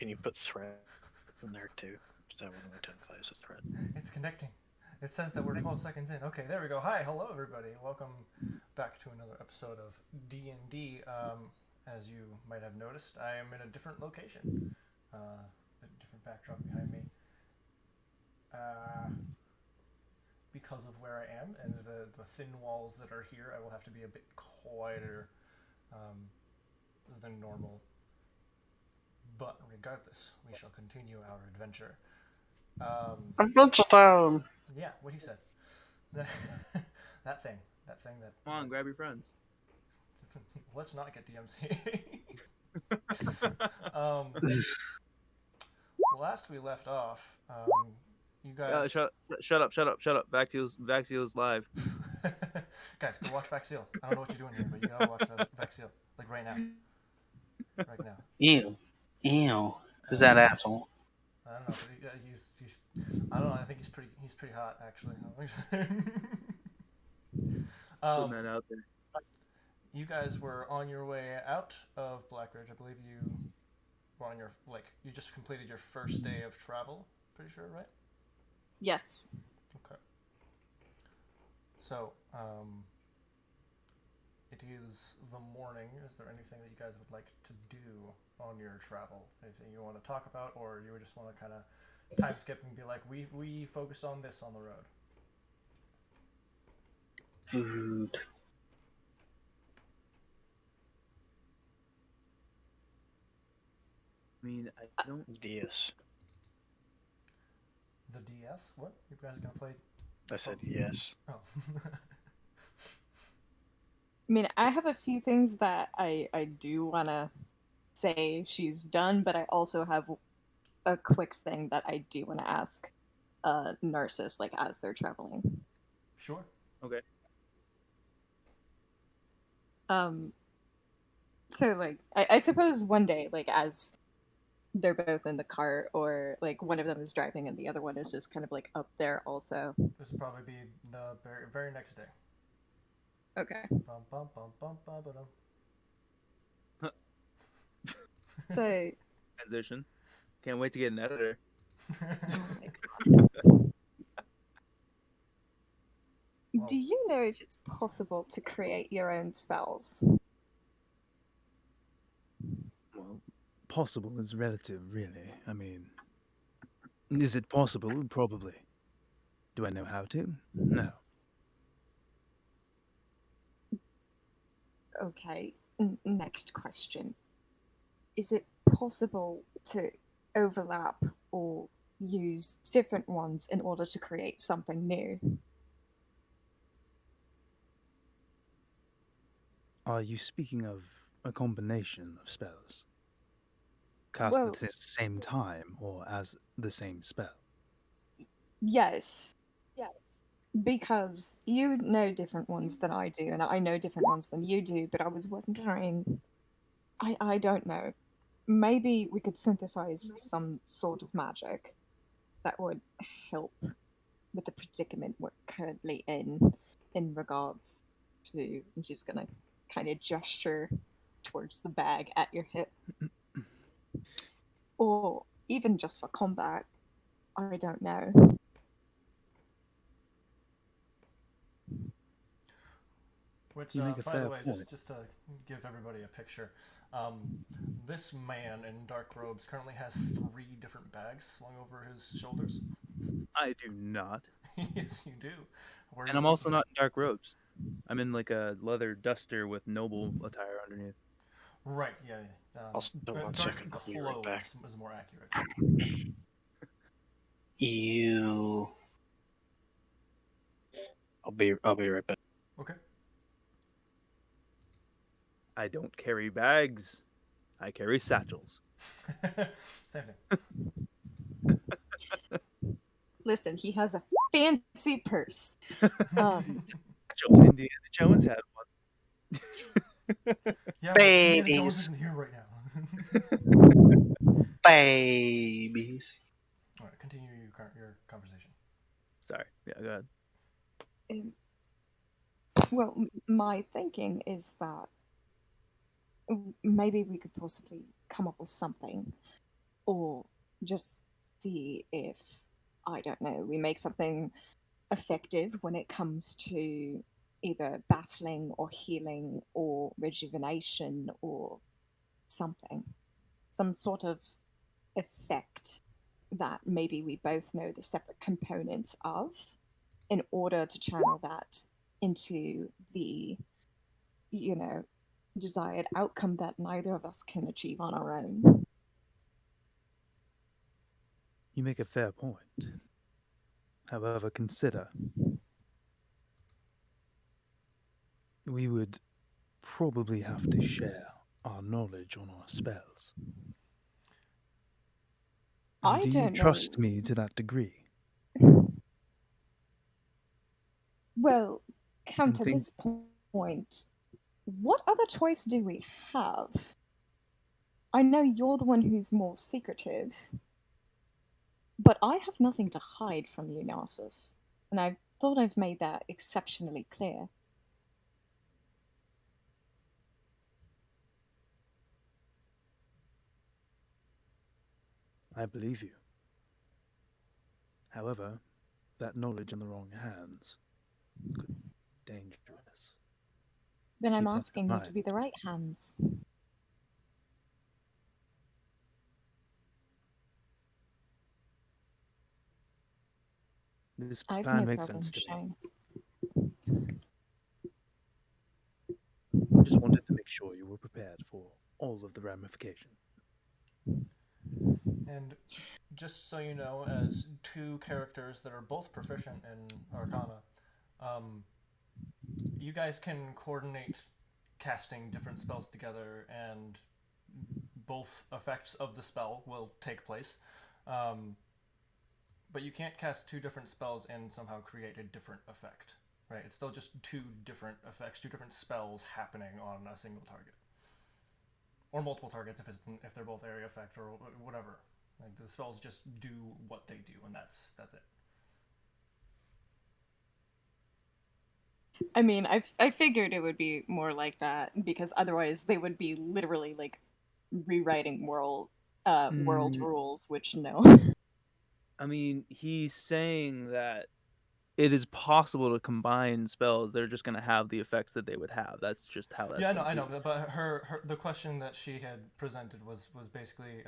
Can you put thread in there too? Because I want to identify as a thread. It's connecting. It says that we're 12 seconds in. Okay, there we go. Hi, hello everybody. Welcome back to another episode of D&D. As you might have noticed, I am in a different location. A different backdrop behind me. Because of where I am and the thin walls that are here, I will have to be a bit quieter than normal. But regardless, we shall continue our adventure. Adventure time! Yeah, what he said. that thing. That. Come on, grab your friends. Let's not get DMC. Last we left off, you guys. Shut up. Vaxiel's live. Guys, go watch Vaxiel. I don't know what you're doing here, but you gotta watch Vaxiel. Like right now. Right now. Ew. Who's that asshole? I don't know, but he's I don't know, I think he's pretty hot actually. Putting that out there. You guys were on your way out of Blackridge. I believe you were on your you just completed your first day of travel. Pretty sure, right? Yes. Okay. So, it is the morning. Is there anything that you guys would like to do on your travel? Anything you want to talk about, or you just want to kind of time skip and be like, we focus on this on the road? Food. I mean, I don't. DS. The DS? What? You guys are gonna play? I said yes. Oh. I mean, I have a few things that I do want to say she's done, but I also have a quick thing that I do want to ask nurses, like, as they're traveling. Sure. Okay. So, like, I suppose one day, like, as they're both in the car, or, like, one of them is driving and the other one is just kind of, like, up there also. This will probably be the very next day. Okay. Bum, bum, bum, bum, bum, bum. So... Transition. Can't wait to get an editor. Do you know if it's possible to create your own spells? Well, possible is relative, really. I mean, is it possible? Probably. Do I know how to? No. Okay, next question. Is it possible to overlap or use different ones in order to create something new? Are you speaking of a combination of spells? Cast Well, at the same time or as the same spell? yes. Because you know different ones than I do, and I know different ones than you do, but I was wondering... I don't know. Maybe we could synthesize some sort of magic that would help with the predicament we're currently in regards to... I'm just gonna kind of gesture towards the bag at your hip. Or even just for combat. I don't know. Which, You make a by the fair way, point. just to give everybody a picture, this man in dark robes currently has 3 different bags slung over his shoulders. I do not. Yes, you do. Where And I'm also not in dark robes. I'm in like a leather duster with noble attire underneath. Right, yeah. Also, one dark second, I'll be right back. clothes is more accurate. Ew. I'll be right back. Okay. I don't carry bags. I carry satchels. Same thing. Listen, he has a fancy purse. Indiana Jones had one. Yeah, but Indiana Babies. Jones isn't here right now. Babies. Alright, continue your conversation. Sorry. Yeah, go ahead. Well, my thinking is that maybe we could possibly come up with something or just see if, I don't know, we make something effective when it comes to either battling or healing or rejuvenation or something. Some sort of effect that maybe we both know the separate components of in order to channel that into the, you know, desired outcome that neither of us can achieve on our own. You make a fair point. However, consider we would probably have to share our knowledge on our spells. I Do you don't know. trust me to that degree? Well, come And to think this point, what other choice do we have? I know you're the one who's more secretive, but I have nothing to hide from you, Narcissus. And I thought I've made that exceptionally clear. I believe you. However, that knowledge in the wrong hands could be dangerous. Then I'm Keep that in asking you to mind. be the right hands. This I've plan no makes problem sense to me. sharing. Just wanted to make sure you were prepared for all of the ramifications. And just so you know, as two characters that are both proficient in Arcana, um, you guys can coordinate casting different spells together, and both effects of the spell will take place. Um, but you can't cast two different spells and somehow create a different effect, right? It's still just two different effects, two different spells happening on a single target, or multiple targets if they're both area effect or whatever. Like the spells just do what they do, and that's it. I mean, I figured it would be more like that because otherwise they would be literally like rewriting world Mm, rules, which no. I mean, he's saying that it is possible to combine spells. They're just going to have the effects that they would have. That's just how that's Yeah, going to I know, be. but her the question that she had presented was basically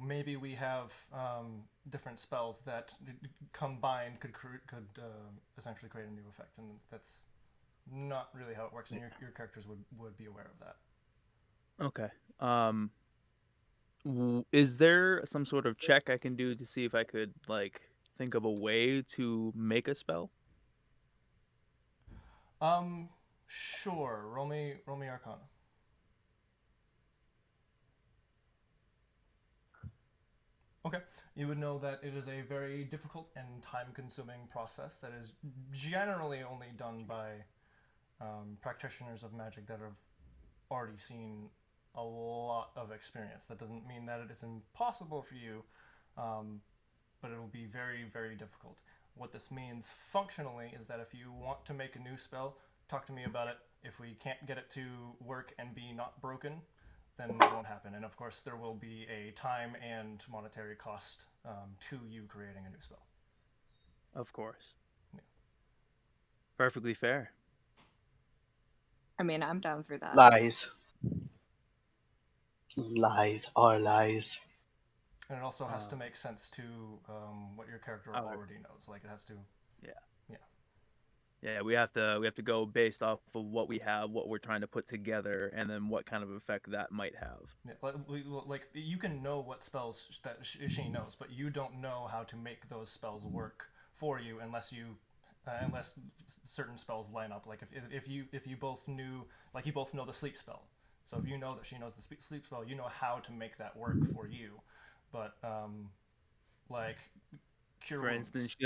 maybe we have different spells that combined could essentially create a new effect, and that's not really how it works, and your characters would be aware of that. Okay. Um, is there some sort of check I can do to see if I could like think of a way to make a spell? Um, sure. Roll me Arcana. Okay. You would know that it is a very difficult and time-consuming process that is generally only done by practitioners of magic that have already seen a lot of experience. That doesn't mean that it is impossible for you, um, but it will be very, very difficult. What this means functionally is that if you want to make a new spell, talk to me about it. If we can't get it to work and be not broken, then it won't happen. And of course, there will be a time and monetary cost to you creating a new spell. Of course. Yeah. Perfectly fair. I mean, I'm down for that. Lies. Lies are lies. And it also has to Um, make sense to what your character oh, already knows. Like it has to, yeah. yeah. Yeah, we have to go based off of what we have, what we're trying to put together, and then what kind of effect that might have. Yeah, like you can know what spells that she knows, but you don't know how to make those spells work for you unless certain spells line up. Like if you both knew, like you both know the sleep spell, so if you know that she knows the sleep spell, you know how to make that work for you. But like cure For wounds, instance, she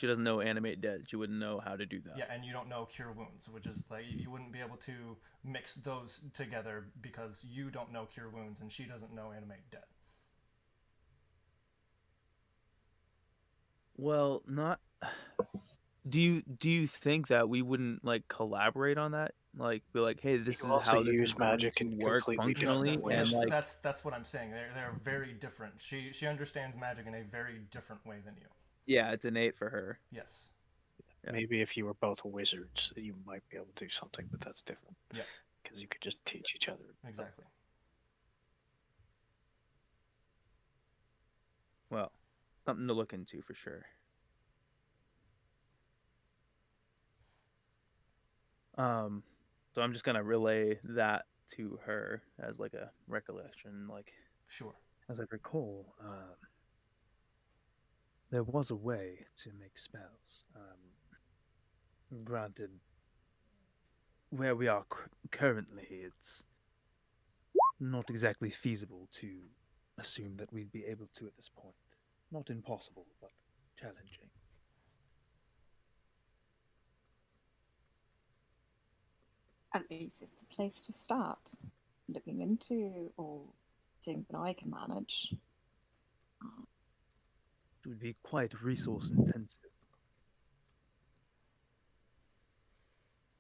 doesn't know animate dead. She wouldn't know how to do that. yeah, and you don't know cure wounds, which is like you wouldn't be able to mix those together because you don't know cure wounds and she doesn't know animate dead. Well, not. Do you think that we wouldn't like collaborate on that Like, be like, hey, this You is also how this is use going magic to in work completely different functionally, ways. and like, that's what I'm saying. They're very different. She understands magic in a very different way than you. yeah, it's innate for her. Yes. Yeah. Maybe if you were both wizards, you might be able to do something, but that's different. Yeah. Because you could just teach each other. Exactly. Well, something to look into for sure. So I'm just gonna relay that to her as like a recollection, like Sure. as I recall, there was a way to make spells. Granted, where we are currently, it's not exactly feasible to assume that we'd be able to at this point. Not impossible, but challenging. At least it's the place to start looking into or seeing what I can manage. It would be quite resource intensive.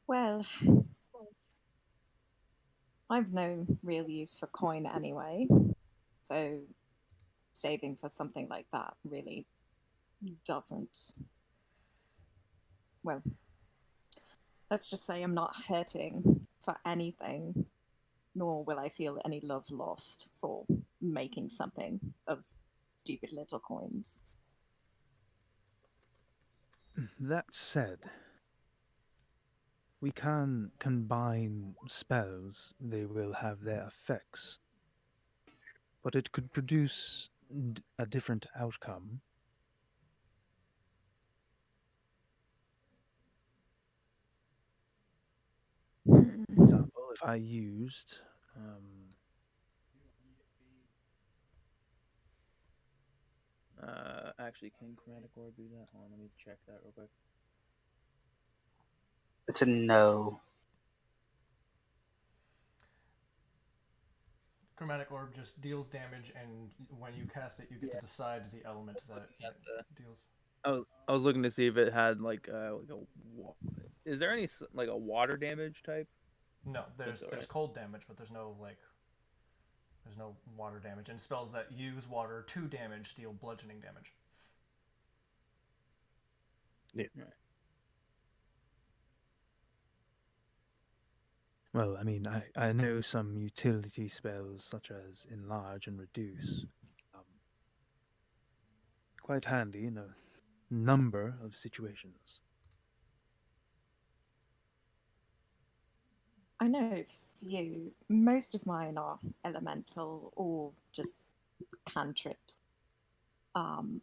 Well, I've no real use for coin anyway, so saving for something like that really doesn't. Well, let's just say I'm not hurting for anything, nor will I feel any love lost for making something of stupid little coins. That said, we can combine spells, they will have their effects, but it could produce a different outcome. For example, if I used actually, can Chromatic Orb do that? Hold on, let me check that real quick. It's a no. Chromatic Orb just deals damage, and when you cast it, you get to decide the element that it deals. I was looking to see if it had like a. Is there any like a water damage type? No, That's there's alright. cold damage, but there's no water damage. And spells that use water to damage deal bludgeoning damage. Right. Well, I mean, I know some utility spells such as enlarge and reduce. Quite handy in a number of situations. I know few. Most of mine are elemental or just cantrips. Um,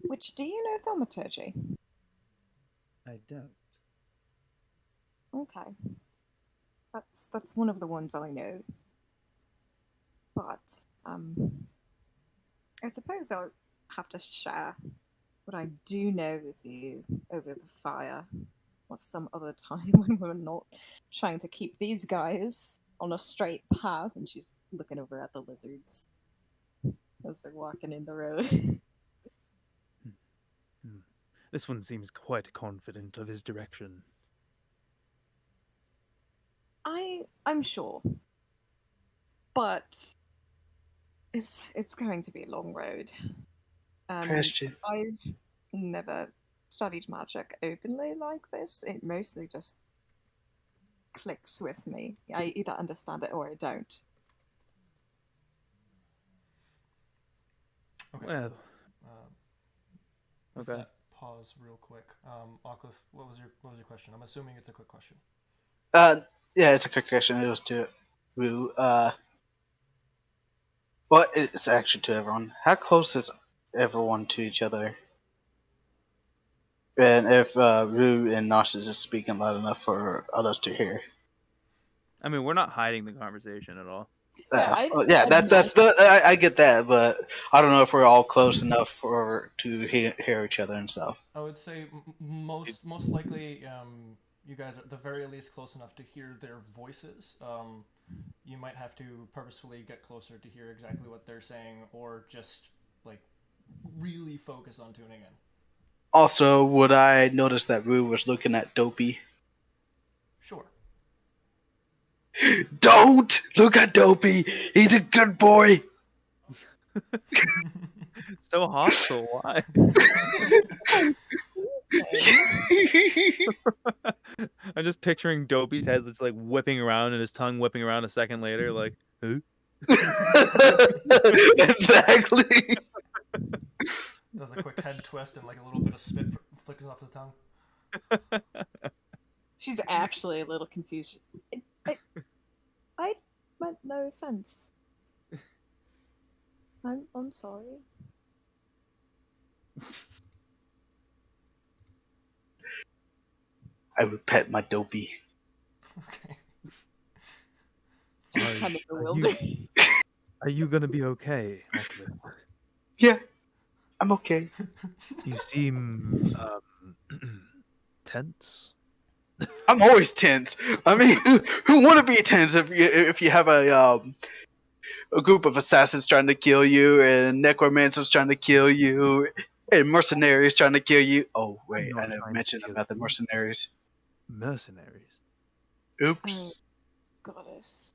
which do you know thaumaturgy? I don't. Okay, that's one of the ones I know. But I suppose I'll have to share what I do know with you over the fire, or some other time when we're not trying to keep these guys on a straight path. And she's looking over at the lizards as they're walking in the road. Hmm. This one seems quite confident of his direction. I'm sure, but it's going to be a long road, and Christian. I've never studied magic openly like this. It mostly just clicks with me. I either understand it or I don't. Okay. Well, With okay. that, pause real quick. Ocliffe, what was your question? I'm assuming it's a quick question. Yeah, it's a quick question. It was to Rue. Well, it's actually to everyone. How close is everyone to each other? And if Rue and Narcissus is speaking loud enough for others to hear. I mean, we're not hiding the conversation at all. Yeah, Yeah, I'd that's the I get that, but I don't know if we're all close enough for to hear each other and stuff. I would say most likely, you guys are at the very least close enough to hear their voices. You might have to purposefully get closer to hear exactly what they're saying, or just like really focus on tuning in. Also, would I notice that Rue was looking at Dopey? Sure. Don't look at Dopey. He's a good boy. So hostile. Why? I'm just picturing Dopey's head just like whipping around and his tongue whipping around a second later, like, who? Exactly. Does a quick head twist and like a little bit of spit flickers off his tongue. She's actually a little confused. I meant no offense. I'm sorry. I would pet my Dopey. Okay. She's kind of bewildered. Are you gonna be okay, Auckland? Yeah, I'm okay. You seem tense. I'm always tense. I mean, who wouldn't be tense if you have a group of assassins trying to kill you and necromancers trying to kill you and mercenaries trying to kill you? Oh wait, not I didn't trying to mention kill about the you. mercenaries. Mercenaries. Oops. Goddess.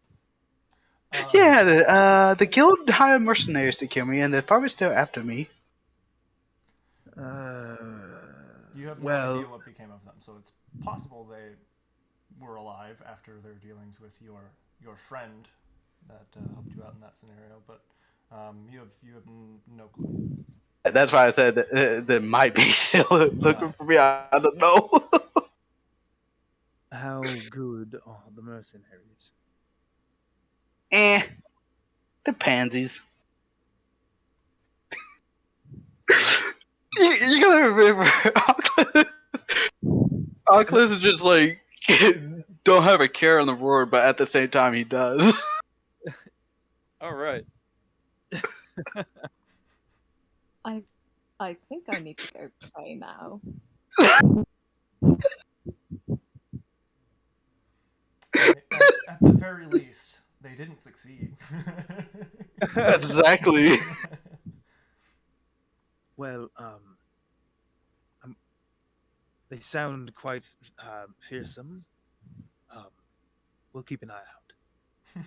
Yeah, the guild hired mercenaries to kill me, and they're probably still after me. You have no well, idea what became of them, so it's possible they were alive after their dealings with your friend that helped you out in that scenario, but you have no clue. That's why I said that they might be still looking for me. I don't know. how good are the mercenaries? The pansies. You gotta remember, Oculus is just like don't have a care in the world, but at the same time he does. All right. I think I need to go pray now. At the very least, they didn't succeed. Exactly. Well, they sound quite fearsome. We'll keep an eye out.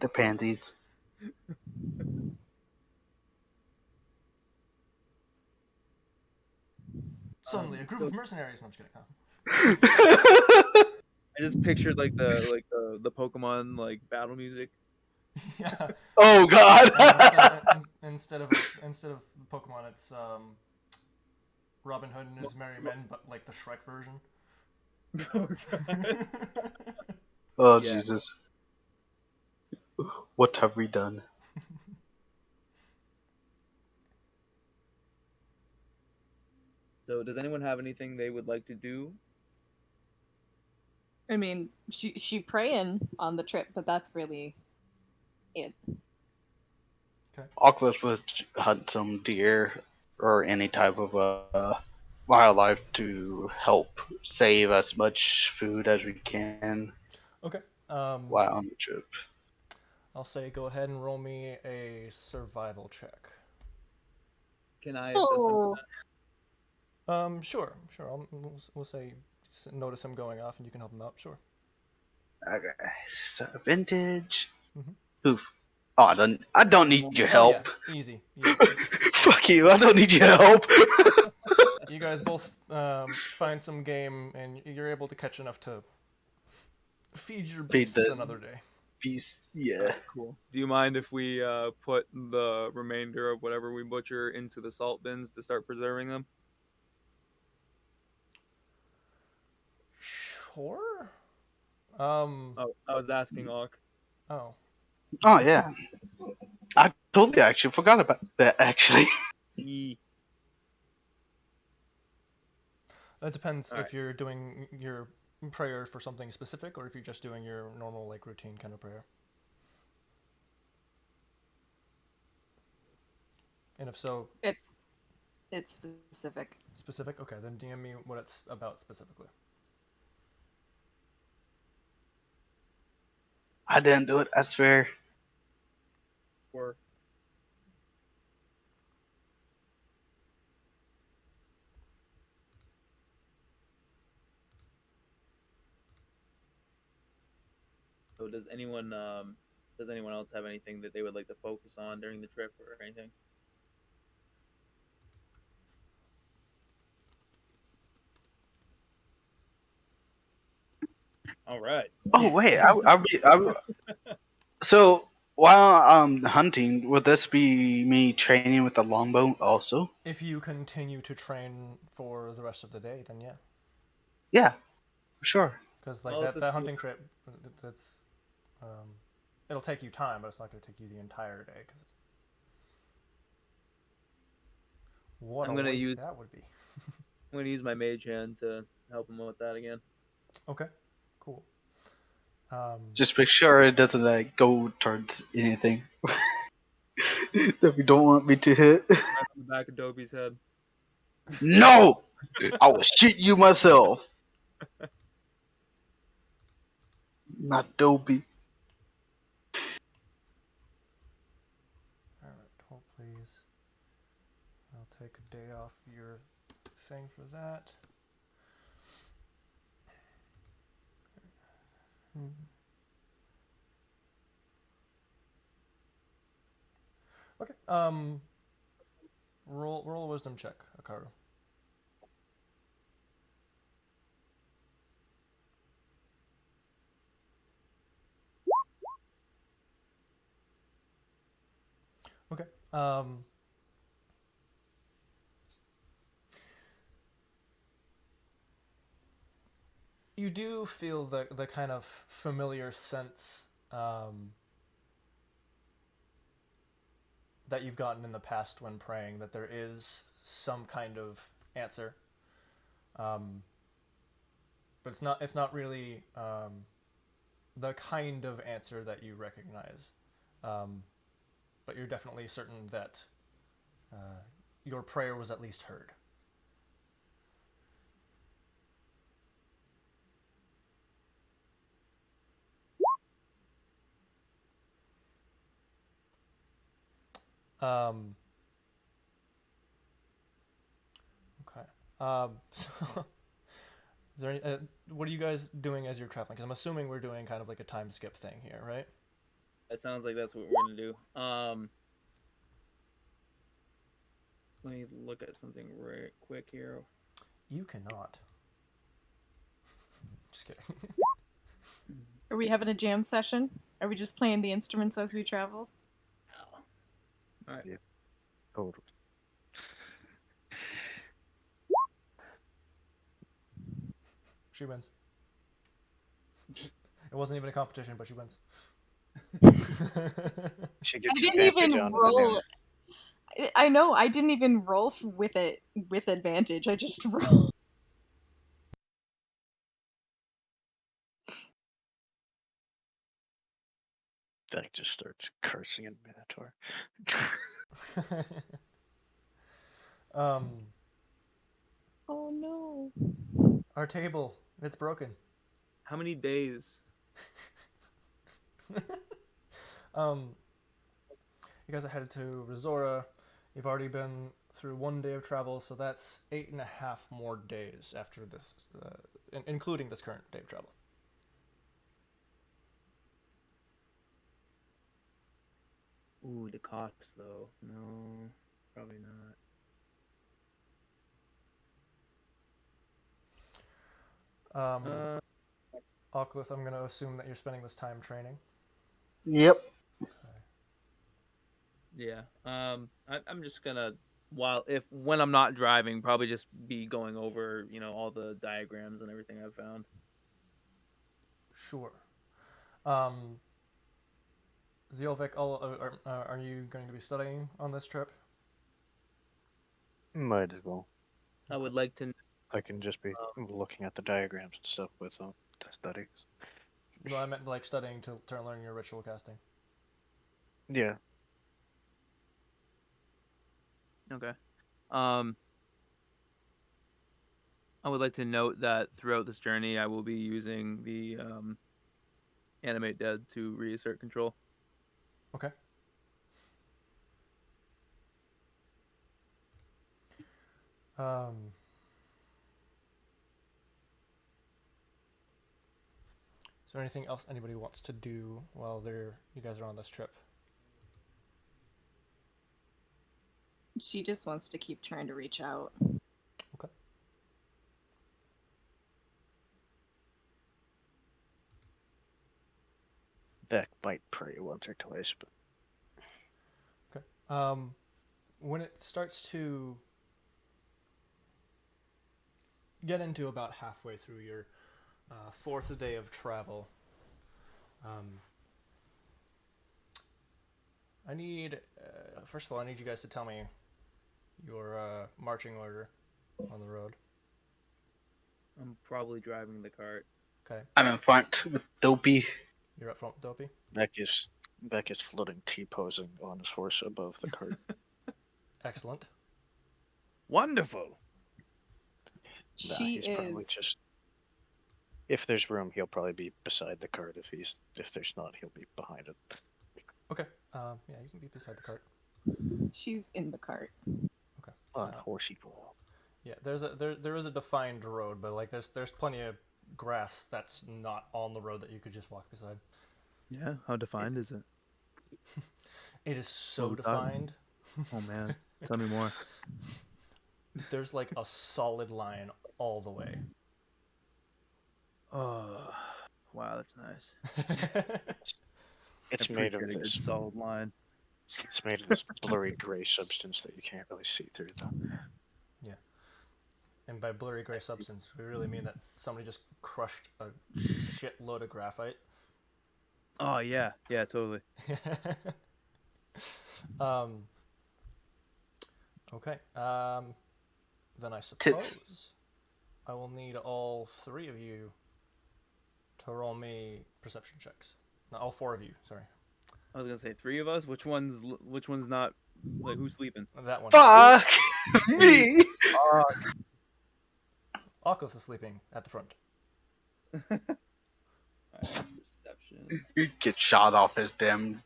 The pansies. Suddenly, a group so- of mercenaries. No, I'm just kidding. I just pictured like the Pokemon like battle music. Yeah. Oh God. Instead of Pokemon, it's Robin Hood and his merry men, but like the Shrek version. Oh Yeah. Jesus. What have we done? So, does anyone have anything they would like to do? I mean, she praying on the trip, but that's really it. Oculus would hunt some deer or any type of wildlife to help save as much food as we can Okay. while on the trip. I'll say go ahead and roll me a survival check. Can I Oh, Sure. We'll say notice him going off, and you can help him out. Sure. Okay, so vintage. Mhm. Oof. Oh, I don't need your Oh yeah, help. easy. Fuck you. I don't need your help. You guys both find some game, and you're able to catch enough to feed your Feed beasts the- another day. Beast. Yeah. Cool. Do you mind if we put the remainder of whatever we butcher into the salt bins to start preserving them? Sure. Oh, I was asking Auk. Oh. Oh yeah. I totally actually forgot about that. Actually. That depends All if right. you're doing your prayer for something specific, or if you're just doing your normal like routine kind of prayer. And if so, it's specific. specific. Okay, then DM me what it's about specifically. I didn't do it. I swear. Or So does anyone else have anything that they would like to focus on during the trip or anything? All right. Oh wait, so while I'm hunting, would this be me training with the longbow also? If you continue to train for the rest of the day, then yeah. Yeah, for sure. Because like Well, let's that just hunting trip, that's it'll take you time, but it's not going to take you the entire day. Cause what I'm a gonna waste use that would be. I'm gonna use my mage hand to help him with that again. Okay, cool. Just make sure it doesn't go towards anything that we don't want me to hit. Right on the back of Dobie's head. No, I will shoot you myself, not Dobie. All right, hold please. I'll take a day off your thing for that. Okay. Roll a wisdom check, Akaru. Okay. You do feel the kind of familiar sense that you've gotten in the past when praying, that there is some kind of answer, but it's not really the kind of answer that you recognize. But you're definitely certain that your prayer was at least heard. Okay. So, is there any, what are you guys doing as you're traveling? Because I'm assuming we're doing kind of like a time skip thing here, right? That sounds like that's what we're gonna do. Let me look at something right quick here. You cannot. Just kidding. Are we having a jam session? Are we just playing the instruments as we travel? All right. Yeah. Totally. She wins. It wasn't even a competition, but she wins. She I gets didn't advantage even on it roll. anyway. I know. I didn't even roll with it with advantage. I just rolled. Then he just starts cursing in Minotaur. um, Oh no. our table, it's broken. How many days? You guys are headed to Rezhora. You've already been through 1 day of travel, so that's 8.5 more days after this, including this current day of travel. Ooh, the cost though. No, probably not. Oculus, I'm going to assume that you're spending this time training. Yep. Yeah. I'm just gonna when I'm not driving, probably just be going over all the diagrams and everything I've found. Sure. Zeolvik, are you going to be studying on this trip? Might as well. I would like to. I can just be looking at the diagrams and stuff with the studies. No, I meant like studying to learn your ritual casting. Yeah. Okay. I would like to note that throughout this journey, I will be using the animate dead to reassert control. Okay. there anything else anybody wants to do while you guys are on this trip? She just wants to keep trying to reach out. Okay. Beck might pray once or twice, but When it starts to get into about halfway through your fourth day of travel, I need, first of all, I need you guys to tell me your marching order on the road. I'm probably driving the cart. Okay, I'm in front with Dopey. you're up front, Dopey. Beck is floating T-posing on his horse above the cart. Excellent. Wonderful. Nah, She he's probably is. just. If there's room, he'll probably be beside the cart. If there's not, he'll be behind it. Okay, yeah, you can be beside the cart. She's in the cart. Okay. On horsey ball. Yeah, there is a defined road, but like there's plenty of grass that's not on the road that you could just walk beside. Yeah, how defined is it? It is so What are we talking? defined. Oh man, tell me more. There's like a solid line all the way. Oh, wow, that's nice. It's I made of appreciate a good this. solid line. It's made of this blurry gray substance that you can't really see through. Though. Yeah. And by blurry gray substance, we really mean that somebody just crushed a shitload of graphite. Oh yeah, yeah, totally. Okay. Then I suppose Tits. I will need all three of you to roll me perception checks. No, all four of you. Sorry, I was gonna say 3 of us. Which one's not like who's sleeping? that one. Fuck me. Akos is sleeping at the front. Perception. You get shot off his damn.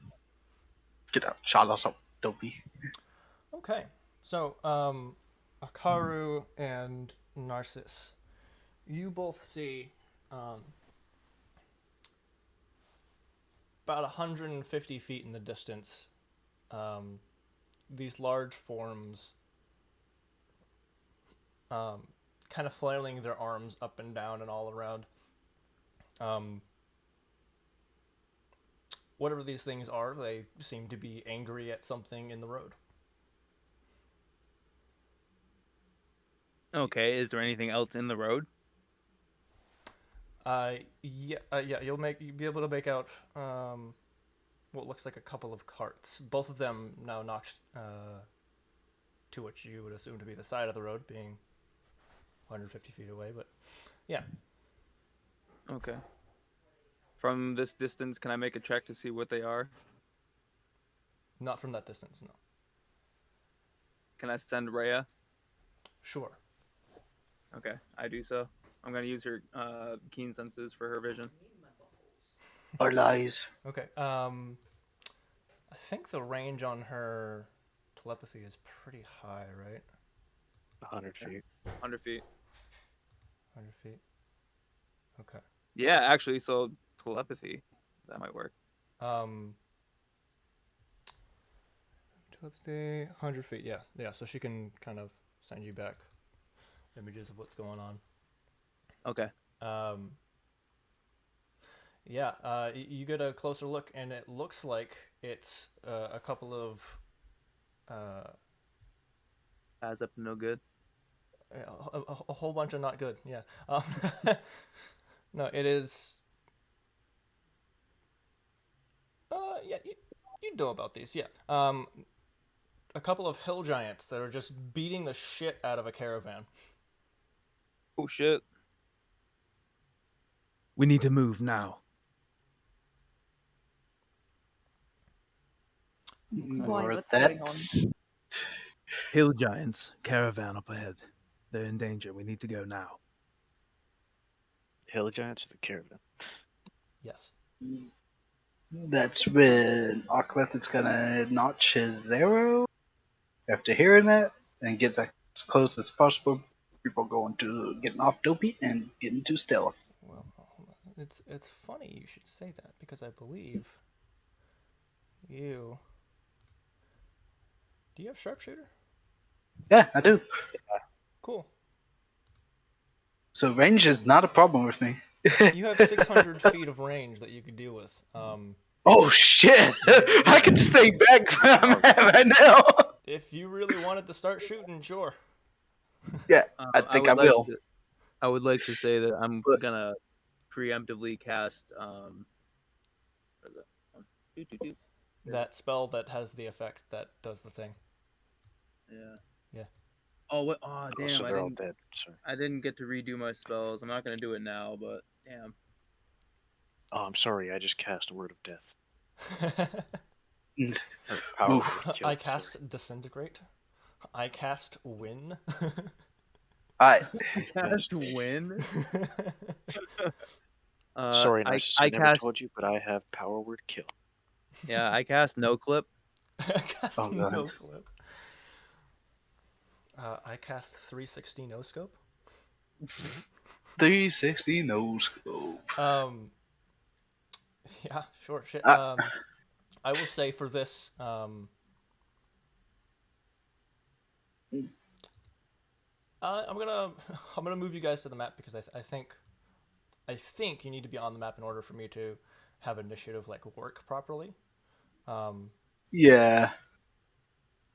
Get out, shot off, Dopey. Okay, so Akaru and Narcissus, you both see about 150 feet in the distance, these large forms kind of flailing their arms up and down and all around. Whatever these things are, they seem to be angry at something in the road. Okay, is there anything else in the road? Yeah, you'll be able to make out what looks like a couple of carts. Both of them now knocked to what you would assume to be the side of the road, being 150 feet away. But yeah, Okay. From this distance, can I make a check to see what they are? not from that distance, no. Can I send Rhea? Sure. Okay, I do so. I'm gonna use her keen senses for her vision. Or lies. Okay. I think the range on her telepathy is pretty high, right? 100 feet. 100 feet. 100 feet. Okay. Yeah, actually, so telepathy, that might work. Telepathy, 100 feet. Yeah. So she can kind of send you back images of what's going on. Okay. You get a closer look, and it looks like it's a couple of Adds up to no good. a whole bunch of not good. Yeah. No, it is. Yeah, you know about these. Yeah. A couple of hill giants that are just beating the shit out of a caravan. Oh shit. We need to move now. Why? Or What's going on? that's- Hill giants, caravan up ahead. They're in danger. We need to go now. Hill giants or the caravan? Yes. That's when Arcleth is gonna notch his arrow after hearing that and gets as close as possible before going to getting off Dopey and getting to stealth. Well, It's funny you should say that because I believe you. Do you have sharpshooter? Yeah, I do. Cool. So range is not a problem with me. You have 600 feet of range that you could deal with. Oh shit! I can just stay back where I'm at right now. If you really wanted to start shooting, sure. Yeah, I think I would like will. to- I would like to say that I'm But- gonna preemptively cast what is it? Doo-doo-doo. That spell that has the effect that does the thing. Yeah. Yeah. Oh what? Oh Oh, damn! so they're all dead. Sorry. I didn't get to redo my spells. I'm not gonna do it now, but damn. Oh, I'm sorry. I just cast Word of Death. Mm. Or Power Oof. Word Kill. I sorry. cast Disintegrate. I cast Win. I Cast win. Sorry, Narcissus. I I never cast. told you, but I have Power Word Kill. Yeah, I cast no clip. I cast Oh, God. No Clip. I cast 360 No Scope. 360 no scope. Yeah, sure, shit. Ah. I will say for this, I'm gonna move you guys to the map because I think you need to be on the map in order for me to have initiative like work properly. Yeah.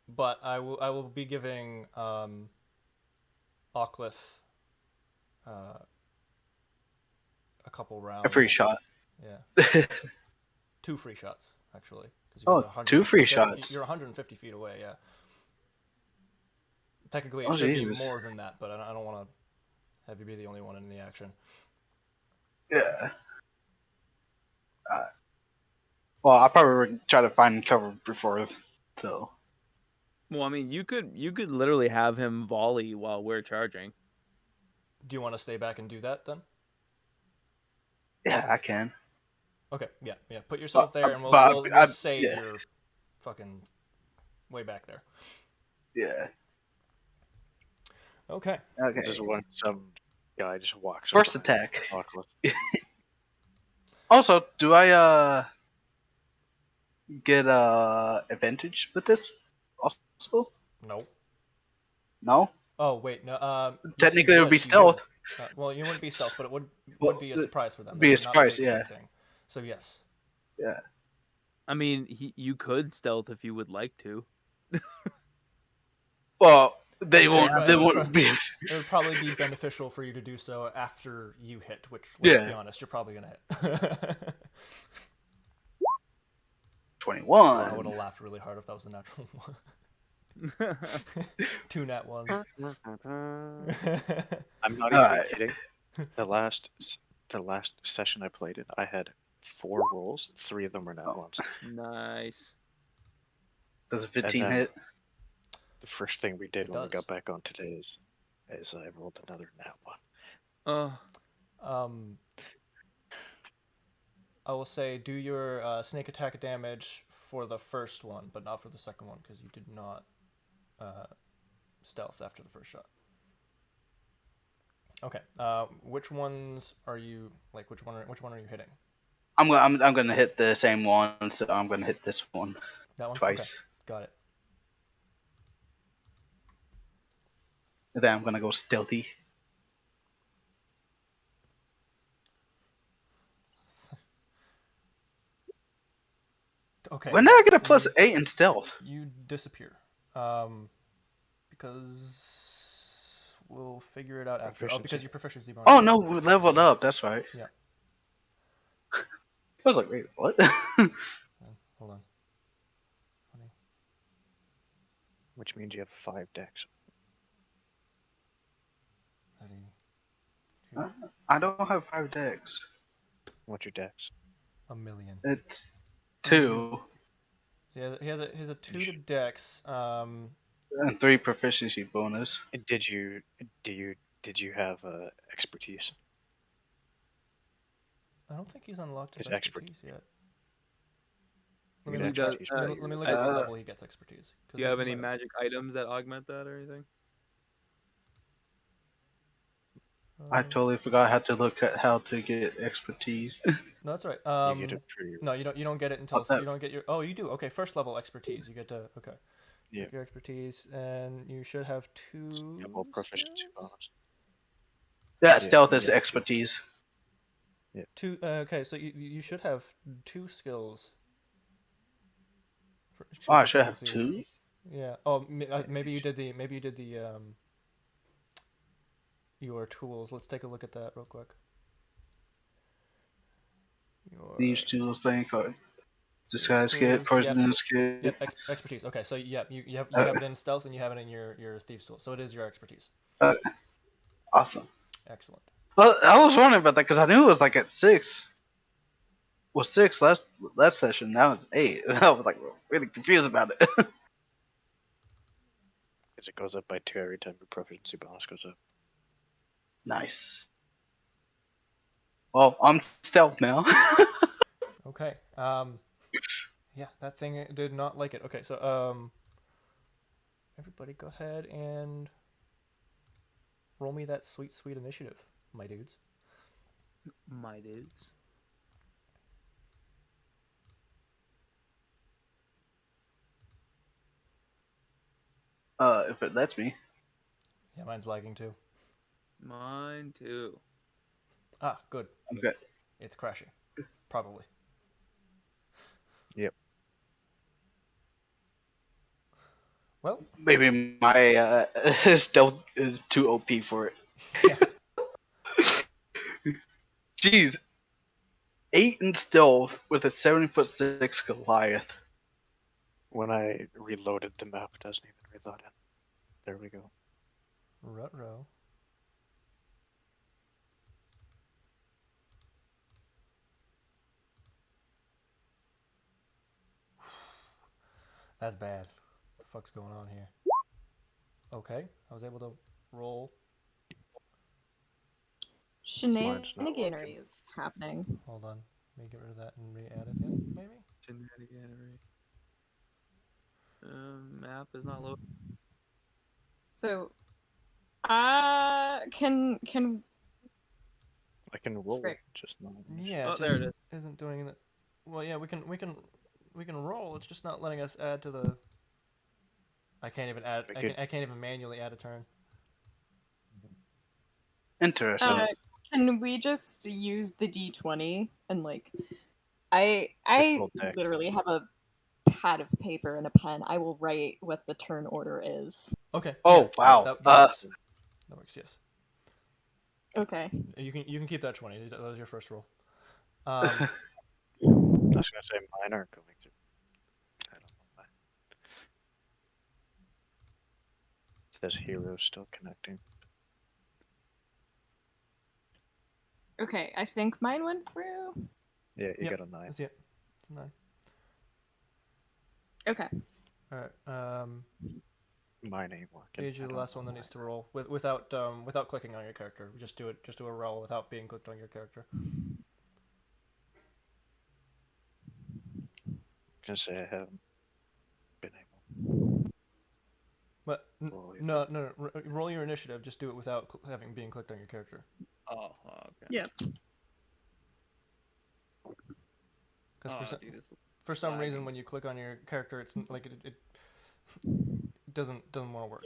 But I will be giving Oclith a couple rounds. A free shot. Yeah, 2 free shots actually. 'Cause you guys Oh, are 100 2 free you're- shots. You're 150 feet away. Yeah. Technically, it Oh, should be Jesus. more than that, but I don't want to have you be the only one in the action. Yeah. Well, I'll probably try to find cover before, so. Well, I mean, you could literally have him volley while we're charging. Do you want to stay back and do that then? Yeah, I can. Okay, yeah. Put yourself there, and but we'll say yeah. you're fucking way back there. Yeah. Okay. Okay. Just some guy just walks. First up behind attack. Oclith. Also, do I get advantage with this? Also? Nope. No. Oh wait, no. Yes, Technically, you it would be you stealth. well, you wouldn't be stealth, but it would Well, be a surprise for them. be They a would not surprise, be yeah. expecting. So yes. Yeah. I mean, you could stealth if you would like to. Well, they It won't. would- They it would won't be. It would probably be beneficial for you to do so after you hit, which let's be Yeah. honest, you're probably gonna hit. 21. I would have laughed really hard if that was a natural one. 2 nat ones. I'm not even Alright. kidding. The last session I played in, I had 4 rolls. 3 of them were nat ones. Nice. Does a 15 then- hit? The first thing we did It when we does. got back on today is I rolled another nat one. I will say do your snake attack damage for the first one, but not for the second one because you did not stealth after the first shot. Okay. Which ones are you like? Which one are you hitting? I'm gonna hit the same one, so I'm gonna hit this one That one twice. Okay. Got it. And then I'm gonna go stealthy. Okay. When did I get a +8 in stealth? You disappear. Because we'll figure it out after. Oh, because Proficiency. your proficiency bonus. Oh no, we leveled up. That's right. Yeah. I was like, wait, what? Hold on. Funny. Which means you have 5 decks. 32. I don't have 5 decks. What's your decks? A million. It's 2 So he has a 2 to dex. and 3 proficiency bonus. Did you have expertise? I don't think he's unlocked his His expert- expertise yet. You Let get me, check. expertise. Let me look at what level he gets expertise. 'cause Do you have he any might magic items that augment that or anything? I Um, totally forgot how to look at how to get expertise. no, that's all right. You get it pretty. No, you don't get it until Oh, that- you don't get your. Oh, you do. Okay, first level expertise. You get to okay. Yeah. Check your expertise, and you should have two Double proficiency skills? bonus. yeah, Yeah, stealth you is get two. expertise. Two. Okay, so you should have two skills. Oh, Two I should have proficiencies. two. Yeah. Oh, maybe you did the your tools. Let's take a look at that real quick. Your These tools playing card. Disguise kit, tools. Yep. poisonous kit. Yep. Expertise. Okay, so yeah, you have Uh, it in stealth and you have it in your thieves tool. So it is your expertise. Awesome. Excellent. Well, I was wondering about that because I knew it was like at 6. Was 6 last session. Now it's 8. I was like really confused about it. Because it goes up by 2 every time your proficiency bonus goes up. Nice. Well, I'm stealth now. Okay. Yeah, that thing did not like it. Okay, so everybody go ahead and roll me that sweet initiative, my dudes. My dudes. If it lets me. Yeah, mine's lagging too. Mine too. Ah, good. Okay. It's crashing. Probably. Yep. Well, Maybe my stealth is too OP for it. yeah. Jeez. 8 in stealth with a 7'6" Goliath. When I reloaded the map, it doesn't even reload it. There we go. Ruh-roh. That's bad. What the fuck's going on here? Okay, I was able to roll. Shenaniganery is happening. Hold on. Let me get rid of that and re-add it in, maybe? Shenaniganery. Map is not loading. So, can I can roll Frick. it, just not. Yeah, Oh, it there just it is. isn't doing it. Well, yeah, we can roll. It's just not letting us add to the. I can't even add. I can't even manually add a turn. Interesting. can we just use the D20 and like I Full deck. literally have a pad of paper and a pen. I will write what the turn order is. Okay. Oh, yeah, wow. That works. That works. Yes. Okay. You can keep that 20. That was your first roll. I was gonna say mine aren't going through. I don't know why. It says hero still connecting. Okay, I think mine went through. Yeah, you Yep. got a 9. That's it. It's 9. Okay. All right. Mine ain't working. Paige, you're I the don't last know one that why. without clicking on your character. Just do it. Just do a roll without being clicked on your character. I'm gonna say I haven't been able. But Roll either. no. Roll your initiative. Just do it without having being clicked on your character. Oh, okay. Yeah. Because dude, this for some reason, lagging. when you click on your character, it's like it doesn't want to work.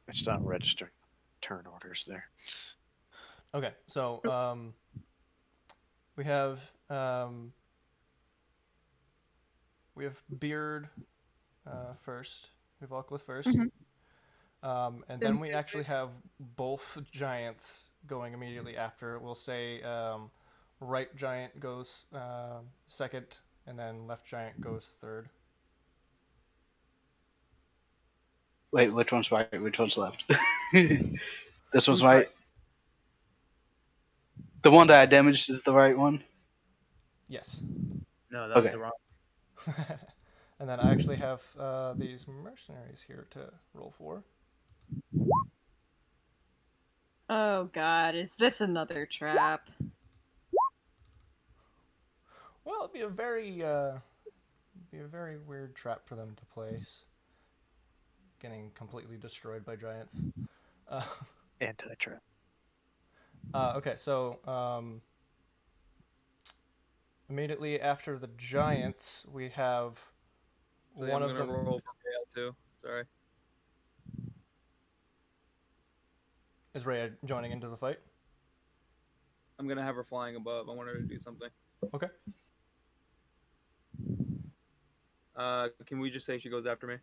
It's not registering turn orders there. Okay, so we have Beard first. We have Ucliffe first, and then we actually have both giants going immediately after. We'll say right giant goes second, and then left giant goes third. Wait, which one's right? Which one's left? This one's Who's right. right? The one that I damaged is the right one. Yes. No, that was Okay. the wrong. And then I actually have these mercenaries here to roll for. Oh God, is this another trap? Well, it'd be a very weird trap for them to place. Getting completely destroyed by giants. Anti-trap. Okay, so immediately after the giants, we have So one I'm of gonna them. roll for Vail too. Sorry. Is Rhea joining into the fight? I'm gonna have her flying above. I want her to do something. Okay. Can we just say she goes after me?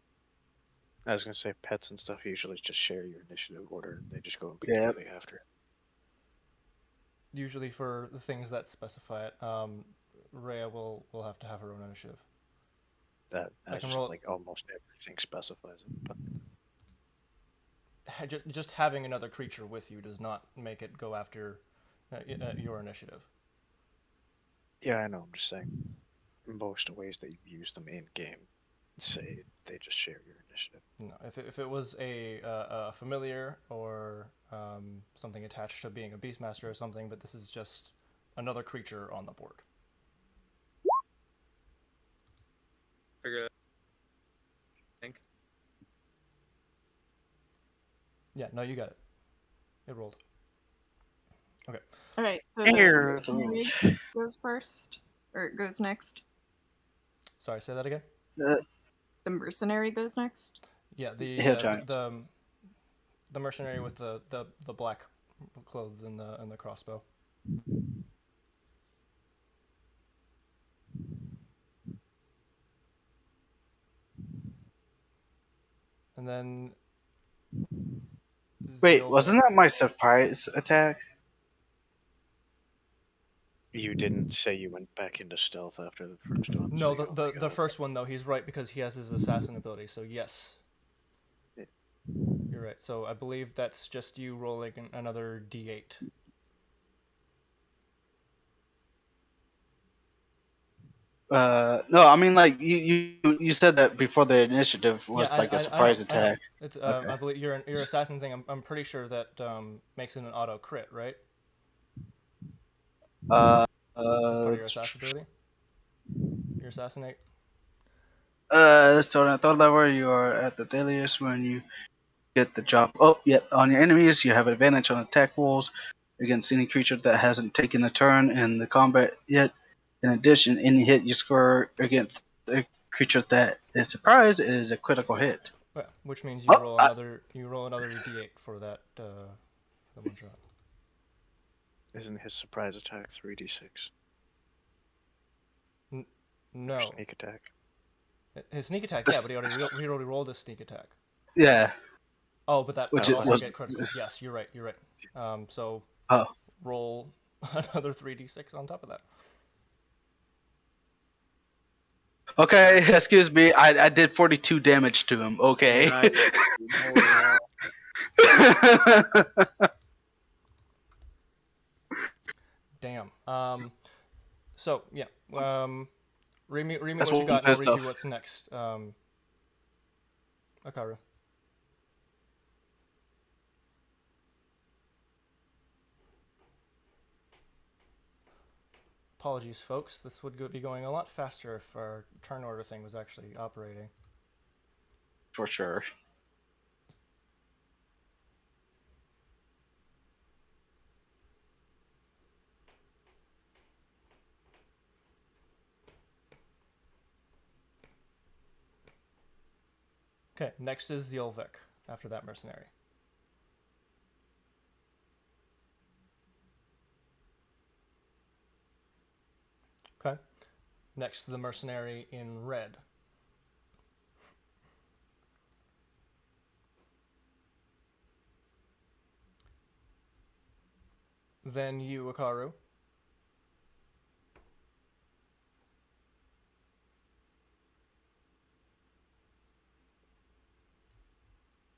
I was gonna say pets and stuff usually just share your initiative order and they just go Yeah. immediately after. Usually for the things that specify it, Rhea will have to have her own initiative. That I I can just roll. like almost everything specifies it. But Just having another creature with you does not make it go after your initiative. yeah, I know. I'm just saying. Most ways that you use them in game say they just share your initiative. No, if it was a familiar or something attached to being a beastmaster or something, but this is just another creature on the board. Figure it. I think. Yeah, no, you got it. It rolled. Okay. Alright, so the Here. mercenary goes first. Or it goes next. Sorry, say that again. The mercenary goes next. Yeah, Hill giants. The mercenary with the black clothes and the crossbow. And then Wait, wasn't Zilvik. that my surprise attack? You didn't say you went back into stealth after the first one. No, So you only the got first one though, he's right because he has his assassin ability. So yes, Yeah. you're right. So I believe that's just you rolling another d8. No, I mean like you said that before the initiative Yeah, was like a I know, surprise I know. attack. It's Okay. I believe your assassin thing. I'm pretty sure that makes it an auto crit, right? Uh, As part uh, of your assassin ability, your assassinate. so at third level, you are at the deadliest when you get the job. Oh, yeah. On your enemies, you have advantage on attack rolls against any creature that hasn't taken a turn in the combat yet. In addition, any hit you score against a creature that is surprised is a critical hit. Yeah, which means Oh, you roll another d8 for that the one shot. isn't his surprise attack 3d6 or No, sneak attack? his sneak attack. Yeah, but he already rolled his sneak attack. yeah, Oh, but that which would it also was. get critical. Yes, you're right. You're right. So Oh, roll another 3d6 on top of that. okay. Excuse me. I did 42 damage to him. Okay. Nice. Holy hell. Damn. So yeah. Read me That's what you got, one and I'll pissed read you off. what's next. Akaru. Apologies, folks. This would be going a lot faster if our turn order thing was actually operating. For sure. Okay, next is Zilvik after that mercenary. Okay. Next, the mercenary in red. Then you, Akaru.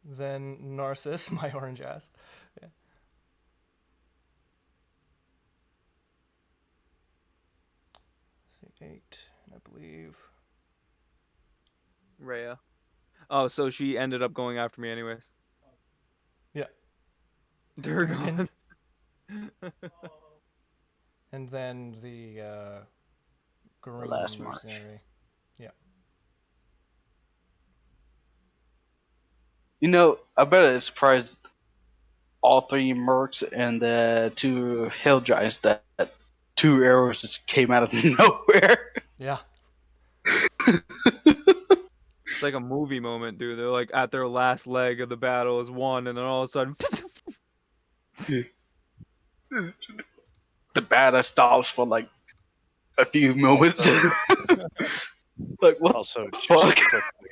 Then Narcissus, my orange ass. Yeah. See, 8, and I believe. Rhea. Oh, so she ended up going after me anyways. Yeah. Durgon. And then the The green last mark. mercenary. Yeah. You know, I bet it's surprised all three mercs and the two hill giants that two arrows just came out of nowhere. Yeah. It's like a movie moment, dude. They're like at their last leg of the battle is won, and then all of a sudden, The battle stops for like a few moments. Like what Also, the just fuck? quickly,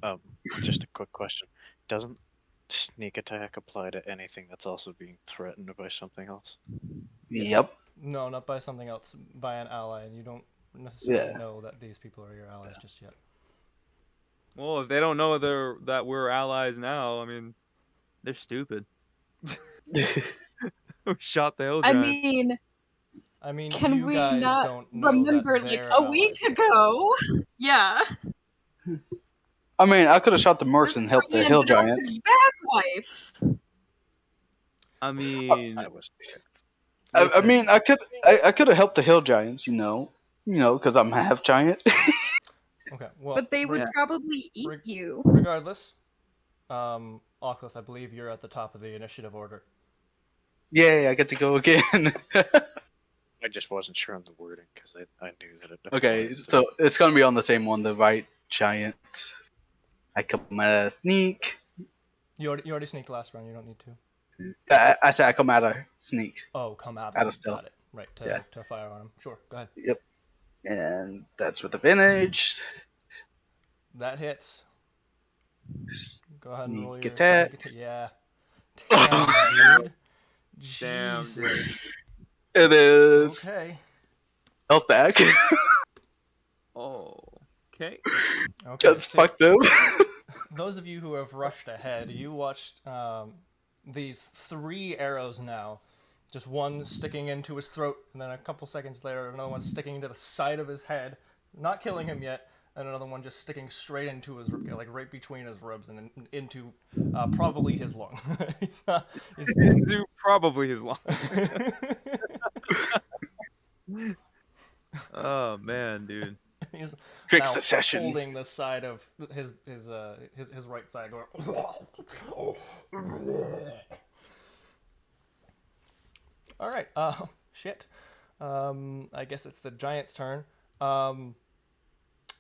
um, just a quick question: doesn't sneak attack apply to anything that's also being threatened by something else? Yep. No, not by something else, by an ally, and you don't necessarily Yeah. know that these people are your allies just yet. well, if they don't know that we're allies now, I mean, they're stupid. We shot the hill I giant. mean, I mean, can you we guys not don't know that remember like they're a allies week yet. ago? Yeah. I mean, I could have shot the mercs This and is where helped he the hill ended up his giants. back wife. I mean, I was. I listen, mean, I could have helped the hill giants, because I'm half giant. Okay, well, But they would yeah. probably eat reg- you. regardless, Oculus, I believe you're at the top of the initiative order. Yay, I get to go again. I just wasn't sure on the wording because I knew that it Okay, applied to. so it's gonna be on the same one, the right giant. I come out of sneak. You already sneaked last round. You don't need to. I said I come out of sneak, Oh, come out of out of sneak. stealth. Got it. Right Yeah. to fire on him. Sure, go ahead. Yep. And that's with advantage. That hits. Go ahead and roll Sneak your attack. sneak attack. Yeah. Damn, dude. Damn, dude. Jesus. It is Okay. health back. Oh, okay. Okay. Just So fuck them. those of you who have rushed ahead, you watched these 3 arrows now. Just one sticking into his throat, and then a couple seconds later, another one sticking into the side of his head, not killing him yet, and another one just sticking straight into his, like right between his ribs and into probably his lung. he's Into probably his long. Oh man, dude. he's Quick now succession. holding the side of his right side, going. All right. Shit. I guess it's the giant's turn.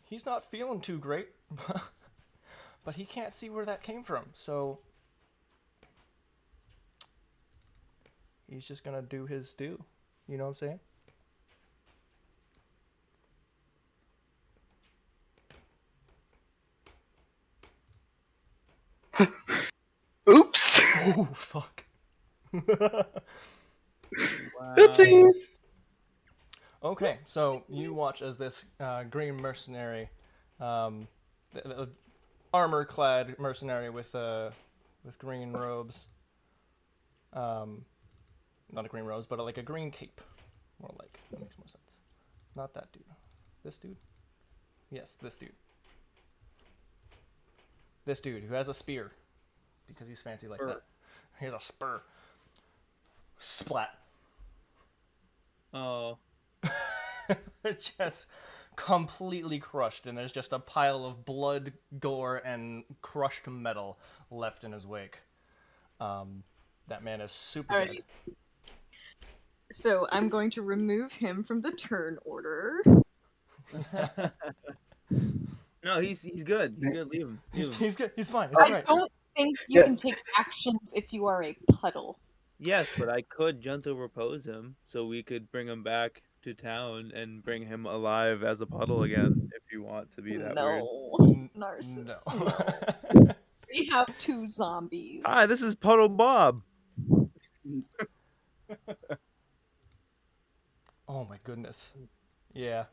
He's not feeling too great, but he can't see where that came from. So he's just gonna do his do. You know what I'm saying? Oops. Oh fuck. Oopsies. Okay, so you watch as this green mercenary, the armor-clad mercenary with green robes, not a green rose, but like a green cape, more like. That makes more sense. Not that dude. This dude? Yes, this dude. This dude who has a spear, because he's fancy like that. He has a spur. Splat. Oh, Just completely crushed, and there's just a pile of blood, gore, and crushed metal left in his wake. That man is super dead. Alright. So I'm going to remove him from the turn order. no, he's good. He's good. Leave him. Leave him. He's good. He's fine. It's I alright. don't think you Yeah. can take actions if you are a puddle. Yes, but I could gentle repose him, so we could bring him back to town and bring him alive as a puddle again. If you want to be that weird. No. Narcissus. No. No. We have 2 zombies. Hi, this is Puddle Bob. Oh my goodness. Yeah.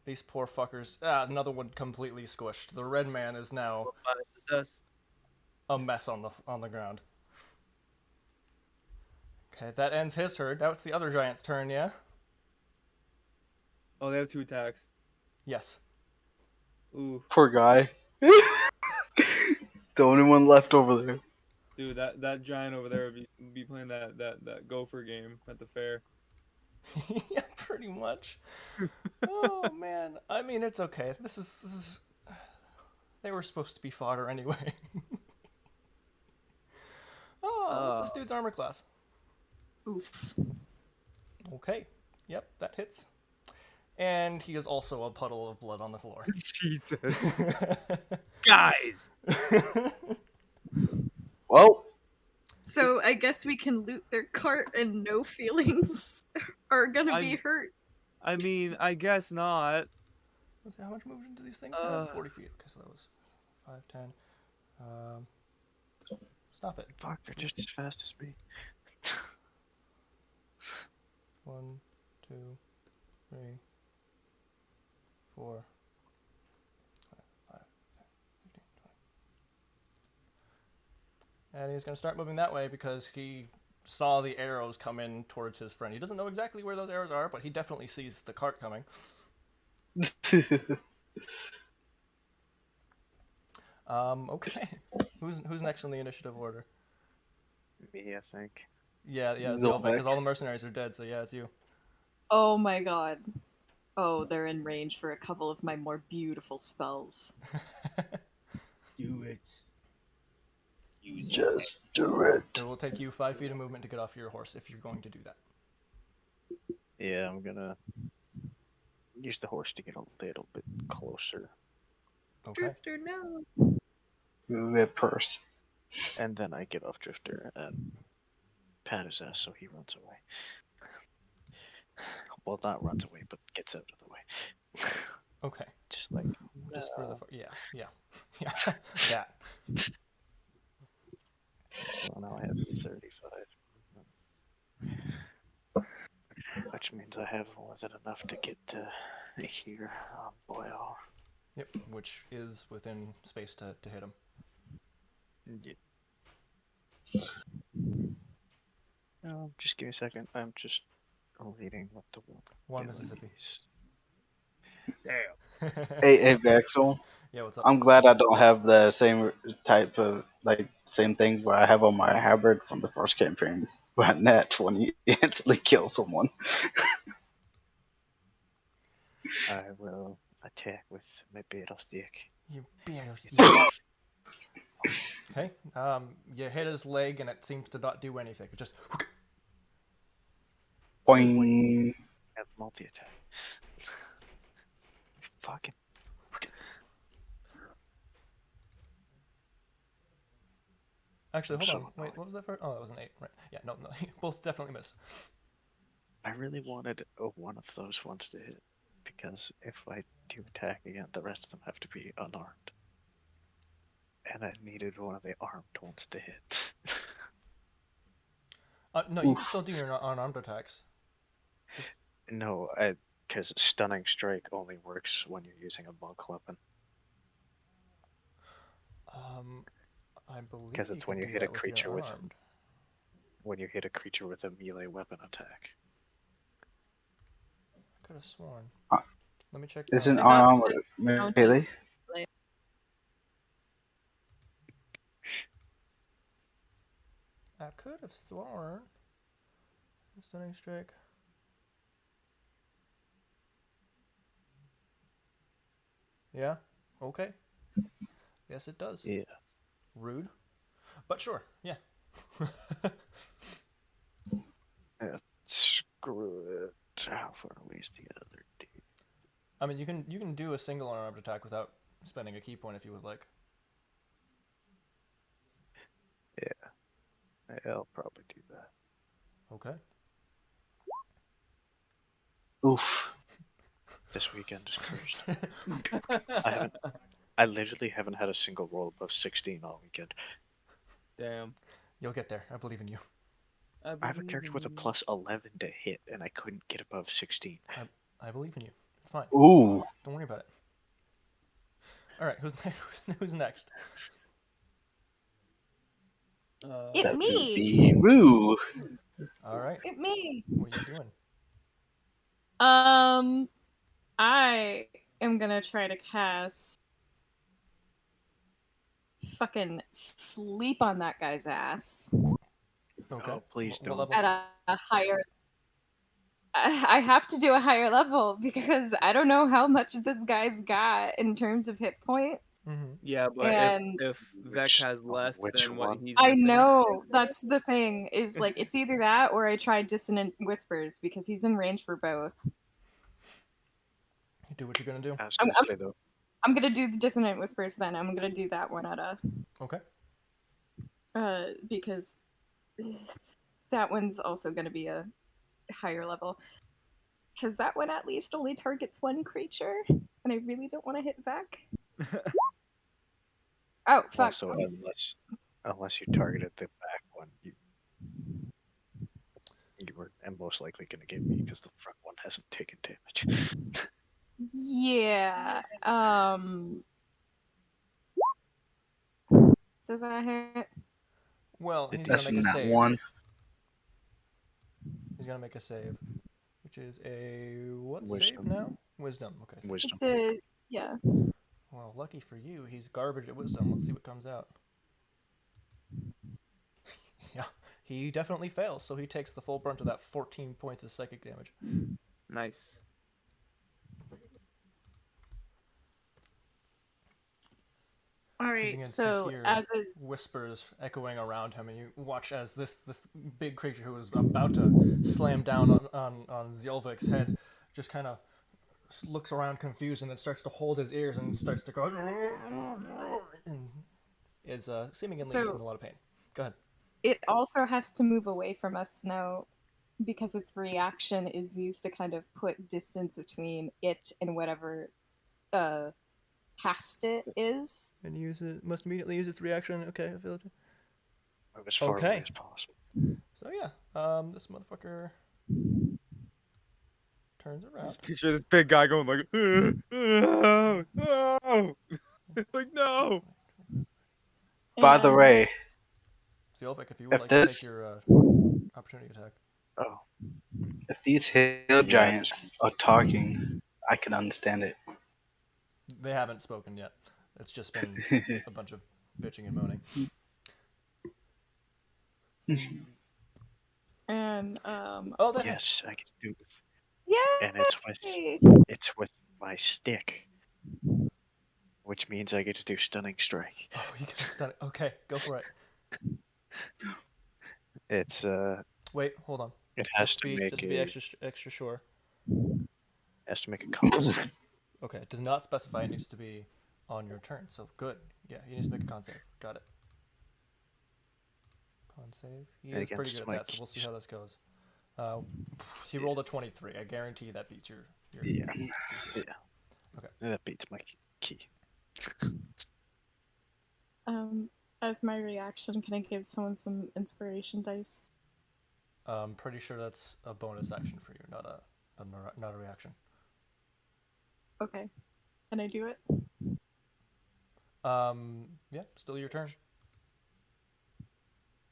These poor fuckers. Another one completely squished. The red man is now Dust. a mess on the ground. Okay, that ends his turn. Now it's the other giant's turn, yeah? Oh, they have 2 attacks. Yes. Ooh, Poor guy. The only one left over there. dude, that giant over there would be playing that gopher game at the fair. Yeah, pretty much. Oh man. I mean, it's okay. This is they were supposed to be fodder anyway. Oh, what's this dude's armor class? Oof. Okay. Yep, that hits. And he is also a puddle of blood on the floor. Jesus. Guys! Well, So I guess we can loot their cart and no feelings are gonna be I'm- hurt. I mean, I guess not. Let's see, how much movement do these things have? 40 feet. Okay, so that was 5, 10. Stop it. Fuck, they're just as fast as me. 1, 2, 3, 4, 5, 10, 15, 20. And he's going to start moving that way because he saw the arrows come in towards his friend. He doesn't know exactly where those arrows are, but he definitely sees the cart coming. Okay. Who's next in the initiative order? Me, I think. Yeah, it's Zolvek. because all the mercenaries are dead, so yeah, it's you. Oh my god. Oh, they're in range for a couple of my more beautiful spells. Do it. Use it. just do it. It will take you 5 feet of movement to get off your horse if you're going to do that. Yeah, I'm gonna use the horse to get a little bit closer. Okay. Drifter, no. Red purse. And then I get off Drifter and pat his ass so he runs away. Well, not runs away, but gets out of the way. Okay. Just like, Just for the yeah. That. so now I have 35. Which means I have more than enough to get to here on Boyle. Yep. Which is within space to hit him. Yeah. Just give me a second. I'm just reading what the One Mississippi. Damn. Hey, Vaxiel. Yeah, what's up? I'm glad I don't have the same type of same thing where I have on my hybrid from the first campaign. But nat 20 instantly kill someone. I will attack with my barrel stick. You better. You Okay. You hit his leg and it seems to not do anything. It just. Boing. have multi attack. Fucking. Actually, hold so on. Wait, what was that for? Oh, that was an 8. Right. Yeah, no. Both definitely miss. I really wanted one of those ones to hit because if I do attack again, the rest of them have to be unarmed. And I needed one of the armed ones to hit. No, you can still do your unarmed attacks. No, because stunning strike only works when you're using a monk weapon. I believe 'Cause it's you when can you do hit a that with creature your with- armed. When you hit a creature with a melee weapon attack. I could have sworn. Let me check. Isn't I thought arm this melee? I could have sworn. Stunning strike. Yeah. Okay. Yes, it does. Yeah. Rude, but sure. Yeah. Screw it. How far away is the other dude? I mean, you can do a single unarmed attack without spending a key point if you would like. Yeah. I'll probably do that. Okay. Oof. This weekend is cursed. I literally haven't had a single roll above 16 all weekend. Damn. You'll get there. I believe in you. I have a character with a plus 11 to hit, and I couldn't get above 16. I believe in you. It's fine. Ooh. Don't worry about it. All right. Who's next? It That would me. be Roo. All right. It me. What are you doing? I am gonna try to cast fucking sleep on that guy's ass Okay. Oh, please What don't. level? at a higher I have to do a higher level because I don't know how much this guy's got in terms of hit points. Mm-hmm. Yeah, but And if Vec Which has less which than what one? he's I missing, know that's the thing is like it's either that or I tried Dissonant Whispers because he's in range for both. You do what you're gonna do. I was I'm, gonna I'm, say though, I'm gonna do the Dissonant Whispers then. I'm gonna do that one at a Okay. because that one's also gonna be a higher level. Because that one at least only targets one creature, and I really don't want to hit Vec. Oh fuck! also unless you targeted the back one, you were most likely gonna get me because the front one hasn't taken damage. Yeah. Does that hit? Well, It he's did. gonna That's make a not save. one. He's gonna make a save, which is a what save Wisdom. now? Wisdom. Okay. Thank you. It's Wisdom. the yeah. Well, lucky for you, he's garbage at wisdom. Let's see what comes out. Yeah, he definitely fails, so he takes the full brunt of that 14 points of psychic damage. nice. All He right. begins to So hear as a whispers echoing around him, and you watch as this big creature who is about to slam down on Zilvik's head just kind of looks around confused and then starts to hold his ears and starts to go and is seemingly in so a lot of pain. Go ahead. it also has to move away from us now because its reaction is used to kind of put distance between it and whatever past it is. And must immediately use its reaction. Okay, I feel it. Move as far away Okay. as possible. So yeah, this motherfucker turns around. Just picture this big guy going like, oh, oh. like no. By the And way, Zilvik, if you would if like to take this, your opportunity attack. Oh, if these hill Yeah, giants are talking, I can understand it. They haven't spoken yet. It's just been a bunch of bitching and moaning. and Oh, that hits. yes, I can do this. yay! And it's with my stick, which means I get to do stunning strike. Oh, you can stun it. Okay, go for it. It's Wait, hold on. it has Just to be make just to be a extra sure. a con save. Okay, it does not specify it needs to be on your turn. So good. Yeah, he needs to make a con save. Got it. Con save. He is pretty Against good at my that, so we'll see how this goes. He rolled a 23. I guarantee that beats your Yeah. DC. Yeah. Okay. That beats my key. As my reaction, can I give someone some inspiration dice? I'm pretty sure that's a bonus action for you, not a reaction. Okay. Can I do it? Yeah, still your turn.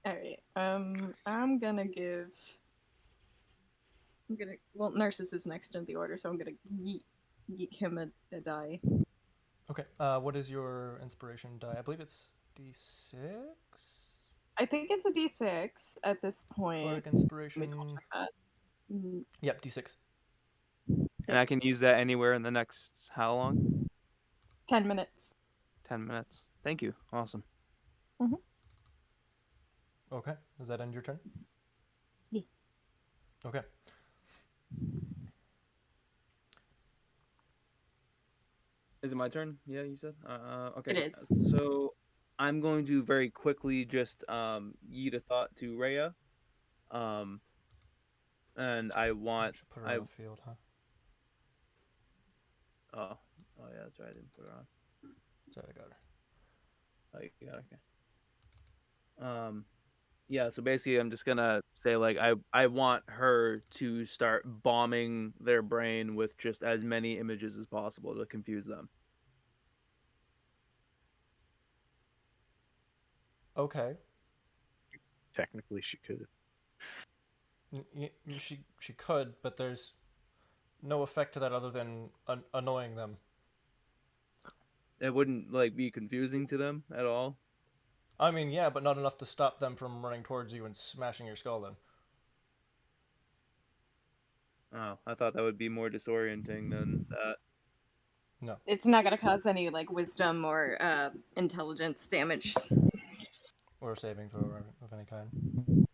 Alright. Well, Narcissus is next in the order, so I'm gonna yeet him a die. Okay. What is your inspiration die? I believe it's D6. I think it's a d6 at this point. Bardic Let me inspiration. double check that. Yep, D6. And I can use that anywhere in the next how long? 10 minutes. 10 minutes. Thank you. Awesome. Okay. Does that end your turn? Yeah. Okay. Is it my turn? Yeah, you said. Okay. It is. So I'm going to very quickly just yeet a thought to Rhea. And I want Should put her on the field, huh? oh yeah, that's right. I didn't put her on. Sorry, I got her. Oh, you got it, okay. Yeah. So basically, I'm just gonna say like I want her to start bombing their brain with just as many images as possible to confuse them. Okay. Technically, she could. She could, but there's no effect to that other than annoying them. It wouldn't like be confusing to them at all. I mean, yeah, but not enough to stop them from running towards you and smashing your skull in. Oh, I thought that would be more disorienting than that. No. It's not gonna cause any like wisdom or intelligence damage. Or saving throw of any kind.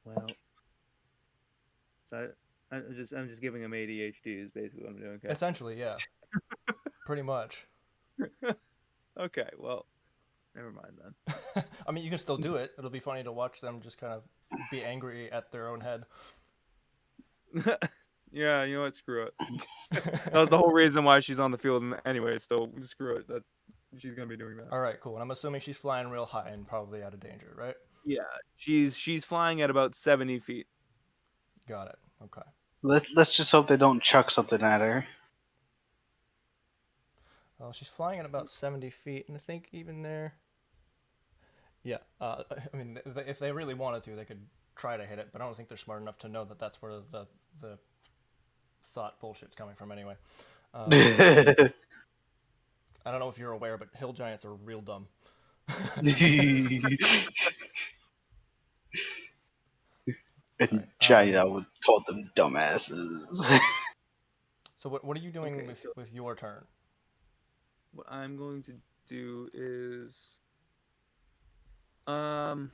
Well, so I'm just giving him ADHD is basically what I'm doing. Okay. Essentially, yeah. Pretty much. Okay. Well, never mind then. I mean, you can still do it. It'll be funny to watch them just kind of be angry at their own head. Yeah, you know what? Screw it. That was the whole reason why she's on the field anyway. So screw it. That's she's gonna be doing that. All right, cool. And I'm assuming she's flying real high and probably out of danger, right? Yeah, she's flying at about 70 feet. Got it. Okay. Let's just hope they don't chuck something at her. Well, she's flying at about 70 feet, and I think even there. Yeah. I mean, if they really wanted to, they could try to hit it, but I don't think they're smart enough to know that that's where the thought bullshit's coming from anyway. I don't know if you're aware, but hill giants are real dumb. And Johnny, I would call them dumbasses. So what are you doing Okay, with your turn? What I'm going to do is I'm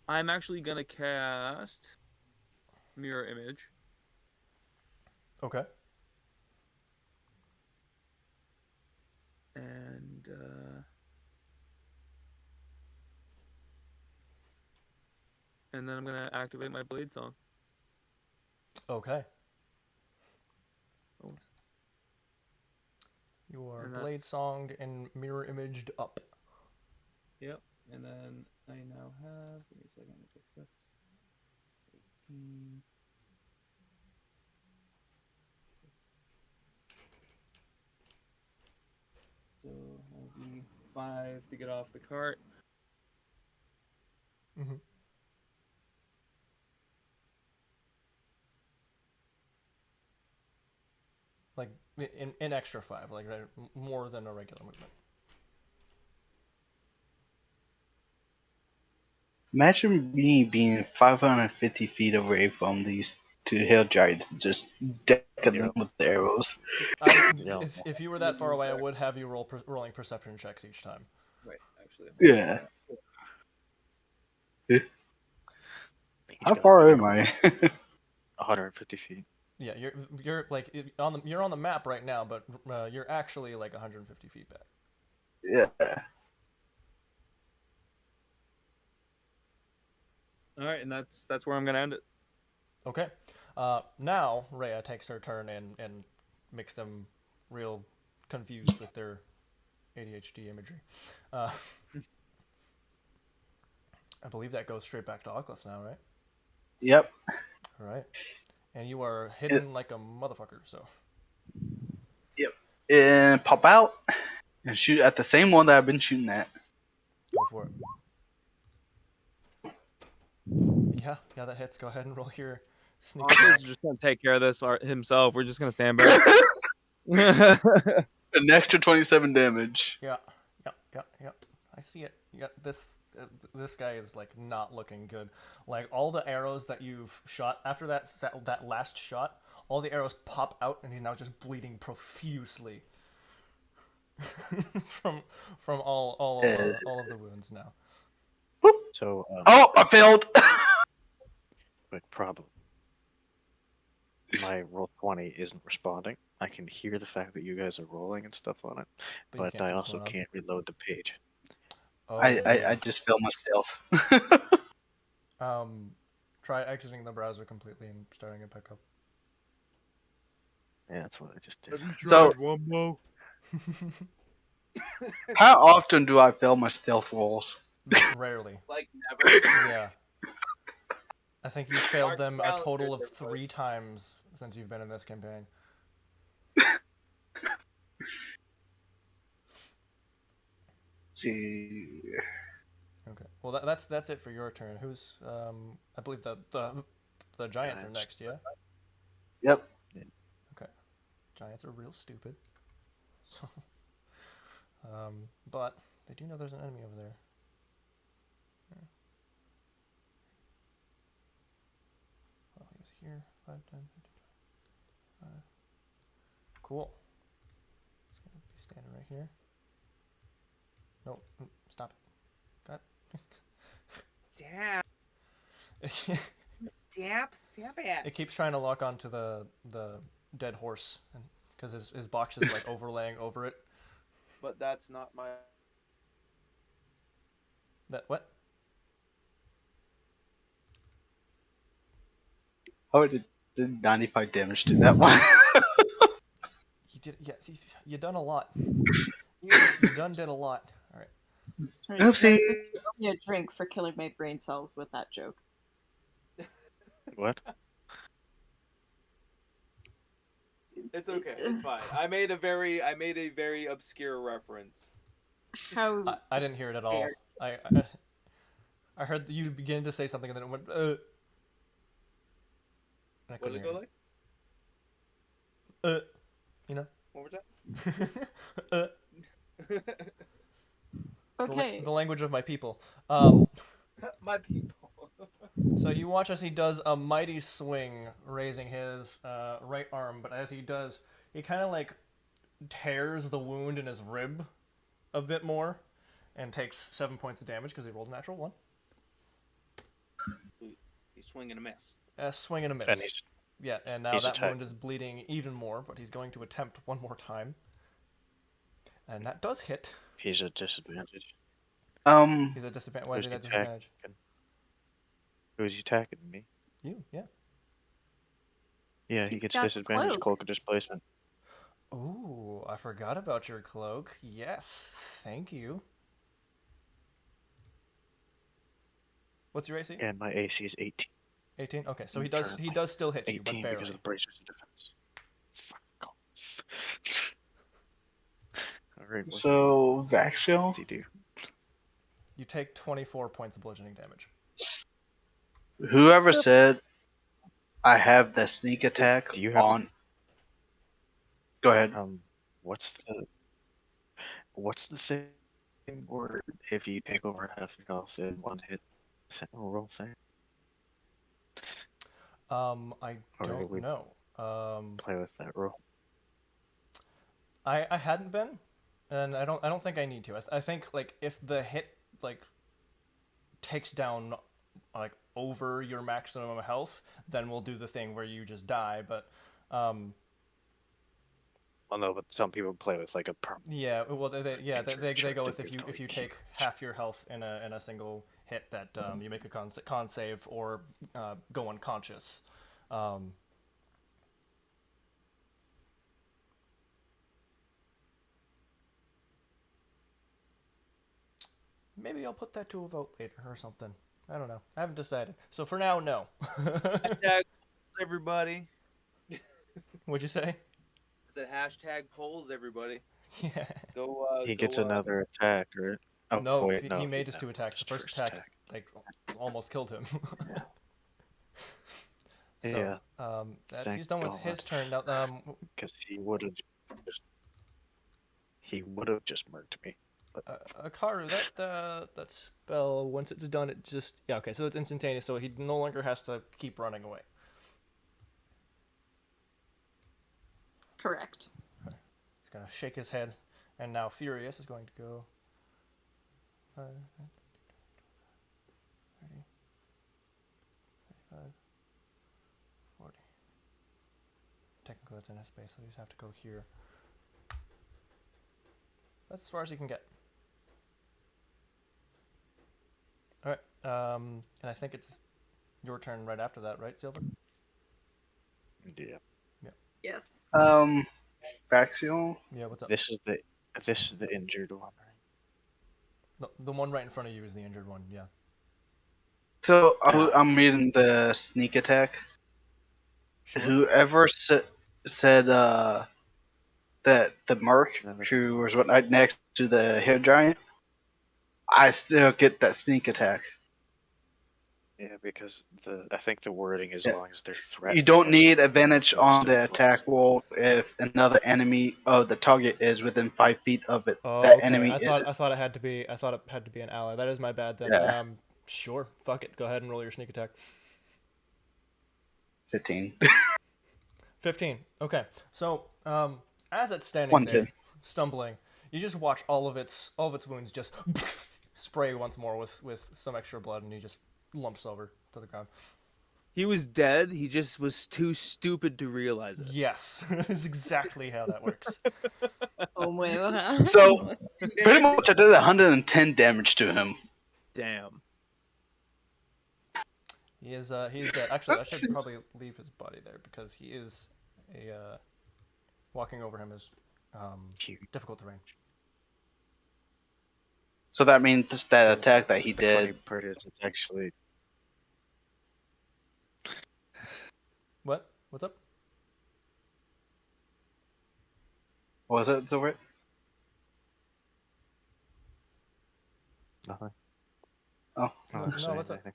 actually gonna cast mirror image. Okay. And then I'm gonna activate my blade song. Okay. Oh, You are And blade that's- songed and mirror imaged up. Yep. And then I now have. Give me a second to fix this. 18. So that'll be 5 to get off the cart. Mm-hmm. Like in extra 5, like more than a regular movement. Imagine me being 550 feet away from these two hill giants, just decking them with arrows. Yeah. If you were that far away, I would have you rolling perception checks each time. Right, actually. Yeah. He's How gonna far be am I? 150 feet. Yeah, you're like you're on the map right now, but you're actually like 150 feet back. Yeah. All right, and that's where I'm gonna end it. Okay. Now Rhea takes her turn and makes them real confused with their ADHD imagery. I believe that goes straight back to Ocliffe now, right? Yep. All right. And you are hidden like a motherfucker, so. Yep. And pop out and shoot at the same one that I've been shooting at. Go for it. Yeah, that hits. Go ahead and roll your sneak Octa's attack. just gonna take care of this himself. We're just gonna stand back. An extra 27 damage. Yeah. I see it. Yeah, this guy is like not looking good. Like all the arrows that you've shot after that last shot, all the arrows pop out, and he's now just bleeding profusely from all of the wounds now. So, Oh, I failed. quick problem. My roll 20 isn't responding. I can hear the fact that you guys are rolling and stuff on it, But you but can't see I what's also going on. can't reload the page. Oh, I just failed my stealth. try exiting the browser completely and starting it back up. Yeah, that's what I just did. So, Wumbo? how often do I fail my stealth rolls? Rarely. Like never. Yeah. I think you failed Mark them a calendar, total of everybody. 3 times since you've been in this campaign. See. Okay. Well, that's it for your turn. Who's I believe the giants are next, yeah? Yep. Okay. Giants are real stupid. So but they do know there's an enemy over there. here. 5, 10, 15, 5. Cool. It's gonna be standing right here. No, stop it. God. Damn. it Damn it. keeps trying to lock onto the dead horse, and because his box is like overlaying over it. But that's not my. That what? Oh, it did 95 damage to that one. You did, yeah. You done a lot. You You done did a lot. All right. Right, Oopsie. Nemesis, you owe me a drink for killing my brain cells with that joke. What? It's okay. It's fine. I made a very obscure reference. How I didn't hear it at all. I heard you begin to say something and then it went. And I What did it couldn't go hear like? you know. One more time. okay? The language of my people. My people. So you watch as he does a mighty swing, raising his right arm, but as he does, he kind of like tears the wound in his rib a bit more, and takes 7 points of damage because he rolled a natural 1. He's swing and a miss. Swing and a miss. And he's Yeah, and now he's that attacked. wound is bleeding even more, but he's going to attempt one more time. And that does hit. He's at disadvantage. He's at disadvantage. Why is Who's he at he disadvantage? attacking? Who's he attacking? Me? You, yeah. Yeah, he He's gets got the disadvantage. cloak. Cloak of displacement. Ooh, I forgot about your cloak. Yes, thank you. What's your AC? And my AC is 18. 18. Okay, so he does Currently. still hit you, but 18 barely. because of the bracers of defense. Fuck off. Alright, what So, Vaxiel? does he do? You take 24 points of bludgeoning damage. Whoever said I have the sneak attack Do you have on. Go ahead. What's the thing where if you take over half your health in one hit roll thing? I Or do don't we know. play with that roll? I hadn't been, and I don't think I need to. I think like if the hit like takes down like over your maximum health, then we'll do the thing where you just die. But Well, no, but some people play with like a yeah, well they go with if you totally take half your health in a single hit that you make a con save or go unconscious. Maybe I'll put that to a vote later or something. I don't know. I haven't decided. So for now, no. Hashtag everybody. What'd you say? I said hashtag polls everybody. Yeah. Go. he gets another attack, right? Oh, No, wait, he made his no, 2 attacks. The just first attack like almost killed him. Yeah. So, Yeah. that Thank he's done with God. his turn now. Because he would have just murked me. Akaru, that spell once it's done, it just okay. So it's instantaneous. So he no longer has to keep running away. Correct. Okay. He's gonna shake his head, and now Furious is going to go. 5, 30, 35, 40. Technically, that's in his space, so you just have to go here. That's as far as you can get. All right, and I think it's your turn right after that, right, Silver? Yeah. Yes. Vaxiel? Yeah. What's up? This is the injured one, right? No, the one right in front of you is the injured one. Yeah. So, I'm reading the sneak attack. Sure. Whoever said that the Merc, who was right next to the hill giant, I still get that sneak attack. Yeah, because I think the wording is Yeah. as long as they're threatened. You don't or need something, advantage so on still the attack roll if another enemy of the target is within 5 feet of it. Oh, that okay. enemy I isn't. thought it had to be. I thought it had to be an ally. That is my bad then. Yeah. Sure. Fuck it. Go ahead and roll your sneak attack. 15. 15. Okay. So, as it's standing 110. there, stumbling, you just watch all of its wounds just spray once more with some extra blood, and he just lumps over to the ground. He was dead. He just was too stupid to realize it. Yes, that is exactly how that works. Oh my god. So, pretty much I did 110 damage to him. Damn. He is dead. Actually, I should probably leave his body there because he is a walking over him is difficult terrain. So that means that attack that he The funny did. part is it's actually What? What's up? What was it, Zilbert? nothing. Oh. No, Not saying what's up? anything.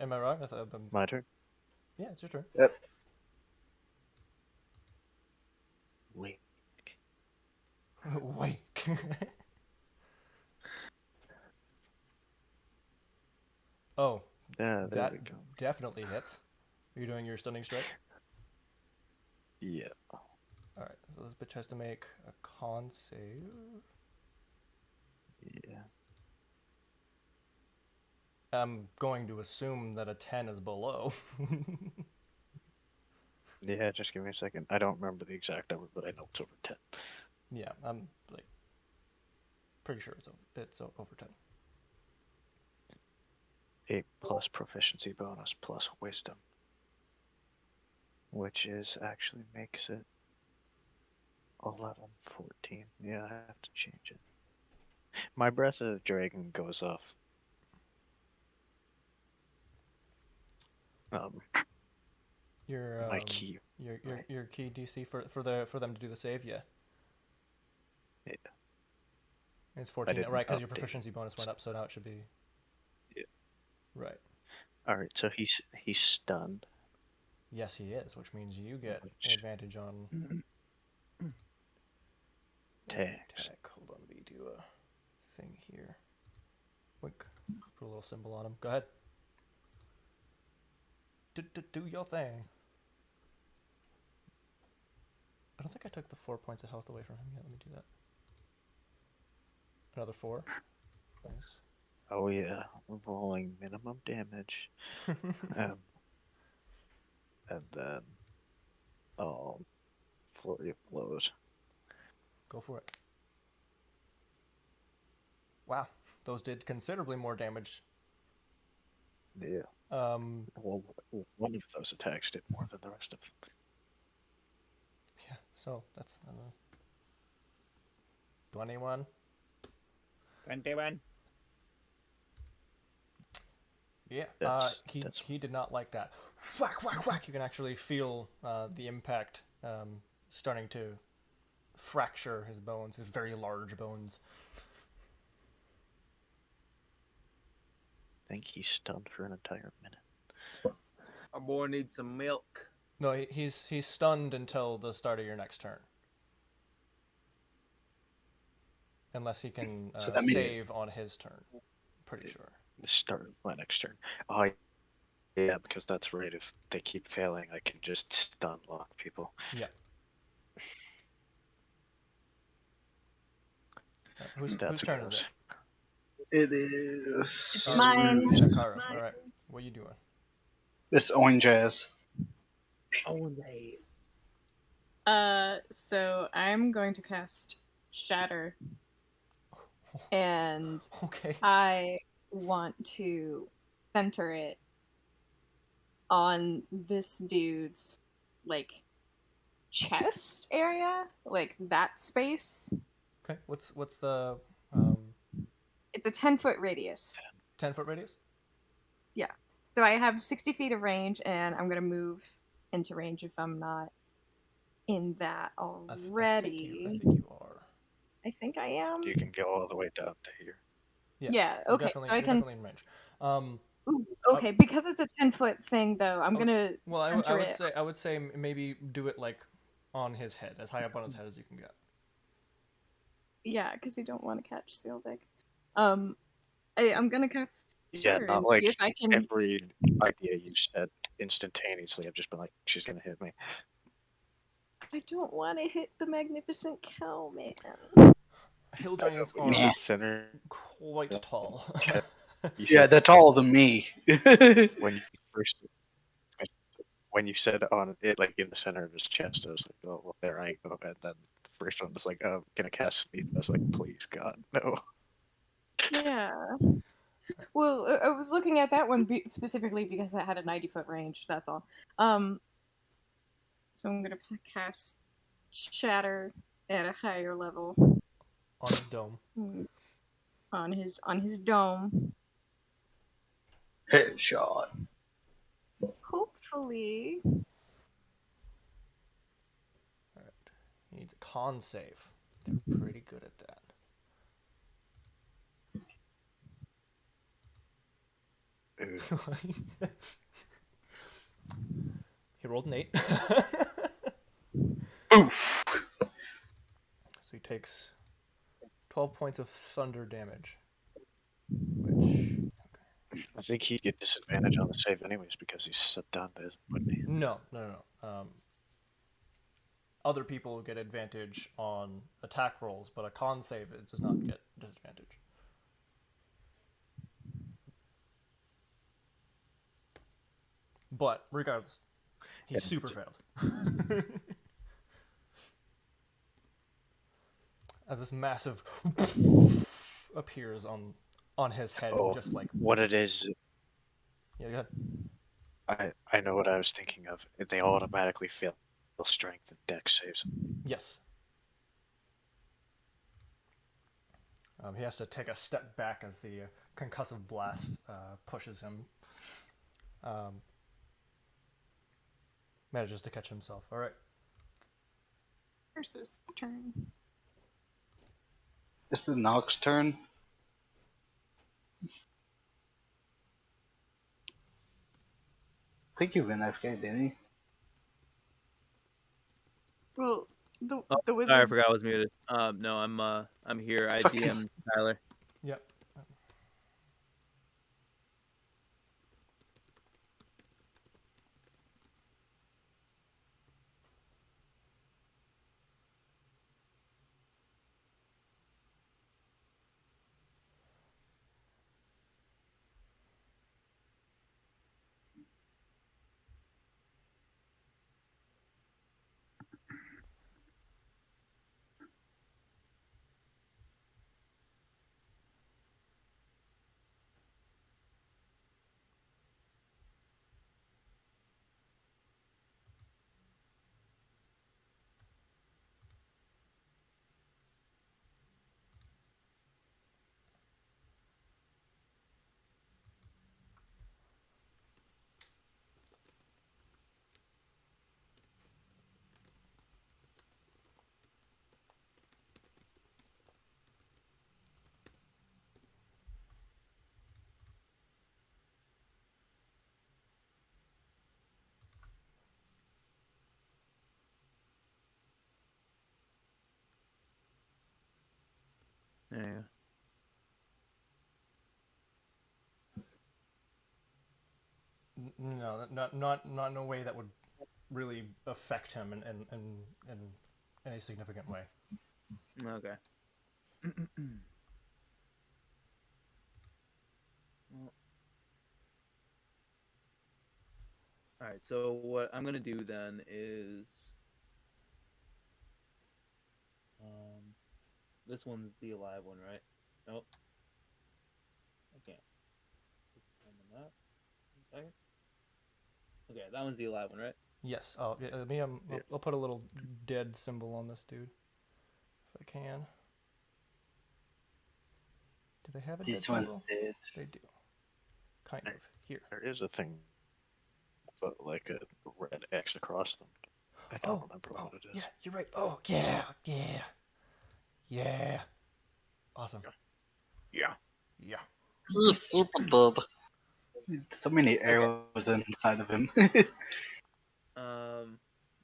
Am I wrong? I thought I've been... My turn. Yeah, it's your turn. Yep. Wait. Wake. Oh, Yeah, there that we go. definitely hits. Are you doing your stunning strike? Yeah. Alright, so this bitch has to make a con save. Yeah. I'm going to assume that a 10 is below. Yeah, just give me a second. I don't remember the exact number, but I know it's over 10. Yeah, I'm like pretty sure it's over 10. 8 plus proficiency bonus plus wisdom. Which is actually makes it 11, 14. Yeah, I have to change it. My Breath of the Dragon goes off. Your My key. your key DC for them to do the save, yeah. Yeah. It's 14, didn't right? Because your update proficiency it, bonus went up, so now it should be. Yeah. Right. Alright, so he's stunned. Yes, he is, which means you get Which- advantage on Tags. attack. Hold on, let me do a thing here. Wink. Put a little symbol on him. Go ahead. Do your thing. I don't think I took the 4 points of health away from him yet. Let me do that. Another 4. Nice. Oh yeah, rolling minimum damage. And then flurry of blows. Go for it. Wow, those did considerably more damage. Yeah. Well, one of those attacks did more than the rest of them. Yeah, so that's 21. 21. Yeah, That's- he did not like that. Whack, whack, whack. You can actually feel the impact starting to fracture his bones, his very large bones. I think he's stunned for an entire minute. Our boy needs some milk. No, he's stunned until the start of your next turn. Unless he can So that means- save on his turn. Pretty sure. The start of my next turn. Oh, yeah, because that's right. If they keep failing, I can just stun lock people. Yeah. Whose That's turn gross. is it? It is. Mine. Yeah, Kara. All right. What are you doing? This orange ass. Oh, nice. So I'm going to cast Shatter, and Okay. I want to center it on this dude's like chest area, like that space. Okay. What's the It's a 10-foot radius. 10-foot radius? So I have 60 feet of range, and I'm gonna move into range if I'm not in that already. I think you are. I think I am. You can go all the way down to here. Yeah. You're Okay. definitely, So I you're can. definitely in range. Ooh, okay, because it's a 10-foot thing, though, I'm gonna Well, I center would it. say maybe do it like on his head, as high up on his head as you can get. Yeah, because I don't want to catch Sylvic. I'm gonna cast Yeah, Sure not and see like if I can. every idea you said instantaneously. I've just been like, she's gonna hit me. I don't want to hit the magnificent cow, man. Hill I know, giants but you are Nah. said center. quite tall. You Yeah, said they're taller than me. when you first when you said on it like in the center of his chest, I was like, oh well, there I go. And then the first one was like, oh, gonna cast sleep. I was like, please God, no. Yeah. Well, I was looking at that one specifically because it had a 90-foot range. That's all. So I'm gonna cast Shatter at a higher level On his dome. on his dome. Headshot. Hopefully, Alright. He needs a con save. They're pretty good at that. Ooh. He rolled an 8. Oof. So he takes 12 points of thunder damage. Which. I think he'd get disadvantage on the save anyways because he's set down to his buddy. No. Other people get advantage on attack rolls, but a con save it does not get disadvantage. But regardless, he super failed. As this massive appears on his head, Oh, just like what it is, yeah, go ahead. I know what I was thinking of. They automatically fail strength and dex saves. Yes. He has to take a step back as the concussive blast pushes him. Manages to catch himself. All right. Versus turn. It's the Nox turn. I think you went AFK, didn't he? Well, the Oh, the sorry, I wizard. forgot I was muted. No, I'm here. I Fucking- DM Tyler. Yep. Yeah. No, not in a way that would really affect him in any significant way. Okay. Well, all right. So what I'm gonna do then is, this one's the alive one, right? Nope. I can't. On the map. 1 second. Okay, that one's the alive one, right? Yes. Oh, yeah, I'll put a little dead symbol on this dude if I can. Do they have a dead This one's symbol? dead. They do. Kind of. Here. There is a thing, but like a red X across them. I don't remember what it is. Yeah, you're right. Oh, yeah. Awesome. Yeah. Yeah. He's super dead. So many arrows inside of him.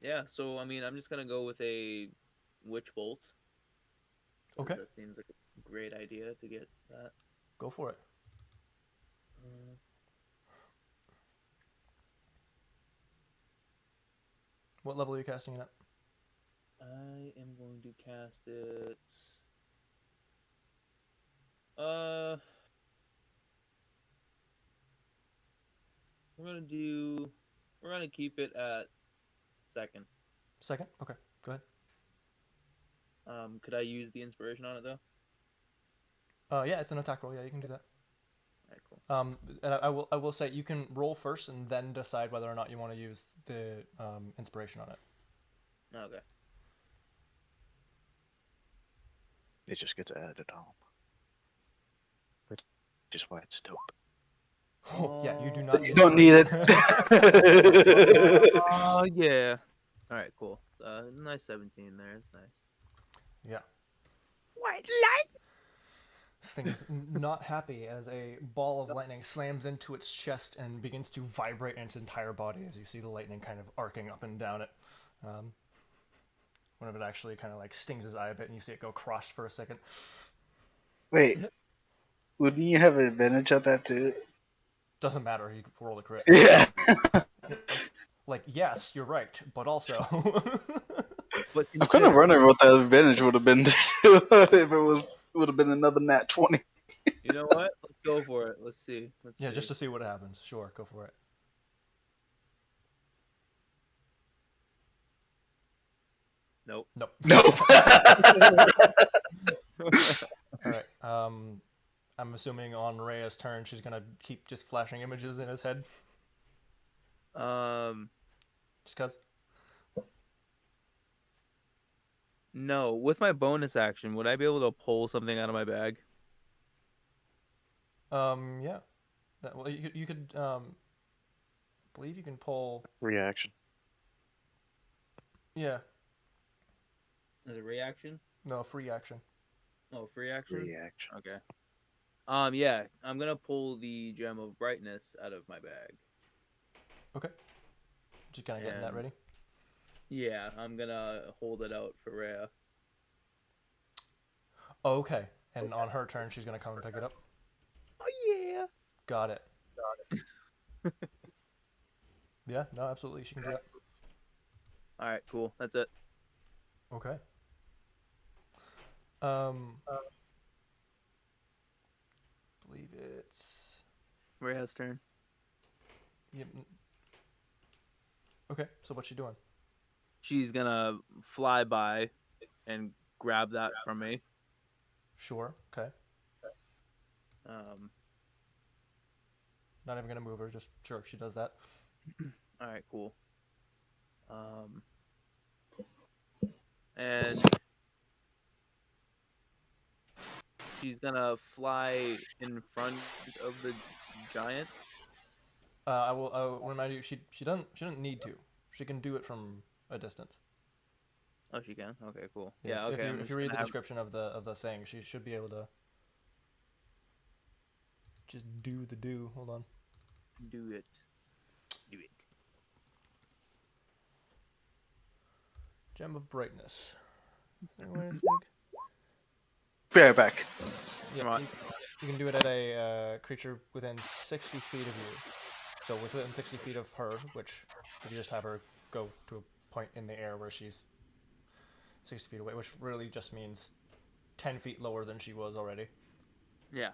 Yeah. So I mean, I'm just gonna go with a witch bolt. 'Cause Okay. That seems like a great idea to get that. Go for it. What level are you casting it at? I am going to cast it. Uh, we're gonna do. We're gonna keep it at second. Second? Okay, go ahead. Could I use the inspiration on it though? Yeah, it's an attack roll. Yeah, you can do that. Alright, cool. And I will say you can roll first and then decide whether or not you want to use the inspiration on it. Okay. It just gets added on. Which is why it's dope. Oh, yeah, you do not. You don't need it. Oh yeah. All right, cool. Nice 17 there. It's nice. Yeah. White light. This thing is not happy as a ball of lightning slams into its chest and begins to vibrate in its entire body as you see the lightning kind of arcing up and down it. One of it actually kind of like stings his eye a bit, and you see it go cross for a second. Wait, wouldn't you have advantage at that too? Doesn't matter. He rolled a crit. Yeah. Like, yes, you're right, but also. But I'm kind of wondering what that advantage would have been too, if it would have been another nat 20. You know what? Let's go for it. Let's see. Yeah, just to see what happens. Sure, go for it. Nope. Nope. Nope. All right. I'm assuming on Rhea's turn, she's gonna keep just flashing images in his head. Just cause. No. With my bonus action, would I be able to pull something out of my bag? Yeah. Well, you could believe you can pull. Reaction. Yeah. As a reaction? No, free action. Oh, free action. Reaction. Okay. Yeah, I'm gonna pull the gem of brightness out of my bag. Okay. Just kind of getting that And- ready. Yeah, I'm gonna hold it out for Rhea. Oh, okay. And on her turn, she's gonna come and pick it up. Oh yeah. Got it. Yeah. No, absolutely. She can do that. All right, cool. That's it. Okay. Believe it's. Rhea's turn. Yeah. Okay. So what's she doing? She's gonna fly by and grab that from me. Sure. Okay. Um, Not even gonna move her. Just sure she does that. all right, cool. And she's gonna fly in front of the giant. I will remind you. She doesn't need to. She can do it from a distance. Oh, she can. Okay, cool. Yeah. Yeah. Okay. If you read the description of the thing, she should be able to. Just do the do. Hold on. Do it. Do it. Gem of brightness. Anyone Be right back. Yeah, Come on. you can do it at a creature within 60 feet of you. So within 60 feet of her, which if you just have her go to a point in the air where she's 60 feet away, which really just means 10 feet lower than she was already. Yeah.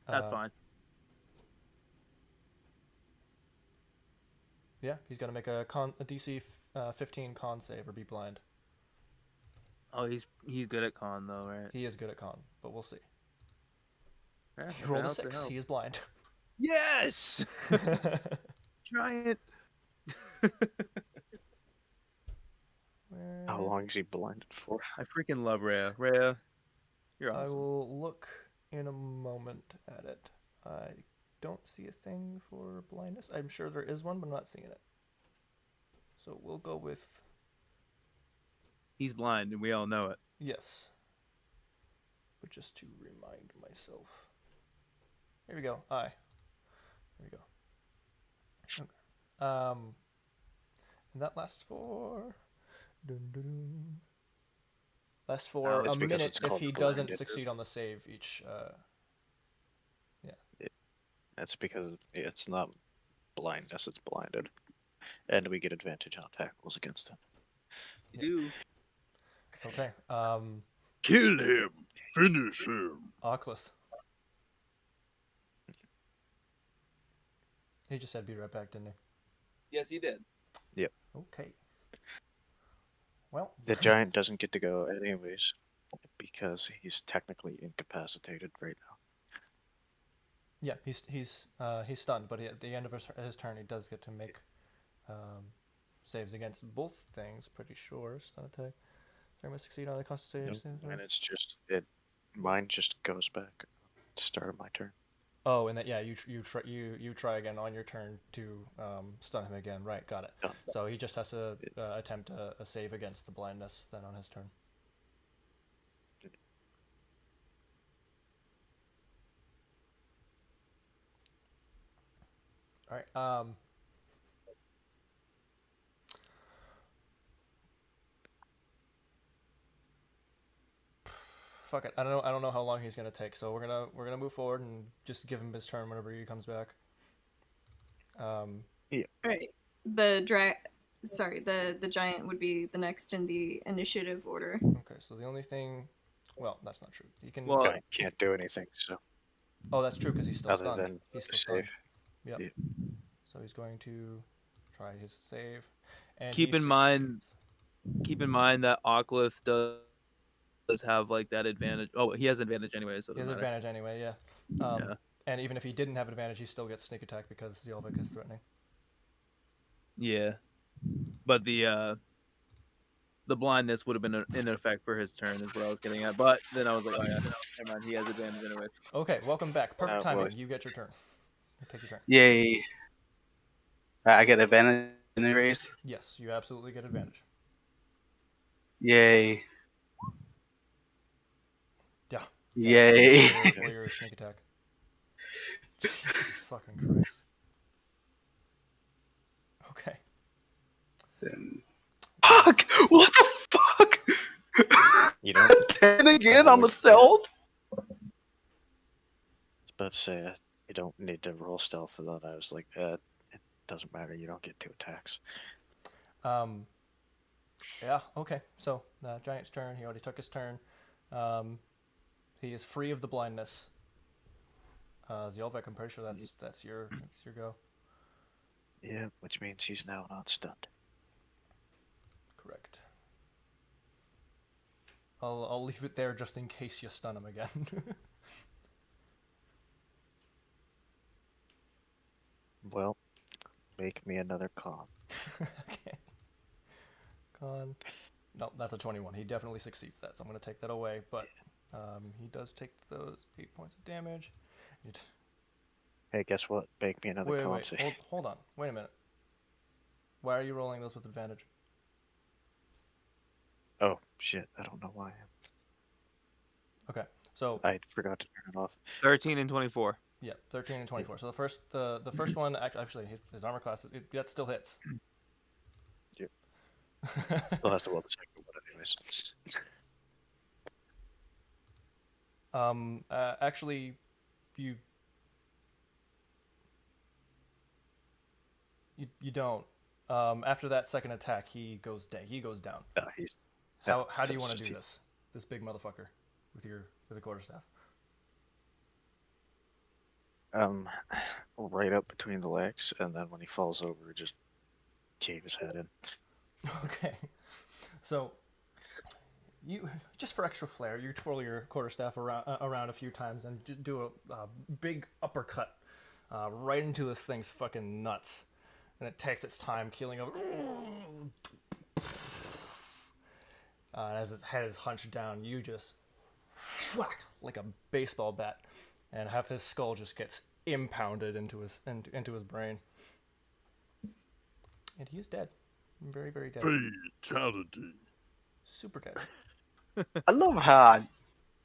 That's fine. Yeah, he's gonna make a DC 15 con save or be blind. Oh, he's good at con though, right? He is good at con, but we'll see. Yeah, He rolled a 6. He is blind. Yes. Giant. How long is he blinded for? I freaking love Rhea. Rhea, you're I awesome. will look in a moment at it. I don't see a thing for blindness. I'm sure there is one, but I'm not seeing it. So we'll go with He's blind, and we all know it. yes. But just to remind myself. Here we go. Aye. There we go. Okay. And that lasts for. Lasts for it's a because minute it's if called he doesn't blinded. succeed on the save each. That's because it's not blindness; it's blinded, and we get advantage on tackles against it. You do. Okay. Kill him. Finish him. Ockleth. He just said be right back, didn't Yes, he did. he? Okay. Well, The giant doesn't get to go anyways because he's technically incapacitated right now. yeah, he's stunned, but at the end of his turn, he does get to make saves against both things. Pretty sure stun attack. Try to succeed on a concentration. And it's just it. Mine just goes back. Start of my turn. Oh, and that yeah, you try again on your turn to stun him again. Right, got it. Done. So he just has to attempt a save against the blindness then on his turn. All right. Fuck it. I don't know how long he's gonna take. So we're gonna move forward and just give him his turn whenever he comes back. Right. The giant would be the next in the initiative order. Okay. So the only thing, well, that's not true. He can. Well, Giant can't do anything. So Oh, that's true because he's still other stunned. than He's still stunned. save. Yep. Yeah. So he's going to try his save, and keep he in mind, succeeds. keep in mind that Ockleth does have like that advantage. Oh, he has advantage anyway, so it He has doesn't matter. advantage anyway. Yeah. Yeah. And even if he didn't have advantage, he still gets sneak attack because Zelvik is threatening. Yeah, but the blindness would have been in effect for his turn, is what I was getting at. But then I was like, oh yeah, never mind. He has advantage anyways. Okay, welcome back. Perfect timing. Boys. You get your turn. Take your turn. Yay. I get advantage in the race. Yes, you absolutely get advantage. Yay. Yeah. Yay. For your sneak attack. Jesus fucking Christ. Okay. Fuck! What the fuck? You know, 10 again I on the would- stealth? I was about to say you don't need to roll stealth, and then I was like, it doesn't matter. You don't get 2 attacks. Yeah. Okay. So giant's turn. He already took his turn. He is free of the blindness. Zelvik, I'm pretty sure that's your go. Yeah, which means he's now not stunned. Correct. I'll leave it there just in case you stun him again. Well, make me another con. Okay. Con. No, that's a 21. He definitely succeeds that, so I'm going to take that away. But he does take those 8 points of damage. Hey, guess what? Make me another con Wait. save. Hold on. Wait a minute. Why are you rolling those with advantage? Oh shit! I don't know why. Okay, so I forgot to turn it off. 13 and 24. yeah, 13 and 24. So the first one actually his armor class that still hits. Yep. Well, that's the one the second one, anyways. Actually, you don't. After that second attack, he goes down. He's How do you so want to it's do just- this big motherfucker with a quarterstaff? Right up between the legs, and then when he falls over, just cave his head in. Okay, so you just for extra flair, you twirl your quarterstaff around a few times and do a big uppercut right into this thing's fucking nuts, and it takes its time keeling over. As its head is hunched down, you just whack like a baseball bat, and half his skull just gets impounded into his brain, and he is dead, very very dead, Fatality. super dead. I love how I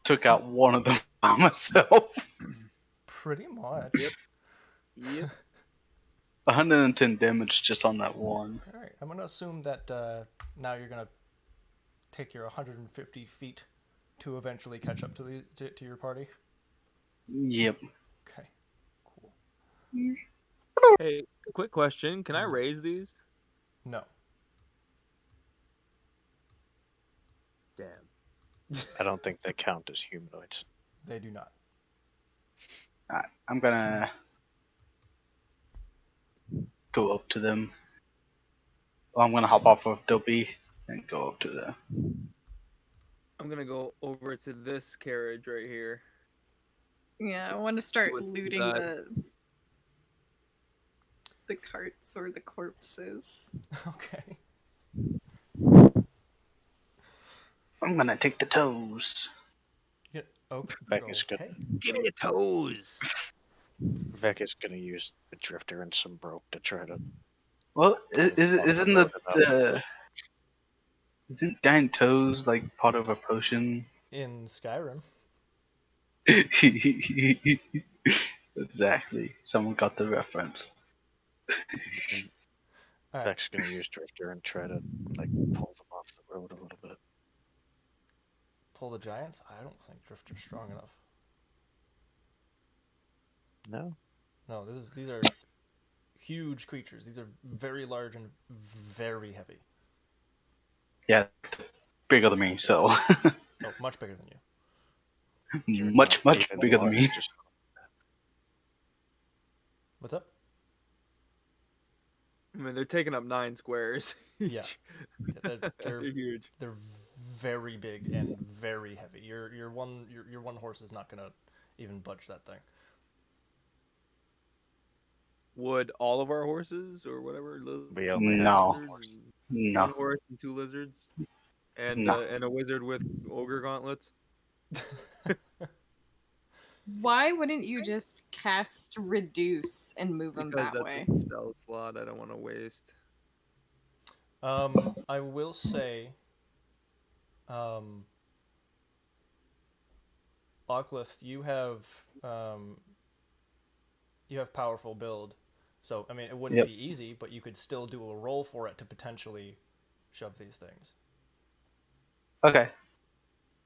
took out one of them by myself. Pretty much. Yep. 110 damage just on that one. All right, I'm gonna assume that now you're gonna take your 150 feet to eventually catch up to your party. Yep. Okay, cool. Hey, quick question. Can I raise these? No. Damn. I don't think they count as humanoids. They do not. I'm gonna go up to them. Well, I'm gonna hop off of Dopey and go up to them. I'm gonna go over to this carriage right here. Yeah, I want to start What's looting that? the carts or the corpses. Okay. I'm gonna take the toes. Yeah, okay. Vec is gonna Give me the toes. Vec is gonna use a drifter and some rope to try to Well, pull them off isn't the road enough. isn't giant toes like part of a potion? In Skyrim. Exactly. Someone got the reference. All right. Vec's gonna use drifter and try to like pull them off the road a little bit. Pull the giants? I don't think Drifter's strong enough. No, No, these are huge creatures. These are very large and very heavy. Yeah, bigger than me, so Oh, much bigger than you. you're much not even bigger than large, me. just What's up? I mean, they're taking up 9 squares. Yeah. They're They're huge. they're very big and very heavy. Your one horse is not gonna even budge that thing. Would all of our horses or whatever? we only have No. one horse. No, One horse and 2 lizards, and No. and a wizard with ogre gauntlets. Why wouldn't you just cast reduce and move them Because that that's way? a spell slot I don't want to waste. I will say, Oclith, you have powerful build, so I mean it wouldn't Yep. be easy, but you could still do a roll for it to potentially shove these things. Okay.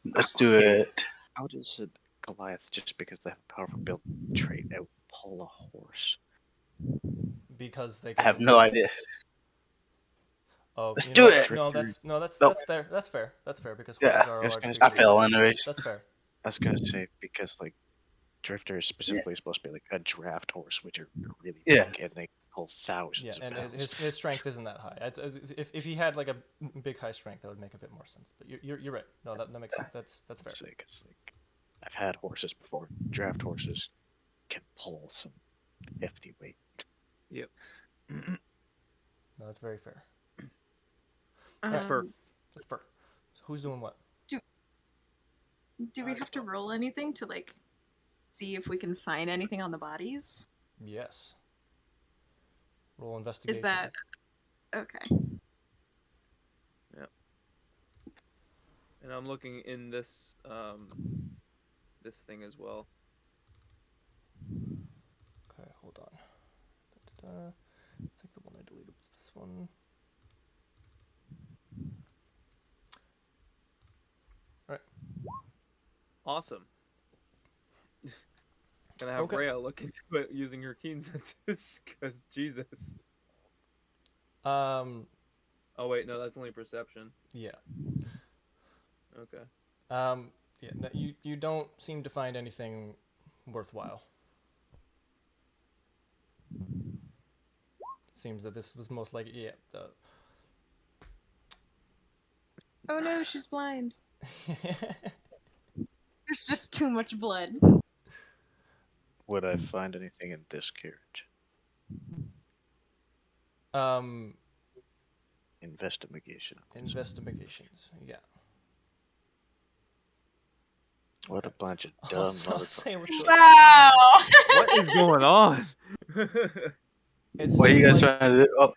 Let's do it. How does it Goliath, just because they have a powerful build trait, out pull a horse? Because they I can. have no idea. Oh, Let's you do know what? it. No, that's Nope. fair. That's fair. That's fair because Yeah. horses are a Yes, large guys, I creature. fell anyways. That's fair. I was gonna say because like Drifter is specifically supposed to be like a draft horse, which are really Yeah. big and they pull thousands Yeah, of and pounds. his strength isn't that high. If he had like a big high strength, that would make a bit more sense. But you're right. No, that makes sense. That's fair. Say, 'cause, like, I've had horses before. Draft horses can pull some hefty weight. Yep. No, that's very fair. That's fair. That's fair. So who's doing what? Do we have to roll anything to like see if we can find anything on the bodies? Yes. Roll investigation. Is that okay? And I'm looking in this this thing as well. Okay, hold on. I think the one I deleted was this one. Alright. Awesome. Gonna have Okay. Rhea look into it using her keen senses, because Jesus. Um, Oh wait, no, that's only perception. yeah. Okay. Yeah. No, you don't seem to find anything worthwhile. Seems that this was most likely Oh no, she's blind. There's just too much blood. Would I find anything in this carriage? Investigation. Investigations. Yeah. What a bunch of I'll, dumb I'll motherfuckers. Wow. say with What is going on? it What are you seems guys like trying to do? Oh,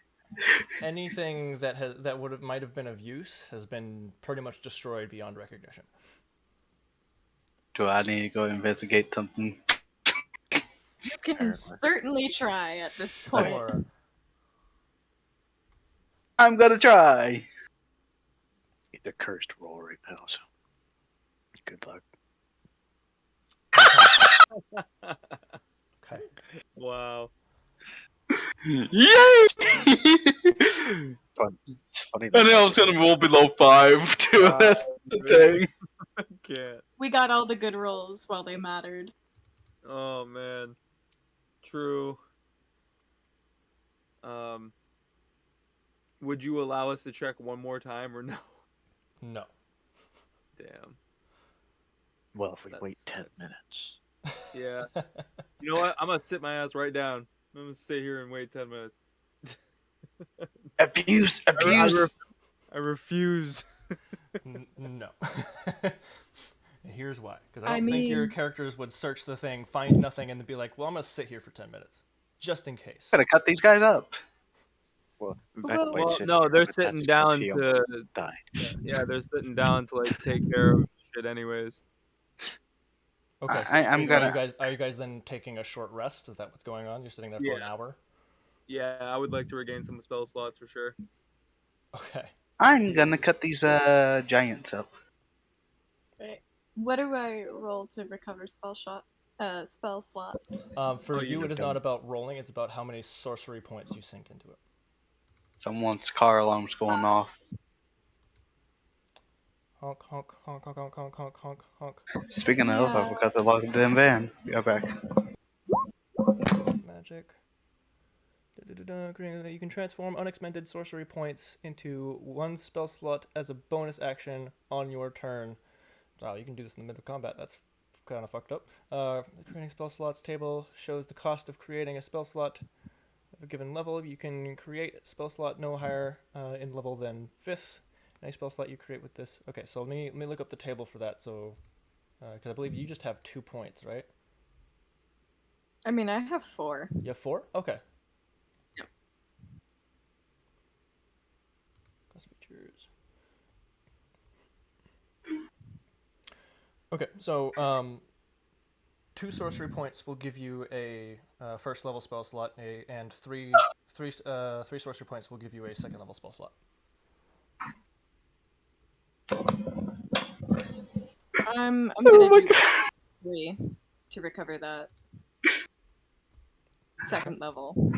anything that might have been of use has been pretty much destroyed beyond recognition. do I need to go investigate something? You can Apparently. certainly try at this point. Or I'm gonna try. Either cursed roll right now, so good luck. okay. Wow. Yay! Fun. It's funny I that know it's Narcissus gonna roll below 5 too. God, That's the dude. thing. Can't. We got all the good rolls while they mattered. Oh man. True. Um. Would you allow us to check one more time or no? No. Damn. Well, if we That wait 10 sucks. minutes. Yeah. You know what? I'm gonna sit my ass right down. I'm gonna sit here and wait 10 minutes. Abuse, abuse. I refuse. No. Here's why. Because I I don't think your mean- characters would search the thing, find nothing, and then be like, well, I'm going to sit here for 10 minutes. Just in case. Gotta cut these guys up. Well, Well- Well, sits no, here, they're but sitting that's 'cause down he to. almost died. Yeah, they're sitting down to like take care of shit, anyways. Okay, so I'm gonna. are you guys then taking a short rest? Is that what's going on? You're sitting there for an hour? Yeah, I would like to regain some spell slots for sure. Okay. I'm gonna cut these giants up. Right. What do I roll to recover spell slots? For you you, it is don't. not about rolling, it's about how many sorcery points you sink into it. Someone's car alarm's going off. Honk, honk, honk, honk, honk, honk, honk, honk, honk. Speaking of, I Yeah. forgot to lock the damn van. Be right back. Magic. You can transform unexpended sorcery points into one spell slot as a bonus action on your turn. Wow, you can do this in the middle of combat. That's kind of fucked up. The creating spell slots table shows the cost of creating a spell slot of a given level. You can create a spell slot no higher in level than 5th. Any spell slot you create with this. Okay, so let me look up the table for that. So, because I believe you just have 2 points, right? I mean, I have 4. You have 4? Okay. Yep. Class features. Okay, so 2 sorcery points will give you a first level spell slot, and three sorcery points will give you a second level spell slot. I'm Oh gonna my do god. 3 to recover that second level.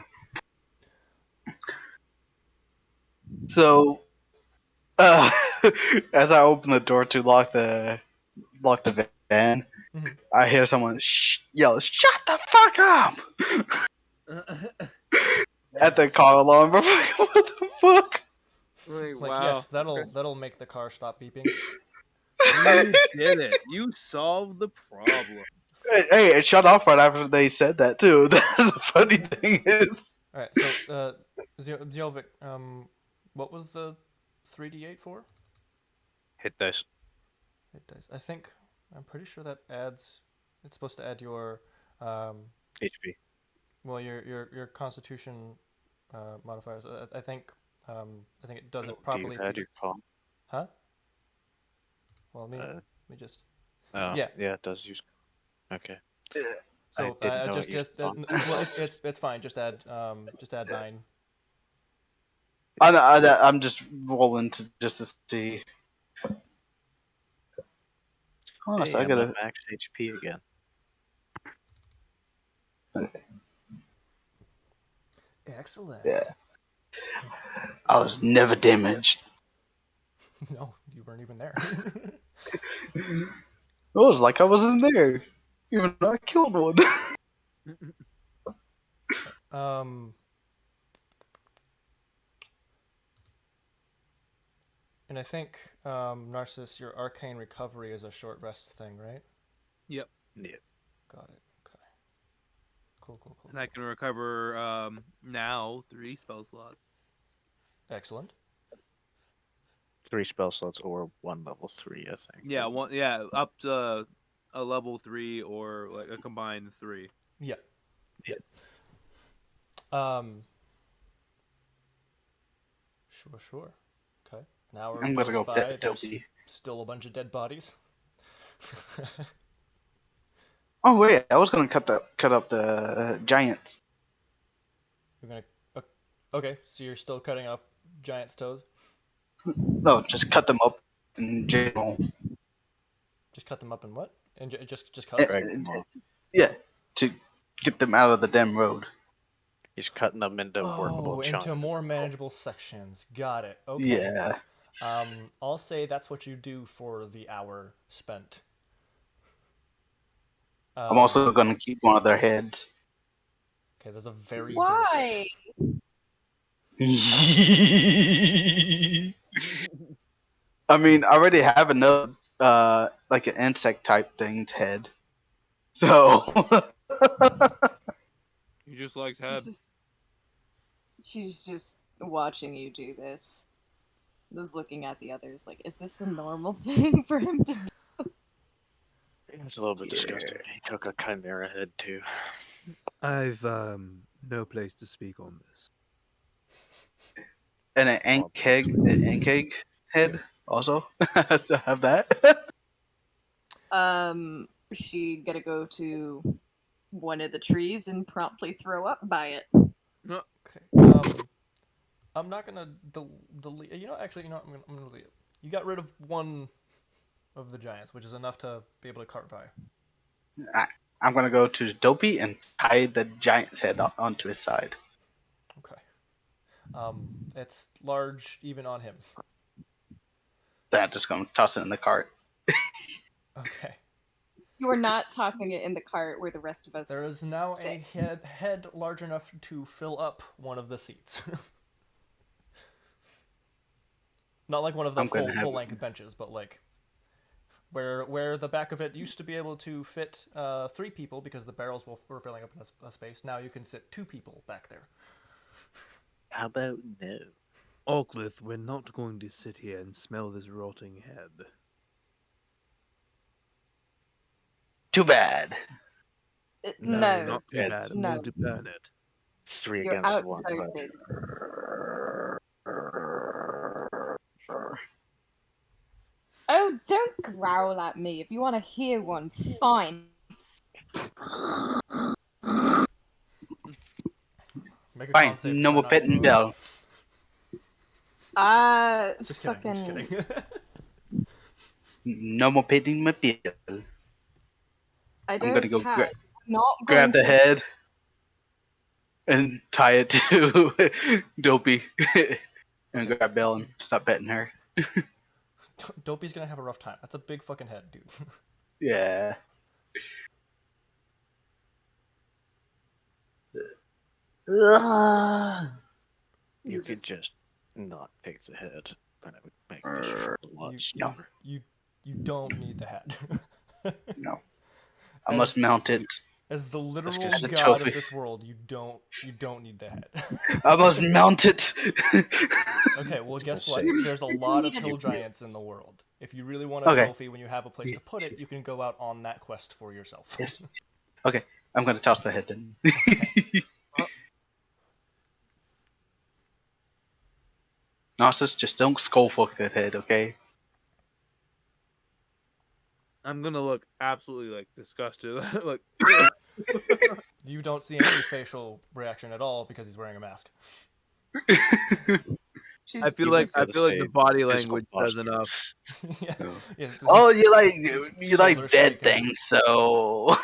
So, uh, as I open the door to lock the van, Mhm. I hear someone yell, "Shut the fuck up!" at the car alarm. I'm like, what the fuck? Like, Like, wow. yes, that'll make the car stop beeping. You did it. You solved the problem. Hey, it shut off right after they said that too. That's the funny thing is. All right, so Ziovic, what was the 3d8 for? Hit dice. It does. I'm pretty sure that adds. It's supposed to add your, HP. well, your Constitution modifiers. I think it does it properly. Do you add your calm? Huh? Well, let Uh, me just. oh, Yeah. yeah, it does use. Okay. So didn't know just it used calm. well, it's fine. Just add 9. I'm just rolling just to see. Oh, Hey, so I I'm at gotta. max HP again. Excellent. Yeah. I was never damaged. No, you weren't even there. It was like I wasn't there, even though I killed one. um. And I think, Narcissus, your arcane recovery is a short rest thing, right? Yep. Yeah. Got it. Okay. Cool. And I can recover now 3 spell slots. Excellent. 3 spell slots or 1 level 3, I think. Yeah, one. Yeah, up to a level 3 or like a combined 3. Yeah. Yeah. Sure. Okay. An hour I'm gonna goes go by. pet There's Toby. still a bunch of dead bodies. Oh wait, I was gonna cut up the giants. You're gonna. Okay, so you're still cutting off giant's toes. No, just cut them up in general. Just cut them up and what? And just Eh, cuts. Drag them off. Yeah, to get them out of the damn road. He's cutting them into workable Oh, chunks. into more manageable sections. Got it. Okay. Yeah. I'll say that's what you do for the hour spent. I'm also Um, gonna keep one of their heads. okay, there's a very big Why? I mean, I already have another, like an insect type thing's head. So. He just likes She's head. just, she's just watching you do this. Just looking at the others like, is this a normal thing for him to do? It's a little bit disgusting. He took a chimera head too. I've no place to speak on this. And an ant keg head also. So have that. She gonna go to one of the trees and promptly throw up by it. Okay. I'm not gonna delete. Actually, I'm gonna delete it. You got rid of one of the giants, which is enough to be able to cart by. I'm gonna go to Dopey and tie the giant's head onto his side. Okay. It's large even on him. Then I'm just gonna toss it in the cart. Okay. You are not tossing it in the cart where the rest of us. There is now sit. a head large enough to fill up one of the seats. Not like one of the I'm gonna have full length benches, but like where the back of it used to be able to fit 3 people because the barrels were filling up in a space. Now you can sit 2 people back there. How about no? Orclith, we're not going to sit here and smell this rotting head. Too bad. No, Not too Yeah, bad. I'm no. going to burn it. 3 You're against 1. outvoted. Oh, don't growl at me. If you want to hear one, fine. Make a Fine, con save to no try more not to petting throw up. Bell. Just Fucking. kidding. No more petting my bill. I I'm don't gonna go care. I'm not grab going the to. head and tie it to Dopey and Okay. grab Bell and stop petting her. Dopey's gonna have a rough time. That's a big fucking head, dude. Yeah. Ugh. You could Just- just not take the head, and it would make this trip a lot smoother. You don't need the head. No. I must mount it. As the literal just- As a god trophy. of this world, you don't need the head. I must mount it. Okay, well, was guess gonna what? say, There's a lot of you hill need- giants in the world. If you really want a Okay. trophy when you have a place to put it, you can go out on that quest for yourself. Yes. Okay, I'm gonna toss the head then. Narcissus, just don't skull fuck that head, okay? I'm gonna look absolutely like disgusted. Like You don't see any facial reaction at all because he's wearing a mask. I feel like the body language says enough. Yeah. Oh. Yeah, Oh, his you like shoulders dead shaking. things, so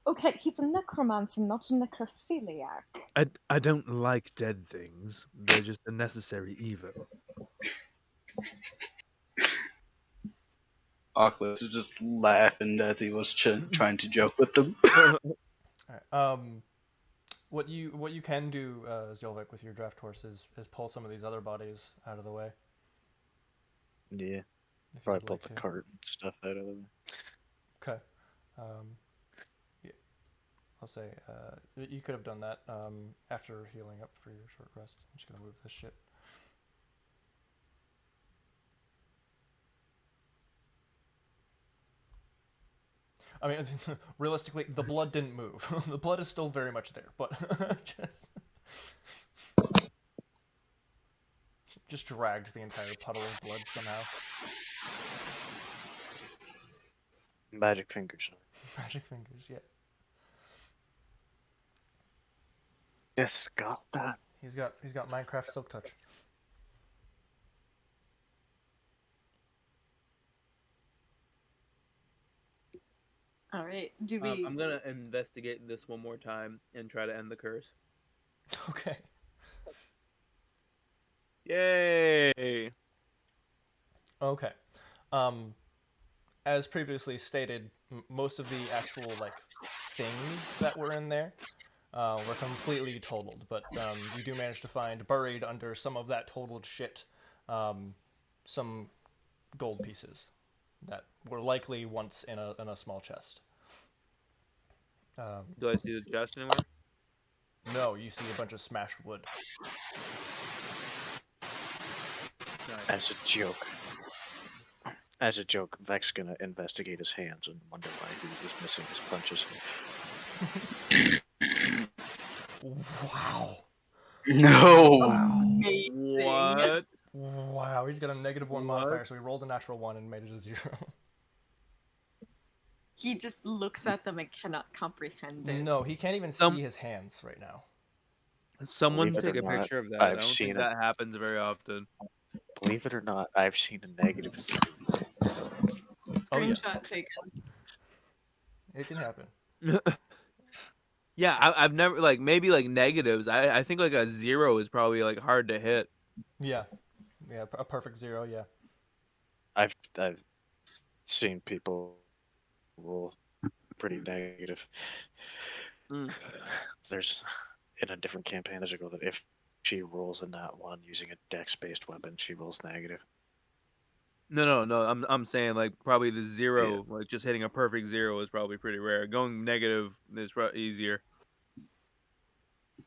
Okay, he's a necromancer, not a necrophiliac. I don't like dead things. They're just a necessary evil. Oculus was just laughing as he was trying to joke with them. Alright, what you can do, Zilvik, with your draft horse is pull some of these other bodies out of the way. Yeah, If probably you'd pull like the to. cart and stuff out of them. Okay. Yeah. I'll say you could have done that after healing up for your short rest. I'm just gonna move this shit. I mean, realistically, the blood didn't move. The blood is still very much there, but just drags the entire puddle of blood somehow. Magic fingers. Magic fingers, yeah. Yes, got that. He's got Minecraft Silk Touch. All right, do we? I'm gonna investigate this one more time and try to end the curse. Okay. Yay! Okay. Um, as previously stated, most of the actual like things that were in there were completely totaled, but you do manage to find buried under some of that totaled shit um, some gold pieces that were likely once in a small chest. Do I see the chest anywhere? No, you see a bunch of smashed wood. As a joke. As a joke, Vec's gonna investigate his hands and wonder why he was missing his punches. Wow. No. Wow. Amazing. What? Wow, he's got a -1 What? modifier, so he rolled a natural 1 and made it a 0. He just looks at them and cannot comprehend it. No, he can't even Some- see his hands right now. Someone Believe it take or a not, picture of that. I I've don't think seen that happens very often. Believe it or not, I've seen a -3. Oh yeah, Screenshot taken. it can happen. Yeah, I've never like maybe like negatives. I think like a 0 is probably like hard to hit. Yeah, yeah, a perfect 0. Yeah. I've seen people roll pretty negative. Mm. There's in a different campaign. There's a girl that if she rolls a nat 1 using a dex-based weapon, she rolls negative. No. I'm saying like probably the 0, like just hitting a perfect 0 is probably pretty rare. Going negative is easier.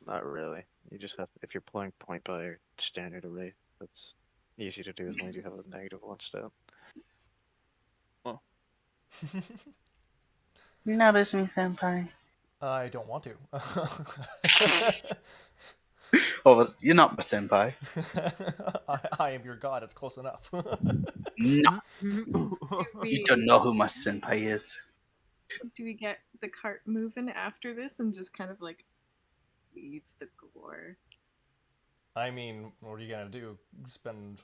Not really. You just have if you're pulling point by standard array, that's easy to do as long as you have a -1 stat. Notice me, senpai. I don't want to. Oh, you're not my senpai. I am your god. It's close enough. No, Do you we don't know who my senpai is. get the cart moving after this and just kind of like leave the gore? I mean, what are you gonna do? Spend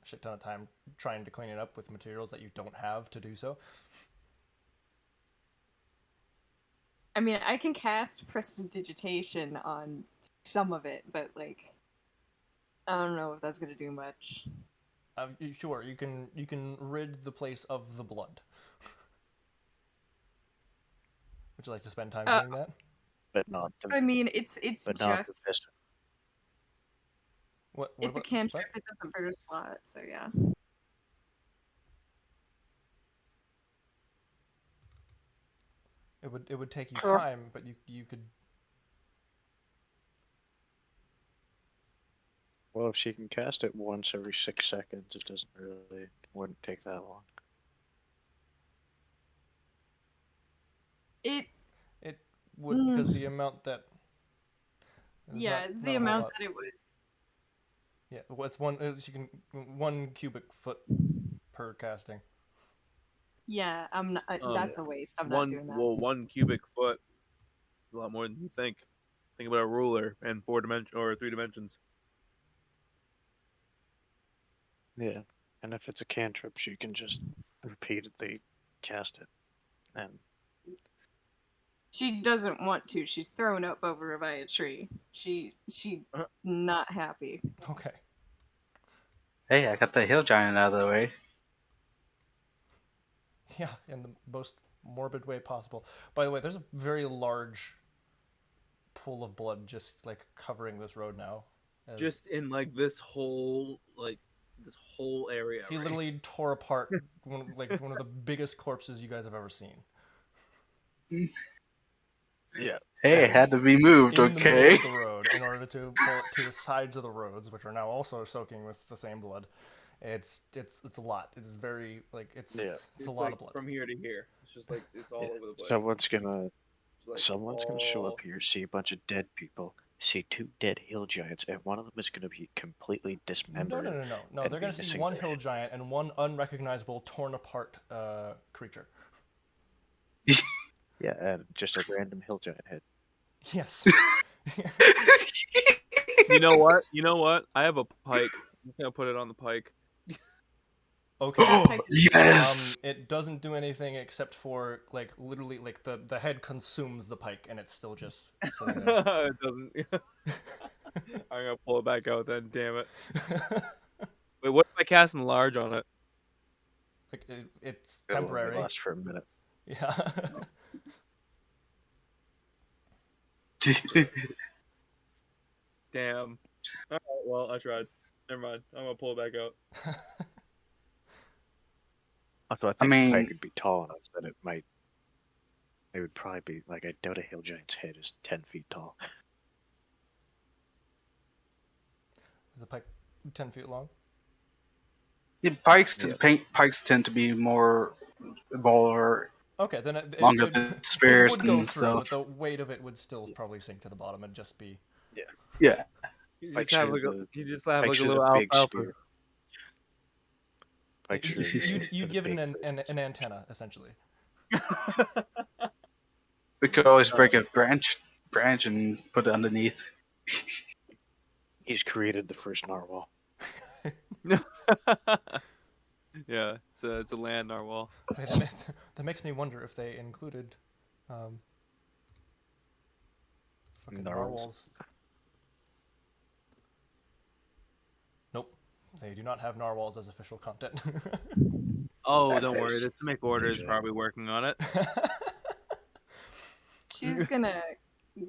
a shit ton of time trying to clean it up with materials that you don't have to do so? I mean, I can cast prestidigitation on some of it, but like, I don't know if that's gonna do much. Sure, you can rid the place of the blood. Would you like to spend time Uh, doing that? But not the I mean, it's but not the just piston. What it's a about cantrip. what? It doesn't burn a slot, so yeah. It would take you Sure. time, but you could. Well, if she can cast it once every 6 seconds, it wouldn't take that long. It It would because the amount that. there's yeah, not the a whole amount lot. that it would. Yeah, well, it's one. She can 1 cubic foot per casting. Yeah, I'm not. That's a waste. I'm not doing that. 1 cubic foot is a lot more than you think. Think about a ruler and 4 dimension or 3 dimensions. Yeah, and if it's a cantrip, she can just repeatedly cast it, and She doesn't want to. She's thrown up over by a tree. She not happy. Okay. Hey, I got the hill giant out of the way. Yeah, in the most morbid way possible. By the way, there's a very large pool of blood just like covering this road now. Just in like this whole area. He right? literally tore apart one of the biggest corpses you guys have ever seen. yeah, Hey, it had to be moved, In the middle okay? of the road in order to pull it to the sides of the roads, which are now also soaking with the same blood. It's a lot. It's very like it's Yeah. a lot like of blood. from here to here. It's just like it's all over the place. someone's gonna It's like someone's gonna show all- up here, see a bunch of dead people, see 2 dead hill giants, and one of them is gonna be completely No. dismembered. No. and They're be gonna see missing one their hill head. giant and one unrecognizable, torn apart creature. Yeah, and just a random hill giant head. Yes. You know what? I have a pike. I'm just gonna put it on the pike. Okay. That pike is Yes. It doesn't do anything except for like literally like the head consumes the pike and it's still just sitting there. It doesn't. I'm gonna pull it back out then. Damn it. Wait, what if I cast enlarge on it? Like it's It'll only temporary. last for a minute. Yeah. Damn. All right, well, I tried. Never mind. I'm gonna pull it back out. Also, I I think the mean, pike would be tall enough that it would probably be like I doubt a hill giant's head is 10 feet tall. Is the pike 10 feet long? yeah, Yeah. pikes tend to be more Okay, then longer than it spears would go and through, stuff. but the weight of it would still probably sink to the bottom and just be. Yeah. You Pike just have shoot like a the you just have pike like a shoot a little big alfalfa. spear. Pike shoot a You'd give it big an antenna essentially. We could always break a branch and put it underneath. He's created the first narwhal. Yeah, it's a land narwhal. Okay, that makes me wonder if they included um, fucking Narwhals. narwhals. Nope, they do not have narwhals as official content. Oh, That don't worry. face. The Simic Order is Usually. probably working on it. She's gonna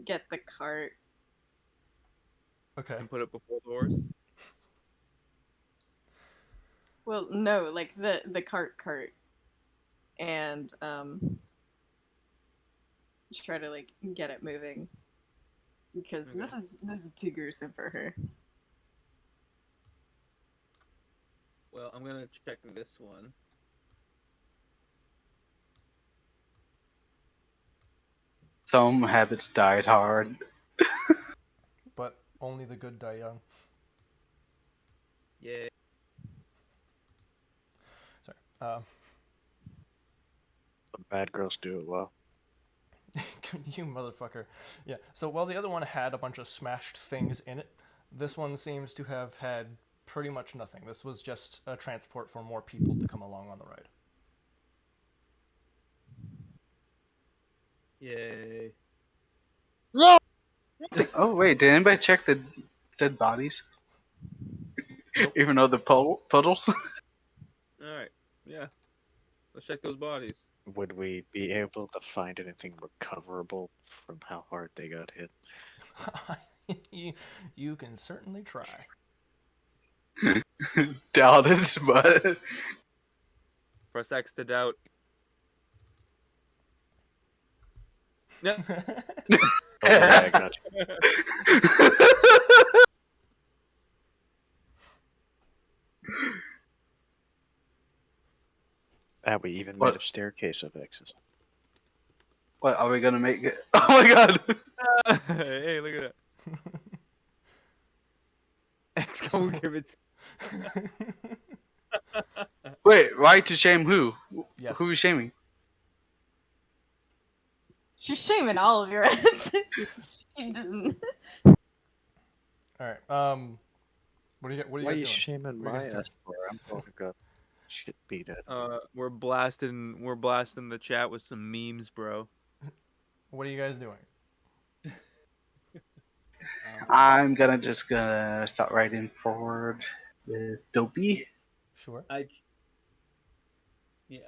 get the cart. Okay. And put it before the horse. Well, no, like the cart, and try to like get it moving because Okay. this is too gruesome for her. Well, I'm gonna check this one. Some habits died hard. But only the good die young. Yeah. Sorry. Some bad girls do it well. You motherfucker. Yeah. So while the other one had a bunch of smashed things in it, this one seems to have had pretty much nothing. This was just a transport for more people to come along on the ride. Yay. Oh wait, did anybody check the dead bodies? Nope. Even though the puddles? All right. Yeah. Let's check those bodies. Would we be able to find anything recoverable from how hard they got hit? You can certainly try. Doubt it, but Press X to doubt. Yeah. Oh, yeah, I got you. We even made What? a staircase of X's. What are we gonna make it? Oh my god! Hey, look at that. X gonna give it. Wait, why to shame who? Yes. Who is shaming? She's shaming all of your asses. She doesn't. All right. What are you Why are guys you doing? shaming What are you my guys doing? ass for? I'm fucking got shit beat at. We're blasting the chat with some memes, bro. What are you guys doing? I'm gonna start riding forward with Dopey. Sure. Yeah,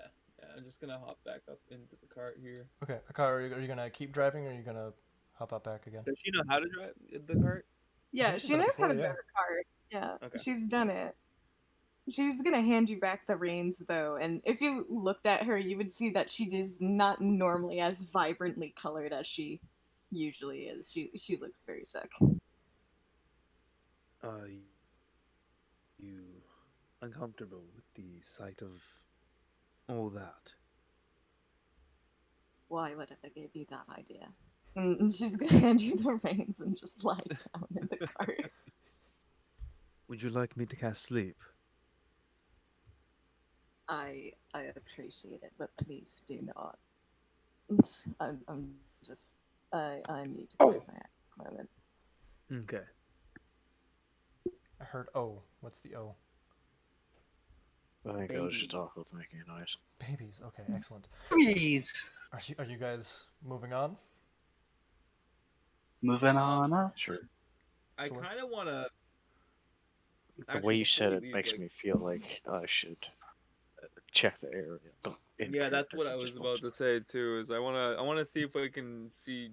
I'm just gonna hop back up into the cart here. Okay. Akara, are you gonna keep driving or are you gonna hop out back again? Does she know how to drive the cart? Yeah, she's she done it knows how to before, drive yeah. a cart. Yeah, Okay. she's done it. She's gonna hand you back the reins though, and if you looked at her, you would see that she is not normally as vibrantly colored as she usually is. She looks very sick. Are you uncomfortable with the sight of all that? Why would I give you that idea? And she's gonna hand you the reins and just lie down in the cart. Would you like me to cast sleep? I appreciate it, but please do not. I'm just I need to close my eyes for a moment. Okay. I heard O. What's the O? I think it was just Babies. awful making a noise. Babies. Okay, excellent. Please. Are you guys moving on? Moving on up. Sure. I Sure. kind of want to The way actually you before said we it leave, makes like, me feel like I should check the area. But in yeah, that's character, what he I was just wants about to say too. Is I wanna see if I can see,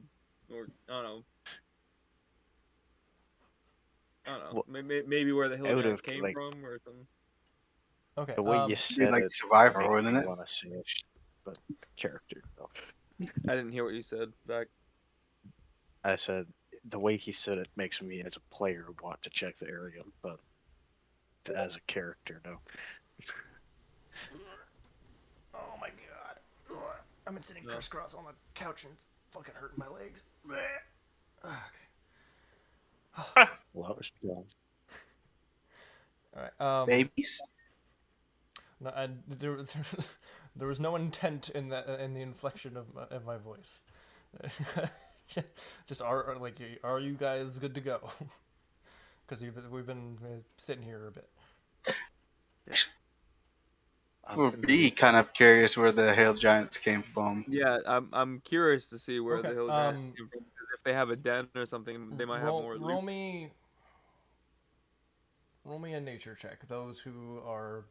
or I don't know, Well, maybe where the hill out giant of came like from or something. Okay. the way you Be said like it Survivor, makes wouldn't me it? want to say it, but the character. No. I didn't hear what you said back. I said the way he said it makes me, as a player, want to check the area, but as a character, no. Oh my god. Ugh. I've been sitting No. crisscross on the couch and it's fucking hurting my legs. Okay. Well, that was Jones. All right. Babies. No, there was no intent in the inflection of my voice. Just are you guys good to go? Because we've been sitting here a bit. We'll be kind of curious where the Hill Giants came from. Yeah, I'm curious to see where Okay. the hill giant came from. 'Cause if they have a den or something, they might have more Roll loot. me a nature check. Those who are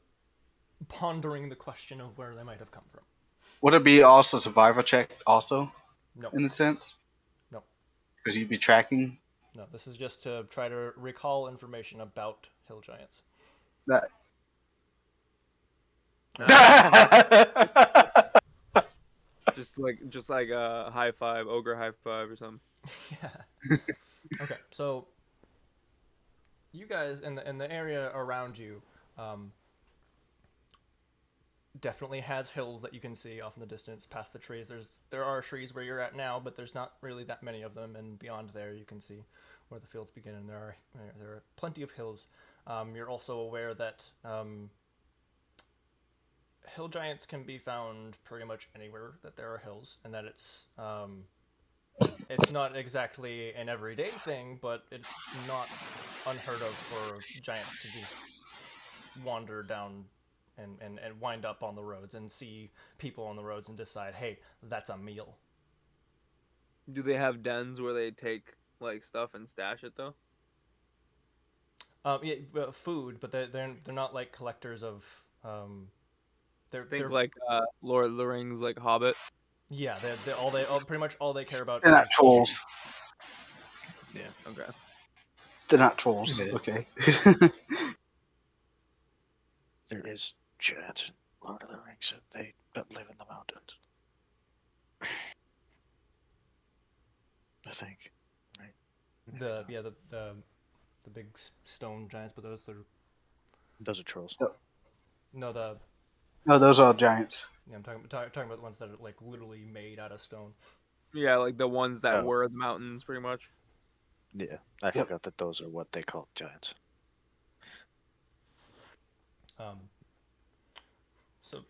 pondering the question of where they might have come from. Would it be also survival check also No, in a sense? no, Because you'd be tracking no. This is just to try to recall information about hill giants. that. Just like a high five, ogre high five or something. Yeah. Okay, so you guys in the area around you, um, definitely has hills that you can see off in the distance past the trees. There are trees where you're at now, but there's not really that many of them. And beyond there, you can see where the fields begin, and there are plenty of hills. You're also aware that hill giants can be found pretty much anywhere that there are hills, and that it's not exactly an everyday thing, but it's not unheard of for giants to just wander down and wind up on the roads and see people on the roads and decide, hey, that's a meal. Do they have dens where they take like stuff and stash it though? Yeah, food, but they're not like collectors of. Think They're like Lord of the Rings, like Hobbit. yeah, pretty much all they care about They're not is trolls. Yeah. Okay. They're not trolls. Yeah. Okay. There is giants in Lord of the Rings that live in the mountains. I think. Right. the yeah the big stone giants, but Those are trolls. no the No, those are all giants. yeah, I'm talking about the ones that are like literally made out of stone. Yeah, like the ones that Oh. were the mountains, pretty much. Yeah, I forgot that those are what they call giants. So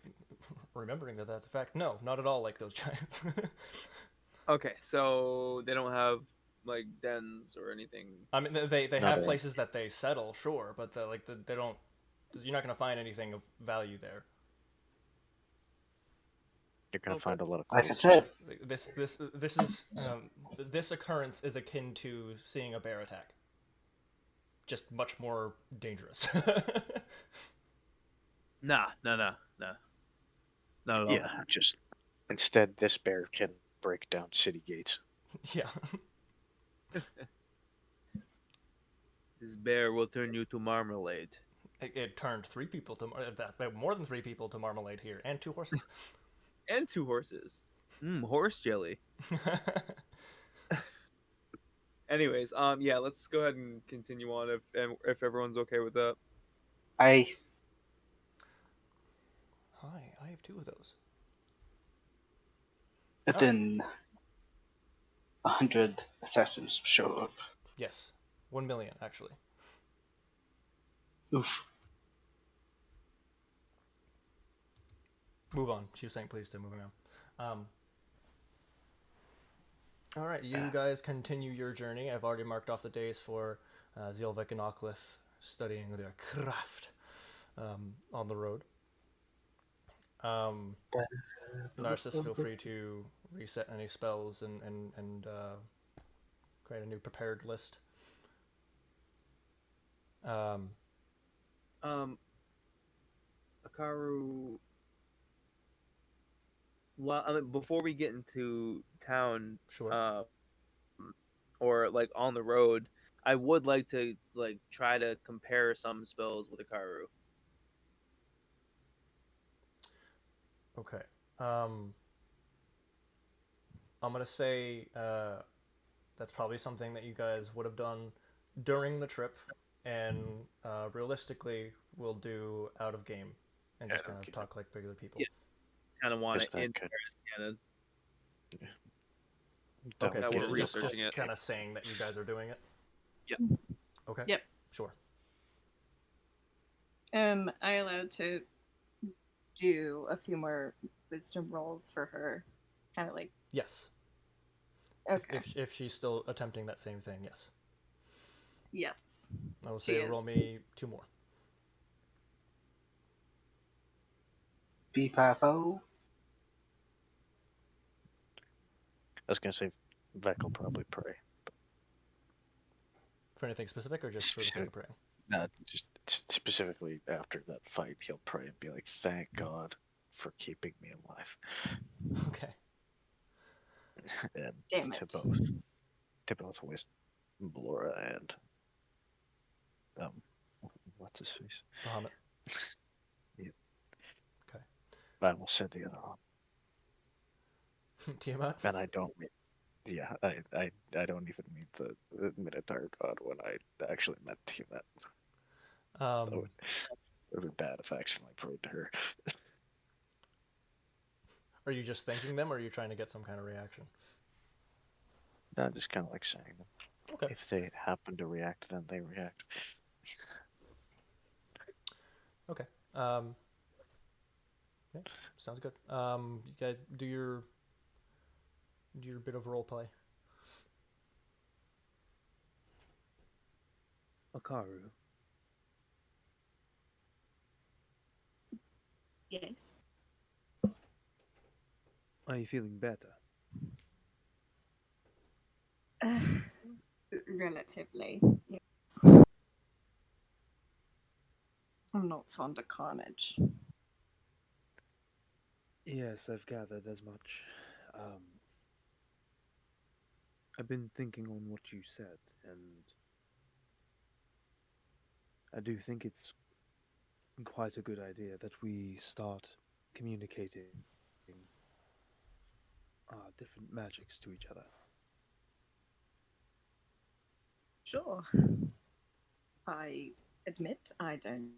remembering that that's a fact, no, not at all like those giants. Okay, so they don't have like dens or anything. I mean, they Not have at all. places that they settle, sure, but they don't. You're not gonna find anything of value there. You're gonna Okay. find a lot of Like I corpses. said, This occurrence is akin to seeing a bear attack, just much more dangerous. Nah. Not at all. Yeah, just instead, this bear can break down city gates. Yeah. This bear will turn you to marmalade. It turned more than 3 people to marmalade here, and 2 horses. And 2 horses. Horse jelly. Anyways, yeah, let's go ahead and continue on if everyone's okay with that. I Hi, I have 2 of those. but then 100 assassins show up. Yes, 1 million actually. Oof. Move on. She was saying please to moving on. All right, you guys continue your journey. I've already marked off the days for Zielvik and Ocklith studying their craft on the road. Narcissus, feel free to reset any spells and create a new prepared list. Um, Akaru. Well, I mean, before we get into town, sure. or like on the road, I would like to like try to compare some spells with Akaru. Okay. Um, I'm gonna say that's probably something that you guys would have done during the trip, and realistically, we'll do out of game and just kind of Okay. talk like regular people. Yeah. Kind of want Is it that in good? there as canon. That Okay, would That so be we're really just researching cool. it. kind of saying that you guys are doing it. Yeah. Okay. Yep. Sure. Am I allowed to do a few more wisdom rolls for her? Kind of like, Yes. okay. If she's still attempting that same thing, yes. Yes, I will she say roll is. me 2 more. Beepapo. I was gonna say Vec will probably pray. For anything specific or just for the sake of praying? No, just specifically after that fight, he'll pray and be like, "Thank God for keeping me alive." Okay. And Damn to it. both with Blora and um, what's his face? Bahamut. Yeah. Okay. I almost said the other one, Tiamat? and I don't mean. Yeah, I don't even mean the Minotaur god when I actually meant Tiamat. It Um, would be bad if I accidentally prayed to her. are you just thanking them or are you trying to get some kind of reaction? No, just kind of like saying them. Okay. If they happen to react, then they react. Okay. Yeah, sounds good. You guys do your bit of role play. Akaru, Yes. are you feeling better? Relatively, yes. I'm not fond of carnage. Yes, I've gathered as much. I've been thinking on what you said, and I do think it's quite a good idea that we start communicating our different magics to each other. Sure. I admit I don't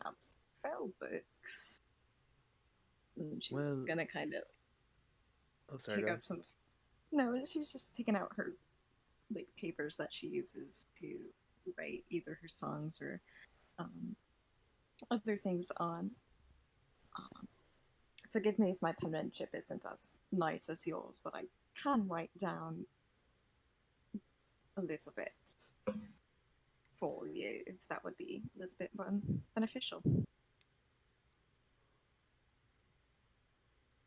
have spell books. And she's Well, gonna kind of oh, sorry, take go out ahead. some. No, she's just taking out her like papers that she uses to write either her songs or um, other things on. Um, Forgive me if my penmanship isn't as nice as yours, but I can write down a little bit for you if that would be a little bit more beneficial.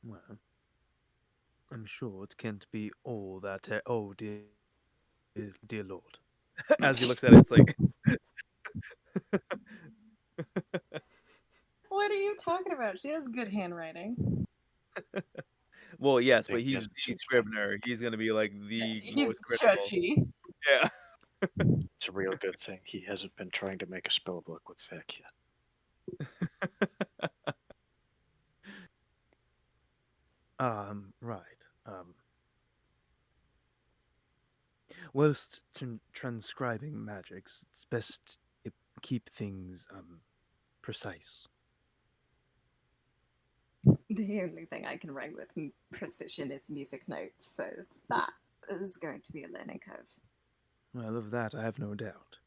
Well, I'm sure it can't be all that. Oh, dear Lord. As he looks at it, it's like What are you talking about? She has good handwriting. well, yes, but Think he's yes, the she's fine. scrivener. He's gonna be like the He's most critical. judgy. Yeah. It's a real good thing he hasn't been trying to make a spell book with Vic yet. Right. Whilst transcribing magics, it's best to keep things precise. The only thing I can write with precision is music notes, so that is going to be a learning curve. Well, of that I have no doubt.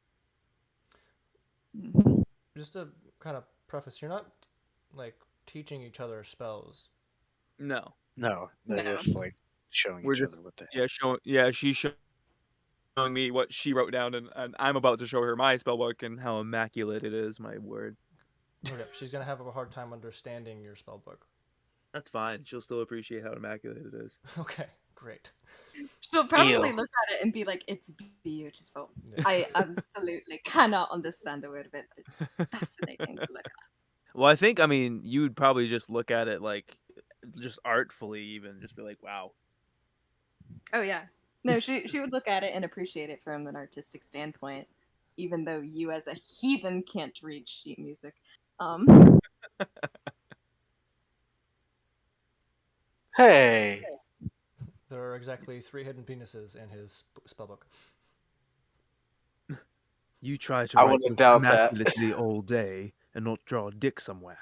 Mhm. Just to kind of preface, you're not like teaching each other spells. No, No, they're No. just like showing we're each just other what they yeah showing yeah she's showing me what she wrote down, and I'm about to show her my spell book and how immaculate it is. My word. Okay, she's gonna have a hard time understanding your spell book. That's fine. She'll still appreciate how immaculate it is. Okay, great. She'll probably Ew. look at it and be like, "It's beautiful." Yeah. I absolutely cannot understand a word of it, but it's fascinating to look at. Well, I mean, you'd probably just look at it like, just artfully, even just be like, "Wow." Oh yeah, no, she would look at it and appreciate it from an artistic standpoint, even though you as a heathen can't read sheet music. Um, Hey, There are exactly 3 hidden penises in his spellbook. You try to I write wouldn't those doubt that. immaculately all day and not draw a dick somewhere.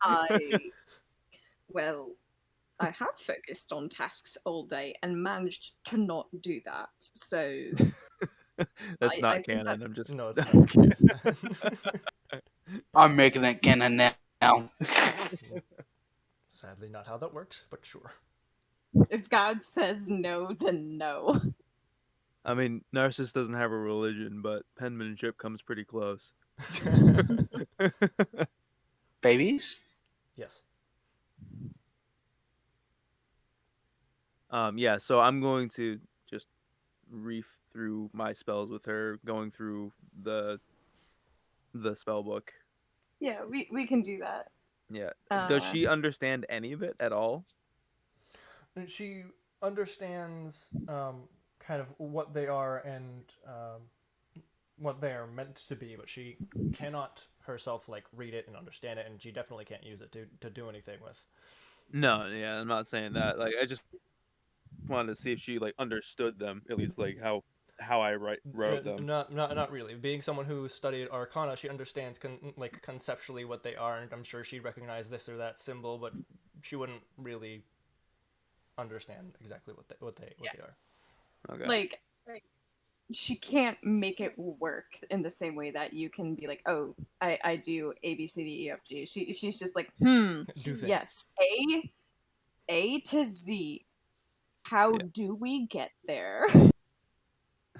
I well, I have focused on tasks all day and managed to not do that. So That's I not think that canon. I'm just. No, it's not. I'm making that canon now. Sadly, not how that works, but sure. if God says no, then no. I mean, Narcissus doesn't have a religion, but penmanship comes pretty close. Babies? Yes. Yeah. So I'm going to just reef through my spells with her, going through the spell book. Yeah, we can do that. Yeah. Does Uh, she understand any of it at all? And she understands kind of what they are and what they are meant to be, but she cannot herself like read it and understand it, and she definitely can't use it to do anything with. No. Yeah, I'm not saying that. Like, I just wanted to see if she like understood them, at least like how I wrote them. Not really. Being someone who studied Arcana, she understands like conceptually what they are, and I'm sure she'd recognize this or that symbol, but she wouldn't really understand exactly what they are. Okay. like she can't make it work in the same way that you can be like, oh, I do A B C D E F G. She's just like, Do thing. yes, A to Z. How Yeah. do we get there?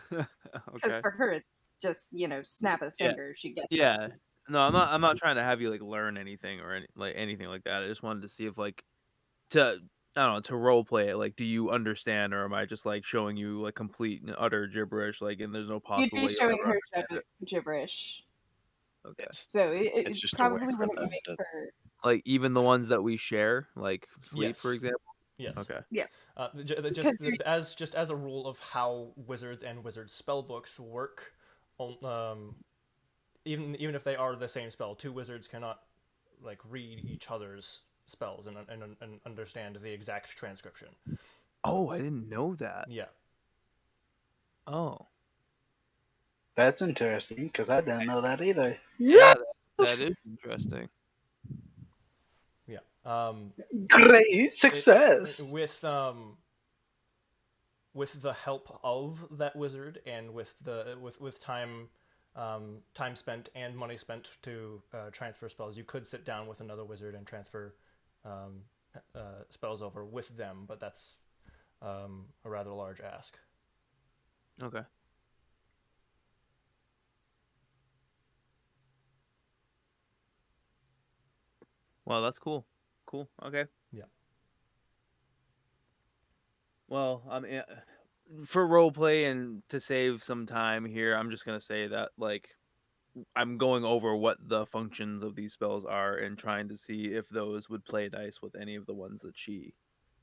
Because Okay. for her, it's just snap of the Yeah. finger. She gets it. Yeah. No, I'm not trying to have you like learn anything or anything like that. I just wanted to see if like to I don't know, to role play it, like do you understand, or am I just like showing you like complete and utter gibberish, like, and there's no You'd possible be way you'll showing ever her understand it? gibberish, Okay. so It's it just a way probably for wouldn't them make to. for Like even the ones that we share, like sleep, for Yes. example. Yes. Okay. yeah. Just Because you as a rule of how wizards and wizard spell books work, even if they are the same spell, 2 wizards cannot like read each other's spells and understand the exact transcription. Oh, I didn't know that. Yeah. Oh. That's interesting, because I didn't know that either. Yeah, that is interesting. Yeah. Great It, success! with the help of that wizard and with time time spent and money spent to transfer spells, you could sit down with another wizard and transfer um, spells over with them, but that's a rather large ask. Okay. Well, that's cool. Cool. Okay. Yeah. Well, for roleplay and to save some time here, I'm just gonna say that like I'm going over what the functions of these spells are and trying to see if those would play nice with any of the ones that she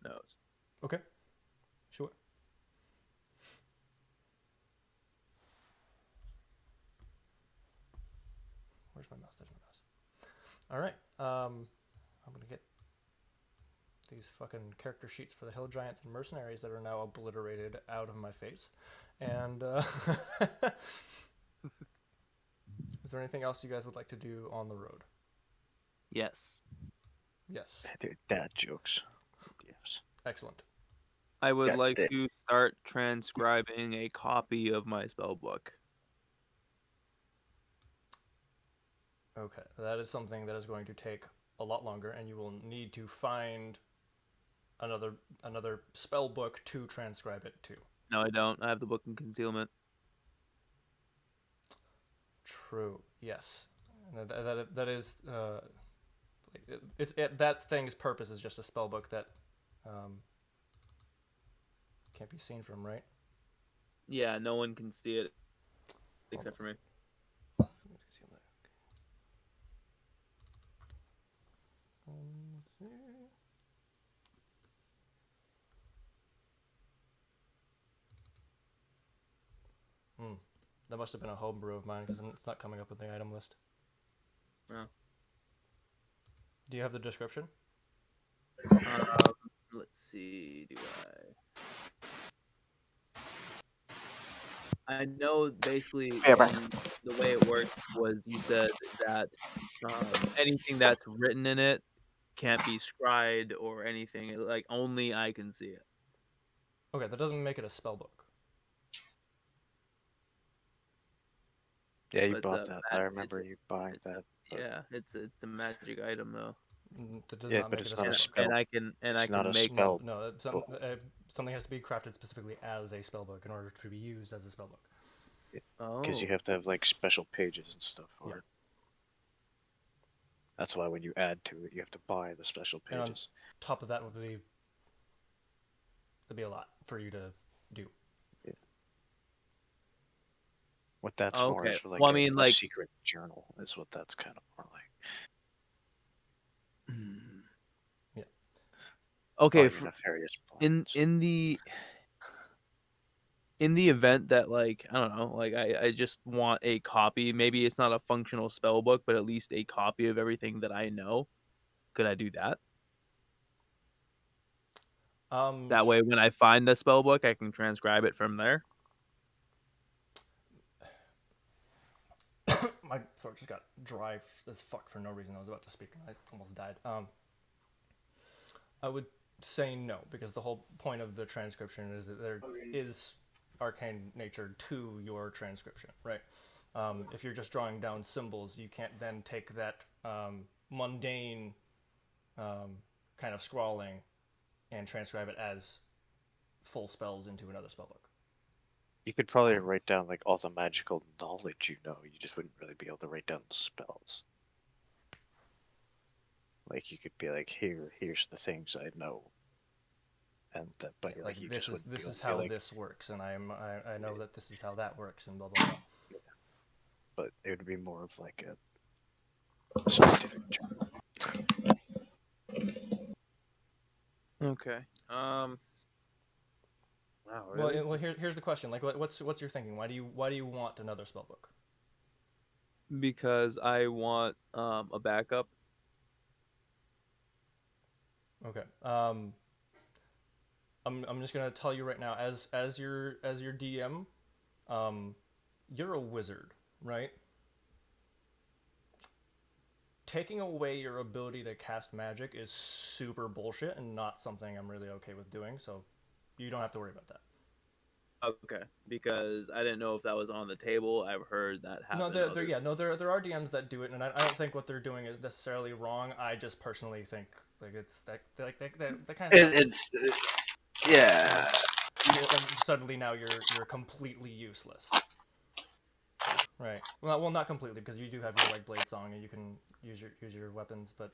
knows. Okay. Sure. Where's my mouse? There's my mouse. All right. I'm gonna get these fucking character sheets for the Hill Giants and Mercenaries that are now obliterated out of my face. And is there anything else you guys would like to do on the road? Yes. Yes. Dude, dad jokes. Yes. Excellent. I would Got like it. to start transcribing a copy of my spell book. Okay. That is something that is going to take a lot longer, and you will need to find another spell book to transcribe it to. No, I don't. I have the book in concealment. True. Yes. And that is that thing's purpose is just a spell book that can't be seen from, right? Yeah, no one can see it except for me. Let's see. That must have been a homebrew of mine because it's not coming up with the item list. Oh. Do you have the description? Let's see. Do I know basically Yeah, bro. the way it worked was you said that anything that's written in it can't be scried or anything. Like only I can see it. Okay, that doesn't make it a spell book. Yeah, you But it's bought a that. I it's remember a, you buying it's a, that. But yeah, it's a magic item though, That does yeah, not but make it it's a not spell a book. spell. and I It's not can a make spell No, book. something has to be crafted specifically as a spell book in order to be used as a spell book. Because you have to have like special pages and stuff for Yeah. it. That's why when you add to it, you have to buy the special And on pages. top of that would be that'd be a lot for you to do. Yeah. What that's more Okay. is for like Well, I mean, a like, secret journal. Is what that's kind of more like. Yeah. okay, Or your nefarious plans. in the event that like I don't know, like I just want a copy. Maybe it's not a functional spell book, but at least a copy of everything that I know. Could I do that? That way, when I find a spell book, I can transcribe it from there. My throat just got dry as fuck for no reason. I was about to speak and I almost died. I would say no because the whole point of the transcription is that there is arcane nature to your transcription, right? If you're just drawing down symbols, you can't then take that mundane kind of scrawling and transcribe it as full spells into another spellbook. You could probably write down like all the magical knowledge you know. You just wouldn't really be able to write down the spells. Like you could be like, here's the things I know, and that, but Yeah, like you this just is wouldn't be able to be how like, this works, and I know that this is how that works, and blah blah blah. but it would be more of like a scientific journal. Okay. Wow. Really? Well, here's the question. Like, what's your thinking? Why do you want another spellbook? Because I want a backup. Okay. I'm just gonna tell you right now, as your DM, you're a wizard, right? Taking away your ability to cast magic is super bullshit and not something I'm really okay with doing. So, you don't have to worry about that. Okay, because I didn't know if that was on the table. I've heard that happen. No, there are DMs that do it, and I don't think what they're doing is necessarily wrong. I just personally think like it's that kind of It's yeah. suddenly now you're completely useless. Right. Well, not completely because you do have your like blade song and you can use your weapons, but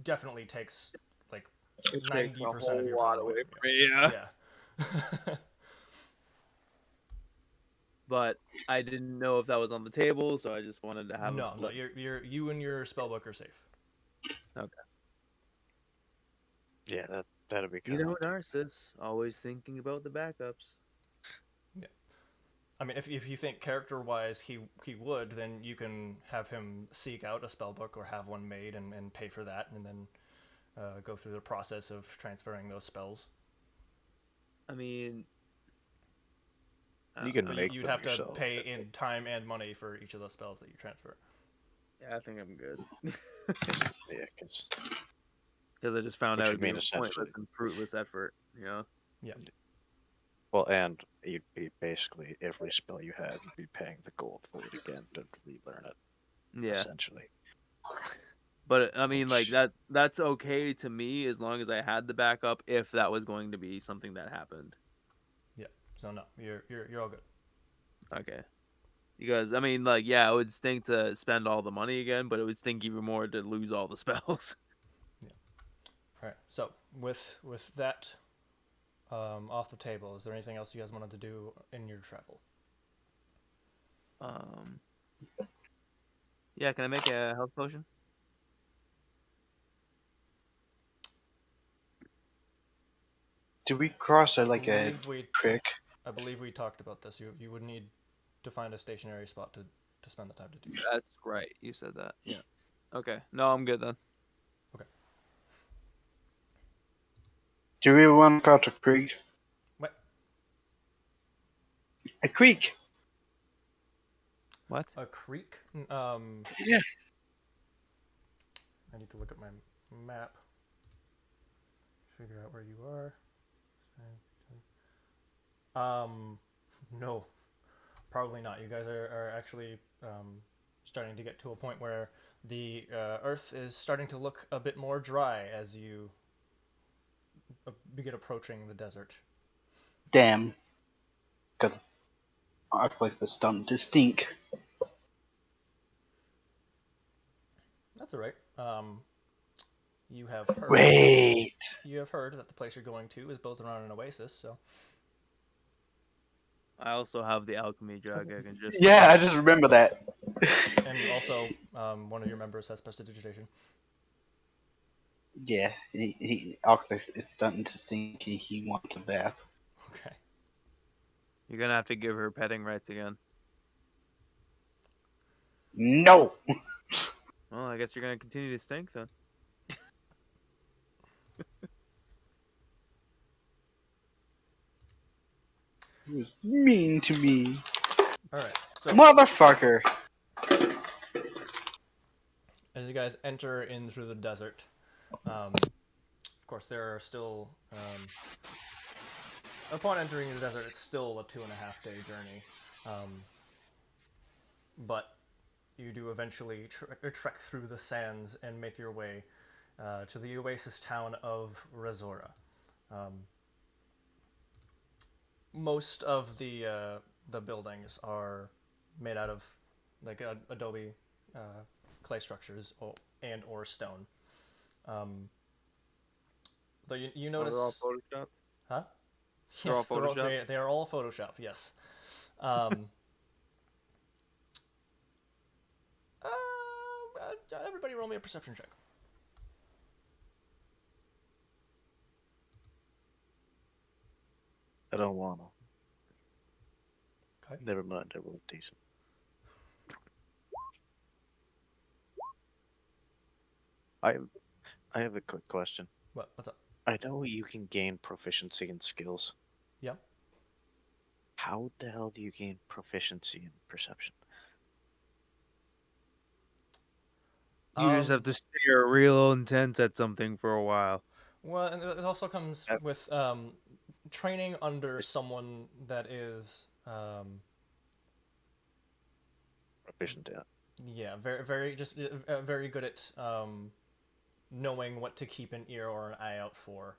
definitely takes like It takes a 90% of whole your lot time away away from from me. Yeah. you. Yeah. But I didn't know if that was on the table, so I just wanted to have No, a. you and your spellbook are safe. Okay. Yeah, that'd be You kind know, of Narcissus always thinking about the backups. Yeah. I mean, if you think character wise he would, then you can have him seek out a spellbook or have one made and pay for that, and then go through the process of transferring those spells. I mean, You can But make you'd them have to yourself. pay in time and money for each of those spells that you transfer. Yeah, I think I'm good. Yeah, because Because I just found which out would it'd be mean a pointless essentially, and fruitless effort. You know. Yeah. well, and you'd be basically every spell you had, you'd be paying the gold for it again to relearn it. Yeah. Essentially. But I mean, like Which, that's okay to me as long as I had the backup if that was going to be something that happened. Yeah. So no, you're all good. Okay. Because I mean, like, yeah, it would stink to spend all the money again, but it would stink even more to lose all the spells. All right. So with that off the table, is there anything else you guys wanted to do in your travel? Um, yeah, can I make a health potion? Do we cross I like a believe we creek? I believe we talked about this. You would need to find a stationary spot to spend the time to do that. That's right. You said that. Yeah. Okay. No, I'm good then. Okay. Do we want to cross a creek? What? A creek? What? A creek? Yeah. I need to look at my map. Figure out where you are. No, probably not. You guys are actually starting to get to a point where the Earth is starting to look a bit more dry as you begin approaching the desert. Damn. Got I like the stunt to stink. That's all right. You have heard Wait. you have heard that the place you're going to is built around an oasis, so I also have the alchemy jug. I can just. Yeah, I just remember that. and also one of your members has prestidigitation. Yeah, Octave is starting to stink. He wants a bath. Okay. You're gonna have to give her petting rights again. No. Well, I guess you're gonna continue to stink then. He was mean to me. All right. So Motherfucker. as you guys enter in through the desert, of course there are still. Upon entering the desert, it's still a 2.5 day journey, but you do eventually trek through the sands and make your way to the oasis town of Rezhora. Um, most of the buildings are made out of like adobe clay structures or stone. Um, though you Oh, they're all notice, photoshopped. huh? They're all Yes, Photoshop? they are all Photoshop. Yes. Um, everybody, roll me a perception check. I don't wanna. Okay. Never mind, I rolled decent. I have, I have a quick question. What's up? I know you can gain proficiency in skills. Yeah. How the hell do you gain proficiency in perception? You just have to stare real intense at something for a while. Well, and it also comes Uh, with training under someone that is, Proficient, yeah. yeah, very just very good at knowing what to keep an ear or an eye out for.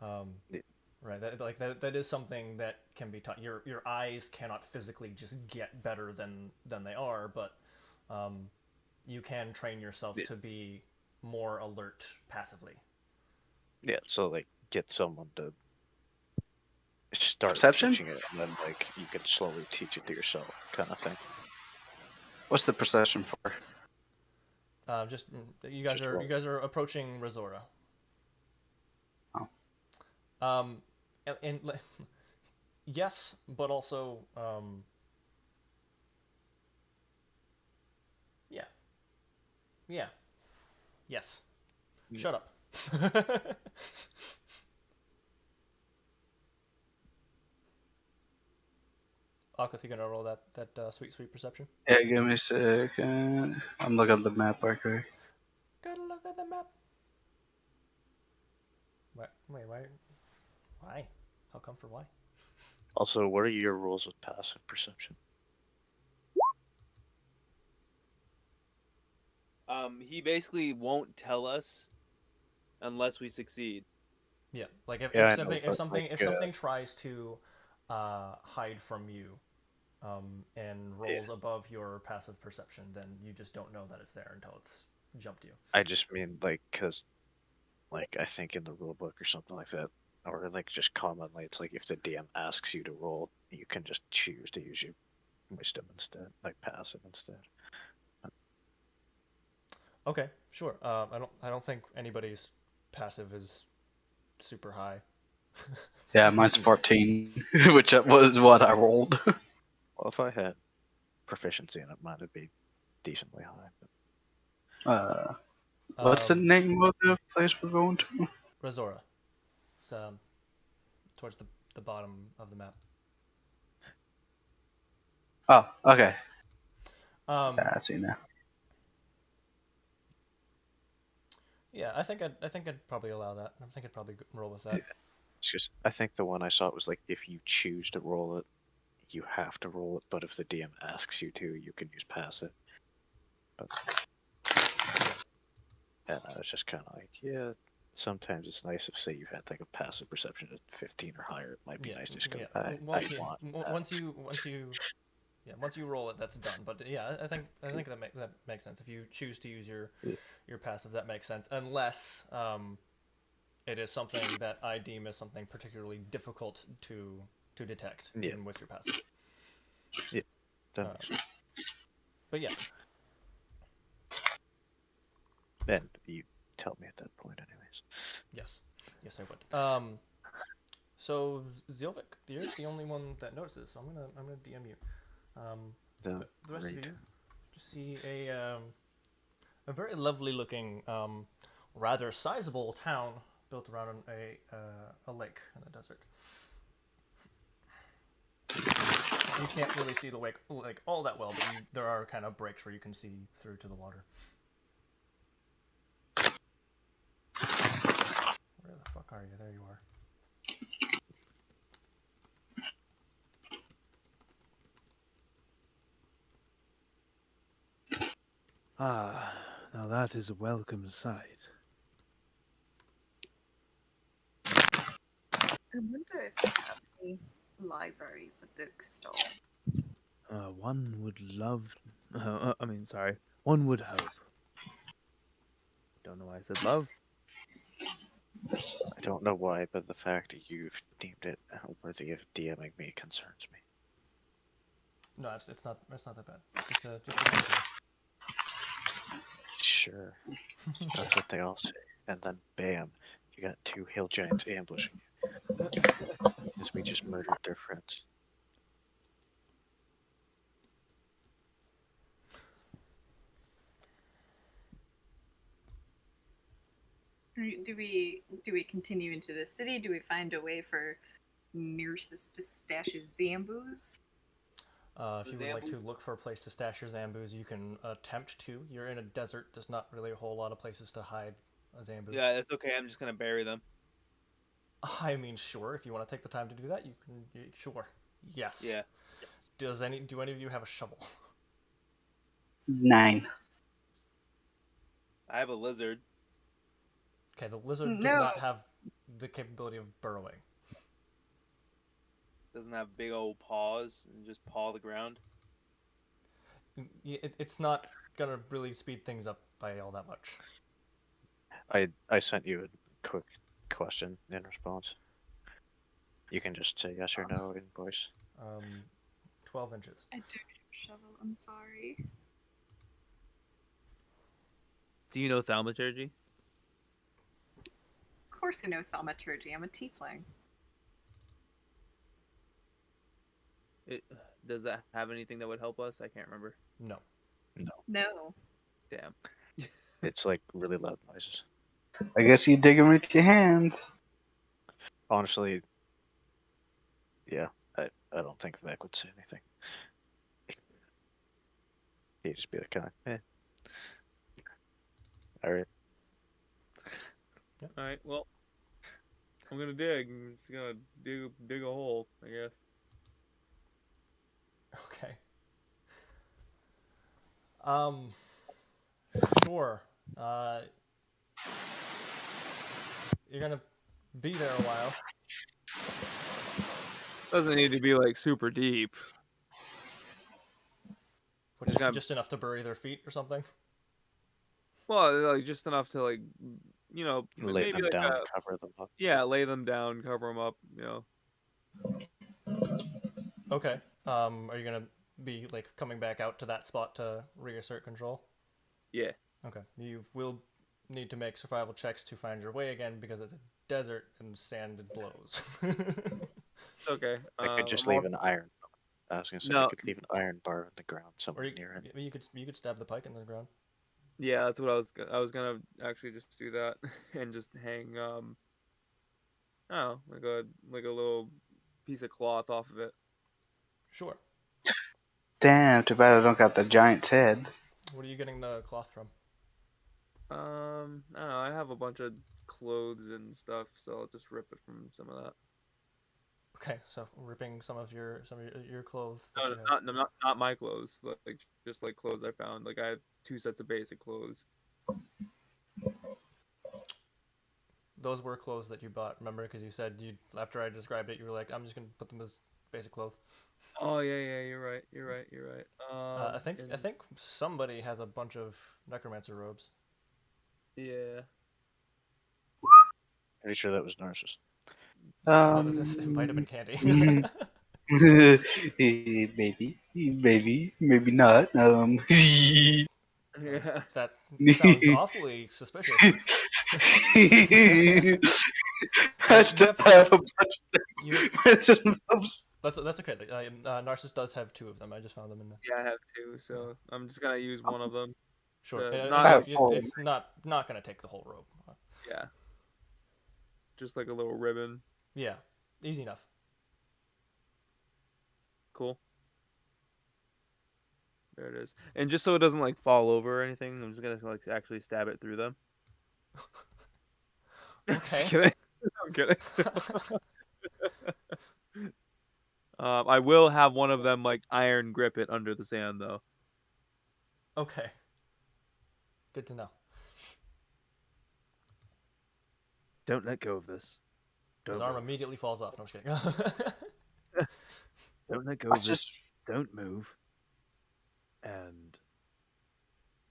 Um, Yeah. right. That is something that can be taught. Your eyes cannot physically just get better than they are, but um, you can train yourself Yeah. to be more alert passively. Yeah, so like get someone to start Perception? teaching it, and then like you can slowly teach it to yourself, kind of thing. What's the perception for? Just you guys Just are roll. you guys are approaching Rezhora. Oh. And yes, but also yeah, yeah, yes. Shut up. Akath, you gonna roll that sweet perception? Yeah, give me a second. I'm looking at the map right quick. Gotta look at the map. Wait, why? Why? How come for why? Also, what are your rules of passive perception? He basically won't tell us unless we succeed. Yeah, like Yeah, I if know, something if but something like, if something tries to hide from you, and rolls above your passive perception, then you just don't know that it's there until it's jumped you. I just mean like because like I think in the rule book or something like that, or like just commonly, it's like if the DM asks you to roll, you can just choose to use your wisdom instead, like passive instead. Okay, sure. I don't think anybody's passive is super high. Yeah, mine's 14, which was what I rolled. Well, if I had proficiency in it, mine would be decently high. Uh, what's the Um, name of the place we're going to? Rezhora. It's towards the bottom of the map. Oh, okay. Um, Yeah, I see now. yeah, I think I'd probably allow that. I think I'd probably roll with Yeah. that. It's just I think the one I saw was like if you choose to roll it, you have to roll it, but if the DM asks you to, you can use passive. But Yeah. and I was just kind of like, yeah. Sometimes it's nice if, say, you had like a passive perception at 15 or higher. It might be Yeah, nice to just go, yeah. I want that. Once you roll it, that's done. But yeah, I think that makes sense. If you choose to use Yeah. your passive, that makes sense. Unless it is something that I deem as something particularly difficult to detect, Yeah. even with your passive. Yeah. That Uh, makes sense. but yeah, And you tell me at that point, anyways. yes, I would. So Zilvik, you're the only one that notices. So I'm gonna DM you. The rest of Great. you just see a very lovely looking, rather sizable town built around a lake in the desert. You can't really see the lake all that well, but there are kind of breaks where you can see through to the water. Where the fuck are you? There you are. Ah, now that is a welcome sight. I wonder if they have any libraries, a bookstore. One would love. Sorry. One would hope. Don't know why I said love. I don't know why, but the fact that you've deemed it worthy of DMing me concerns me. No, it's not that bad. Just a game Sure, that's what they all say. And then, bam, you got two hill giants ambushing you as we just murdered their friends. Do we continue into the city? Do we find a way for nurses to stash his Zambus? If you would like to look for a place to stash your Zambus, you can attempt to. You're in a desert. There's not really a whole lot of places to hide a Zambu. Yeah, that's okay. I'm just gonna bury them. I mean, sure. If you want to take the time to do that, you can. Sure. Yes. Yeah. Do any of you have a shovel? 9. I have a lizard. Okay, the lizard does No. not have the capability of burrowing. Doesn't have big old paws and just paw the ground. It's not gonna really speed things up by all that much. I sent you a quick question in response. You can just say yes or no in voice. 12 inches. I don't have a shovel. I'm sorry. Do you know thaumaturgy? Of course I know thaumaturgy. I'm a tiefling. Does that have anything that would help us? I can't remember. No. No. Damn. It's like really loud noises. I guess you dig them with your hands. Honestly, yeah, I don't think Vec would say anything. He'd just be like, kind of, eh. All right. All right. Well, I'm gonna dig. I'm just gonna dig a hole, I guess. Okay. Sure. You're gonna be there a while. Doesn't need to be like super deep. just gonna Just enough to bury their feet or something. well, like just enough to like Lay maybe them like down, a cover them up. yeah, lay them down, cover them up. Okay. Are you gonna be like coming back out to that spot to reassert control? Yeah. Okay. You will need to make survival checks to find your way again because it's a desert and sand blows. Okay. I could just I'm leave also an iron. I was gonna say I no. could leave an iron bar in the ground Or somewhere near it. you could stab the pike in the ground. Yeah, that's what I was gonna actually just do that and just hang oh like a little piece of cloth off of it. Sure. Damn, too bad I don't got the giant's head. What are you getting the cloth from? I don't know. I have a bunch of clothes and stuff, so I'll just rip it from some of that. Okay, so ripping some of your clothes that No, you have. not my clothes. Like just like clothes I found. Like I have two sets of basic clothes. Those were clothes that you bought, remember? Because you said you after I described it, you were like, "I'm just gonna put them as basic clothes." Oh yeah, you're right. You're right. I And think somebody has a bunch of necromancer robes. yeah. Pretty sure that was Narcissus. It might have been Um, Candy. maybe not. Yeah. That sounds awfully suspicious. I You still have have a bunch you. of random bumps. That's okay. Narcissus does have two of them. I just found them in the. Yeah, I have two, Yeah. so I'm just gonna use one of them. Sure. I Not have four. It's not gonna take the whole robe. yeah, just like a little ribbon. Yeah, easy enough. Cool. There it is. And just so it doesn't like fall over or anything, I'm just gonna like actually stab it through them. Just Okay. kidding. I'm kidding. I will have one of them like iron grip it under the sand though. Okay. Good to know. Don't let go of this. His Don't arm move. immediately falls off. No, I'm just kidding. Don't let go I of this. just Don't move. And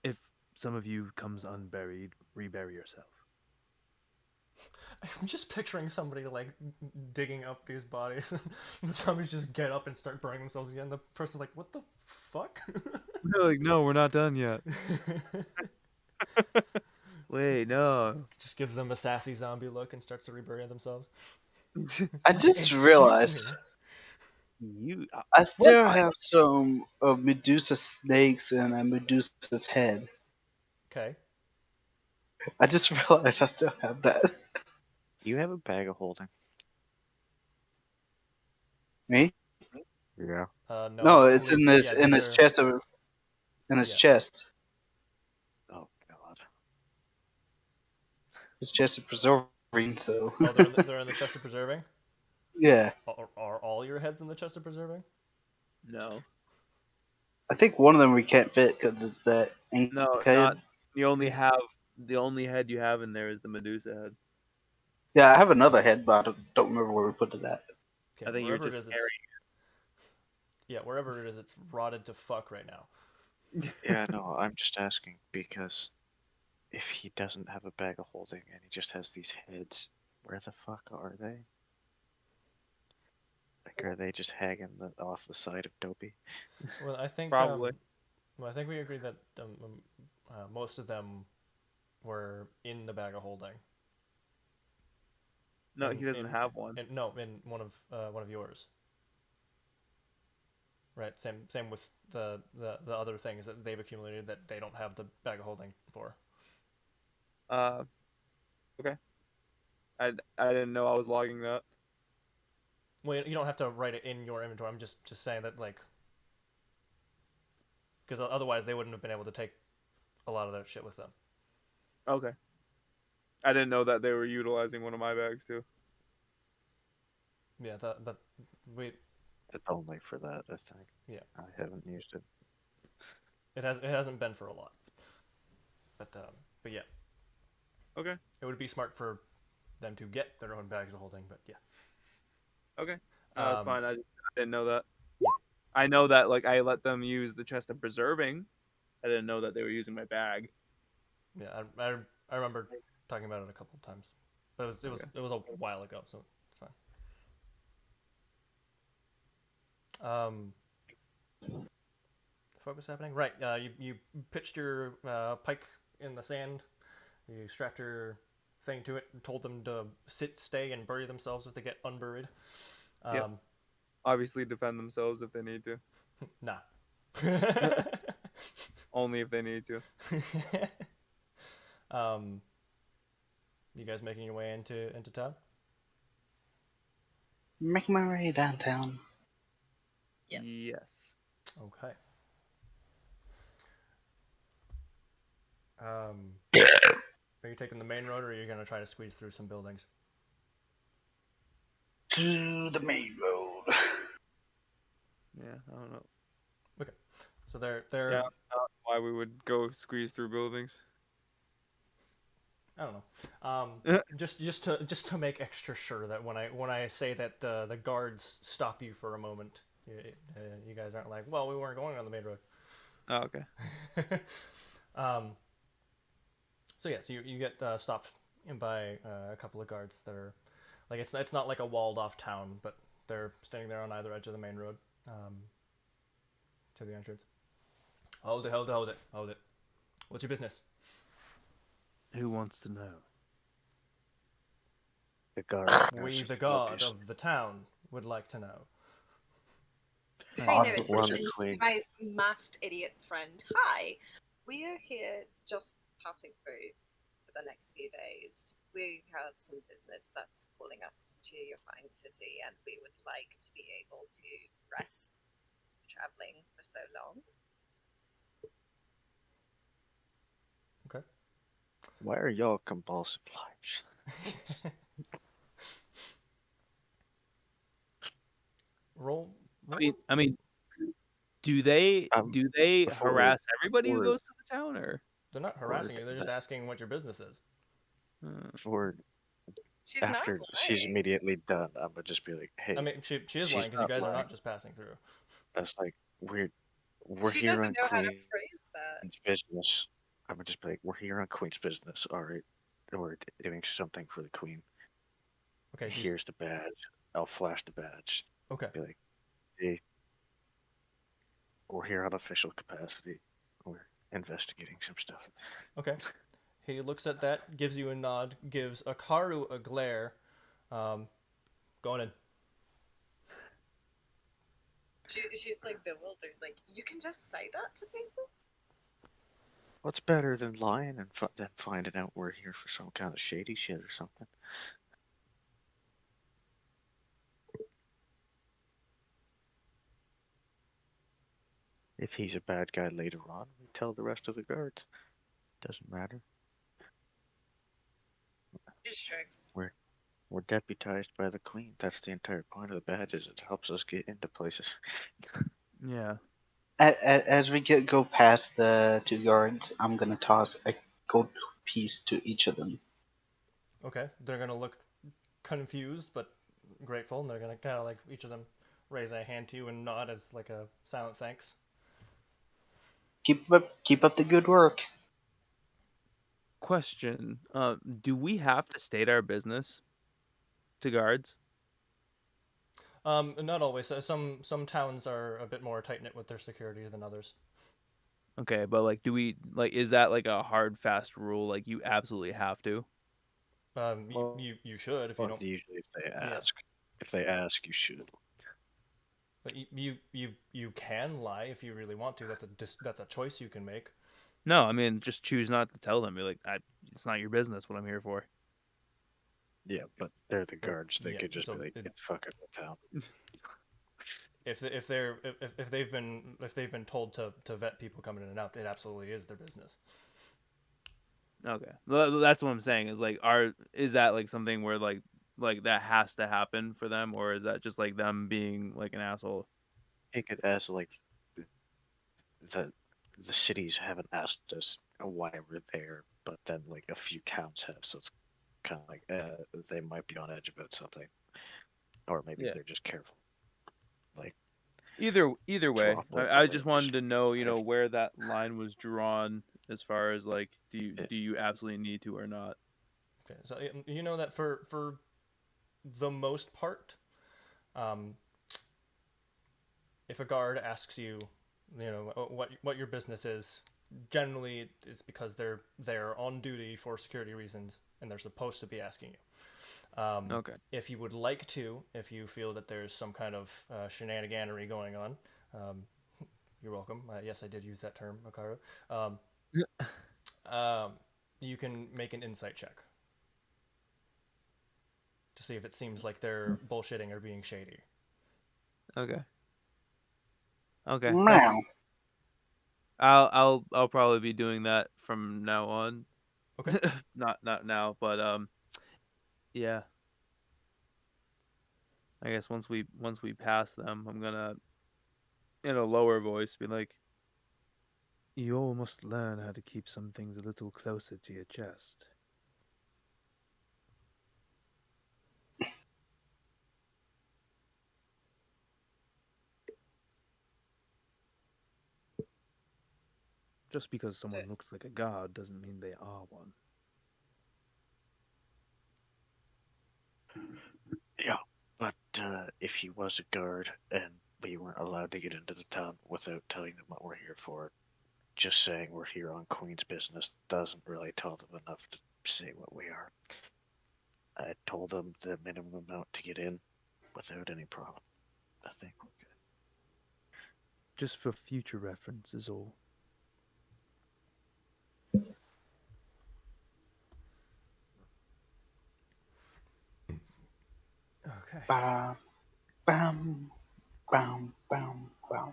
if some of you comes unburied, rebury yourself. I'm just picturing somebody like digging up these bodies. And zombies just get up and start burning themselves again. The person's like, "What the fuck?" They're like, no, we're not done yet. Wait, no. Just gives them a sassy zombie look and starts to rebury themselves. I just Excuse realized me. You. I still have some of Medusa snakes and a Medusa's head. Okay. I just realized I still have that. Do you have a bag of holding? Me? Yeah. No, No, it's only in yeah. in These his are chest in his yeah. chest. Oh god. His chest is preserving, so Oh, they're in the chest of preserving. yeah. Are all your heads in the chest of preserving? No. I think one of them we can't fit because it's that ink No, not head. you only have the only head you have in there is the Medusa head. Yeah, I have another head, but I don't remember where we put it at. Okay, I think you're wherever it just is, it's carrying. yeah, wherever it is, it's rotted to fuck right now. Yeah, no, I'm just asking because if he doesn't have a bag of holding and he just has these heads, where the fuck are they? Like, are they just hanging off the side of Dopey? Well, I think Probably. well, I think we agreed that most of them were in the bag of holding. No, he doesn't have one. No, in one of yours. Right. Same with the other things that they've accumulated that they don't have the bag of holding for. Uh, okay. I didn't know I was logging that. Well, you don't have to write it in your inventory. I'm just saying that like because otherwise they wouldn't have been able to take a lot of their shit with them. Okay. I didn't know that they were utilizing one of my bags too. Yeah, but we It's only for that, I think. yeah, I haven't used it. it hasn't been for a lot. But yeah, Okay. it would be smart for them to get their own bags of holding. But yeah, Okay. No, that's Um, fine. I didn't know that. I know that like I let them use the chest of preserving. I didn't know that they were using my bag. Yeah, I remember talking about it a couple of times, but Okay. it was a while ago, so it's fine. Um, the fuck was happening? Right, you pitched your pike in the sand. You strapped your thing to it and told them to sit, stay, and bury themselves if they get unburied. Yep. Um, Obviously, defend themselves if they need to. nah. Only if they need to. um, you guys making your way into town? Make my way downtown. Yes. Yes. Okay. Um, are you taking the main road, or are you gonna try to squeeze through some buildings? To the main road. Yeah, I don't know. Okay. So Yeah, they're not why we would go squeeze through buildings. I don't know. Just to make extra sure that when I say that the guards stop you for a moment, you guys aren't like, well, we weren't going on the main road. Oh, okay. um, so yes, you get stopped by a couple of guards that are like it's not like a walled off town, but they're standing there on either edge of the main road to the entrance. Hold it. What's your business? Who wants to know? The guard, We, the nurses, god obviously. of the town, would like to know. Pay no Obviously. One attention to queen. my masked idiot friend. Hi, we are here just passing through for the next few days. We have some business that's calling us to your fine city, and we would like to be able to rest traveling for so long. Okay. Why are y'all compulsive lives? roll, I roll. mean, I mean, do they Before, harass everybody who before, goes to the town, or? They're not before harassing you. They're just that, asking what your business is. before She's not after she's lying. immediately done, I would just be like, I "Hey, mean, she is she's lying because you not guys are lying." not just passing through. That's like we're She here doesn't on know how to Queen's phrase that. business. I would just be like, "We're here on Queen's business. All right, we're doing something for the Queen. Okay. Here's the badge. I'll flash the badge. Okay. Be like, hey, we're here on official capacity. We're investigating some stuff." Okay. He looks at that, gives you a nod, gives Akaru a glare. Um, going in. She's like bewildered. Like, you can just say that to people? What's better than lying and then finding out we're here for some kind of shady shit or something? If he's a bad guy later on, we tell the rest of the guards. Doesn't matter. She shrugs. We're deputized by the Queen. That's the entire point of the badge. Is it helps us get into places. Yeah. As we go past the two guards, I'm gonna toss a gold piece to each of them. Okay. They're gonna look confused but grateful, and they're gonna kind of like each of them raise a hand to you and nod as like a silent thanks. Keep up the good work. Question: do we have to state our business to guards? Not always. Some towns are a bit more tight knit with their security than others. Okay, but like, do we like? Is that like a hard, fast rule? Like, you absolutely have to. Well, You should if you don't. usually Yeah, if they ask, you should. but you can lie if you really want to. That's a choice you can make. No, I mean, just choose not to tell them. Be like, it's not your business what I'm here for. Yeah, but they're the But guards. They yeah, could just be so like, "It's fucking with town." if they've been told to vet people coming in and out, it absolutely is their business. Okay, well, that's what I'm saying. Is like, is that like something where like that has to happen for them, or is that just like them being like an asshole? Take it as like the the cities haven't asked us why we're there, but then like a few towns have, so it's kind of like they might be on edge about something, or maybe Yeah. they're just careful. Like Either way, Probably I the just latest. wanted to know, you know, If- where that line was drawn as far as like, Yeah. do you absolutely need to or not? Okay, so you know that for the most part, um, if a guard asks you, you know, what your business is, generally it's because they're on duty for security reasons and they're supposed to be asking you. Okay. If you would like to, if you feel that there's some kind of shenaniganery going on, um, you're welcome. Yes, I did use that term, Makaru. Um, um, you can make an insight check to see if it seems like they're bullshitting or being shady. Okay. Okay. Meow. I'll probably be doing that from now on. Okay. Not now, but yeah. I guess once we pass them, I'm gonna in a lower voice be like, You all must learn how to keep some things a little closer to your chest. Just because someone looks like a guard doesn't mean they are one. Yeah, but if he was a guard and we weren't allowed to get into the town without telling them what we're here for, just saying we're here on Queen's business doesn't really tell them enough to say what we are. I told them the minimum amount to get in without any problem. I think we're good. Just for future reference is all. Okay. Bam, bam, bam, bam, bam.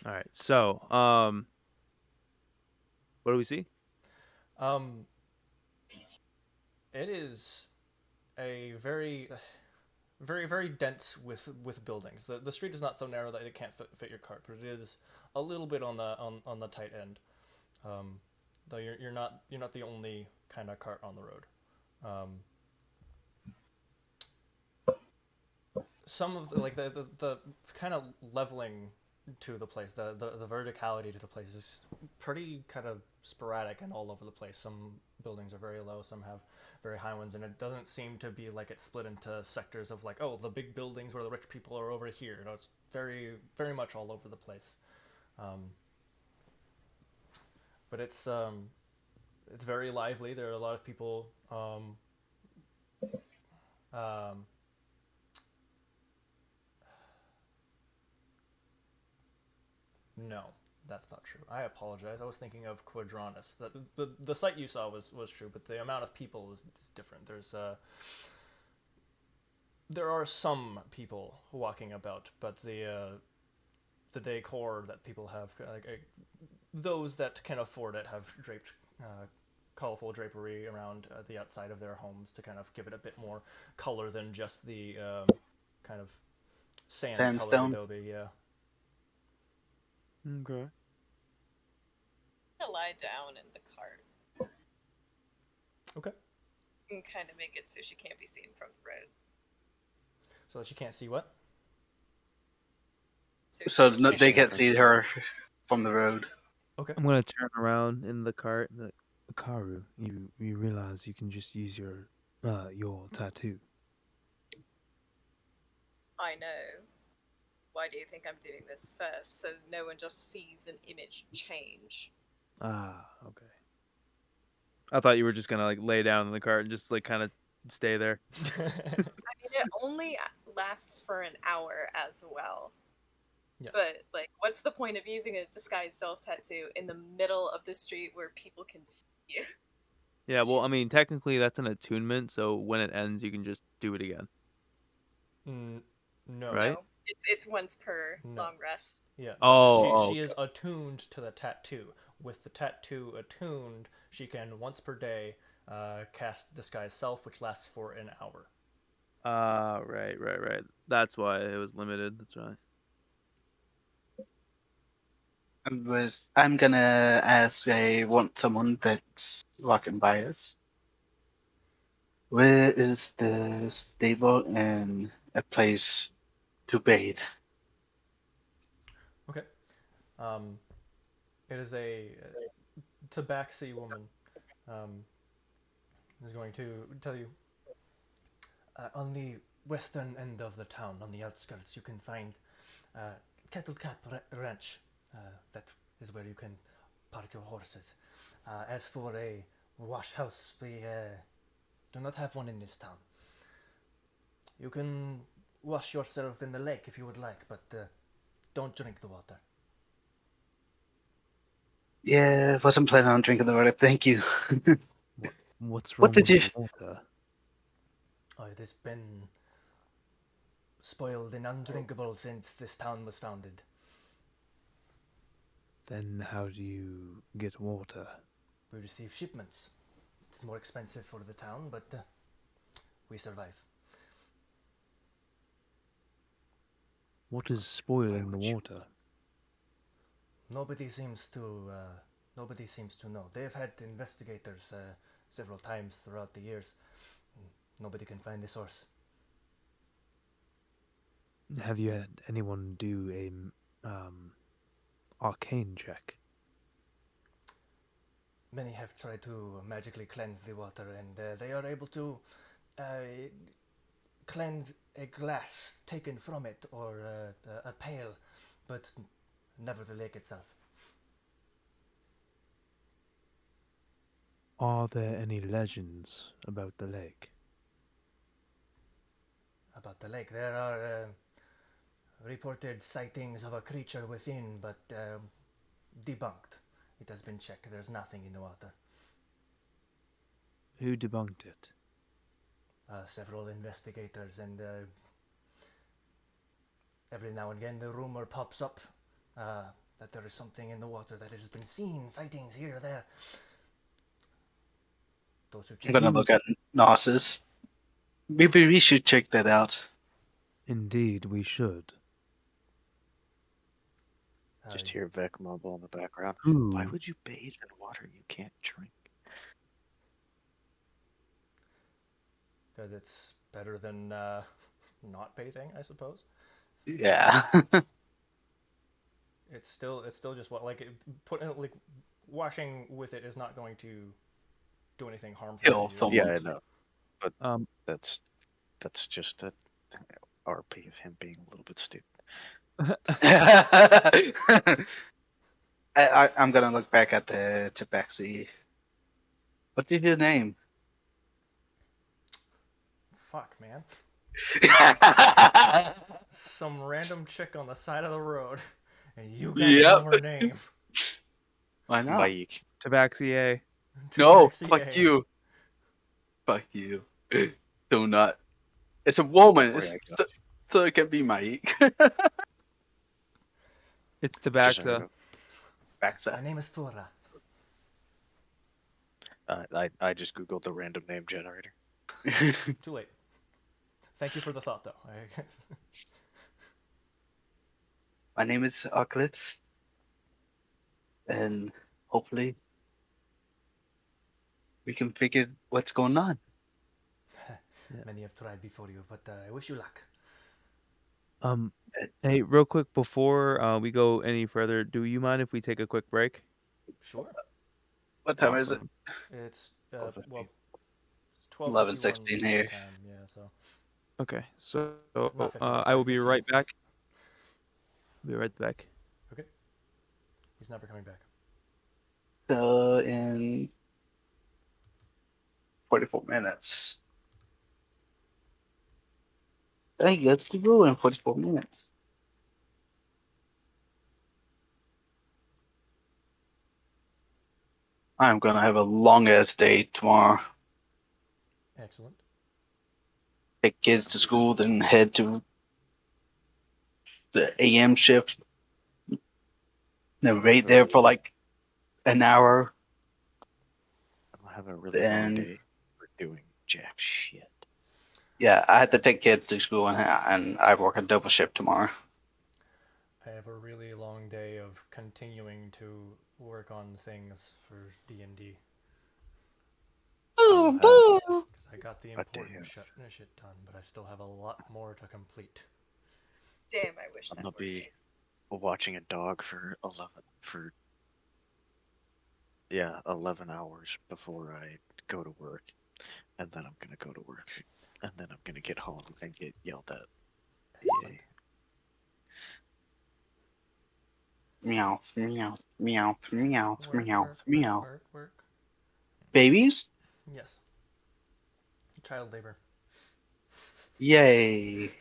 all right. So, what do we see? Um, it is a very dense with buildings. The street is not so narrow that it can't fit your cart, but it is a little bit on the tight end. Though you're not the only kind of cart on the road. Some of the kind of leveling to the place, the verticality to the place is pretty kind of sporadic and all over the place. Some buildings are very low, some have very high ones, and it doesn't seem to be like it's split into sectors of like, oh, the big buildings where the rich people are over here. You know, it's very much all over the place. But it's very lively. There are a lot of people. Um, No, that's not true. I apologize. I was thinking of Quadranus. The site you saw was true, but the amount of people is different. There are some people walking about, but the decor that people have, those that can afford it, have draped colorful drapery around the outside of their homes to kind of give it a bit more color than just the kind of sand-colored Sandstone. adobe. Yeah. Okay. To lie down in the cart Okay. and kind of make it so she can't be seen from the road. So that you can't see what? So she they can't see her from the road. Okay. I'm gonna turn around in the cart. And be like, Karu, you realize you can just use your tattoo. I know. Why do you think I'm doing this first? So no one just sees an image change. Ah, okay. I thought you were just gonna like lay down in the cart and just like kind of stay there. I mean, it only lasts for an hour as well. Yes. But, like, what's the point of using a disguised self-tattoo in the middle of the street where people can see you? Yeah, well, I mean, technically that's an attunement, so when it ends, you can just do it again, No. right? No, it's once per No. long rest. Yeah. Oh, she is attuned to the tattoo. With the tattoo attuned, she can once per day cast disguise self, which lasts for an hour. Right. That's why it was limited. That's right. I'm gonna ask. I want someone that's walking by us. Where is the stable and a place to bathe. Okay. Um, it is a tabaxi woman. Um, is going to tell you on the western end of the town, on the outskirts, you can find uh, Kettle Cap Ranch. That is where you can park your horses. As for a wash house, we do not have one in this town. You can wash yourself in the lake if you would like, but don't drink the water. Yeah, wasn't planning on drinking the water. Thank you. What's What wrong did with you? the water? Oh, it has been spoiled and undrinkable since this town was founded. Then how do you get water? We receive shipments. It's more expensive for the town, but we survive. What is Why spoiling the would you? water? Nobody seems to. Nobody seems to know. They've had investigators several times throughout the years. Nobody can find the source. Have you had anyone do a arcane check? Many have tried to magically cleanse the water, and they are able to uh, cleanse a glass taken from it or a pail, but never the lake itself. Are there any legends about the lake? About the lake, there are reported sightings of a creature within, but debunked. It has been checked. There's nothing in the water. Who debunked it? Several investigators, and every now and again the rumor pops up that there is something in the water that has been seen, sightings here or there. Those who I'm check gonna it, look at Gnosis. Maybe we should check that out. Indeed, we should. Just hear Vec mumble in the background. Why Who? would you bathe in water you can't drink? because it's better than not bathing, I suppose. Yeah. It's still just what like like washing with it is not going to do anything harmful Kill to you. someone. Yeah, I know. But Um, that's just a RP of him being a little bit stupid. I'm gonna look back at the Tabaxi. What is your name? Fuck, man. Some random chick on the side of the road, and you gotta Yep. know her name. Why not? Mike. Tabaxi. No, Tabaxi fuck A. you. Fuck you. Do not. It's a woman. Don't worry, I got So it can be Mike. It's you. Just so you Tabaxa. know. My Backside. name is Thora. I just googled the random name generator. Too late. Thank you for the thought, though. My name is Aklit, and hopefully we can figure what's going on. Many have tried before you, but I wish you luck. um, Hey, real quick before we go any further, do you mind if we take a quick break? Sure. What time is it? Awesome. It's Twelve 15. well, it's 12:51 11:16 my here. time. Yeah, so Okay, so not 51. I Sorry, will be 15. right back. Be right back. Okay. He's never coming back. So in 44 minutes. Hey, that's the rule in 44 minutes. I'm gonna have a long ass day tomorrow. Excellent. Take kids to school, then head to the AM shift. Then wait there for like an hour. I'll have a really long Then day for doing jack shit. yeah, I had to take kids to school, and I work a double shift tomorrow. I have a really long day of continuing to work on things for D&D You have because I got the a day important of shit done, but I still have a lot more to complete. Damn, I wish I'm that gonna were be me. watching a dog for 11 hours before I go to work, and then I'm gonna go to work, and then I'm gonna get home and get yelled at. Excellent. Yay. Meow, meow, meow, meow, Work, meow, work, work, meow. work, work. Babies? Yes. Child labor. Yay.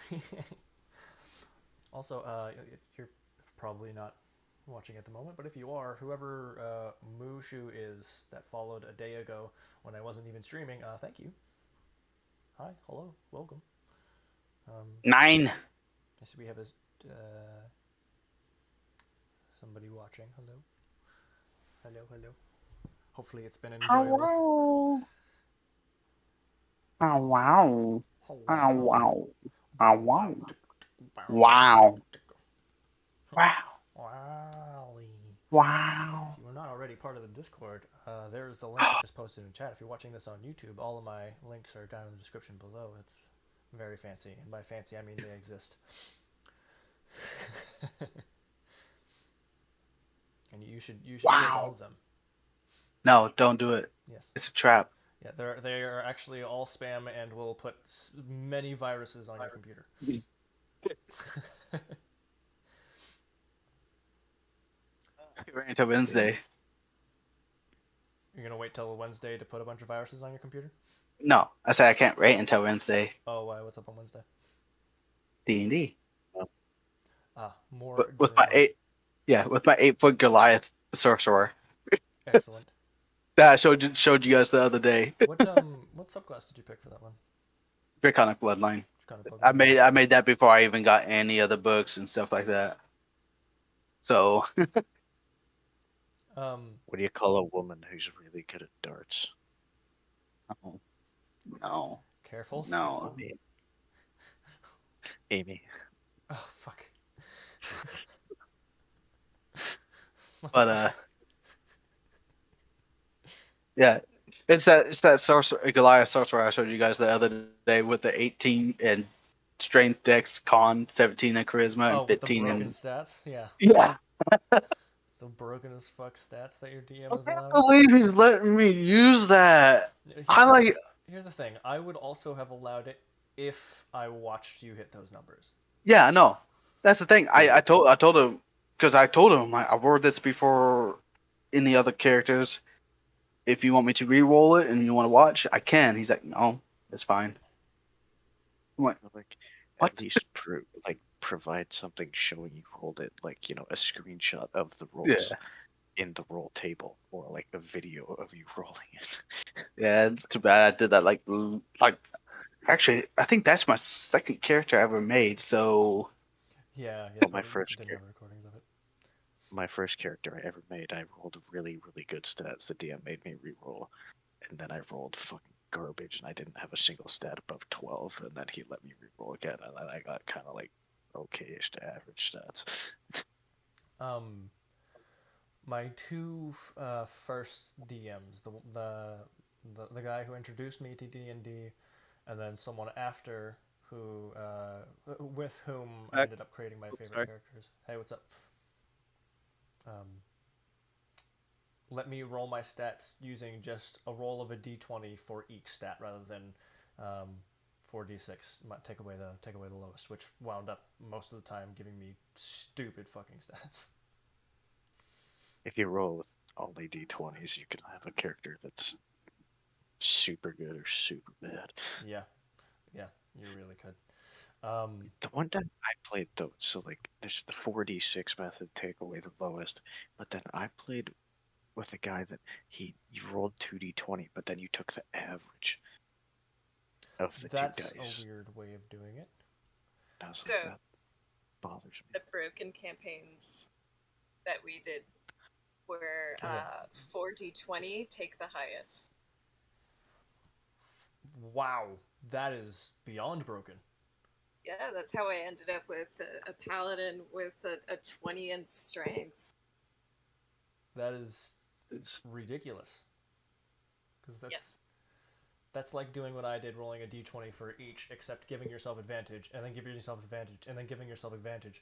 Also, you're probably not watching at the moment, but if you are, whoever Mushu is that followed a day ago when I wasn't even streaming, thank you. Hi, hello, welcome. 9. I see we have this somebody watching. Hello, hello, hello. Hopefully, it's been enjoyable. Hello. Oh, wow. Hello. Oh, wow. Oh, Bow wow. wow. Bow Wow. Wow. Wowie. Wow. If you are not already part of the Discord, there is the link I just posted in chat. If you're watching this on YouTube, all of my links are down in the description below. It's very fancy, and by fancy I mean they exist. And you should click all Wow. of them. No, don't do it. Yes. It's a trap. Yeah, they are actually all spam and will put many viruses on your computer. Right until Wednesday. You're gonna wait till Wednesday to put a bunch of viruses on your computer? No, I said I can't wait until Wednesday. Oh, why? What's up on Wednesday? D&D. More With my D&D. with my 8-foot Goliath sorcerer Excellent. that I showed you guys the other day. What subclass did you pick for that one? Draconic Bloodline. Kind of I Pokemon, made nice. I made that before I even got any other books and stuff like that. So What do you call a woman who's really good at darts? no, Careful. no. Amy. Oh fuck. But yeah, it's that sorcerer Goliath sorcerer I showed you guys the other day with the 18 and strength, dex, con, 17 and charisma, and Oh, with the 15 broken and stats? Yeah. yeah. The broken as fuck stats that your DM I is can't allowing? believe he's letting me use that. I like. Here's the thing. I would also have allowed it if I watched you hit those numbers. Yeah, no, that's the thing. I told him because I told him I wrote this before any other characters. If you want me to re-roll it and you want to watch, I can. He's like, no, it's fine. I'm like, Like, what? at least provide something showing you rolled it, like, a screenshot of the rolls Yeah, in the roll table, or like a video of you rolling it. yeah. It's too bad I did that. Like actually, I think that's my second character I ever made. So Yeah, But but we didn't have recordings of it. my first character I ever made, I rolled really, really good stats. The DM made me re-roll, and then I rolled fucking garbage, and I didn't have a single stat above 12, and then he let me re-roll again, and then I got kind of like okay-ish to average stats. My two first DMs, the guy who introduced me to D&D, and then someone after who with whom I ended up creating my favorite characters. Hey, what's up? Let me roll my stats using just a roll of a d20 for each stat rather than 4d6. Take away the lowest, which wound up most of the time giving me stupid fucking stats. If you roll with only d20s, you can have a character that's super good or super bad. Yeah, you really could. The one time I played though, so like there's the 4d6 method, take away the lowest, but then I played with a guy that you rolled 2d20, but then you took the average of the two That's a dice. weird way of doing it. And I was So, like, that bothers me. the broken campaigns that we did were 4d20, take the highest. Wow, that is beyond broken. Yeah, that's how I ended up with a paladin with a 20 in strength. That is ridiculous. Because that's Yes. That's like doing what I did, rolling a d20 for each, except giving yourself advantage, and then giving yourself advantage, and then giving yourself advantage.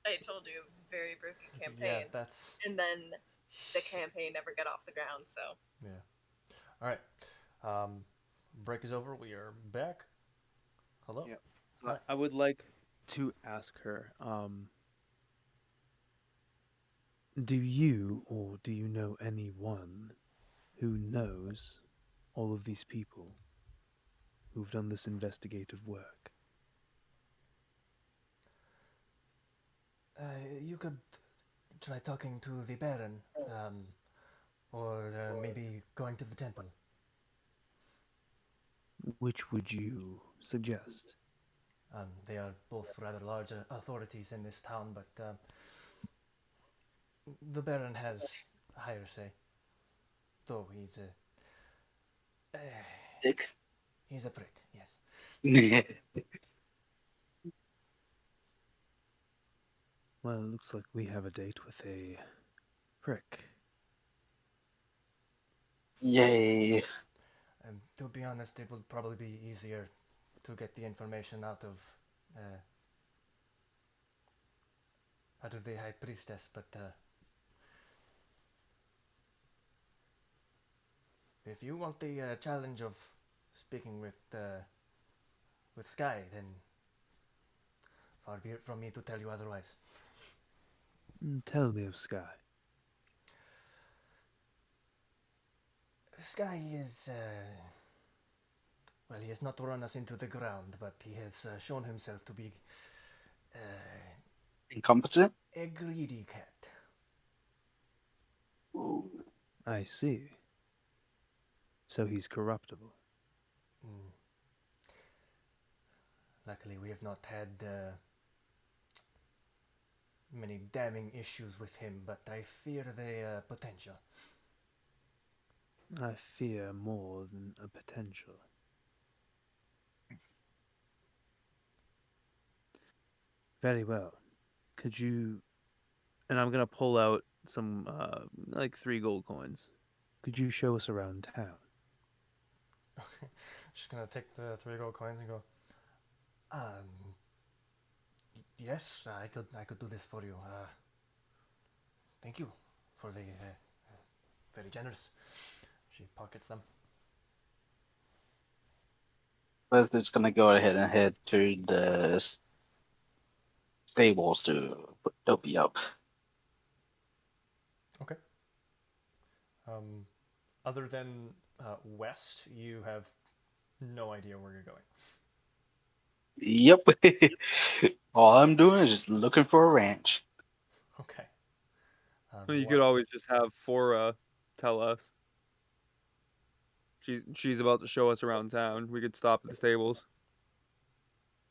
I told you it was a very broken Yeah, campaign. that's... And then the campaign never got off the ground, so. Yeah. Alright. Break is over. We are back. Hello? Yeah. So Hi. I would like to ask her, Do you or do you know anyone who knows all of these people who've done this investigative work? You could try talking to the Baron, or maybe going to the temple. Which would you suggest? They are both rather large authorities in this town, but the Baron has higher say. Though Dick. he's a prick, yes. Well, it looks like we have a date with a prick. Yay. To be honest, it would probably be easier to get the information out of the High Priestess, but if you want the challenge of speaking with Sky, then far be it from me to tell you otherwise. Tell me of Sky. Sky is, well, he has not run us into the ground, but he has shown himself to be Incompetent? a greedy cat. Ooh. I see. So he's corruptible. Mm. Luckily, we have not had many damning issues with him, but I fear the potential. I fear more than a potential. Very well. Could you... and I'm gonna pull out some like 3 gold coins. Could you show us around town? Just gonna take the 3 gold coins and go. Yes, I could do this for you. Thank you for the very generous. She pockets them. Leslie's gonna go ahead and head to the stables to put Dopey up. Okay. Other than west, you have no idea where you're going. Yep. All I'm doing is just looking for a ranch. Okay. You could always just have Fora tell us. She's about to show us around town. We could stop at the stables.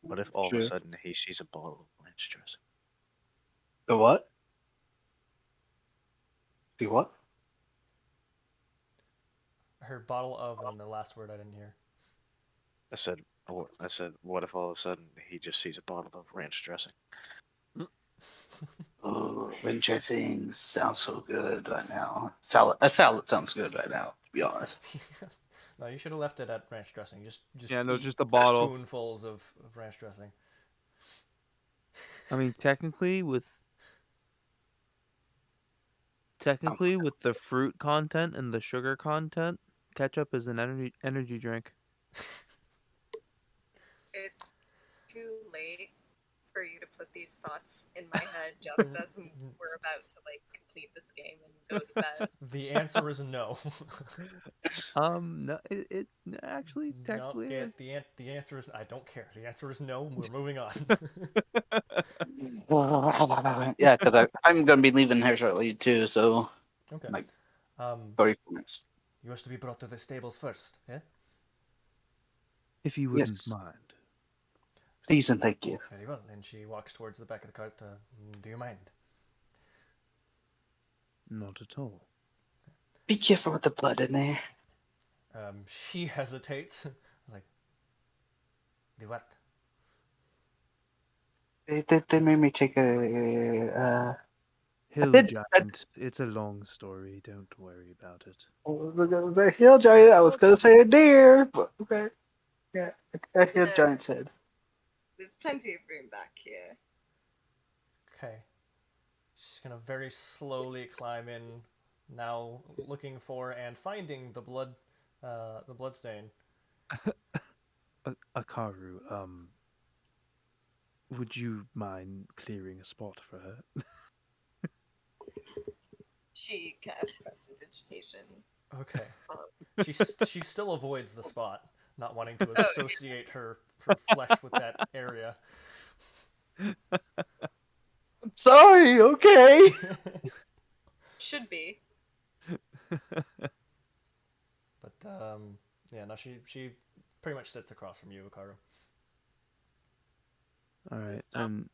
What if all of a Sure. sudden he sees a bottle of ranch dressing? The what? The what? Her bottle of, and the last word I didn't hear. I said, what if all of a sudden he just sees a bottle of ranch dressing? Oh, ranch dressing sounds so good right now. A salad sounds good right now, to be honest. No, you should have left it at ranch dressing. Just Yeah, no, eat just a bottle. spoonfuls of ranch dressing. I mean, technically with the fruit content and the sugar content, ketchup is an energy drink. It's too late for you to put these thoughts in my head just as we're about to like complete this game and go to bed. The answer is no. No, it actually No, technically is. the answer is I don't care. The answer is no. We're moving on. Yeah, because I'm gonna be leaving here shortly too, so Okay. like Um, 34 minutes. you wish to be brought to the stables first, yeah? If you wouldn't Yes, mind. please and thank you. Very well. And she walks towards the back of the cart. Do you mind? Not at all. Be careful with the blood in there. She hesitates. Like, the what? They made me take a Hill did- giant. It's a long story. Don't worry about it. The hill giant. I was gonna say a deer, but okay. Yeah, a hill giant's head. There's plenty of room back here. Okay. She's gonna very slowly climb in, now looking for and finding the blood stain. Akaru, would you mind clearing a spot for her? She casts prestidigitation. Okay. Um, She still avoids the spot, not wanting to associate her flesh with that area. Sorry. Okay. should be. But yeah, no, she pretty much sits across from you, Akaru. All right, Just stop. and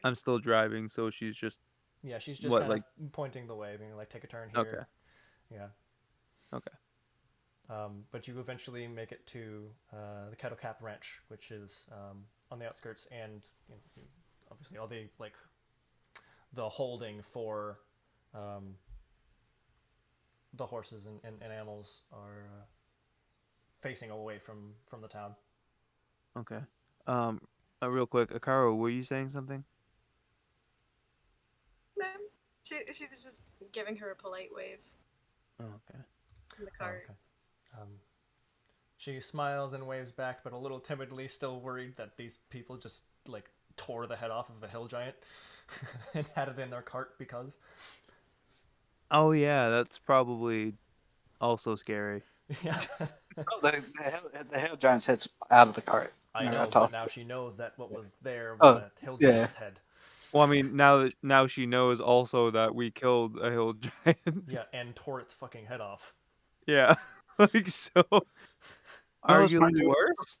I'm still driving, so she's just Yeah, she's just What, kind like- of pointing the way, being like, take a turn here. okay. Yeah. Okay. But you eventually make it to the Kettle Cap Ranch, which is on the outskirts, and obviously all the the holding for the horses and animals are facing away from the town. Okay. Real quick, Akaru, were you saying something? No, she was just giving her a polite wave Oh, okay. in the Oh, cart. okay. She smiles and waves back, but a little timidly, still worried that these people just tore the head off of a hill giant and had it in their cart because. Oh yeah, that's probably also scary. Yeah. Oh, the hill giant's head's out of the cart. I You're know, not but talking- now she knows that what was there was Oh, a hill yeah. giant's head. Well, I mean, now she knows also that we killed a hill giant. Yeah, and tore its fucking head off. Yeah. Like so. it's my Arguably new- worse.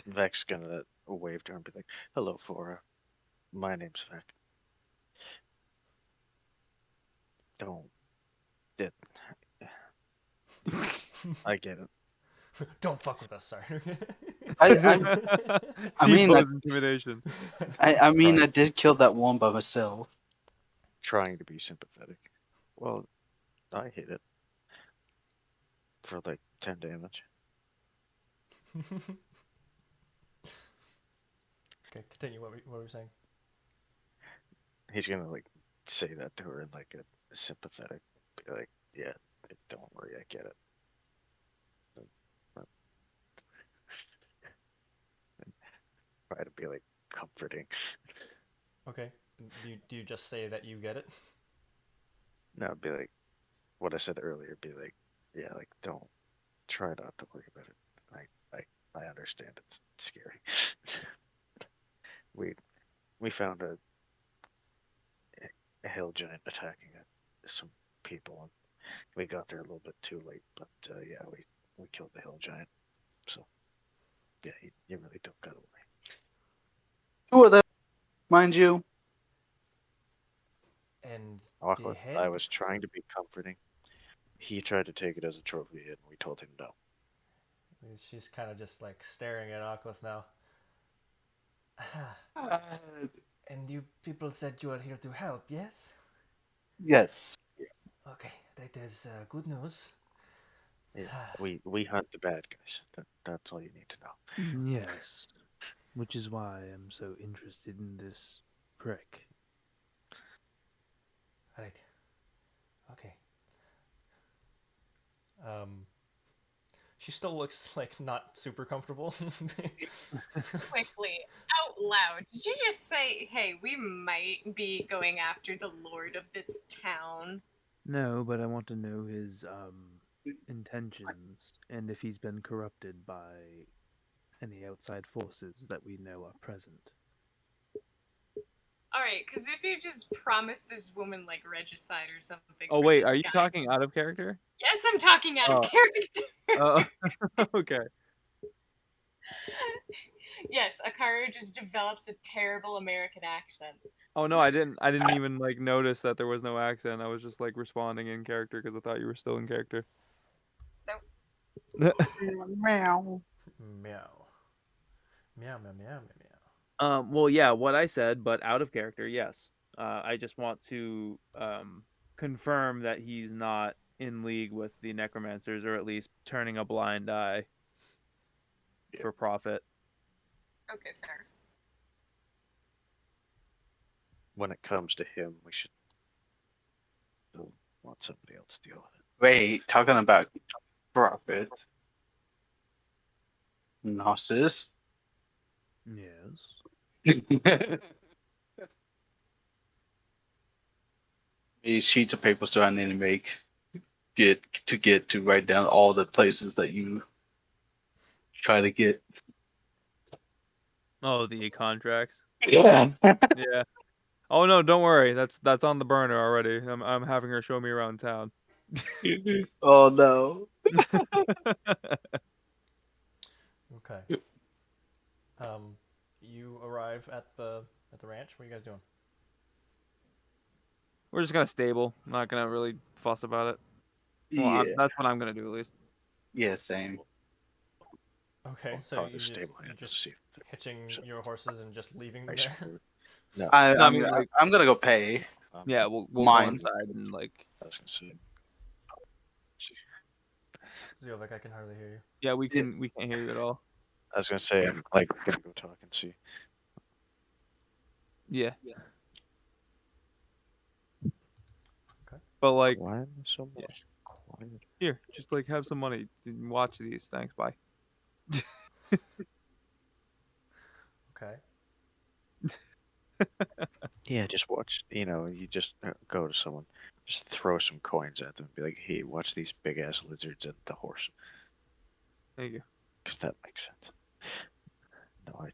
Vec's gonna wave to her and be like, "Hello, Fora. My name's Vec. Don't. Did. I get it. Don't fuck with us, sorry. I mean, T-pose intimidation. I mean, Right. I did kill that one by myself. Trying to be sympathetic. Well, I hit it for like 10 damage. Okay, continue. What were you saying? He's gonna like say that to her in like a sympathetic, be like, "Yeah, don't worry, I get it." Try to be like comforting. Okay. Do you just say that you get it? No, it'd be like what I said earlier. Be like, "Yeah, like don't try not to worry about it. I understand it's scary." we found a hill giant attacking some people, and we got there a little bit too late. But yeah, we killed the hill giant. So yeah, you really don't gotta worry. Two of them, mind you. And the Aqua, head? I was trying to be comforting. He tried to take it as a trophy, and we told him no. She's kind of just staring at Oculus now. And you people said you are here to help, yes? Yes. Okay, that is good news. Yeah, we hunt the bad guys. That's all you need to know. Yes. Which is why I'm so interested in this prick. Right. Okay. She still looks not super comfortable. Quickly, out loud, did you just say, "Hey, we might be going after the lord of this town"? No, but I want to know his intentions and if he's been corrupted by any outside forces that we know are present. All right, because if you just promised this woman regicide or something. Oh for wait, this are you guy- talking out of character? Yes, I'm talking out of character. Okay. Yes, Akaru just develops a terrible American accent. Oh no, I didn't even notice that there was no accent. I was just responding in character because I thought you were still in character. Nope. Meow. Meow. Meow, meow, meow, meow, meow. Well, yeah, what I said, but out of character, yes. I just want to confirm that he's not in league with the necromancers, or at least turning a blind eye for profit. Okay, fair. When it comes to him, we should still want somebody else to deal with it. Wait, talking about profit. Gnosis. Yes. These sheets of papers do I need to get to write down all the places that you try to get. Oh, the contracts. Yeah. Yeah. Oh no, don't worry. That's on the burner already. I'm having her show me around town. Oh no. Okay. You arrive at the ranch. What are you guys doing? We're just gonna stable. Not gonna really fuss about it. Well, Yeah. that's what I'm gonna do at least. Yeah, same. Okay, We'll so talk to you stable you're hand to just see if the hitching so- your horses and just leaving them ice there. cream. No, No, I mean like I'm gonna go pay yeah, we'll go mine. inside and like I was gonna say. Ziovek, I can hardly hear you. yeah, we can't hear you at all. I was gonna say I'm like gonna go talk and see. Yeah. Okay. But like Why am I so Yeah. much quiet? here, just like have some money and watch these. Thanks, bye. Okay. Yeah, just watch. You just go to someone, just throw some coins at them, and be like, "Hey, watch these big ass lizards and the horse," Thank you. because that makes sense. No,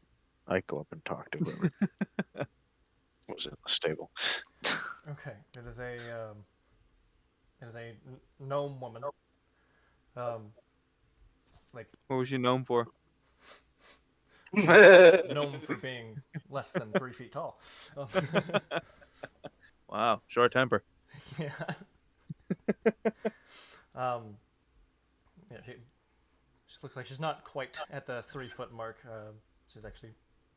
I go up and talk to whoever was in the stable. Okay. It is a gnome woman. Like What was she known for? she's known for being less than 3 feet tall. Wow, short temper. Yeah. um. Yeah. She looks like she's not quite at the 3 foot mark. She's actually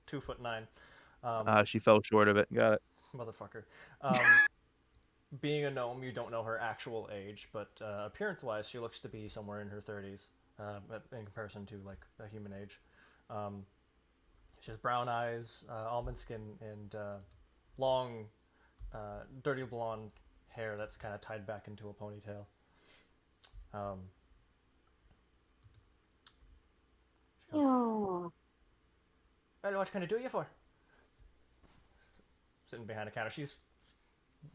2'9". She fell short of it. Got it. Motherfucker. Being a gnome, you don't know her actual age, but appearance-wise, she looks to be somewhere in her 30s, in comparison to like a human age. She has brown eyes, almond skin, and long, dirty blonde hair that's kind of tied back into a ponytail. She goes, "Well, what can I do you for?" Sitting behind a counter, she's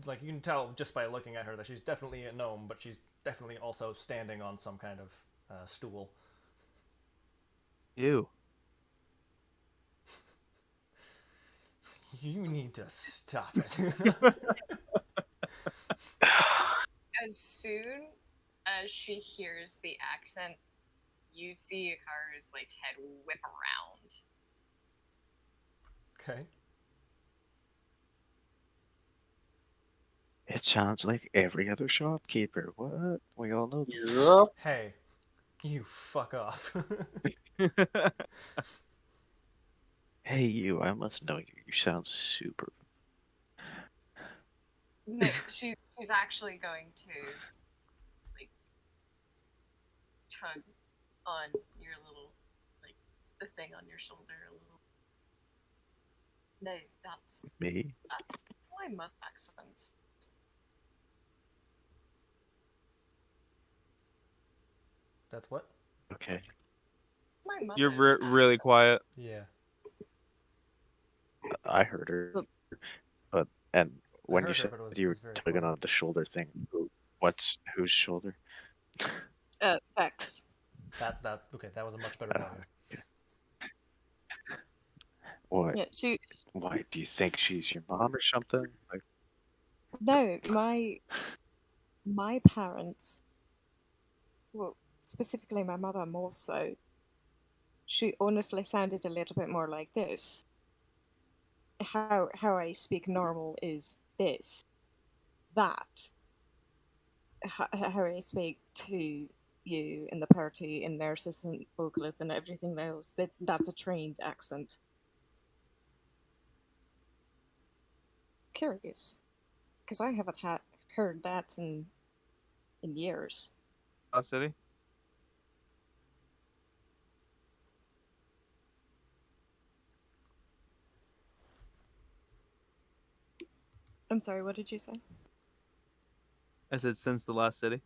like, you can tell just by looking at her that she's definitely a gnome, but she's definitely also standing on some kind of stool. Ew. You need to stop it. As soon as she hears the accent, you see Akaru's like head whip around. Okay. It sounds like every other shopkeeper. What? We all know this. Yep. Hey, you fuck off. Hey, you! I must know you. You sound super. No, she's actually going to like tug on your little like the thing on your shoulder a little. No, that's Me? my mother accent. That's what? Okay. My mother's You're really accent. quiet. Yeah. I heard her, Look. but and when heard you her, said but it you were was very tugging quiet. on the shoulder thing, whose shoulder? Vex. That's that. Okay, that was a much better Uh, volume. okay. What? Yeah, Why do you think she's your mom or something? Like, no, my parents, well, specifically my mother more so, she honestly sounded a little bit more like this. How I speak normal is this. That. How I speak to you in the party and nurses and vocalists and everything else, that's a trained accent. curious. Because I haven't heard that in years. Lost City? I'm sorry, what did you say? I said since the Lost City.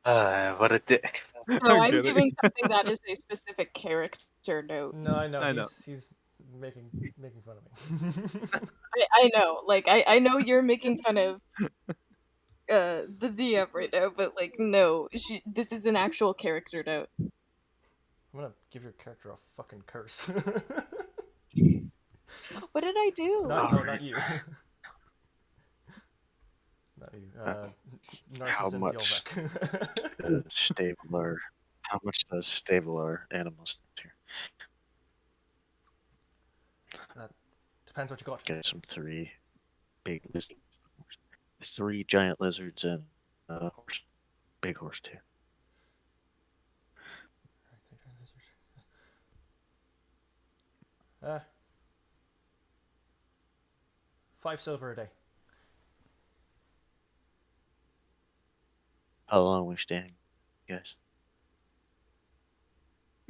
What a dick. No, I'm kidding. doing something that is a specific character note. No, I know. I know. He's making fun of me. I know, like I know you're making fun of the DM right now, but like no, this is an actual character note. I'm gonna give your character a fucking curse. What did I do? not you. Not you. How Narcissus much Yolvek. stabler? How much does stabler animals here? Depends what you got. Get some 3 big lizards, 3 giant lizards, and a horse, big horse too. Uh, 5 silver a day. How long are we staying, guys?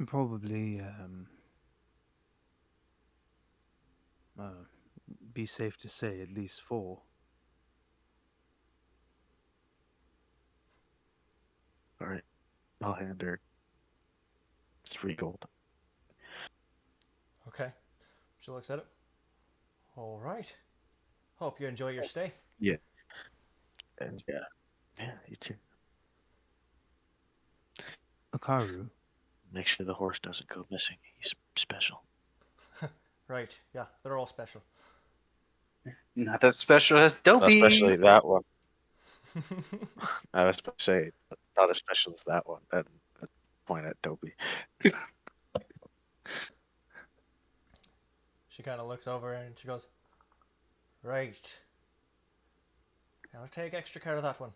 Probably be safe to say at least 4. All right, I'll hand her 3 gold. Okay. She looks at it. All right. Hope you enjoy your stay. Yeah, and yeah, you too. Akaru, Make sure the horse doesn't go missing. He's special. Right. Yeah, they're all special. Not as special as Dopey. Especially that one. I was about to say, not as special as that one. That point at Dopey. She kind of looks over and she goes, right. I'll take extra care of that one.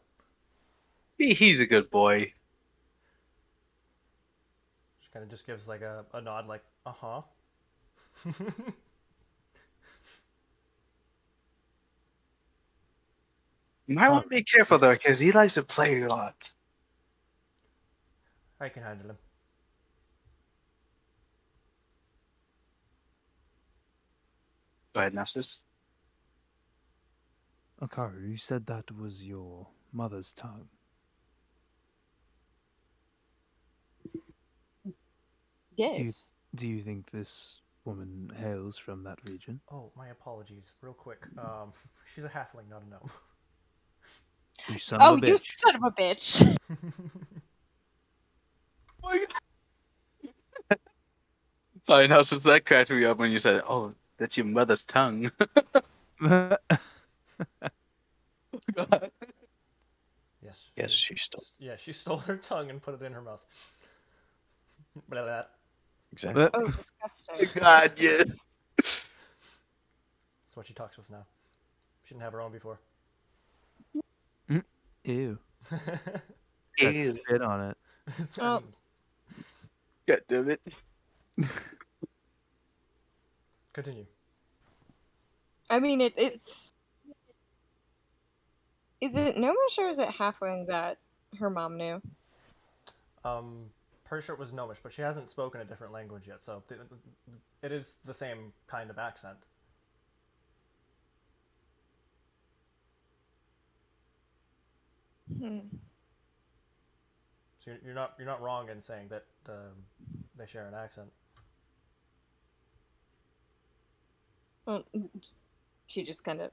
He's a good boy. She kind of just gives like a nod, like, uh-huh. You might want to be careful though, because he likes to play a lot. I can handle him. Go ahead, Nessus. Akaru, you said that was your mother's tongue. Yes. Do you think this woman hails from that region? Oh, my apologies. Real quick. She's a halfling, not a gnome. You son Oh, of a you bitch. son of a bitch! Sorry, Nessus, that cracked me up when you said, "Oh, that's your mother's tongue." God. Yes. Yes, she stole. Yeah, she stole her tongue and put it in her mouth. Blah, blah. Exactly. Oh, disgusting. God, yeah. That's what she talks with now. She didn't have her own before. Ew. Ew. That spit on it. Oh. God damn it. Continue. I mean, it's... Is it Gnomish or is it Halfling that her mom knew? Pretty sure it was Gnomish, but she hasn't spoken a different language yet, so it is the same kind of accent. Hmm. So you're not wrong in saying that they share an accent. Well, she just kind of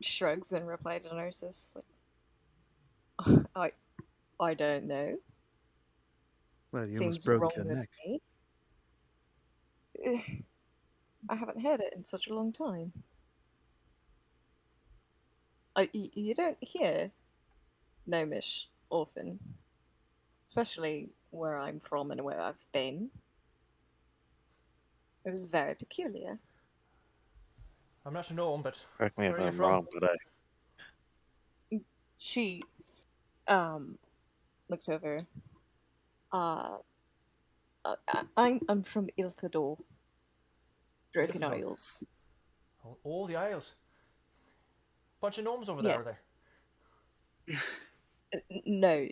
shrugs and replied to Narcissus, like, I don't know. Well, you Seems almost wrong broke your with neck. me. I haven't heard it in such a long time. You don't hear Gnomish often, especially where I'm from and where I've been. It was very peculiar. I'm not a gnome, but Correct me where if are you I'm from? wrong, but She looks over. I'm from Ilthador. Broken Difficult. Isles. Oh, the Isles. Bunch of gnomes over there, are Yes. there? No.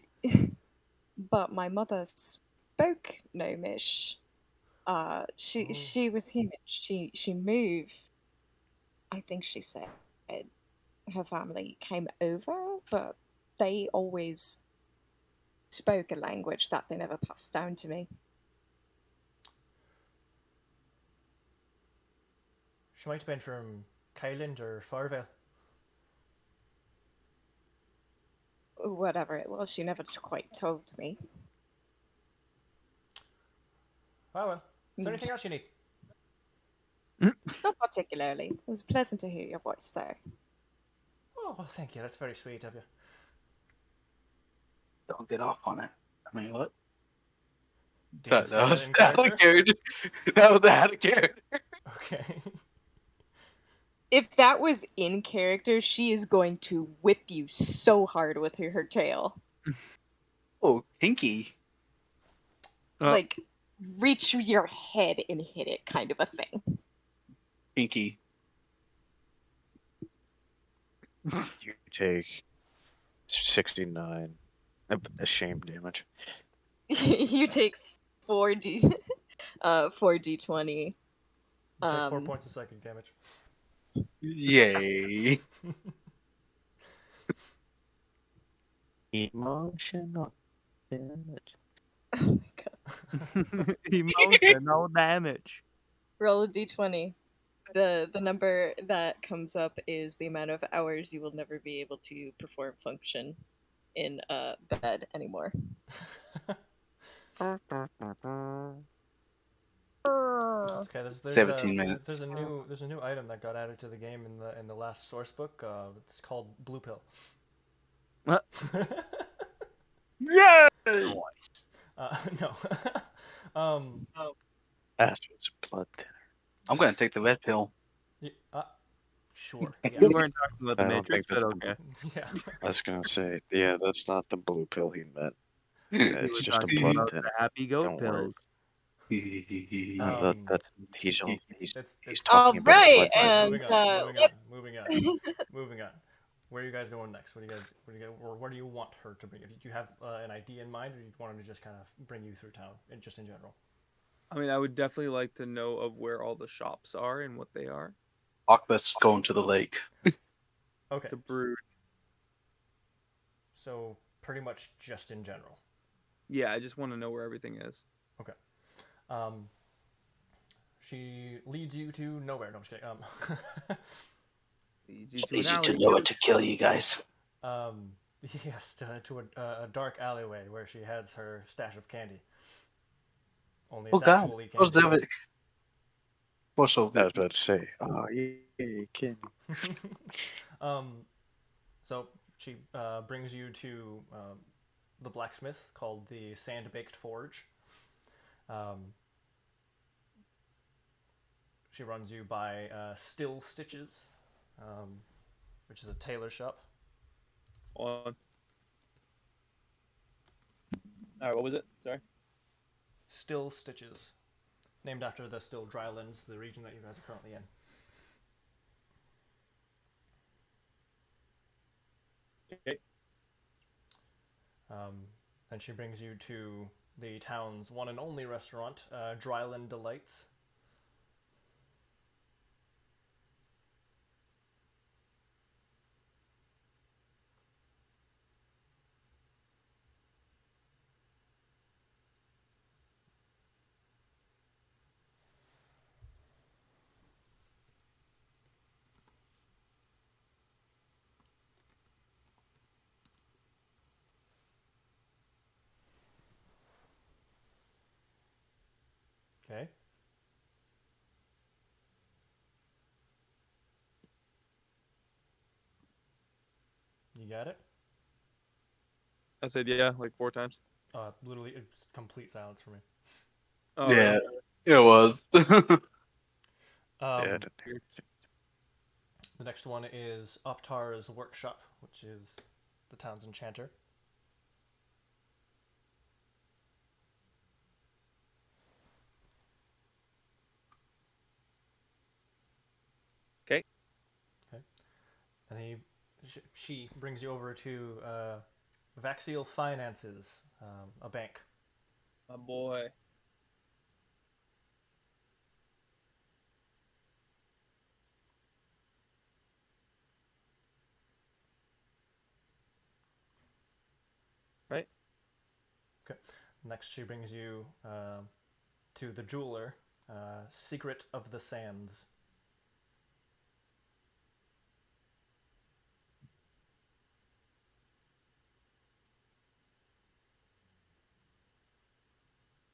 But my mother spoke Gnomish. She was human. She moved. I think she said her family came over, but they always spoke a language that they never passed down to me. She might have been from Kyland or Farvale. Whatever it was, she never quite told me. Oh well. Is there anything else you need? Not particularly. It was pleasant to hear your voice, though. Oh, well, thank you. That's very sweet of you. Don't get off on it. I mean, what? Did you say was it in out of character? character. That was out of character. Okay. If that was in character, she is going to whip you so hard with her tail. Oh, hinky. Like, reach your head and hit it, kind of a thing. Hinky. You take 69 shame damage. You take 4d 4d20. You take 4 points of psychic damage. Yay. Emotional damage. Oh my god. Emotional damage. Roll a d20. The number that comes up is the amount of hours you will never be able to perform function in bed anymore. It's okay. There's 17 minutes. There's a new item that got added to the game in the last source book. It's called Blue Pill. What? Yay! No. Bastards, blood thinner. I'm gonna take the red pill. Sure. We Yes. weren't talking about the I don't Matrix, think but that's okay. Yeah. I was gonna say, yeah, that's not the blue pill he meant. We It's were just a talking blood about thinner. the happy goat Don't worry. pills. That's he's It's All talking about right, blood thinner. Moving and on. let's. Moving on. Where are you guys going next? Where do you want her to bring? If you have an idea in mind, or you want her to just kind of bring you through town, and just in general? I mean, I would definitely like to know of where all the shops are and what they are. Octopus going to the lake. Okay. The brood. So pretty much just in general. Yeah, I just want to know where everything is. Okay. She leads you to nowhere. No, I'm just kidding. Leads you to Leads an you to alley. nowhere to kill you guys. Yes, to a dark alleyway where she has her stash of candy. Only Oh it's god. actually What's candy. that? What's so I was about to say, oh yeah, candy. So she brings you to the blacksmith called the Sand-Baked Forge. She runs you by Still Stitches, which is a tailor shop. On. Alright, what was it? Sorry. Still Stitches, named after the Still Drylands, the region that you guys are currently in. Okay. Then she brings you to the town's one and only restaurant, Dryland Delights. Okay. You got it? I said yeah, like 4 times. Literally, it's complete silence for me. Oh, yeah, really? it was. Yeah, I didn't hear anything. The next one is Optar's Workshop, which is the town's enchanter. And she brings you over to Vaxiel Finances, a bank. My boy. Right? Okay. Next, she brings you to the jeweler, Secret of the Sands.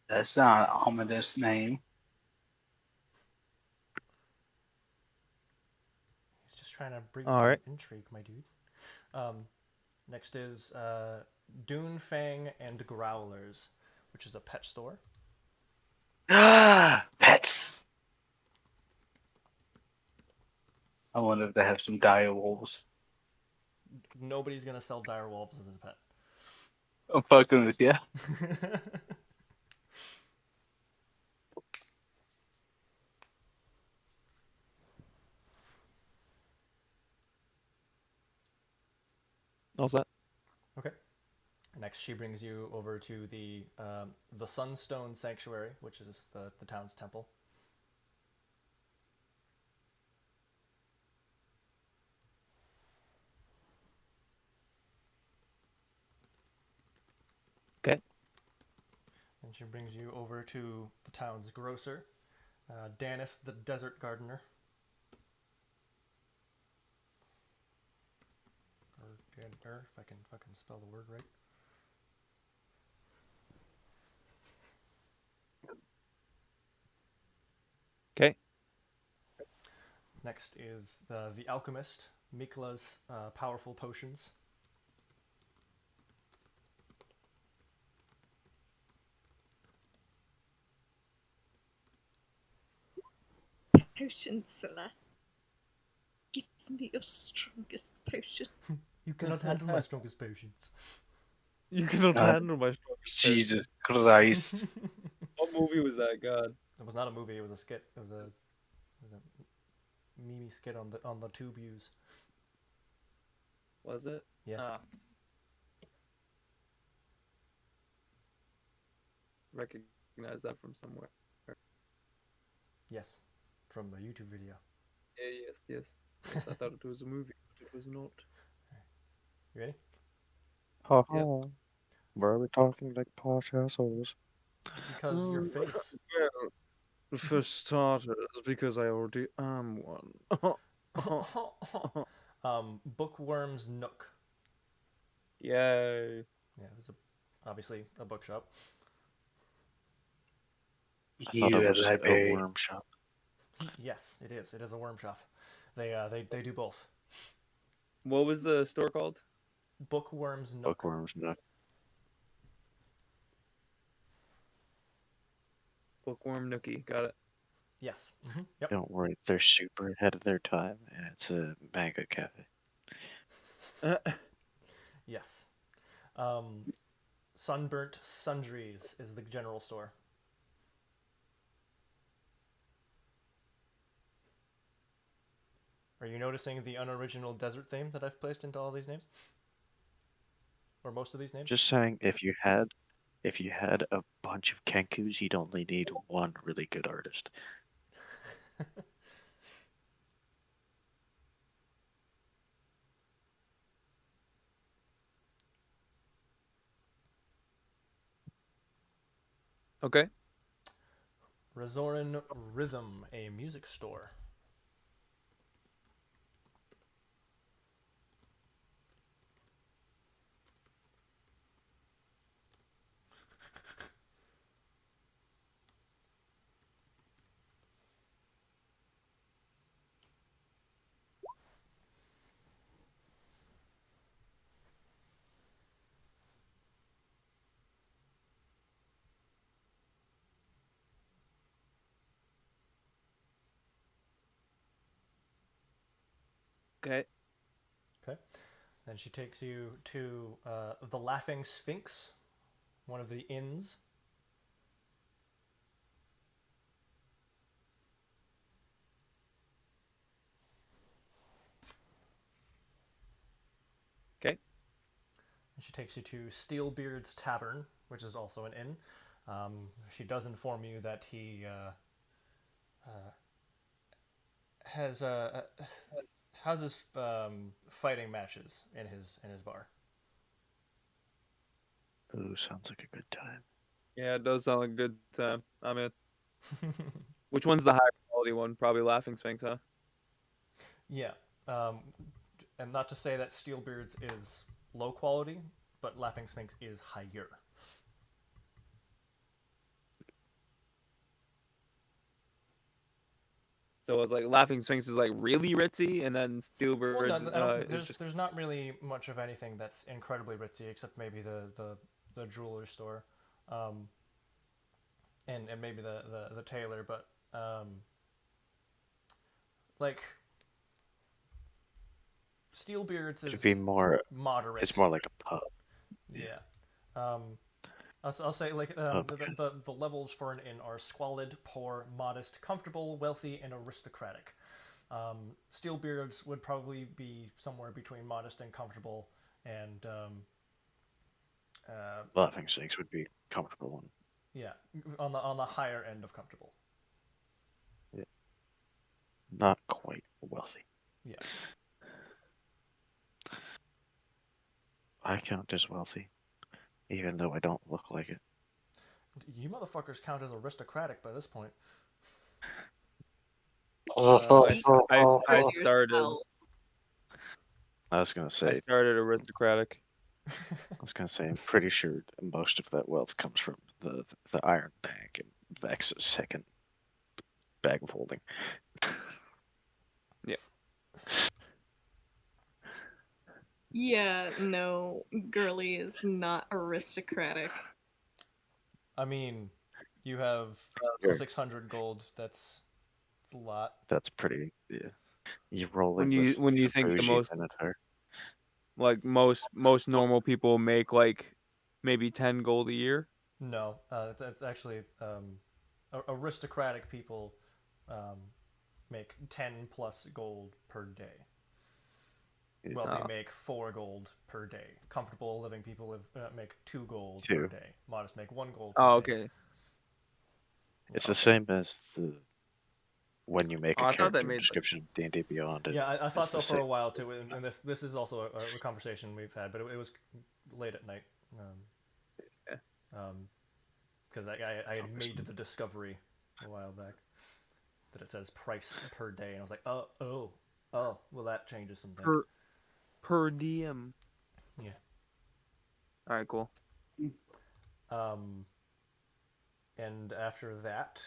That's not an ominous name. He's just trying to breed All some right. intrigue, my dude. Next is Dune Fang and Growlers, which is a pet store. Pets. I wonder if they have some dire wolves. Nobody's gonna sell dire wolves as a pet. I'm fucking with you. All set. Okay. Next, she brings you over to the Sunstone Sanctuary, which is the town's temple. Okay. And she brings you over to the town's grocer, Danis the Desert Gardener. Or if I can fucking spell the word right. Okay. Next is the alchemist, Mikla's powerful potions. Potion seller. Give me your strongest potion. You cannot handle my strongest potions. You cannot God. handle my strong. Jesus Christ. What movie was that? God. It was not a movie. It was a skit. It was a meme skit on the tube use. Was it? Yeah. Ah. Recognize that from somewhere. Yes, from a YouTube video. Yeah, yes. Yes, I thought it was a movie, but it was not. You ready? Ha Yep. ha. Why are we talking like posh assholes? Because your face. Well, for starters, because I already am one. Bookworm's Nook. Yay. Yeah, it was obviously a bookshop. I thought it You at was a library. worm shop. Yes, it is. It is a worm shop. They do both. What was the store called? Bookworm's Nook. Bookworms, no. Bookworm Nookie. Got it. Yes. Mm-hmm. Yep. Don't worry, they're super ahead of their time, and it's a manga cafe. Yes. Sunburnt Sundries is the general store. Are you noticing the unoriginal desert theme that I've placed into all these names? Or most of these names? Just saying, if you had a bunch of Kenkus, you'd only need one really good artist. Okay. Rezoran Rhythm, a music store. Okay. Okay. Then she takes you to the Laughing Sphinx, one of the inns. She takes you to Steelbeard's Tavern, which is also an inn. She does inform you that he has houses fighting matches in his bar. Ooh, sounds like a good time. Yeah, it does sound like a good time. I'm in. Which one's the higher quality one? Probably Laughing Sphinx, huh? Yeah, um, and not to say that Steelbeard's is low quality, but Laughing Sphinx is higher. So it's like Laughing Sphinx is like really ritzy, and then Well, no, Steelbirds is just there's not really much of anything that's incredibly ritzy, except maybe the jeweler store, um, and maybe the tailor, but like Steelbeard's It'd be is more. moderate. It's more like a pub. Yeah. Um, I'll say like Pub. the levels for an inn are squalid, poor, modest, comfortable, wealthy, and aristocratic. Steelbeards would probably be somewhere between modest and comfortable, and Laughing Snakes would be comfortable one. yeah, on the higher end of comfortable. Yeah. Not quite wealthy. Yeah. I count as wealthy, even though I don't look like it. You motherfuckers count as aristocratic by this point. Speak I for started yourself. I was gonna I say. started aristocratic. I was gonna say. I'm pretty sure most of that wealth comes from the Iron Bank and Vex's second bag of holding. Yeah. Yeah, no, girly is not aristocratic. I mean, you have Sure. 600 gold. That's a lot. That's pretty. Yeah. You're rolling When you with when you the think the bougie Minotaur. most normal people make like maybe 10 gold a year. No, it's actually aristocratic people um, make 10 plus gold per day. Yeah. Wealthy Oh. make 4 gold per day. Comfortable living people make 2 gold per Two. day. Modest make 1 gold per Oh, day. okay. It's the same as the when you make Oh, a I thought they character made like description of D&D Beyond. Yeah, I thought It's the so for same. a while too, and this is also a conversation we've had, but it was late at night, because I had made the discovery a while back that it says price per day, and I was like, oh, well that changes some things. per diem. Yeah. All right, cool. And after that,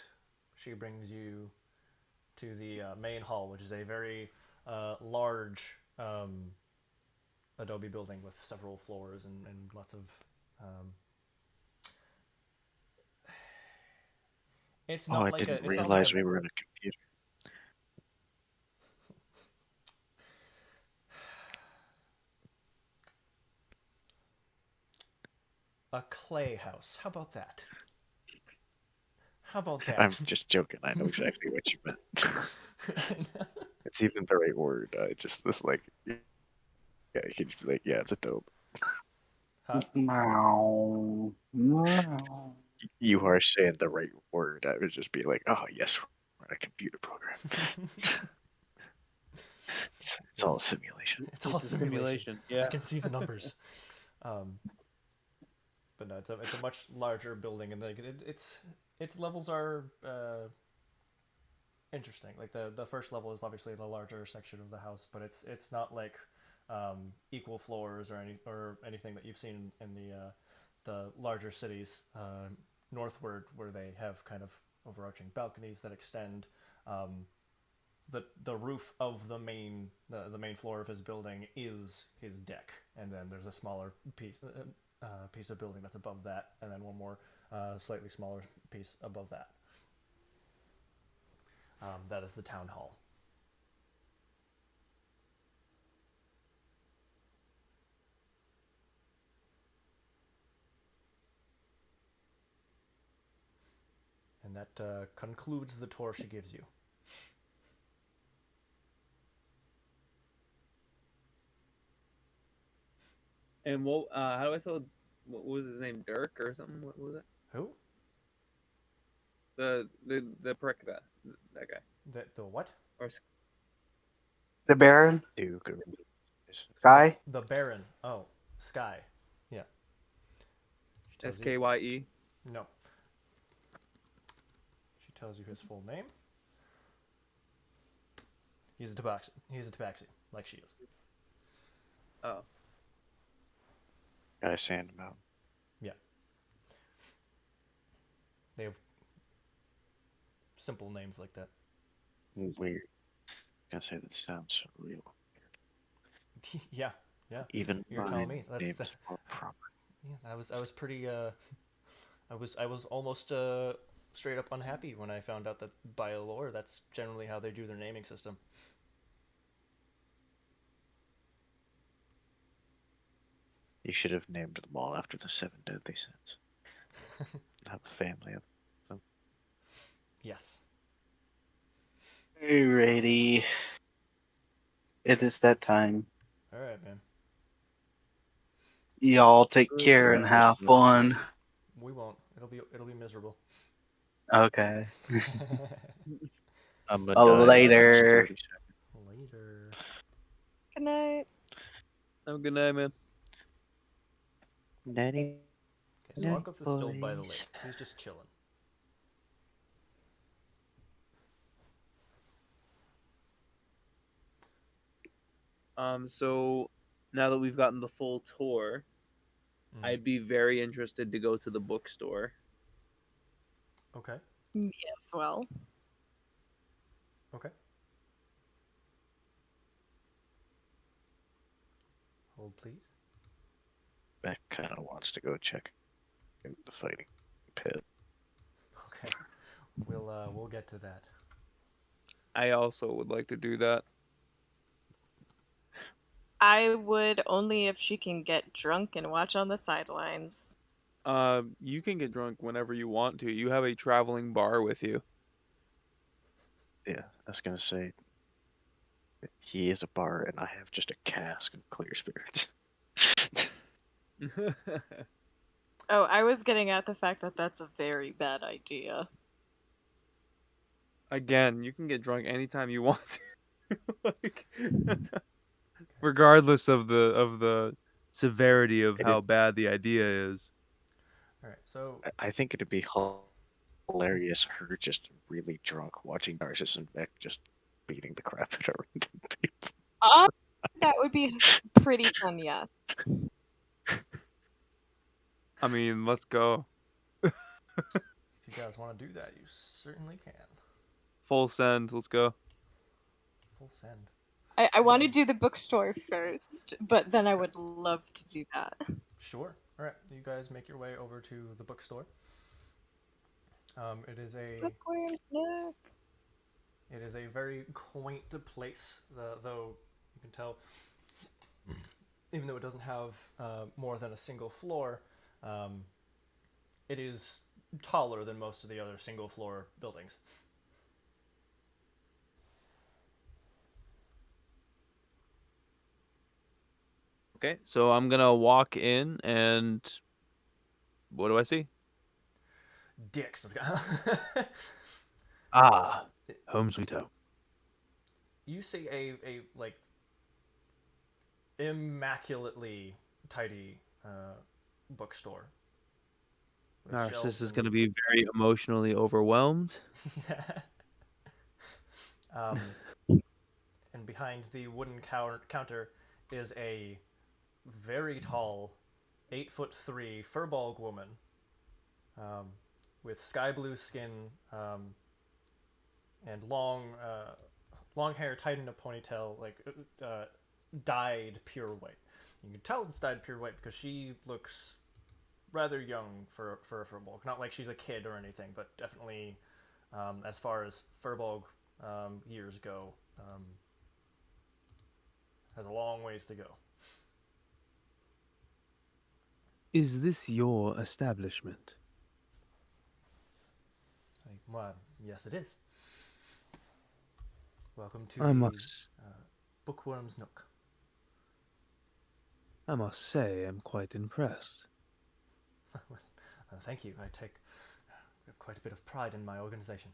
she brings you to the main hall, which is a very large adobe building with several floors and lots of. It's Oh, not I like didn't it's not like realize we were in a computer. a clay house. How about that? How about that? I'm just joking. I know exactly what you meant. It's even the right word. I just this like yeah, you can just be like, yeah, it's a dope. Huh? Meow. Meow. You are saying the right word. I would just be like, oh yes, we're in a computer program. It's all a simulation. It's all It's a simulation. simulation. Yeah. I can see the numbers. But no, it's a much larger building, and like its levels are interesting. Like the first level is obviously the larger section of the house, but it's not like equal floors or anything that you've seen in the larger cities northward, where they have kind of overarching balconies that extend. The roof of the main floor of his building is his deck, and then there's a smaller piece of building that's above that, and then one more slightly smaller piece above that. That is the town hall. And that concludes the tour she gives you. And what? How do I spell? What was his name? Dirk or something? What was it? Who? The prick that guy The what? or The Baron? Duke or The Guy? the Baron. Oh, Sky. Yeah. She tells you. SKYE? No. She tells you his full name. He's a tabaxi. He's a tabaxi, like she is. Oh, Guy Sandmountain. Yeah. They have simple names like that. Weird. I gotta say that sounds real. Yeah, yeah. Even You're my telling me. That's name is more proper. yeah. I was pretty I was almost straight up unhappy when I found out that by lore that's generally how they do their naming system. You should have named them all after the seven deadly sins. Have a family of them. Yes. Alrighty. It is that time. All right, man. Y'all take good care and lord. have fun. We won't. It'll be miserable. Okay. I'm gonna die in the next Later. 30 seconds. Later. Good night. Have a good night, man. Nighty Okay, so night, Uncle's is still by the boys. lake. He's just chilling. So now that we've gotten the full tour, Mm. I'd be very interested to go to the bookstore. Okay. Me as well. Okay. Hold, please. Beck kind of wants to go check in the fighting pit. Okay. We'll get to that. I also would like to do that. I would only if she can get drunk and watch on the sidelines. You can get drunk whenever you want to. You have a traveling bar with you. Yeah, I was gonna say he is a bar and I have just a cask of clear spirits. Oh, I was getting at the fact that that's a very bad idea. Again, you can get drunk anytime you want to. Like, regardless of the severity of how It'd, bad the idea is. All right. So I think it'd be hilarious her just really drunk watching Narcissus and Beck just beating the crap out of random people. That would be pretty fun, yes. I mean, let's go. if you guys want to do that, you certainly can. Full send. Let's go. Full send. I want to do the bookstore first, but then I would love to do that. Sure. All right. You guys make your way over to the bookstore. It is a Bookworms, look. It is a very quaint place, though you can tell, even though it doesn't have more than a single floor, it is taller than most of the other single floor buildings. Okay, so I'm gonna walk in, and what do I see? Dicks. Ah, home sweet home. You see a like immaculately tidy bookstore. with Narcissus shelves is and- gonna be very emotionally overwhelmed. um, and behind the wooden counter is a very tall, 8'3" furball woman, with sky blue skin, and long hair tied in a ponytail, like dyed pure white. You can tell it's dyed pure white because she looks rather young for a furball. Not like she's a kid or anything, but definitely, as far as furball years go, has a long ways to go. Is this your establishment? Well, yes, it is. Welcome to I the must. Bookworm's Nook. I must say I'm quite impressed. Thank you. I take quite a bit of pride in my organization.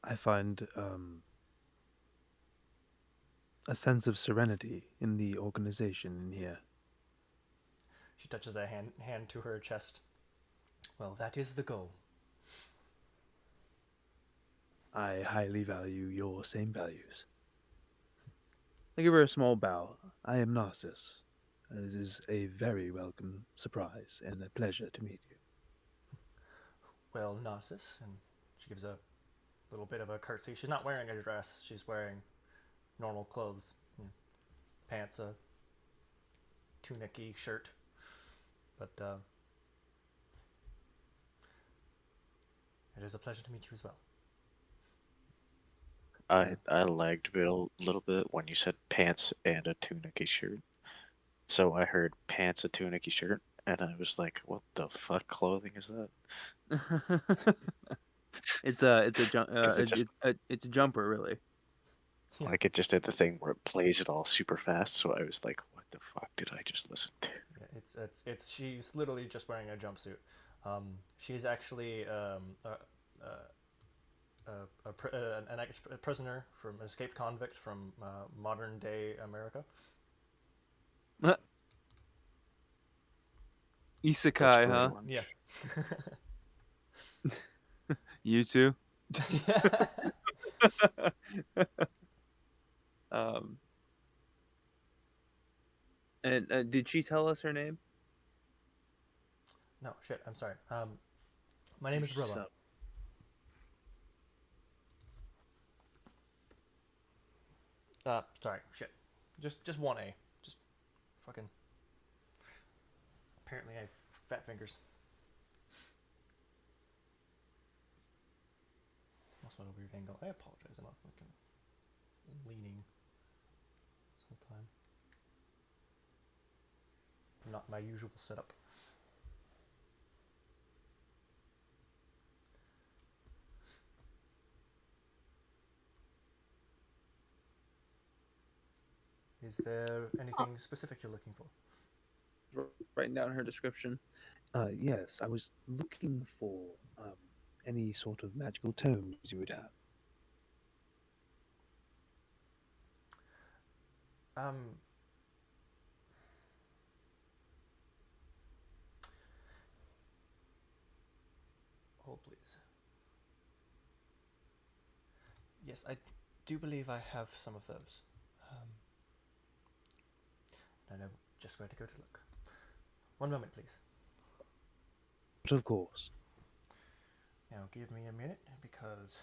I find a sense of serenity in the organization in here. She touches a hand to her chest. Well, that is the goal. I highly value your same values. I give her a small bow. I am Narcissus. This is a very welcome surprise and a pleasure to meet you. Well, Narcissus, and she gives a little bit of a curtsy. She's not wearing a dress. She's wearing normal clothes, pants, a tunic-y shirt. But it is a pleasure to meet you as well. I lagged a little bit when you said pants and a tunic shirt. So I heard pants, a tunic shirt, and I was like, what the fuck clothing is that? It's Because it just it's a jumper, really. Yeah. like it just did the thing where it plays it all super fast. So I was like, what the fuck did I just listen to? Yeah, it's she's literally just wearing a jumpsuit. She's actually a prisoner from an escaped convict from modern day America. Isekai, That's pretty huh? much. Yeah. You too. Yeah. um, and did she tell us her name? No, shit. I'm sorry. My name is Rilla. So- Sorry. Shit. Just one A. Just fucking. Apparently, I have fat fingers. Also, at a weird angle. I apologize. I'm not fucking leaning this whole time. Not my usual setup. Is there anything specific you're looking for? Writing down her description. Yes, I was looking for any sort of magical tomes you would have. Um. Hold, please. Yes, I do believe I have some of those. I know just where to go to look. One moment, please. But of course. Now, give me a minute because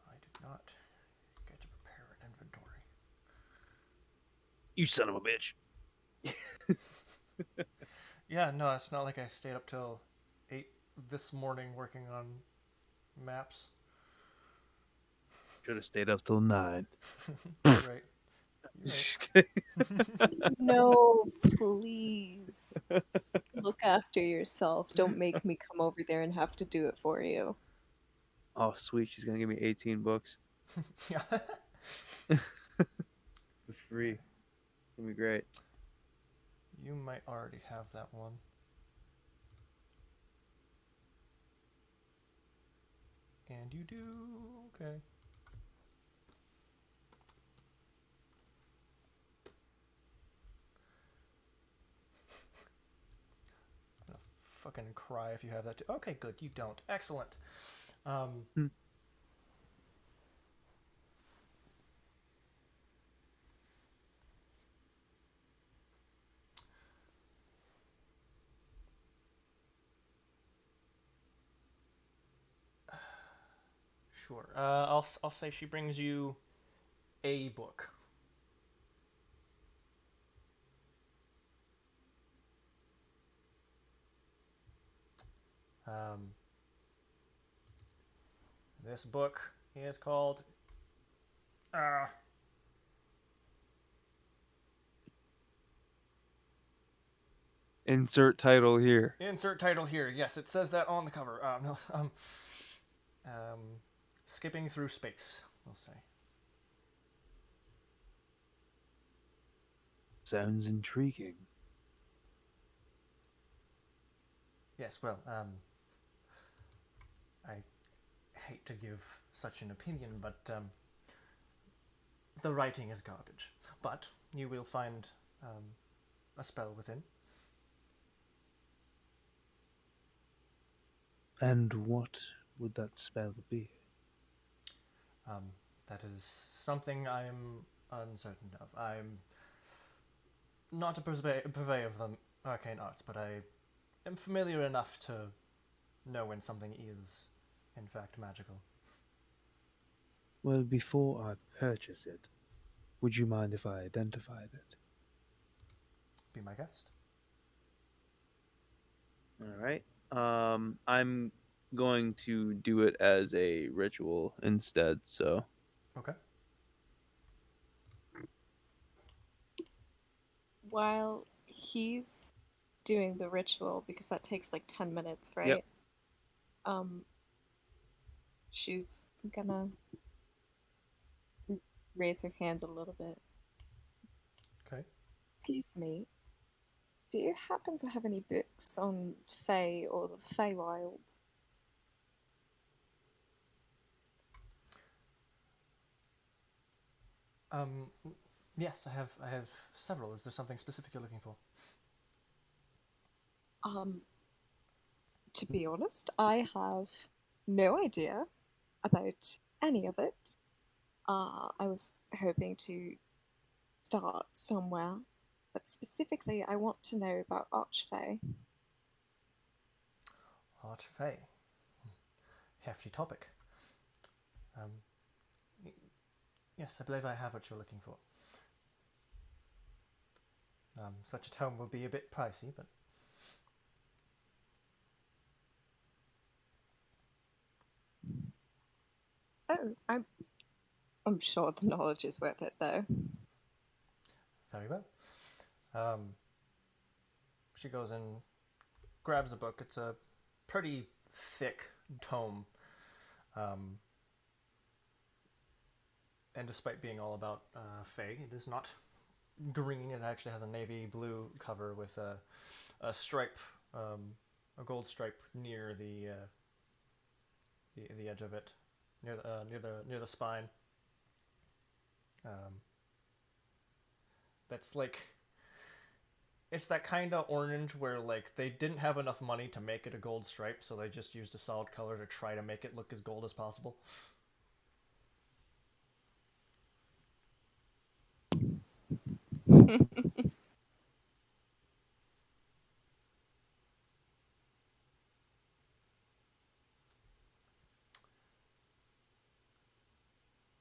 I did not get to prepare an inventory. You son of a bitch. Yeah, no, it's not like I stayed up till 8 this morning working on maps. Should have stayed up till 9. You're right. You're right. No, please. Look after yourself. Don't make me come over there and have to do it for you. Oh, sweet. She's going to give me 18 books Yeah. for free. It's going to be great. You might already have that one. And you do. Okay. I'm gonna fucking cry if you have that too. Okay, good. You don't. Excellent. Sure. I'll say she brings you a book. This book is called. Insert title here. Insert title here. Yes, it says that on the cover. No. Skipping through space. We'll say. Sounds intriguing. Yes, well, I hate to give such an opinion, but the writing is garbage. But you will find a spell within. And what would that spell be? Um, that is something I'm uncertain of. I'm not a purveyor of the arcane arts, but I am familiar enough to know when something is, in fact, magical. Well, before I purchase it, would you mind if I identified it? Be my guest. All right. I'm going to do it as a ritual instead. So Okay. While he's doing the ritual, because that takes like 10 minutes, Yep. right? She's gonna raise her hand a little bit. Okay. Excuse me. Do you happen to have any books on Fae or the Feywilds? Um, yes, I have. I have several. Is there something specific you're looking for? Um, to be honest, I have no idea about any of it. I was hoping to start somewhere, but specifically, I want to know about Archfey. Archfey. Hefty topic. Um, yes, I believe I have what you're looking for. Such a tome will be a bit pricey, but Oh, I'm sure the knowledge is worth it, though. very well. She goes and grabs a book. It's a pretty thick tome. And despite being all about Fae, it is not green. It actually has a navy blue cover with a stripe, a gold stripe near the edge of it, near the spine. That's like, it's that kind of orange where like they didn't have enough money to make it a gold stripe, so they just used a solid color to try to make it look as gold as possible.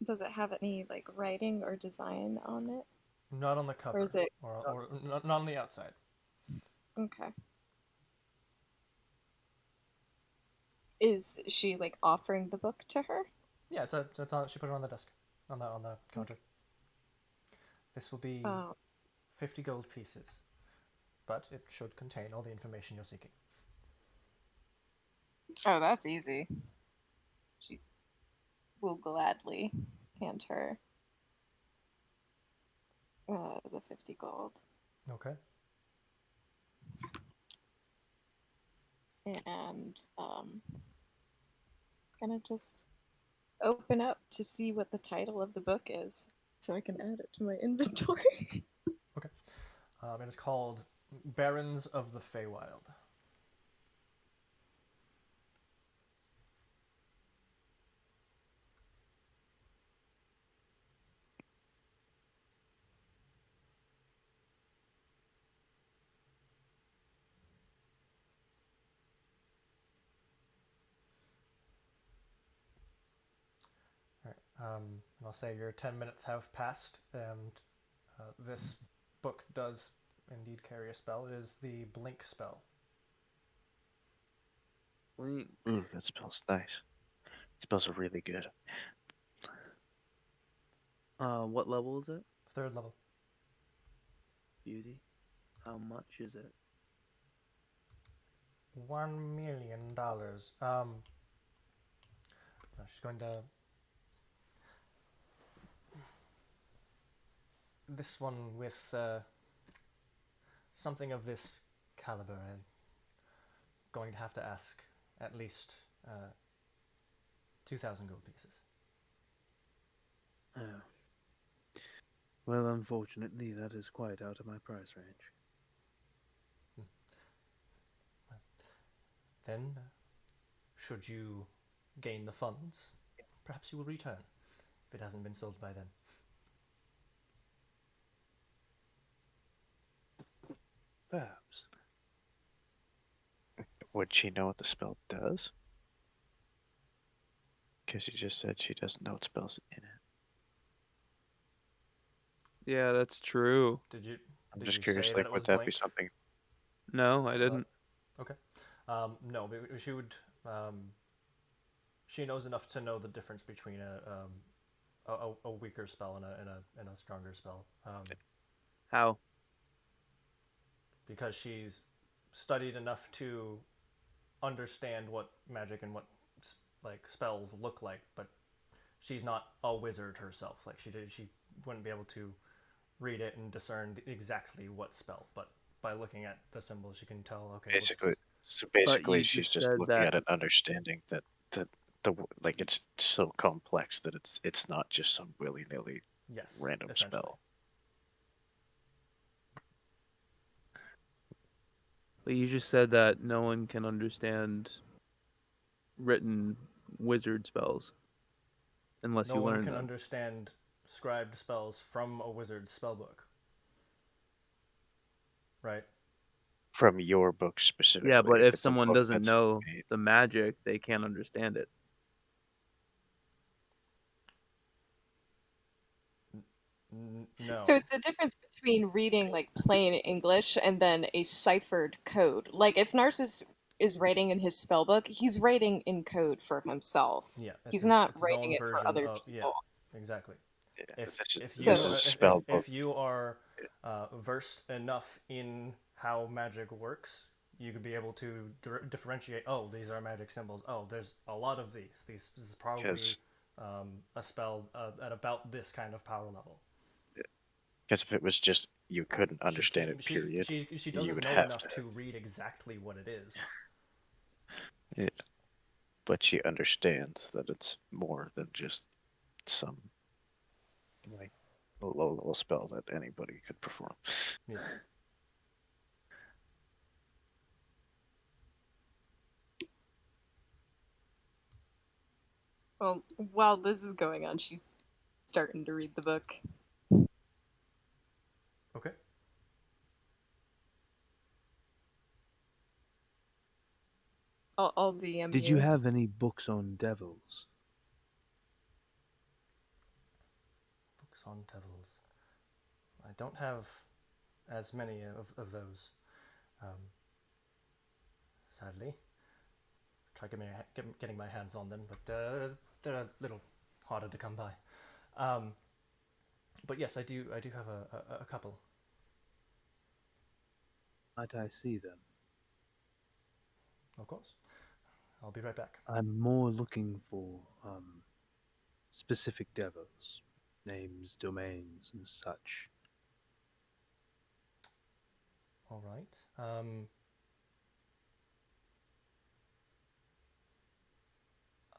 Does it have any like writing or design on it? Not on the cover, Or is it or not on the outside. okay? Is she like offering the book to her? Yeah, it's on. She put it on the desk, on the counter. This will be Oh, 50 gold pieces, but it should contain all the information you're seeking. oh, that's easy. She will gladly hand her the 50 gold. Okay. And gonna just open up to see what the title of the book is so I can add it to my inventory. Okay. It is called Barons of the Feywild. All right. I'll say your 10 minutes have passed, and this book does indeed carry a spell. It is the Blink spell. Blink. Ooh, that smells nice. It smells really good. What level is it? 3rd level. Beauty. How much is it? $1 million. She's going to. This one with something of this caliber, I'm going to have to ask at least 2,000 gold pieces. Oh. Well, unfortunately, that is quite out of my price range. Then, should you gain the funds, perhaps you will return, if it hasn't been sold by then. Perhaps. Would she know what the spell does? Because you just said she doesn't know what spells in it. Yeah, that's true. Did you I'm did just you curious, say that like, it would was that be blank? something? No, I didn't. Okay. No, but she would. She knows enough to know the difference between a weaker spell and a stronger spell. How? Because she's studied enough to understand what magic and what like spells look like, but she's not a wizard herself. Like she wouldn't be able to read it and discern exactly what spell, but by looking at the symbols, she can tell. Okay, Basically, what's so But basically, you she's just just said looking that. at it, understanding that like it's so complex that it's not just some willy nilly yes, random essentially. spell. But you just said that no one can understand written wizard spells unless No you one learn can them. understand scribed spells from a wizard's spellbook, right? From your book Yeah, specifically, but if if it's a someone book doesn't that's know made, the magic, they can't understand it. No. So it's a difference between reading like plain English and then a ciphered code. Like if Narcissus is writing in his spellbook, he's writing in code for himself. Yeah, He's not it's his writing own it for version other of people. exactly. yeah, If if this you is a So spell book. if you are versed enough in how magic works, you could be able to differentiate. Oh, these are magic symbols. Oh, there's a lot of these. This is probably Because a spell at about this kind of power level. if it was just you couldn't She understand can't. it, period, She you doesn't would know have enough to. to read exactly what it is. Yeah, but she understands that it's more than just some like low level spell that anybody could perform. Yeah. well, while this is going on, she's starting to read the book. Okay. I'll DM Did you have any books on devils? Books on devils. I don't have as many of those. Sadly, try getting my hands on them, but they're a little harder to come by. But yes, I do have a couple. Might I see them? Of course. I'll be right back. I'm more looking for specific devils, names, domains, and such. All right.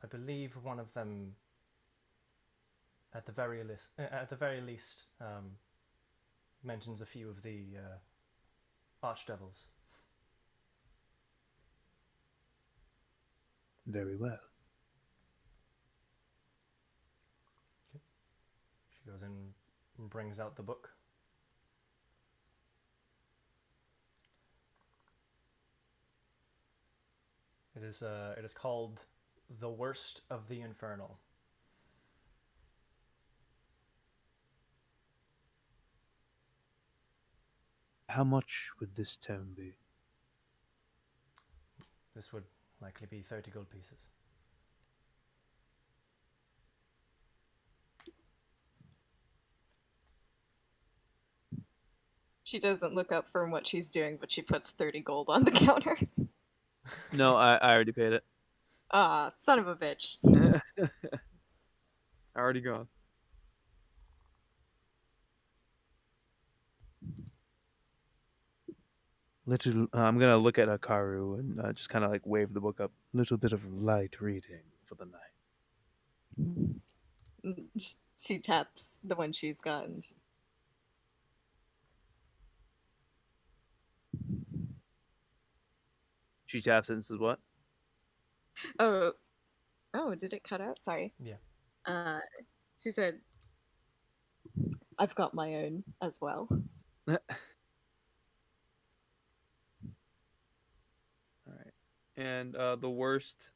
I believe one of them, at the very least, mentions a few of the archdevils. Very well. She goes and brings out the book. It is called The Worst of the Infernal. How much would this tome be? This would likely be 30 gold pieces. She doesn't look up from what she's doing, but she puts 30 gold on the counter. No, I already paid it. Ah, son of a bitch. Already gone. I'm gonna look at Hikaru and just kind of like wave the book up. Little bit of light reading for the night. She taps the one she's got. She taps it and says, "What?" Oh, oh, did it cut out? Sorry. Yeah. Uh, she said, "I've got my own as well." All right. And the worst.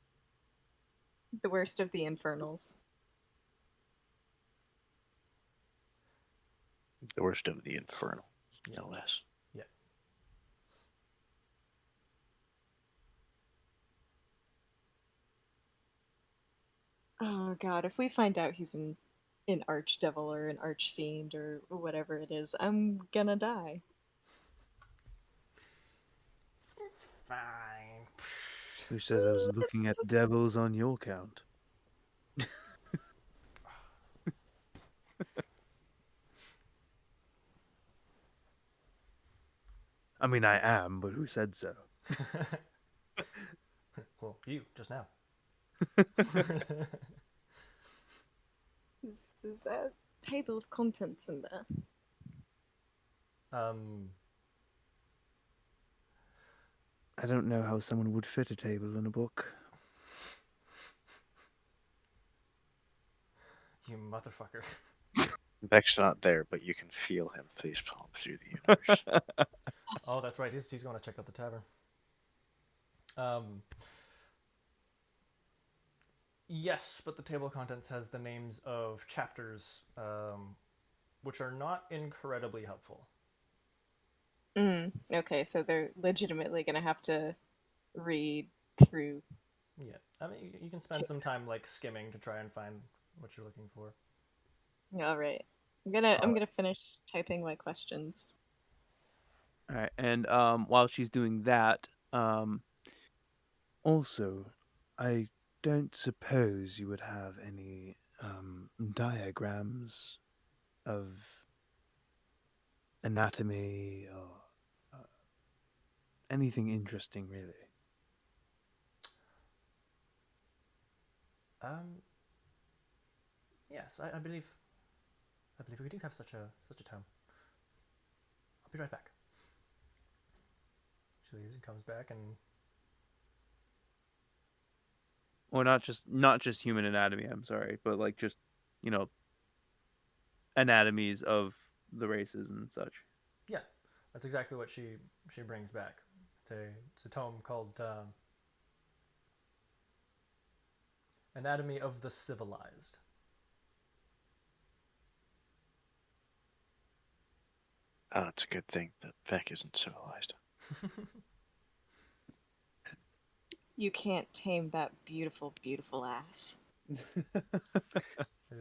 The worst of the infernals. The worst of the infernal, no less. Yeah. Oh god, if we find out he's an archdevil or an archfiend or whatever it is, I'm gonna die. It's fine. Who says I was looking at devils on your count? I mean, I am, but who said so? Well, you just now. Is there a table of contents in there? I don't know how someone would fit a table in a book. You motherfucker. Vex's not there, but you can feel him facepalm through the universe. Oh, that's right. He's going to check out the tavern. Yes, but the table of contents has the names of chapters, which are not incredibly helpful. Okay, so they're legitimately gonna have to read through. Yeah, I mean, you can spend some time like skimming to try and find what you're looking for. All right, I'm gonna finish typing my questions. All right. And while she's doing that, Also, I don't suppose you would have any diagrams of anatomy or anything interesting, really. Yes, I believe we do have such a tome. I'll be right back. She leaves and comes back, and or not just human anatomy. I'm sorry, but like just anatomies of the races and such. yeah, that's exactly what she brings back. It's a tome called Anatomy of the Civilized. Oh, it's a good thing that Vex isn't civilized. You can't tame that beautiful, beautiful ass.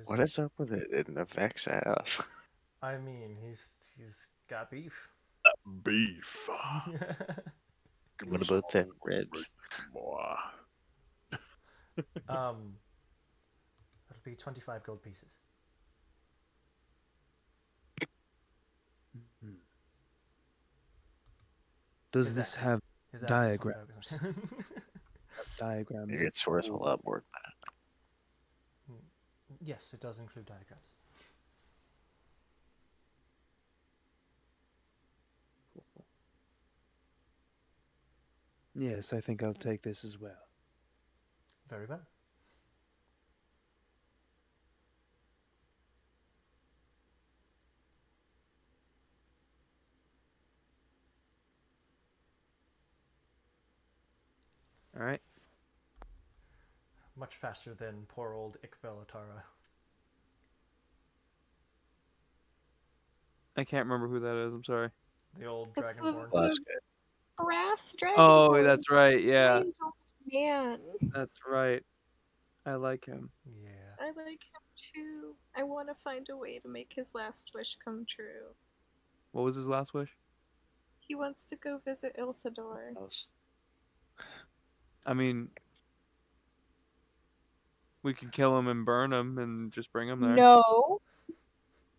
What is up with it in the Vex ass? I mean, he's got beef. Beef. What about them ribs? That'll be 25 gold pieces. Does His this ass. have His ass is diagrams? 25. Diagrams? It's worth a lot more than that. Yes, it does include diagrams. Yes, I think I'll take this as well. Very well. All right. Much faster than poor old Ikvelatara. I can't remember who that is. I'm sorry. The old That's dragonborn. Well, that's good. Brass dragon. Oh, that's right. Yeah, Kind old man. that's right. I like him. Yeah. I like him too. I want to find a way to make his last wish come true. What was his last wish? He wants to go visit Ilthador. I mean, we could kill him and burn him and just bring him there. No.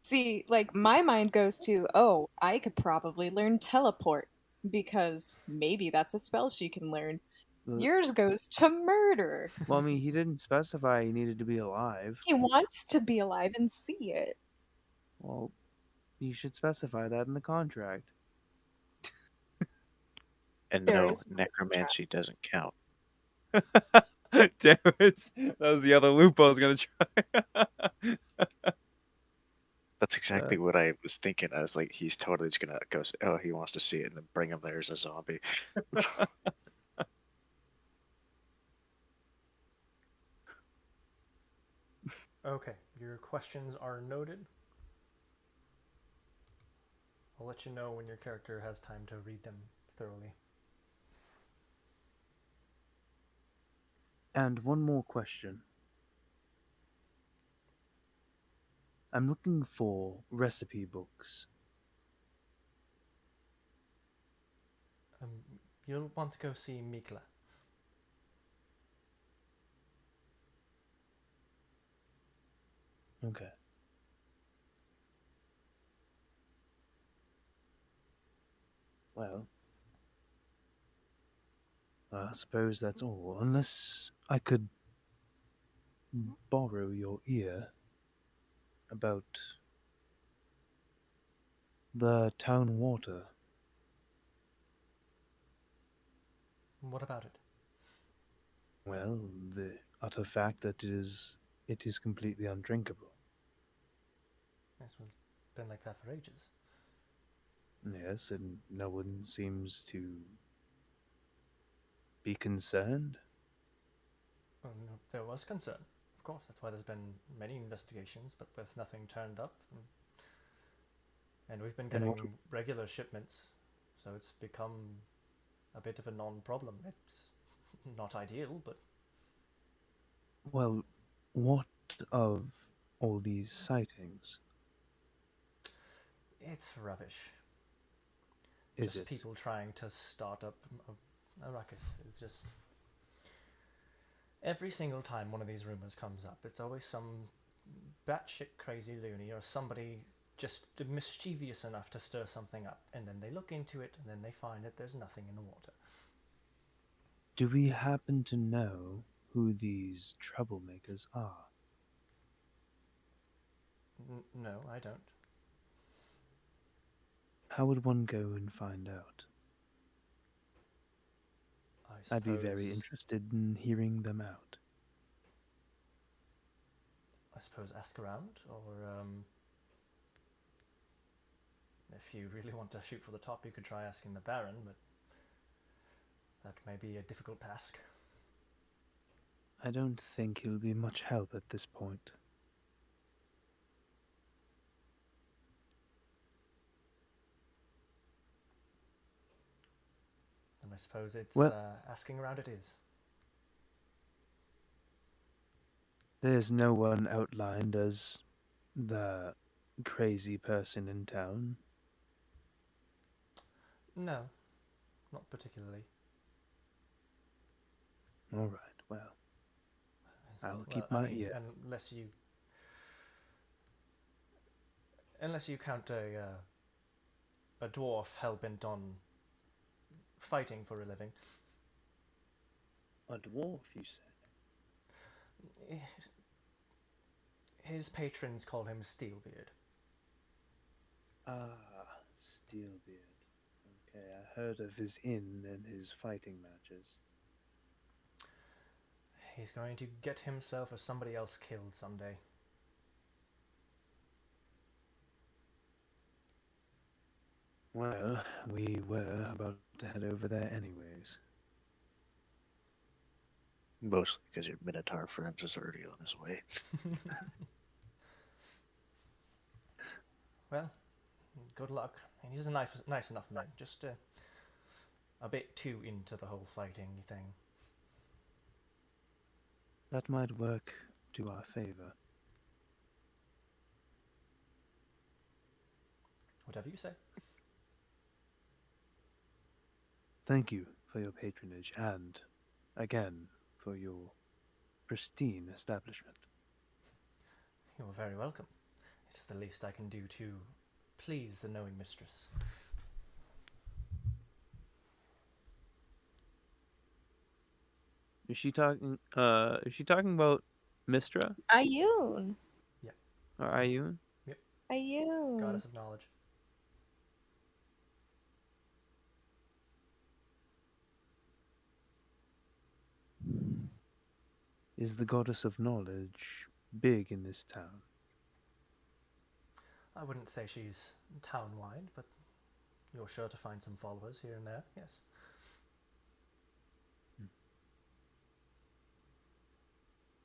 See, like my mind goes to, oh, I could probably learn teleport. because maybe that's a spell she can learn. Well, Yours goes to murder. well, I mean, he didn't specify he needed to be alive. He wants to be alive and see it. Well, you should specify that in the contract. And There no, is no contract. necromancy doesn't count. Damn it! That was the other loop I was gonna try. That's exactly what I was thinking. I was like, he's totally just gonna go. Oh, he wants to see it, and then bring him there as a zombie. Okay, your questions are noted. I'll let you know when your character has time to read them thoroughly. And one more question. I'm looking for recipe books. You'll want to go see Mikla. Okay. Well, I suppose that's all. Unless I could borrow your ear about the town water. What about it? Well, the utter fact that it is completely undrinkable. This has been like that for ages. Yes, and no one seems to be concerned. Well, no, there was concern, of course. That's why there's been many investigations, but with nothing turned up. And we've been And getting what- regular shipments, so it's become a bit of a non-problem. It's not ideal, but Well, what of all these sightings? it's rubbish. Is Just it? people trying to start up a ruckus. It's just every single time one of these rumors comes up, it's always some batshit crazy loony or somebody just mischievous enough to stir something up, and then they look into it, and then they find that there's nothing in the water. Do we happen to know who these troublemakers are? No, I don't. How would one go and find out? I'd be very suppose- interested in hearing them out. I suppose ask around, or if you really want to shoot for the top, you could try asking the Baron, but that may be a difficult task. I don't think he'll be much help at this point. And I suppose it's Well- asking around it is. There's no one outlined as the crazy person in town. No, not particularly. All right, well, I'll keep I my mean, ear. Unless you count a dwarf hell-bent on fighting for a living. A dwarf, you said? His patrons call him Steelbeard. Ah, Steelbeard. Okay, I heard of his inn and his fighting matches. He's going to get himself or somebody else killed someday. Well, we were about to head over there anyways. Mostly because your Minotaur friend is already on his way. Well, good luck. And he's a nice enough man, just a bit too into the whole fighting thing. That might work to our favor. Whatever you say. Thank you for your patronage and, again, for your pristine establishment. You're very welcome. It's the least I can do to please the knowing mistress. Is she talking? Is she talking about Mistra Ayun. or Ayun? Ayun. Goddess of knowledge. Is the goddess of knowledge big in this town? I wouldn't say she's town-wide, but you're sure to find some followers here and there, yes.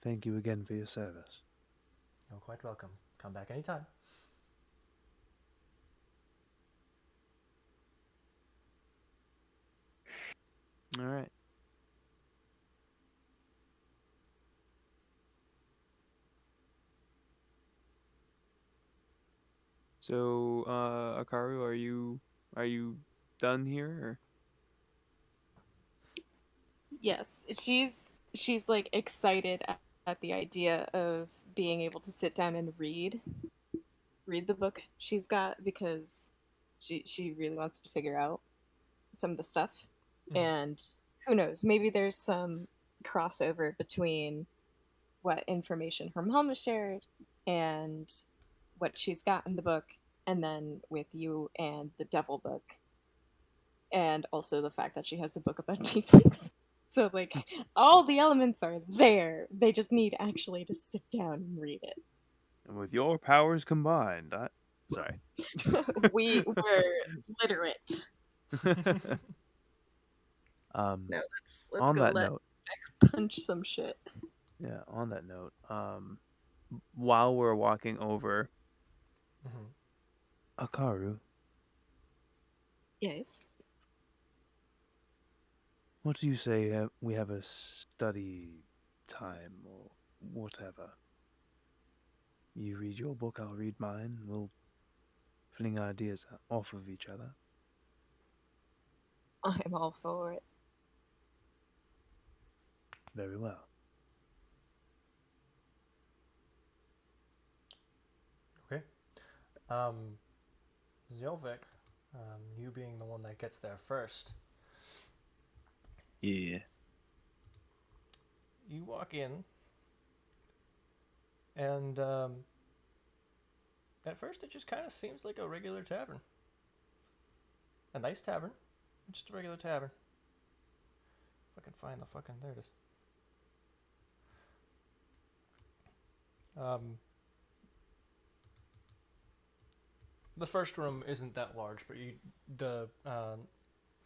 Thank you again for your service. You're quite welcome. Come back anytime. All right. So, Akaru, are you done here? Or? Yes, she's like excited at the idea of being able to sit down and read the book she's got because she really wants to figure out some of the stuff. Mhm. And who knows, maybe there's some crossover between what information her mom has shared and what she's got in the book, and then with you and the devil book, and also the fact that she has a book about tieflings. So like all the elements are there. They just need actually to sit down and read it. And with your powers combined, sorry. We were literate. No, let's On go that let note, Beck punch some shit. yeah. On that note, while we're walking over, Mm-hmm. Akaru, Yes. what do you say we have a study time or whatever? You read your book, I'll read mine. We'll fling ideas off of each other. I'm all for it. Very well. Okay. Zelvik, you being the one that gets there first, Yeah. you walk in, and at first it just kind of seems like a regular tavern. A nice tavern, just a regular tavern. If I can find the fucking, there it is. The first room isn't that large, but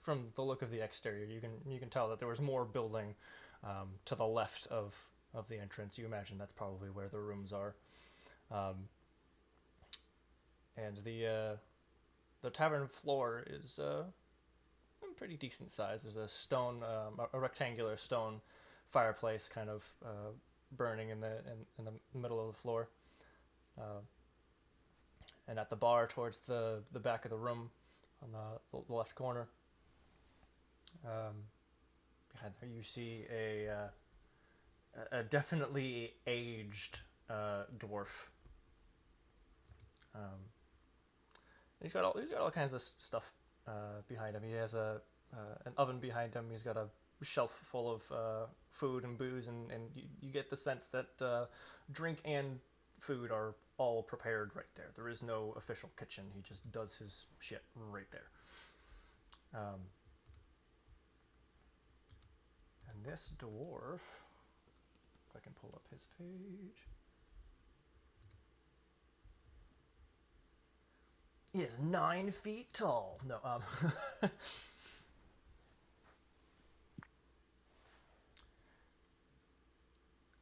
from the look of the exterior, you can tell that there was more building to the left of the entrance. You imagine that's probably where the rooms are, and the tavern floor is pretty decent size. There's a stone, a rectangular stone fireplace, kind of burning in the middle of the floor. And at the bar towards the back of the room on the left corner, behind there you see a definitely aged dwarf. He's got all kinds of stuff behind him. He has an oven behind him. He's got a shelf full of food and booze, and you get the sense that drink and food are all prepared right there. There is no official kitchen. He just does his shit right there. And this dwarf, if I can pull up his page, is 9 feet tall. No,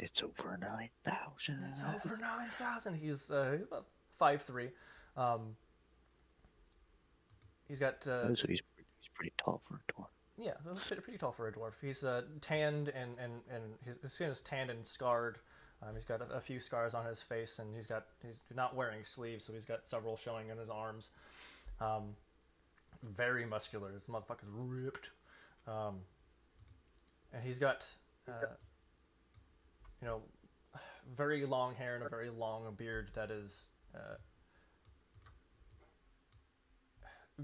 It's over 9,000. It's over 9,000. He's about 5'3". He's got Oh, so he's pretty tall for a dwarf. yeah, pretty tall for a dwarf. He's tanned and his skin is tanned and scarred. He's got a few scars on his face, and he's not wearing sleeves, so he's got several showing in his arms. Very muscular. This motherfucker's ripped, and he's got very long hair and a very long beard that is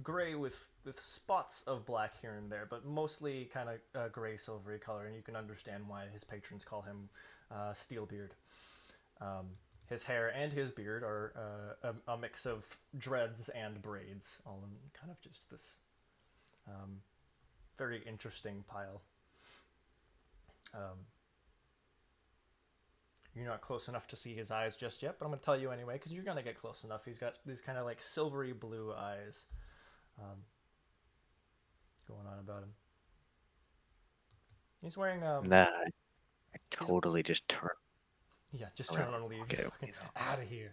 gray with spots of black here and there, but mostly kind of gray silvery color, and you can understand why his patrons call him Steelbeard. His hair and his beard are a mix of dreads and braids, all in kind of just this very interesting pile. You're not close enough to see his eyes just yet, but I'm going to tell you anyway, because you're going to get close enough. He's got these kind of like silvery blue eyes going on about him. He's wearing... Nah, I totally just turn. Yeah, just turn around and leave. Okay, Just fucking out of here.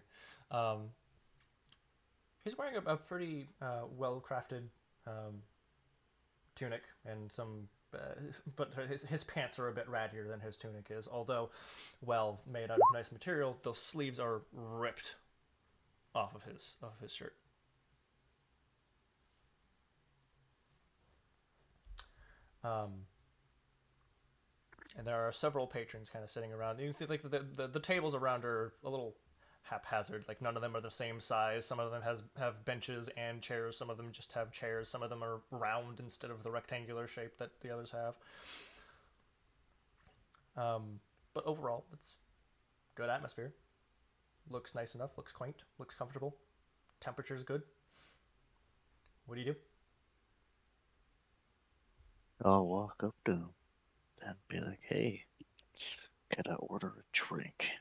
He's wearing a pretty well-crafted tunic and some... but his pants are a bit rattier than his tunic is, although, well, made out of nice material, the sleeves are ripped off of his shirt. And there are several patrons kind of sitting around. You can see like the tables around are a little haphazard. Like none of them are the same size. Some of them have benches and chairs. Some of them just have chairs. Some of them are round instead of the rectangular shape that the others have. But overall, it's good atmosphere. Looks nice enough. Looks quaint. Looks comfortable. Temperature's good. What do you do? I'll walk up to him and be like, "Hey, can I order a drink?"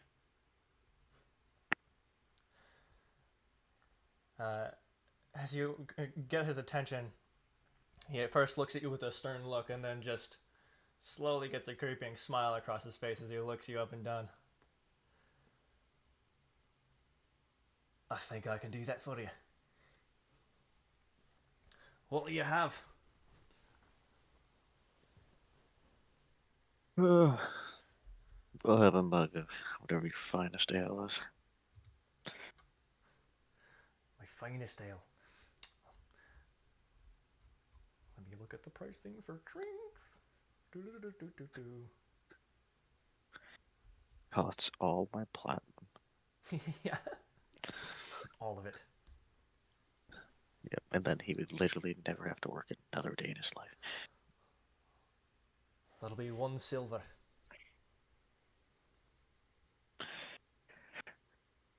As you get his attention, he at first looks at you with a stern look and then just slowly gets a creeping smile across his face as he looks you up and down. I think I can do that for you. What do you have? I'll have a mug of whatever your finest ale is. My finest ale. Let me look at the pricing for drinks. Costs all my platinum. Yeah. All of it. Yep, and then he would literally never have to work another day in his life. That'll be 1 silver.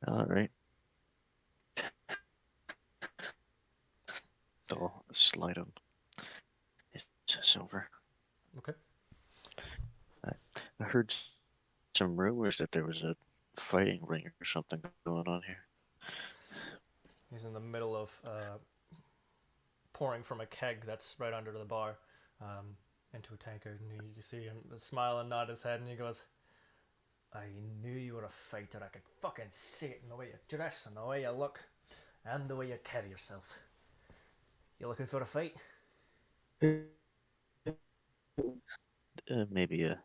All right. I'll slide him. It's a silver. Okay. I heard some rumors that there was a fighting ring or something going on here. He's in the middle of pouring from a keg that's right under the bar into a tankard, and you see him smile and nod his head, and he goes, "I knew you were a fighter. I could fucking see it in the way you dress and the way you look and the way you carry yourself. You looking for a fight?" Maybe a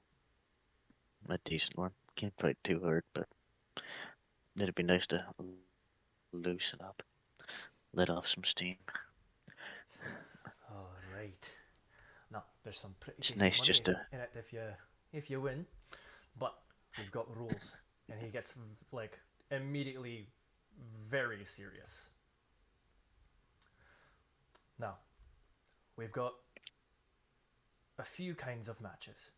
decent one. Can't fight too hard, but it'd be nice to loosen up, let off some steam. All right. Now, there's some pretty It's decent nice money just to. in it if you win, but we've got rules, and he gets like immediately very serious. Now, we've got a few kinds of matches.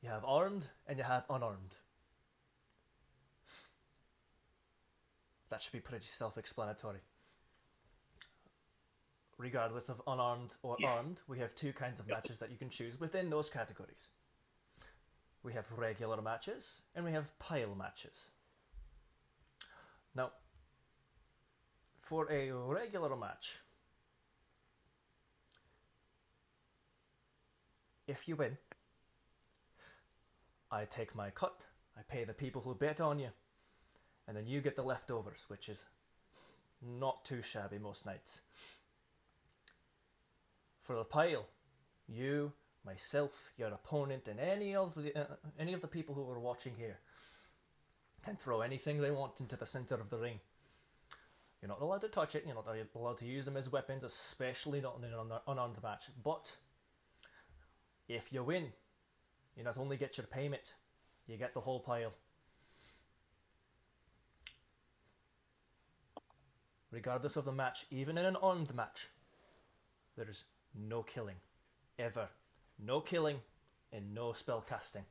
You have armed and you have unarmed. That should be pretty self-explanatory. Regardless of unarmed or armed, we have 2 kinds of matches that you can choose within those categories. We have regular matches and we have pile matches. Now, for a regular match, if you win, I take my cut, I pay the people who bet on you, and then you get the leftovers, which is not too shabby most nights. For the pile, you, myself, your opponent, and any of the people who are watching here can throw anything they want into the center of the ring. You're not allowed to touch it, you're not allowed to use them as weapons, especially not in an unarmed match. But if you win, you not only get your payment, you get the whole pile. regardless of the match, even in an armed match, there's no killing. Ever. No killing and no spell casting.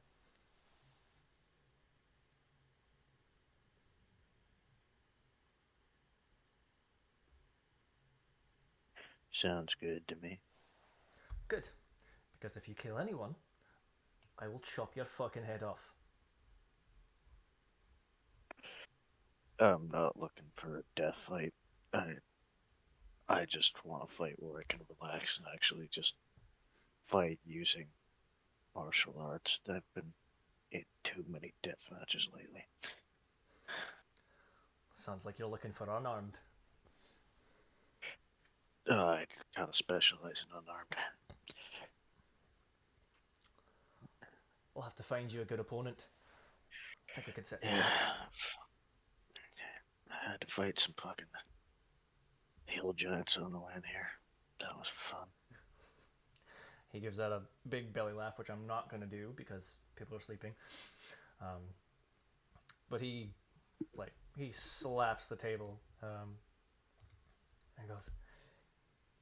Sounds good to me. Good. Because if you kill anyone, I will chop your fucking head off. I'm not looking for a death fight. I just want to fight where I can relax and actually just fight using martial arts. I've been in too many death matches lately. Sounds like you're looking for unarmed. I kind of specialize in unarmed. We'll have to find you a good opponent. I think we could set something Yeah, up. I had to fight some fucking hill giants on the way in here. That was fun. He gives out a big belly laugh, which I'm not going to do because people are sleeping. But he slaps the table and goes,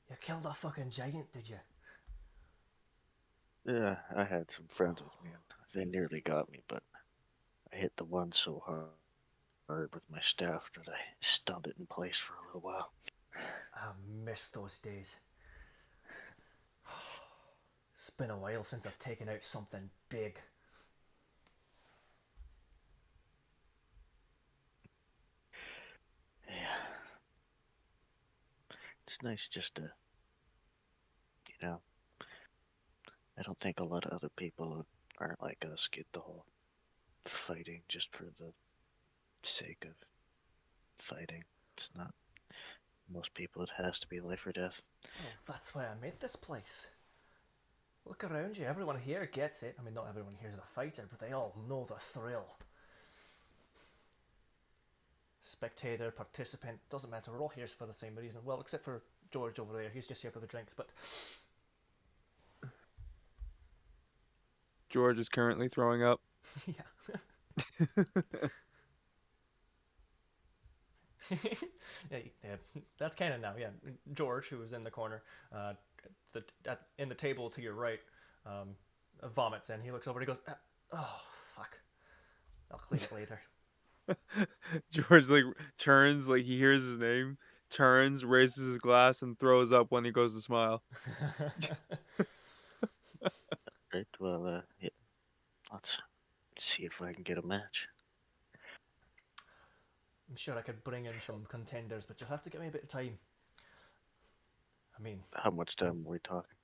"You killed a fucking giant, did you?" Yeah, I had some friends with me, and they nearly got me, but I hit the one so hard with my staff that I stunned it in place for a little while. I miss those days. It's been a while since I've taken out something big. Yeah. It's nice just to, you know, I don't think a lot of other people aren't like us, get the whole fighting just for the sake of fighting. It's not most people, it has to be life or death. Well, that's why I made this place. Look around you, everyone here gets it. I mean, not everyone here's a fighter, but they all know the thrill. Spectator, participant, doesn't matter, we're all here for the same reason. Well, except for George over there, he's just here for the drinks, but George is currently throwing up. yeah. Yeah, that's canon now. Yeah, George, who was in the corner, in the table to your right, vomits, and he looks over and he goes, "Oh fuck, I'll clean it later." George like turns, like he hears his name, turns, raises his glass, and throws up when he goes to smile. Right? Well, yeah. Let's see if I can get a match. I'm sure I could bring in some contenders, but you'll have to give me a bit of time. I mean, How much time are we talking?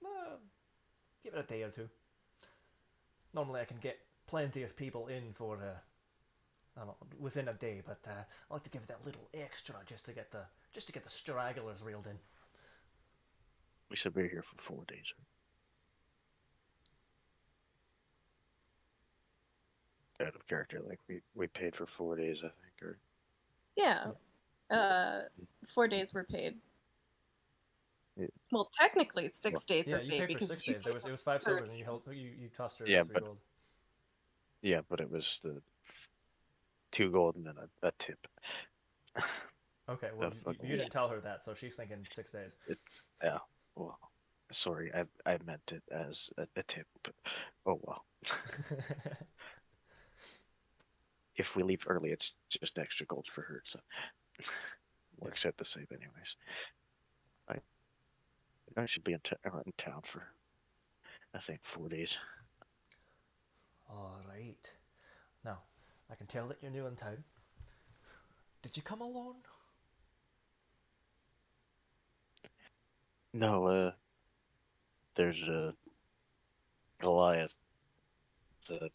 uh, give it a day or two. Normally, I can get plenty of people in for I don't know, within a day, but I like to give it that little extra just to get the stragglers reeled in. We said we're here for 4 days. Out of character, like we paid for 4 days, I think, or Yeah. 4 days were paid. Yeah. Well, technically 6 days Yeah, were you paid paid for because 6 days. you It was 5 for- silvers, and you tossed her Yeah, 3 but- gold. yeah, but it was the 2 gold and then a tip. Okay, well, fucking- you didn't tell her that, so she's thinking 6 days. Yeah, well, sorry, I meant it as a tip, but oh well. If we leave early, it's just extra gold for her, so works out the same anyways. I should be in town for, I think, 4 days. All right. Now, I can tell that you're new in town. Did you come alone? No, there's a Goliath, the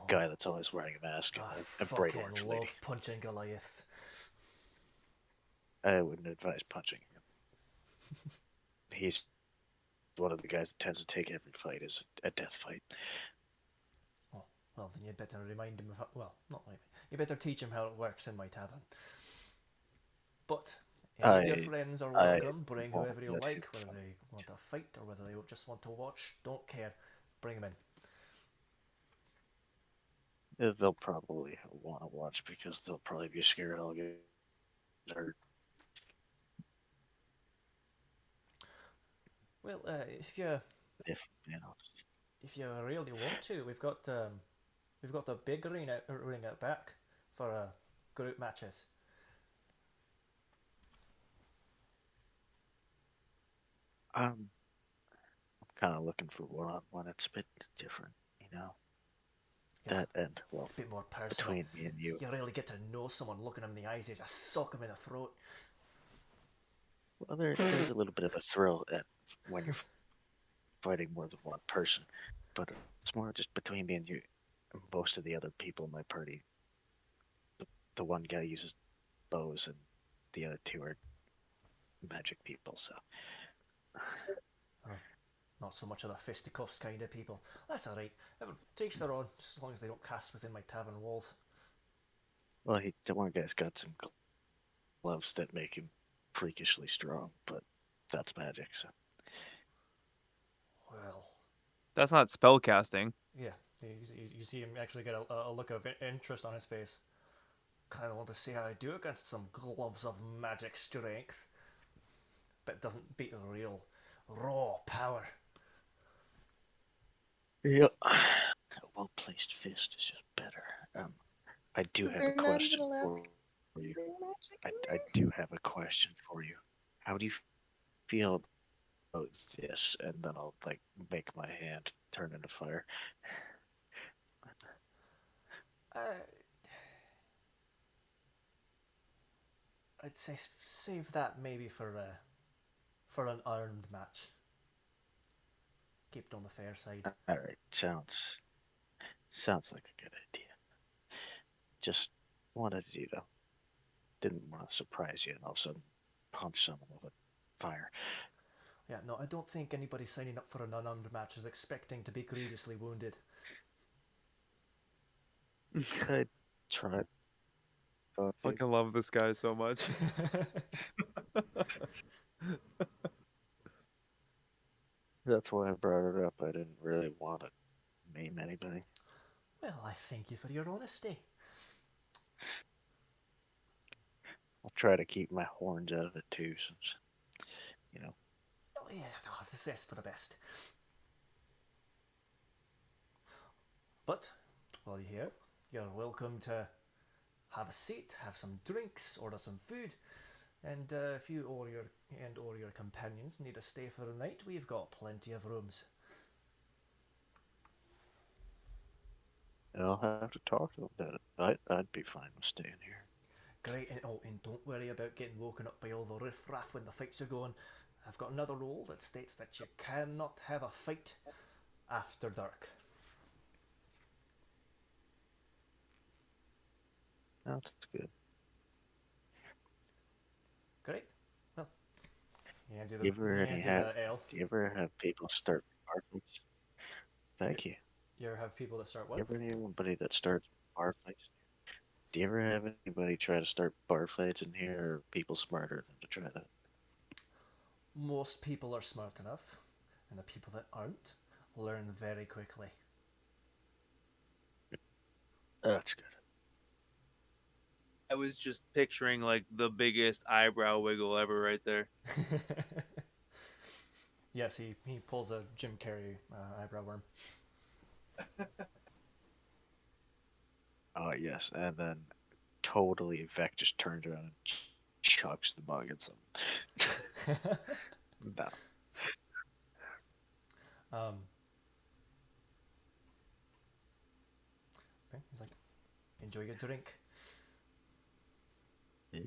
guy that's always wearing a mask I and a bright fucking orange love lady. punching Goliaths. I wouldn't advise punching him. He's one of the guys that tends to take every fight as a death fight. Oh, well, then you'd better remind him of how, well, not remind me. You better teach him how it works in my tavern. But any of your friends are welcome. Bring won't whoever you let like, him whether they want to fight or whether they just want to watch. Don't care. Bring them in. They'll probably want to watch because they'll probably be scared I'll get Or Well, if you know, if you really want to, we've got the big ring out back for group matches. I'm kind of looking for one-on-one. It's a bit different, you know. Yeah, That and it's well, a bit more personal. between me and you, You really get to know someone, looking them in the eyes, you just sock them in the throat. well, there's a little bit of a thrill at when you're fighting more than one person, but it's more just between me and you. Most of the other people in my party, the one guy uses bows, and the other two are magic people. So Oh, not so much of the fisticuffs kind of people. That's alright. Takes their own, just as long as they don't cast within my tavern walls. well, the one guy's got some gloves that make him freakishly strong, but that's magic. So Well, That's not spell casting. yeah, you see him actually get a look of interest on his face. Kind of want to see how I do against some gloves of magic strength, but it doesn't beat the real raw power. yeah, a well-placed fist is just better. I do So have a they're not even question allowed for to you. do magic in I there? do have a question for you. How do you feel about this? And then I'll like make my hand turn into fire. Uh, I'd say save that maybe for an armed match. Keep it on the fair side. All right, sounds like a good idea. Just wanted you to didn't want to surprise you and all of a sudden punch someone with a fire. Yeah, no, I don't think anybody signing up for an unarmed match is expecting to be grievously wounded. I tried. Okay. Fucking love this guy so much. That's why I brought it up. I didn't really want to maim anybody. Well, I thank you for your honesty. I'll try to keep my horns out of it too, since you know. Oh yeah, oh, this is for the best. But while you're here, you're welcome to have a seat, have some drinks, order some food, and if you or your companions need to stay for the night, we've got plenty of rooms. I'll have to talk to them about it. I'd be fine with staying here. Great, and don't worry about getting woken up by all the riff-raff when the fights are going. I've got another rule that states that you cannot have a fight after dark. That's good. Great. Well, You he hands you the ale. do you ever have people start bar fights? You, Thank you. you ever have people that start You what? ever know anybody that starts bar fights? Do you ever have anybody try to start bar fights in here, or people smarter than to try that? Most people are smart enough, and the people that aren't learn very quickly. That's good. I was just picturing like the biggest eyebrow wiggle ever right there. Yes, he pulls a Jim Carrey eyebrow worm. Oh yes, and then totally Vec just turns around and chucks the mug at someone. No. um, okay, he's like, enjoy your drink. Yeah.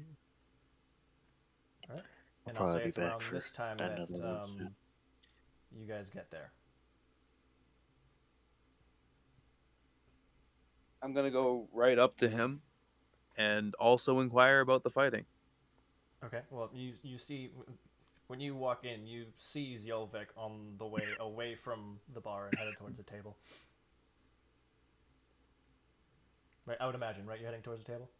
All right. I'll And I'll say probably be it's back around for this time that another one soon. you guys get there. I'm gonna go right up to him and also inquire about the fighting. Okay. Well, you see when you walk in, you see Zjelvik on the way away from the bar and headed towards the table. Right. I would imagine. Right. You're heading towards the table.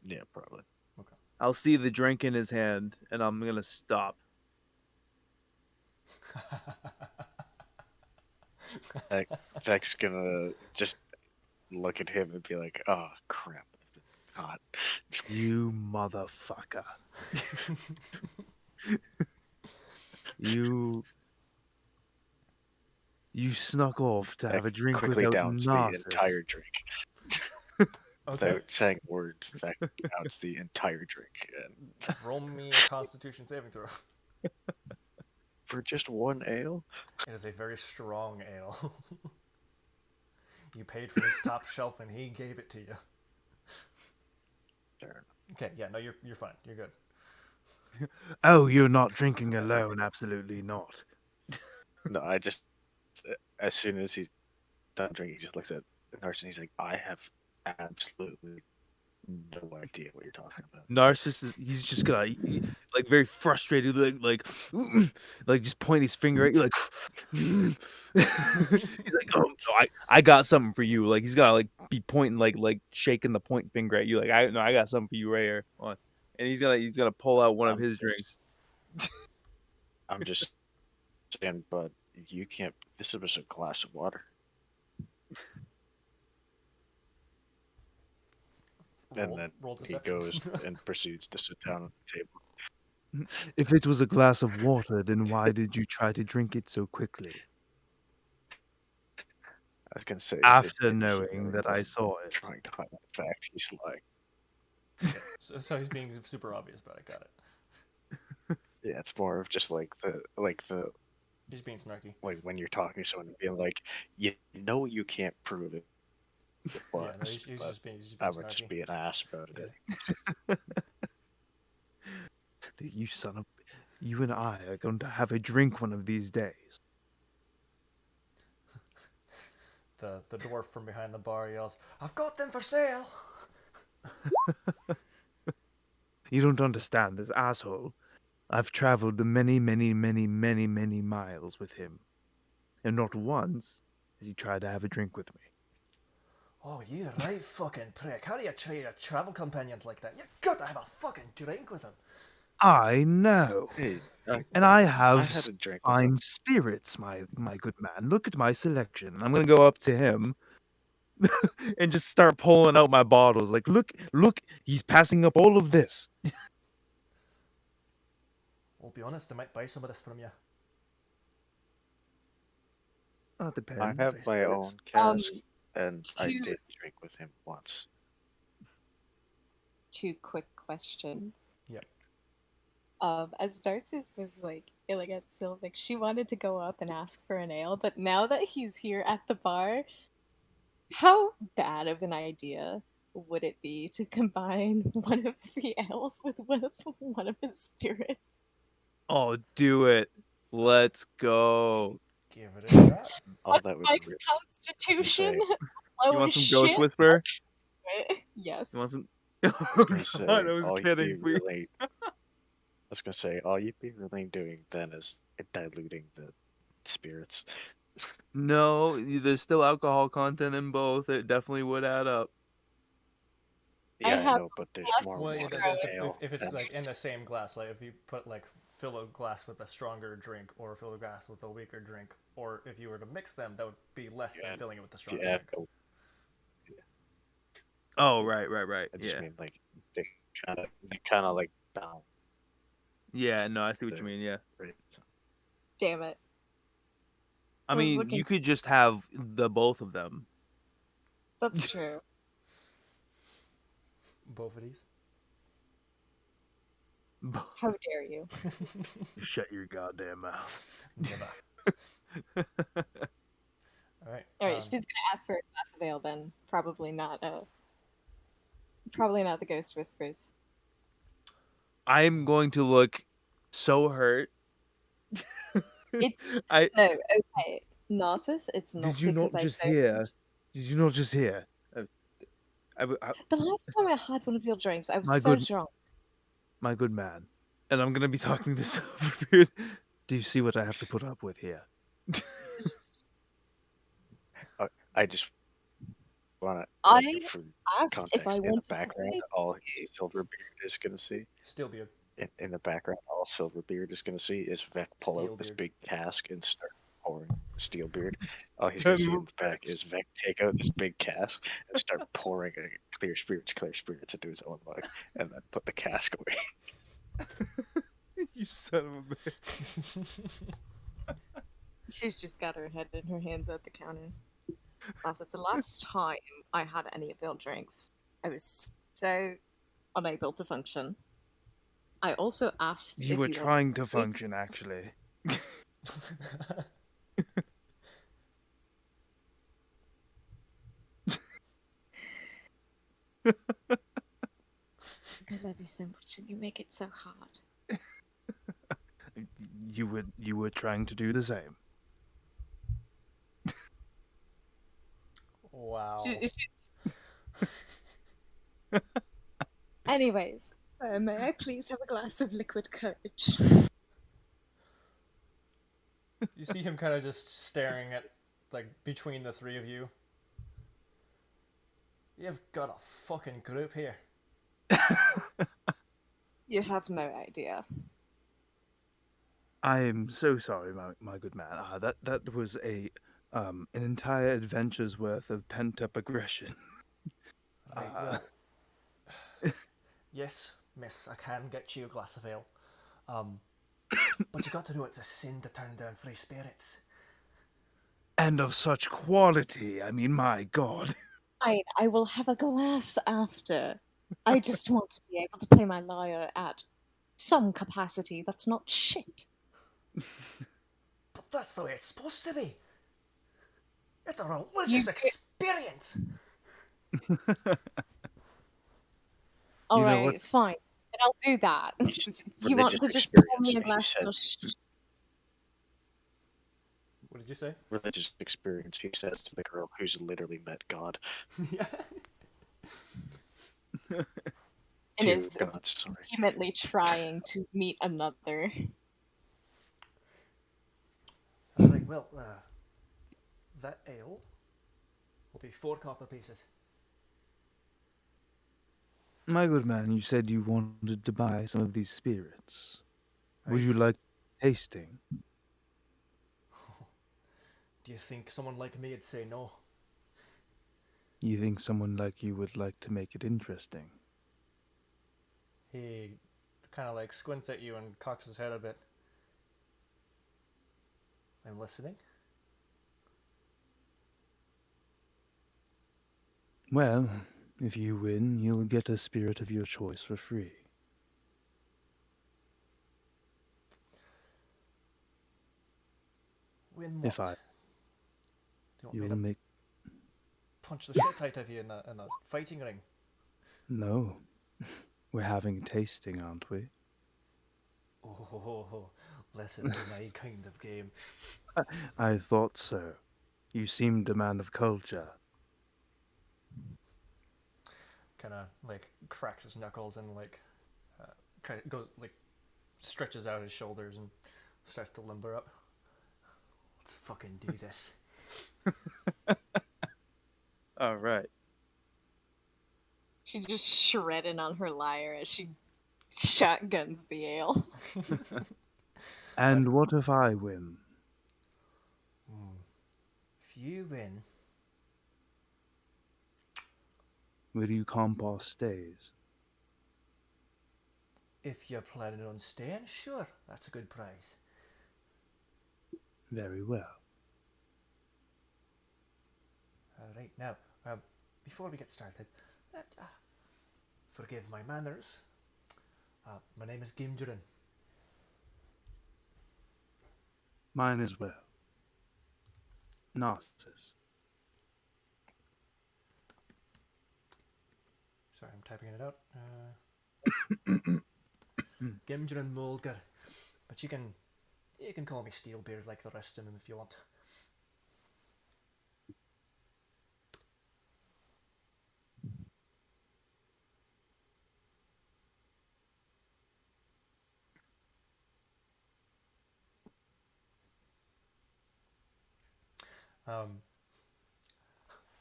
Yeah, probably. Okay. I'll see the drink in his hand and I'm gonna stop. Vec's gonna just look at him and be like, "Oh crap, I've been caught." You motherfucker. You snuck off to have a drink quickly without downs the Narcissus. entire drink. Okay. Without saying a word, in fact, downs the entire drink. And Roll me a Constitution saving throw. for just one ale? It is a very strong ale. You paid for his top shelf and he gave it to you. Fair enough. Okay, yeah, no, you're fine. You're good. Oh, you're not drinking alone. Absolutely not. No, I just, as soon as he's done drinking, he just looks at Narson and he's like, I have absolutely no idea what you're talking about. Narcissus, he's just gonna, like, very frustrated, like just point his finger at you, like, he's like, oh, no, I got something for you. Like, he's gotta, like, be pointing, like shaking the point finger at you, like, I got something for you right here. On. And he's gonna pull out one of his drinks. I'm just saying, but you can't. This is just a glass of water. And then roll he deception. goes and proceeds to sit down at the table. If it was a glass of water, then why did you try to drink it so quickly? I was gonna say After he knowing really that I wasn't saw it. trying to hide the fact he's lying. So he's being super obvious about it. Got it. Yeah, it's more of just like the He's being snarky. like when you're talking to someone and being like, you know, you can't prove it. Yeah, no, But he's just being I snarky. would just be an ass about it. Yeah. You son of... You and I are going to have a drink one of these days. The dwarf from behind the bar yells, "I've got them for sale!" You don't understand this asshole. I've traveled many, many, many, many, many miles with him. And not once has he tried to have a drink with me. Oh, you right fucking prick. How do you treat your travel companions like that? You got to have a fucking drink with them. I know. Hey, And I I have had a drink with fine him. spirits, my good man. Look at my selection. I'm going to go up to him and just start pulling out my bottles. Like, look, he's passing up all of this. I'll be honest, I might buy some of this from you. Oh, it depends. I have my suppose. own cask, and I two- did drink with him once. 2 quick questions. Yep. As Narcissus was like yelling at Sylvic, she wanted to go up and ask for an ale, but now that he's here at the bar, how bad of an idea would it be to combine one of the ales with one of his spirits? Oh, do it. Let's go. Give it a shot. All What's that would my really constitution? say- Low You want as some Ghost shit? Whisper? Yes. You want some? gonna say, God, I was all you'd kidding. be Please. really, I was gonna say, all you'd be really doing then is diluting the spirits. No, there's still alcohol content in both. It definitely would add up. I Yeah, I have know, but there's less more Well, yeah, water zero. in ale. if it's and- like in the same glass, like if you put like fill a glass with a stronger drink or fill a glass with a weaker drink, or if you were to mix them, that would be less Yeah, than filling it with the if you stronger add drink. Oh, right. I just Yeah. mean like they kind of like down. Yeah, no, I see what you mean. Yeah. Right? So, Damn it. I I was mean, looking- you could just have the both of them. That's true. Both of these. How dare you? Shut your goddamn mouth. Never. All right. Alright, she's gonna ask for a glass of ale then. Probably not the Ghost Whispers. I'm going to look so hurt. It's I no, okay. Narcissus, it's not Did you not because I just don't- hear? Did you not just hear? The last time I had one of your drinks, I was My so good- drunk. My good man. And I'm gonna be talking to Silverbeard. Do you see what I have to put up with here? I just want to. I For asked context, if I in the wanted to background, say all Silverbeard is gonna see. Still be a In the background, all Silverbeard is gonna see is Vec pull out this Steelbeard. big cask and start pouring Steelbeard. All he's gonna see in the back is Vec take out this big cask and start pouring clear spirits into his own mug, and then put the cask away. You son of a bitch. She's just got her head in her hands at the counter. That's the last time I had any of your drinks. I was so unable to function. I also asked You if were you trying wanted to food. function, actually. I love you so much, and you make it so hard. You were trying to do the same. Wow. Anyways, may I please have a glass of liquid courage? You see him kind of just staring at, like, between the three of you. You've got a fucking group here. You have no idea. I am so sorry, my good man. That was an entire adventure's worth of pent up aggression. Right, well, yes, miss, I can get you a glass of ale. But you got to know it's a sin to turn down free spirits. And of such quality. I mean, my God. Fine, I will have a glass after. I just want to be able to play my lyre at some capacity that's not shit. But that's the way it's supposed to be. It's a religious experience. Alright, fine. Then I'll do that. You want to just pour me a glass of What did you say? Religious experience, he says to the girl who's literally met God. Yeah. and is God, sorry. vehemently trying to meet another. Right, well, that ale will be 4 copper pieces. My good man, you said you wanted to buy some of these spirits. Would Right. you like tasting? Do you think someone like me would say no? You think someone like you would like to make it interesting? He kind of like squints at you and cocks his head a bit. I'm listening. Well, if you win, you'll get a spirit of your choice for free. Win what? If I, Do you want me you'll to make punch the shit out of you in the fighting ring? no. We're having a tasting, aren't we? Oh, this is my kind of game. I thought so. You seemed a man of culture. Kind of like cracks his knuckles and like stretches out his shoulders and starts to limber up. Let's fucking do this. All right. She's just shredding on her lyre as she shotguns the ale. And what if I win? If you win, Will you compost stays? if you're planning on staying, sure, that's a good prize. Very well. Alright, now, before we get started, forgive my manners. My name is Gimdurin. Mine as well. Narcissus. Sorry, I'm typing it out. Gimdurin Mulgar. But you can call me Steelbeard like the rest of them if you want.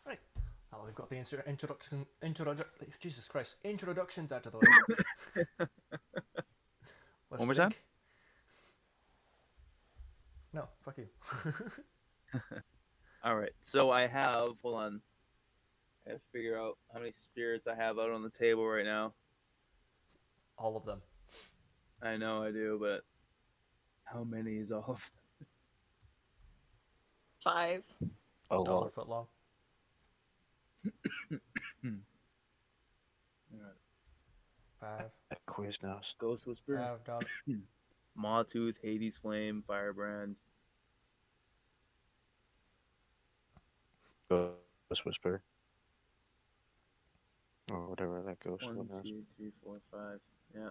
Right. Well, we've got the Jesus Christ, introductions out of the way. Let's One more time? No, fuck you. All right. So I have. Hold on. I gotta figure out how many spirits I have out on the table right now. All of them. I know I do, but how many is all of 5. A Dollar lot. foot long. them? All right. 5. That quiz knows. Ghost Whisper, $5. Mawtooth, Hades Flame, Firebrand. Ghost Whisper. Or whatever that ghost 1, one is. 2, 3, 4, 5. Yeah.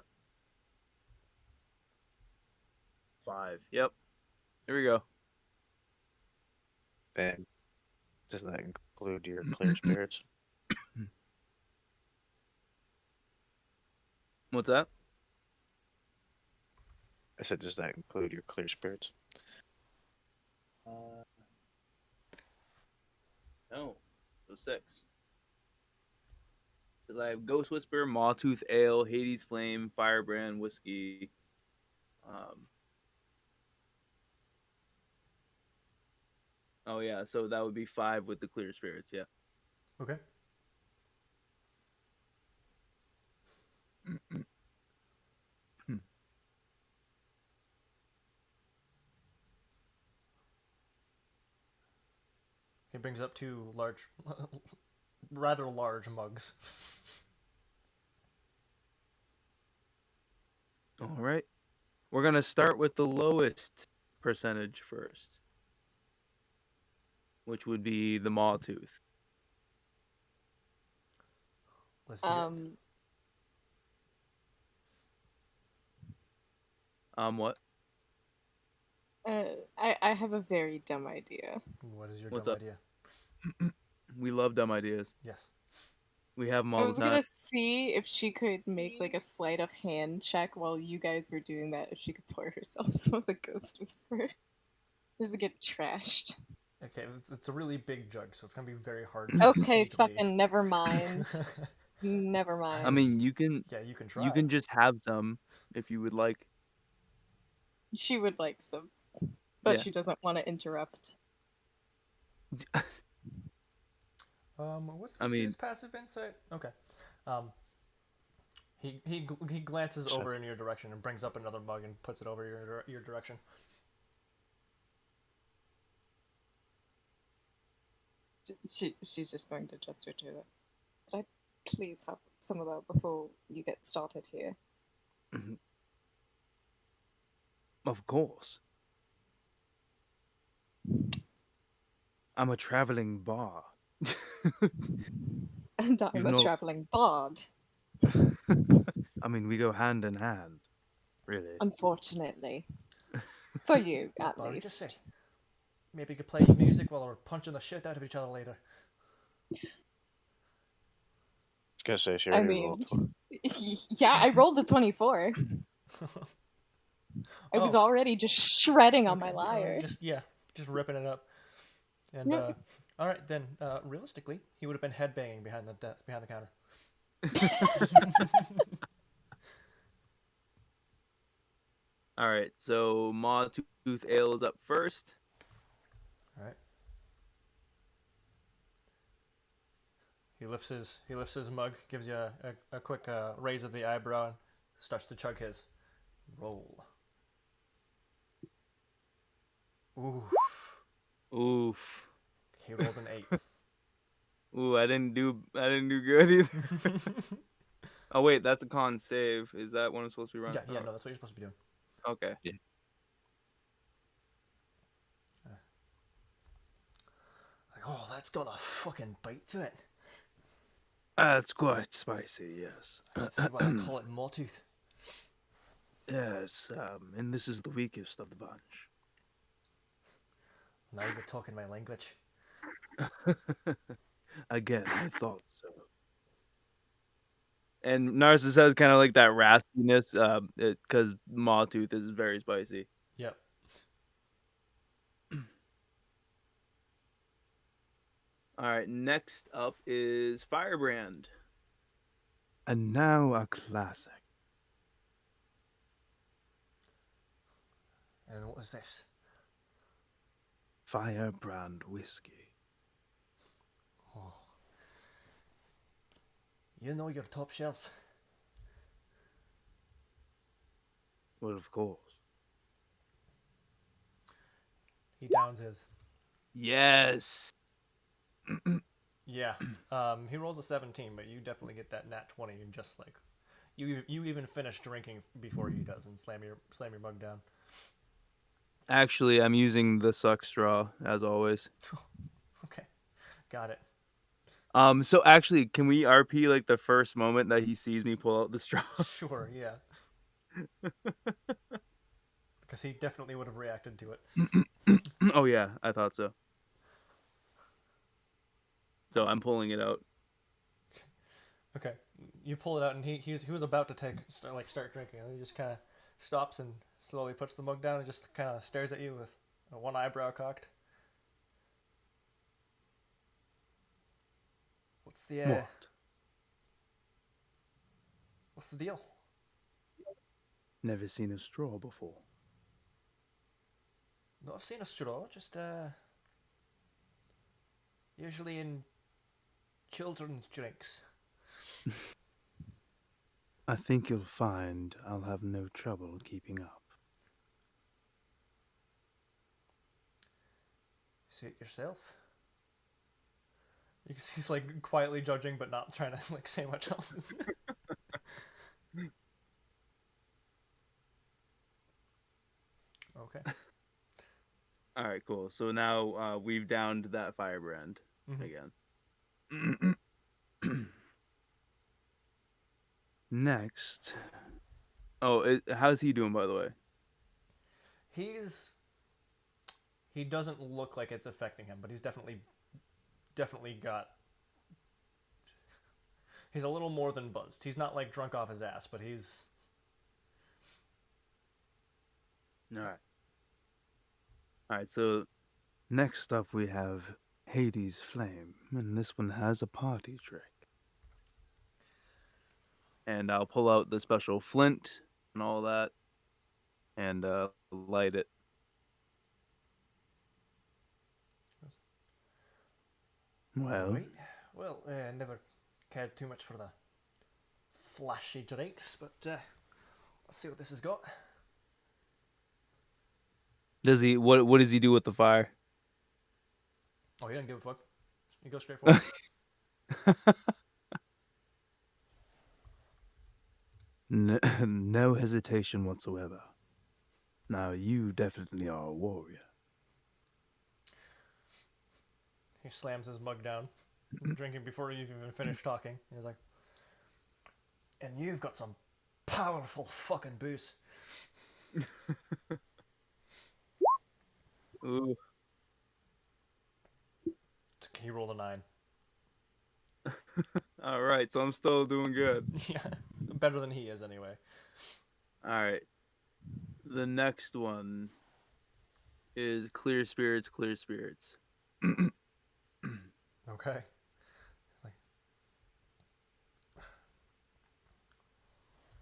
5. Yep. Here we go. And does that include your clear spirits? What's that? I said, does that include your clear spirits? No. So 6. Because I have Ghost Whisper, Mawtooth Ale, Hades Flame, Firebrand, Whiskey. Oh yeah, so that would be 5 with the clear spirits. Yeah. Okay. He brings up 2 large, rather large mugs. All right. We're gonna start with the lowest percentage first, which would be the Mawtooth. Let's do it. What? I have a very dumb idea. What is your What's dumb up? idea? We love dumb ideas. Yes. We have them I all was the time. gonna see if she could make like a sleight of hand check while you guys were doing that. If she could pour herself some of the Ghost Whisper, just to get trashed. Okay, it's a really big jug, so it's gonna be very hard to Okay, sneakily- fucking never mind. Never mind. I mean, you can yeah, you can try. you can just have some if you would like. She would like some, but Yeah. she doesn't want to interrupt. What's I this mean- dude's passive insight? Okay. He glances So- over in your direction and brings up another mug and puts it over your direction. She's just going to gesture to it. Could I please have some of that before you get started here? Of course. I'm a traveling bar. And I'm You a know- traveling bard. I mean, we go hand in hand, really. Unfortunately. For you, at Well, I just say, least. maybe you could play music while we're punching the shit out of each other later. I was gonna say she I already mean, rolled one. yeah, I rolled a 24. I was Oh. already just shredding on my Okay, lyre. just ripping it up. And Yeah. all right, then realistically, he would have been headbanging behind the counter. All right. So Mawtooth Ale is up first. All right. He lifts his mug, gives you a quick raise of the eyebrow, and starts to chug his. Roll. Ooh, Oof. he rolled an 8. Ooh, I didn't do good either. Oh wait, that's a con save. Is that what I'm supposed to be running? Yeah, no, that's what you're supposed to be doing. Okay. Like, oh, that's got a fucking bite to it. It's quite spicy, yes. That's why I call it Mawtooth. Yes, and this is the weakest of the bunch. Now you're talking my language. Again, I thought so. And Narcissus has kind of like that raspiness, because Mawtooth is very spicy. Yep. All right, next up is Firebrand. And now a classic. And what was this? firebrand whiskey. Oh. You know your top shelf. Well, of course. He downs his. Yes. Yeah. He rolls a 17, but you definitely get that nat 20 and just like you even finish drinking before he does and slam your mug down. Actually, I'm using the suck straw as always. Okay. Got it. So actually, can we RP like the first moment that he sees me pull out the straw? Sure, yeah. Because he definitely would have reacted to it. Oh yeah, I thought so. So I'm pulling it out. Okay. You pull it out and he was about to start drinking and he just kind of stops and slowly puts the mug down and just kind of stares at you with one eyebrow cocked. What's the What? what's the deal? Never seen a straw before. No, I've seen a straw, just usually in children's drinks. I think you'll find I'll have no trouble keeping up. See it yourself. You can see he's like quietly judging, but not trying to like say much else. Okay. All right, cool. So now we've downed that firebrand Mhm. again. Next, Oh, how's he doing, by the way? He doesn't look like it's affecting him, but he's definitely got. He's a little more than buzzed. He's not like drunk off his ass, but he's. All right. All right. So next up we have Hades' Flame, and this one has a party trick. and I'll pull out the special flint and all that, and light it. Well, Right. Well, never cared too much for the flashy drinks, but let's see what this has got. Does he? What does he do with the fire? Oh, he doesn't give a fuck. He goes straight for it. no hesitation whatsoever. Now you definitely are a warrior. He slams his mug down, drinking before you've even finished talking. He's like, and you've got some powerful fucking booze. Ooh. He rolled a 9. All right, so I'm still doing good. Yeah, better than he is anyway. All right. The next one is clear spirits, clear spirits. Okay.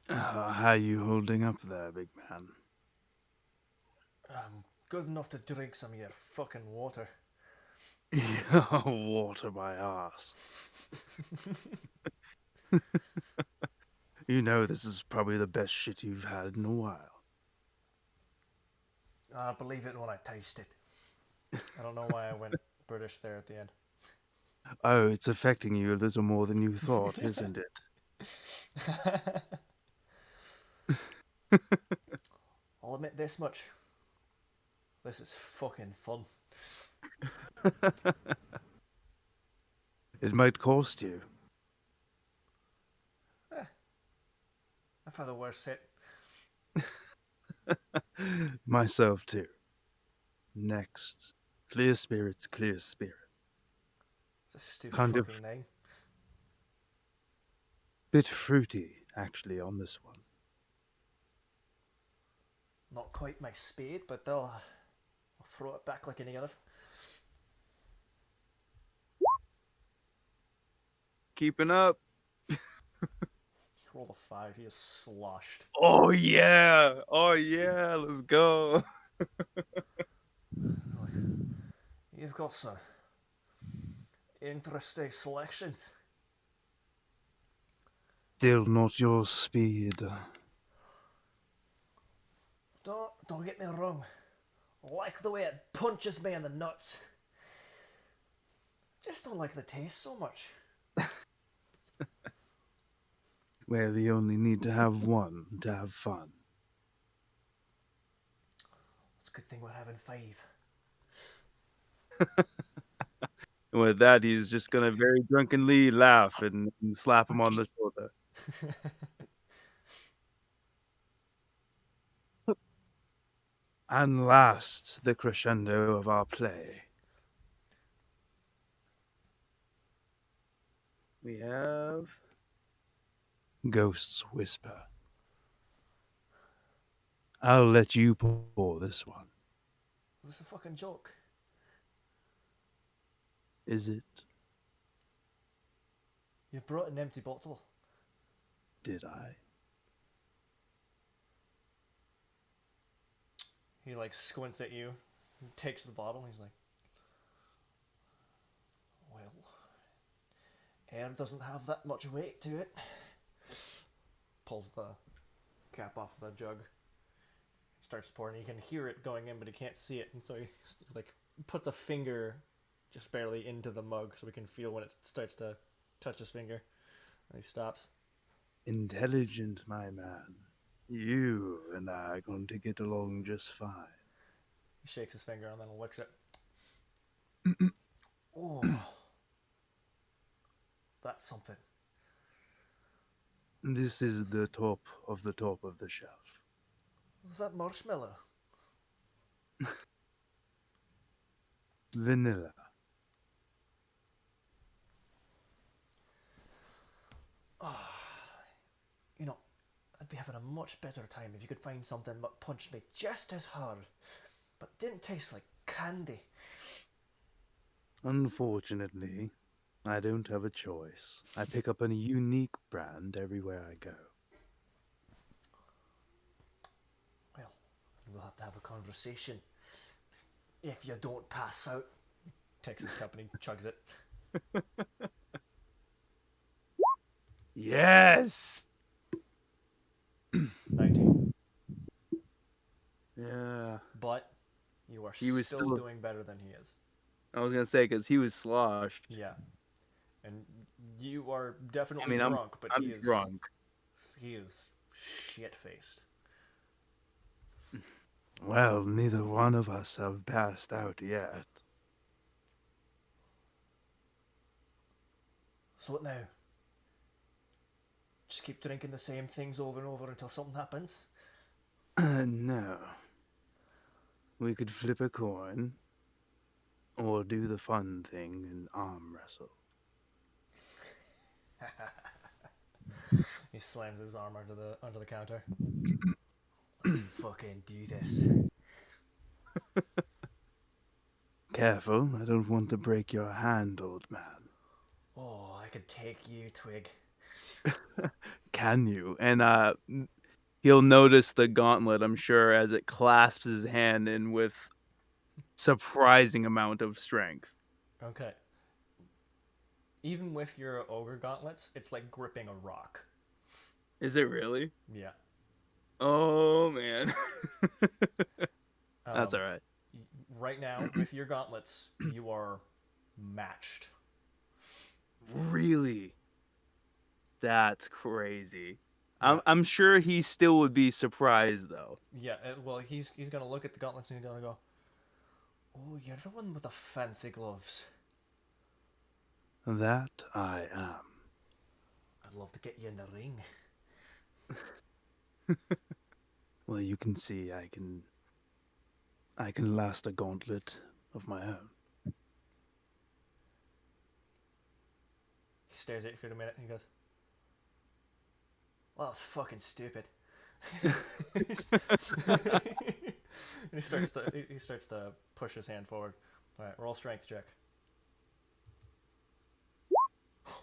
How you holding up there, big man? Good enough to drink some of your fucking water. Water my ass. You know this is probably the best shit you've had in a while. I believe it when I taste it. I don't know why I went British there at the end. Oh, it's affecting you a little more than you thought, isn't it? I'll admit this much. This is fucking fun. It might cost you. I've had the worst hit. Myself too. Next, clear spirits, clear spirit. It's a stupid Kind of- fucking name. Bit fruity, actually, on this one. Not quite my speed, but I'll throw it back like any other. Keeping up. He rolled a 5. He is sloshed. Oh yeah. Oh yeah. Let's go. you've got some interesting selections. Still not your speed. Don't get me wrong. I like the way it punches me in the nuts. Just don't like the taste so much. Well, you only need to have one to have fun. It's a good thing we're having 5. And with that, he's just gonna very drunkenly laugh and slap him on the shoulder. And last, the crescendo of our play. We have Ghosts Whisper. I'll let you pour this one. Is this a fucking joke? Is it? You brought an empty bottle. Did I? He like squints at you, takes the bottle, and he's like, well, air doesn't have that much weight to it. Pulls the cap off the jug. Starts pouring. You can hear it going in, but he can't see it, and so he like puts a finger just barely into the mug so we can feel when it starts to touch his finger. And he stops. Intelligent, my man. You and I are going to get along just fine. He shakes his finger and then licks it. Oh, that's something. This is the top of the shelf. Is that marshmallow? Vanilla. You know, I'd be having a much better time if you could find something that punched me just as hard, but didn't taste like candy. Unfortunately, I don't have a choice. I pick up a unique brand everywhere I go. Well, we'll have to have a conversation. If you don't pass out. Takes his cup and he chugs it. Yes! 19. yeah. But you are He was still still- doing better than he is. I was gonna say because he was sloshed. Yeah. And you are definitely I mean, I'm- drunk, but I'm he is drunk. He is shit-faced. Well, neither one of us have passed out yet. So what now? Just keep drinking the same things over and over until something happens? No. We could flip a coin, or do the fun thing and arm wrestle. He slams his arm under the counter. Let's fucking do this. Careful, I don't want to break your hand, old man. Oh, I could take you, Twig. Can you? And he'll notice the gauntlet, I'm sure, as it clasps his hand in with surprising amount of strength. Okay. Even with your ogre gauntlets, it's like gripping a rock. Is it really? Yeah. Oh man. That's Um, all right. Right now, with your gauntlets, you are matched. Really? That's crazy. Yeah. I'm sure he still would be surprised though. Yeah, well, he's gonna look at the gauntlets and he's gonna go, "Oh, you're the one with the fancy gloves. That I am. I'd love to get you in the ring." Well, you can see I can last a gauntlet of my own. He stares at you for a minute and he goes, "Well, that was fucking stupid." And he starts to push his hand forward. All right, roll strength check.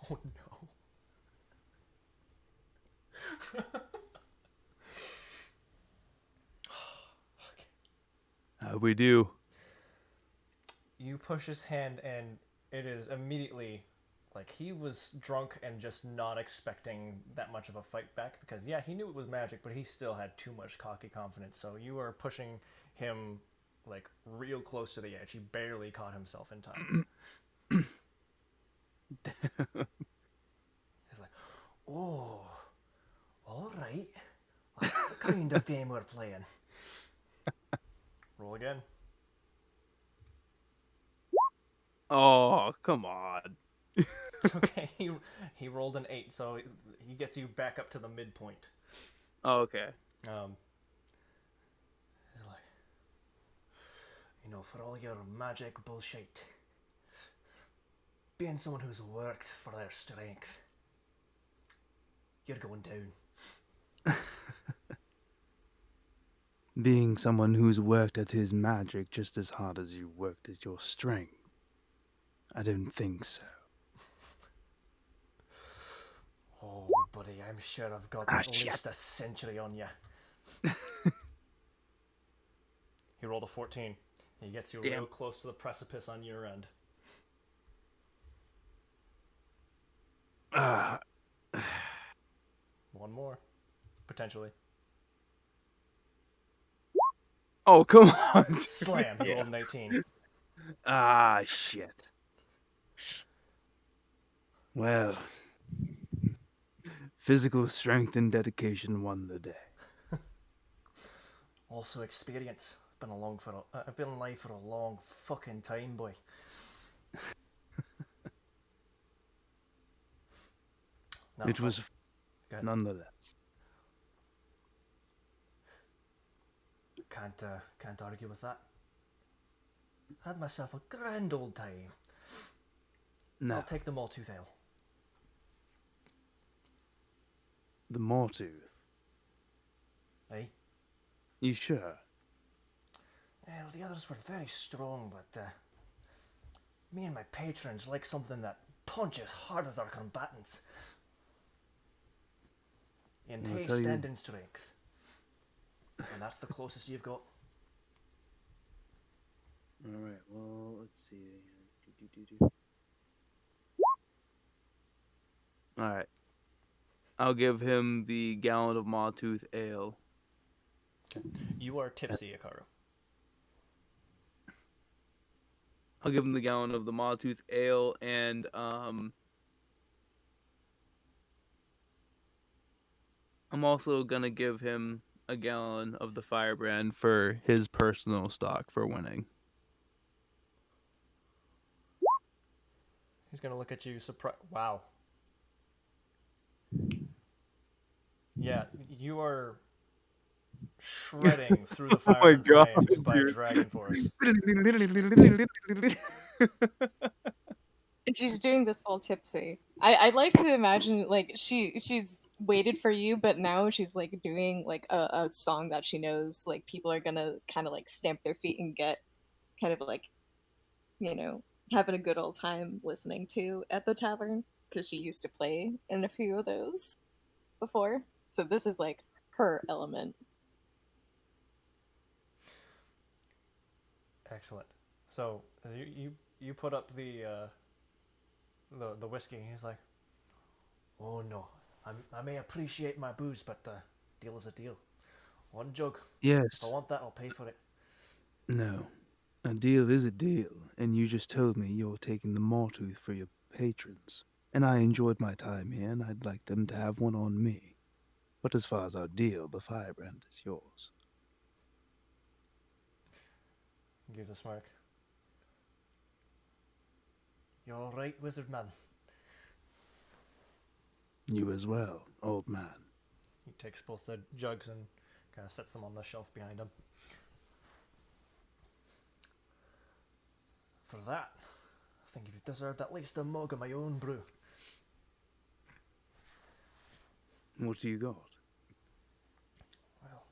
Oh no. How we do? You push his hand, and it is immediately like he was drunk and just not expecting that much of a fight back because, yeah, he knew it was magic, but he still had too much cocky confidence. So you are pushing him like real close to the edge. He barely caught himself in time. He's like, oh, all right. That's the kind of game we're playing. Roll again. Oh, come on. It's okay. He rolled an 8, so he gets you back up to the midpoint. Oh, okay. He's like, for all your magic bullshit, being someone who's worked for their strength, you're going down. Being someone who's worked at his magic just as hard as you worked at your strength. I don't think so. Oh, buddy, I'm sure I've got at least a century on you. He rolled a 14. He gets you real close to the precipice on your end. One more, potentially. Oh, come on. Slam. He rolled an 18. Ah, shit. Well, physical strength and dedication won the day. Also experience. I've been alive for a long fucking time, boy. No, It was nonetheless. Can't argue with that. Had myself a grand old time. No, I'll take the Maltooth Ale. the Mortooth. Eh? You sure? Well, the others were very strong, but me and my patrons like something that punches hard as our combatants. In taste and in strength. And that's the closest you've got. Alright, well, let's see. Alright. I'll give him the gallon of Mawtooth Ale. Okay. You are tipsy, Akaru. I'll give him the gallon of the Mawtooth Ale, and I'm also gonna give him a gallon of the Firebrand for his personal stock for winning. He's gonna look at you surprised. Wow. Yeah, you are shredding through the fire and flames by Dragon Force. And she's doing this all tipsy. I'd like to imagine like she's waited for you, but now she's like doing like a song that she knows like people are gonna kind of like stamp their feet and get kind of like having a good old time listening to at the tavern because she used to play in a few of those before. So this is like her element. Excellent. So you put up the whiskey, and he's like, "Oh no, I may appreciate my booze, but deal is a deal. One jug. Yes. If I want that, I'll pay for it." No. A deal is a deal, and you just told me you're taking the Mortooth for your patrons. And I enjoyed my time here, and I'd like them to have one on me. But as far as our deal, the Firebrand is yours. He gives a smirk. "You're all right, wizard man." You as well, old man. He takes both the jugs and kind of sets them on the shelf behind him. For that, I think you've deserved at least a mug of my own brew. What do you got? Well,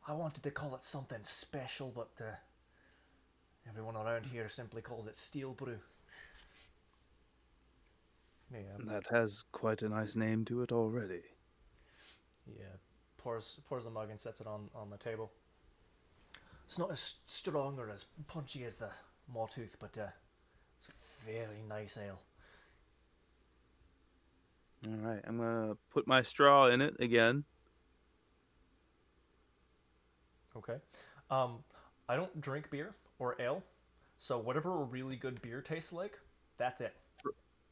I wanted to call it something special, but everyone around here simply calls it steel brew. Yeah. That has quite a nice name to it already. Yeah, pours a mug and sets it on the table. It's not as strong or as punchy as the more tooth, but it's very nice ale. All right, I'm gonna put my straw in it again. Okay. I don't drink beer or ale, so whatever a really good beer tastes like, that's it.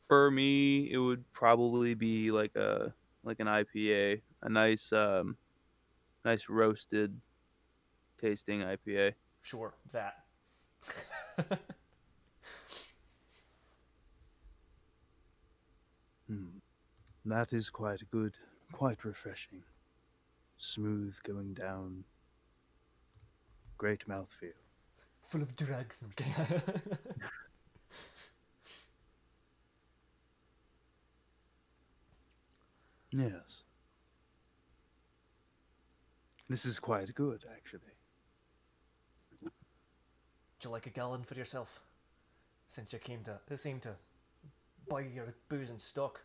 For me, it would probably be like an IPA, a nice roasted tasting IPA. Sure, that. Hmm. That is quite good, quite refreshing. Smooth going down. Great mouthfeel. Full of drugs. Yes. This is quite good, actually. Would you like a gallon for yourself? Since you seem to buy your booze in stock.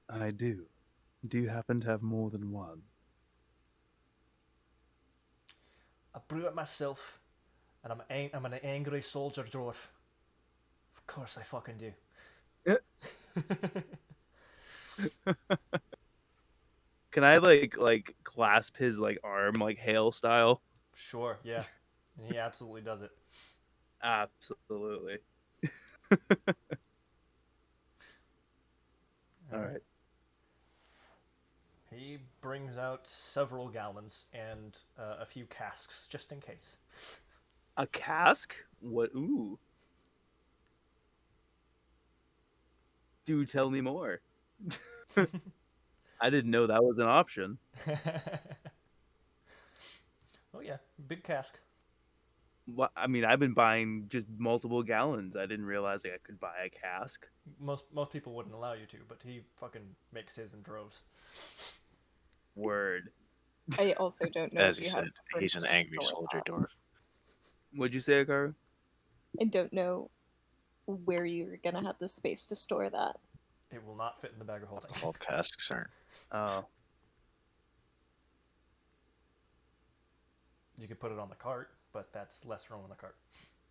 I do. Do you happen to have more than one? I brew it myself, and I'm an angry soldier dwarf. Of course I fucking do. Can I like clasp his like arm like hail style? Sure, yeah. And he absolutely does it. Absolutely. All Alright. right. He brings out several gallons and a few casks, just in case. A cask? What? Ooh. Do tell me more. I didn't know that was an option. Oh yeah, big cask. What? I mean, I've been buying just multiple gallons. I didn't realize like, I could buy a cask. Most people wouldn't allow you to, but he fucking makes his in droves. Word. I also don't know As if you you have said, room he's to an angry store soldier that. dwarf. What'd you say, Akaru? I don't know where you're gonna have the space to store that. It will not fit in the bag of holding. That's all casks are. Oh, You could put it on the cart, but that's less room on the cart.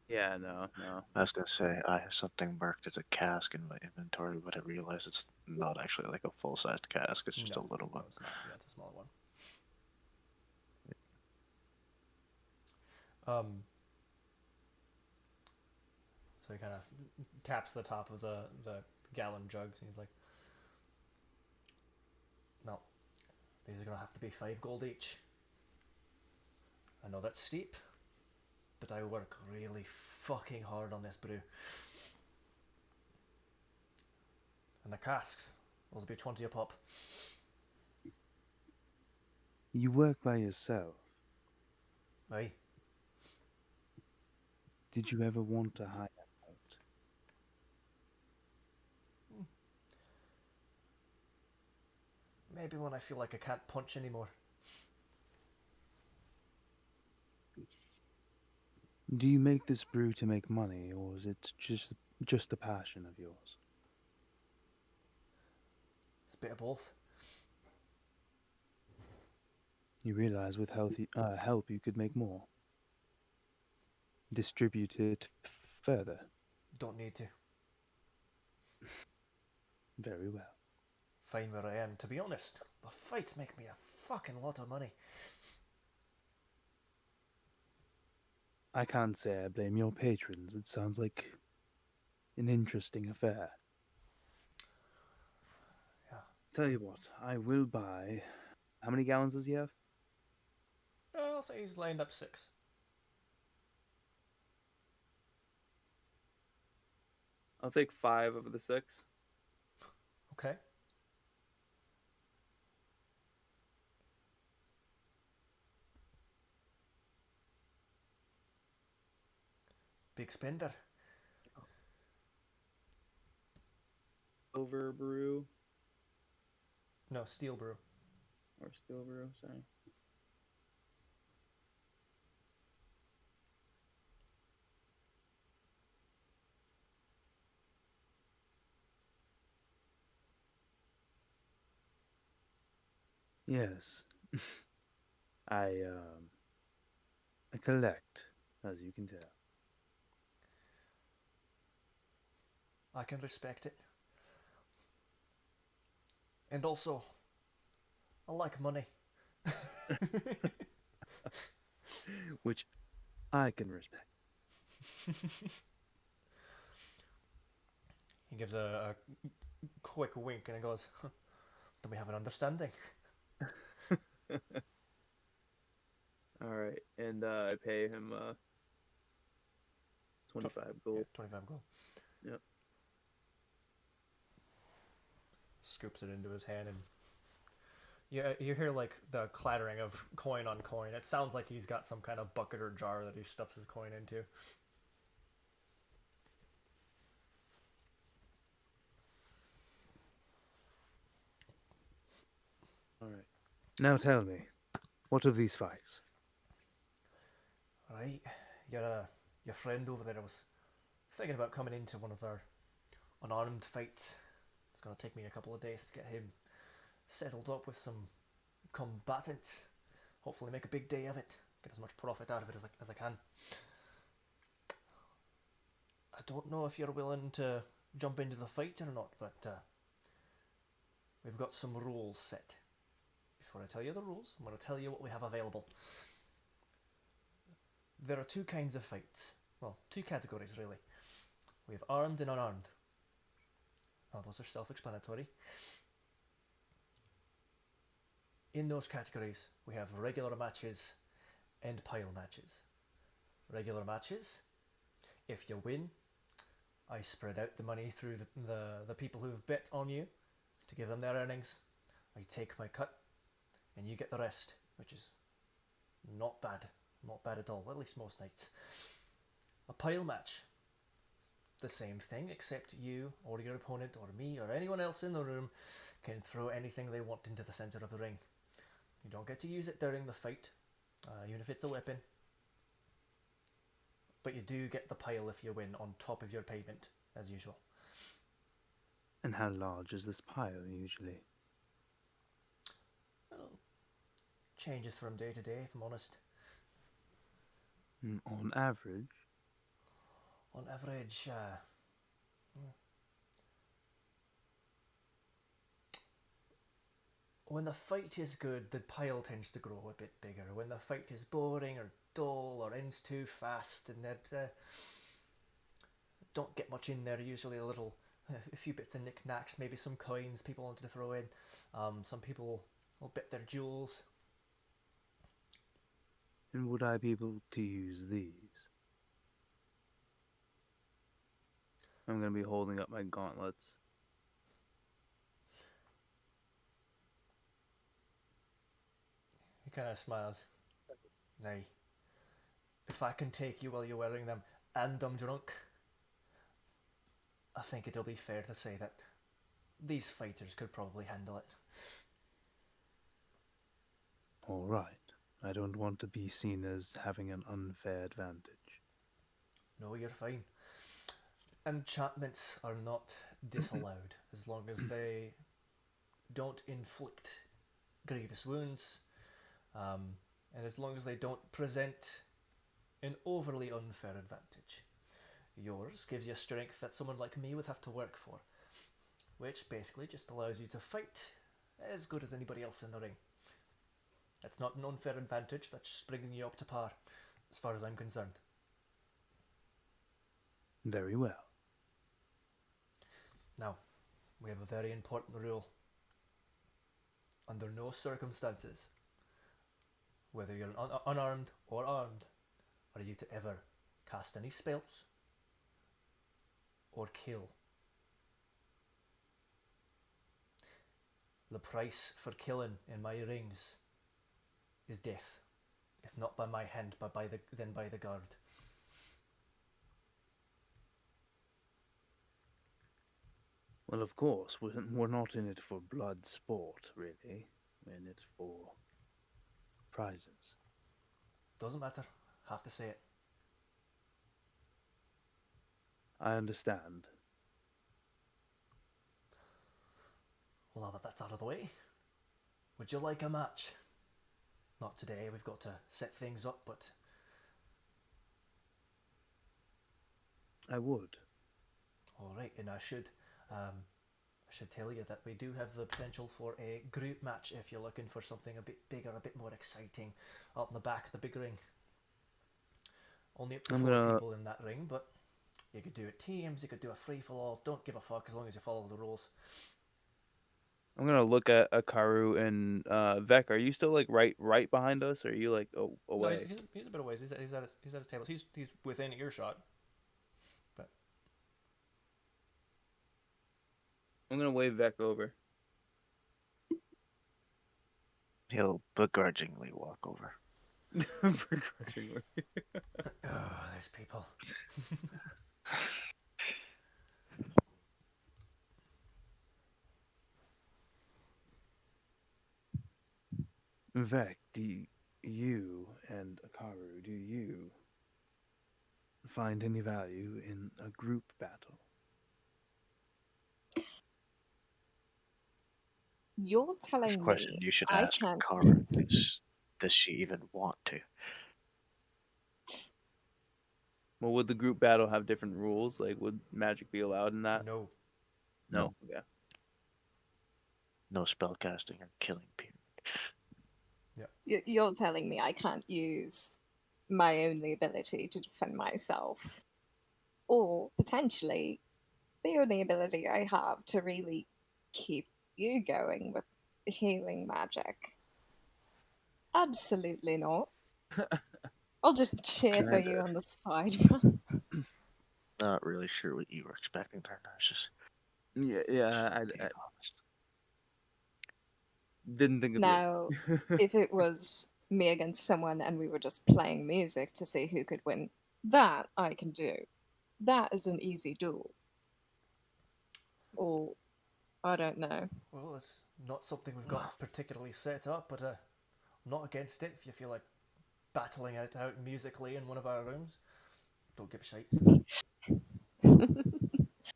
yeah, no. I was gonna say I have something marked as a cask in my inventory, but I realize it's not actually like a full-sized cask. It's just No, a little no, one. it's not. Yeah, it's a smaller one. So he kind of taps the top of the gallon jugs, and he's like, "No, these are gonna have to be 5 gold each. I know that's steep, but I work really fucking hard on this brew. And the casks, those will be 20 a pop. You work by yourself. Aye. Did you ever want to hire out? Maybe when I feel like I can't punch anymore. Do you make this brew to make money, or is it just a passion of yours? It's a bit of both. You realize with help you could make more. Distribute it further. Don't need to. Very well. Fine where I am. To be honest, the fights make me a fucking lot of money. I can't say I blame your patrons. It sounds like an interesting affair. Yeah. Tell you what, I will buy. How many gallons does he have? I'll say he's lined up 6. I'll take 5 of the 6. Okay. Big spender. Silver brew No, steel brew. or steel brew. Sorry. Yes. I I collect, as you can tell. I can respect it. And also, I like money. Which I can respect. He gives a quick wink and he goes, "Huh, then we have an understanding." All right, and I pay him 25 Yeah, gold. 25 gold. Yep. Scoops it into his hand and you hear like the clattering of coin on coin. It sounds like he's got some kind of bucket or jar that he stuffs his coin into. All right. Now tell me, what of these fights? Right, your friend over there was thinking about coming into one of our unarmed fights. It's gonna take me a couple of days to get him settled up with some combatants. Hopefully, make a big day of it. Get as much profit out of it as I can. I don't know if you're willing to jump into the fight or not, but we've got some rules set. Before I tell you the rules, I'm going to tell you what we have available. There are two kinds of fights. Well, two categories, really. We have armed and unarmed. Now, those are self-explanatory. In those categories, we have regular matches and pile matches. Regular matches, if you win, I spread out the money through the people who've bet on you to give them their earnings. I take my cut, and you get the rest, which is not bad. Not bad at all, at least most nights. A pile match, the same thing, except you or your opponent or me or anyone else in the room can throw anything they want into the center of the ring. You don't get to use it during the fight, even if it's a weapon. But you do get the pile if you win on top of your payment, as usual. And how large is this pile usually? Well, changes from day to day, if I'm honest. On average? On average, when the fight is good, the pile tends to grow a bit bigger. When the fight is boring or dull or ends too fast, and that don't get much in there. Usually a few bits of knickknacks, maybe some coins people wanted to throw in. Some people will bet their jewels. And would I be able to use these? I'm going to be holding up my gauntlets. He kind of smiles. Nay, if I can take you while you're wearing them and I'm drunk, I think it'll be fair to say that these fighters could probably handle it. All right. I don't want to be seen as having an unfair advantage. No, you're fine. Enchantments are not disallowed as long as they don't inflict grievous wounds, and as long as they don't present an overly unfair advantage. Yours gives you strength that someone like me would have to work for, which basically just allows you to fight as good as anybody else in the ring. That's not an unfair advantage, that's just bringing you up to par, as far as I'm concerned. Very well. Now, we have a very important rule. Under no circumstances, whether you're unarmed or armed, are you to ever cast any spells or kill. The price for killing in my rings is death, if not by my hand, but then by the guard. Well, of course, we're not in it for blood sport, really. We're in it for prizes. Doesn't matter. Have to say it. I understand. Well, now that that's out of the way, would you like a match? Not today, we've got to set things up, but I would. All right, and I should tell you that we do have the potential for a group match if you're looking for something a bit bigger, a bit more exciting, up in the back of the big ring. Only up to I'm 4 gonna people in that ring, but you could do it teams, you could do a free for all. Don't give a fuck as long as you follow the rules. look at Akaru and Vec. Are you still like right behind us, or are you like No, away? he's a bit away. He's at his table. He's within earshot. But I'm gonna wave Vec over. He'll begrudgingly walk over. Begrudgingly. oh, there's people. Vec, do you and Akaru, do you find any value in a group battle? You're First telling question me you should I ask can't. Kara is, does she even want to? Well, would the group battle have different rules? Like, would magic be allowed in that? No. No. Okay. No spellcasting or killing period. You're telling me I can't use my only ability to defend myself, or potentially the only ability I have to really keep you going with healing magic. Absolutely not. I'll just cheer for you on the side. Not really sure what you were expecting there, Narcissus. Yeah. I Being honest. didn't think of Now, it. if it was me against someone and we were just playing music to see who could win, that I can do. That is an easy duel. Or, I don't know. Well, it's not something we've got particularly set up, but I'm not against it if you feel like battling it out musically in one of our rooms. Don't give a shite.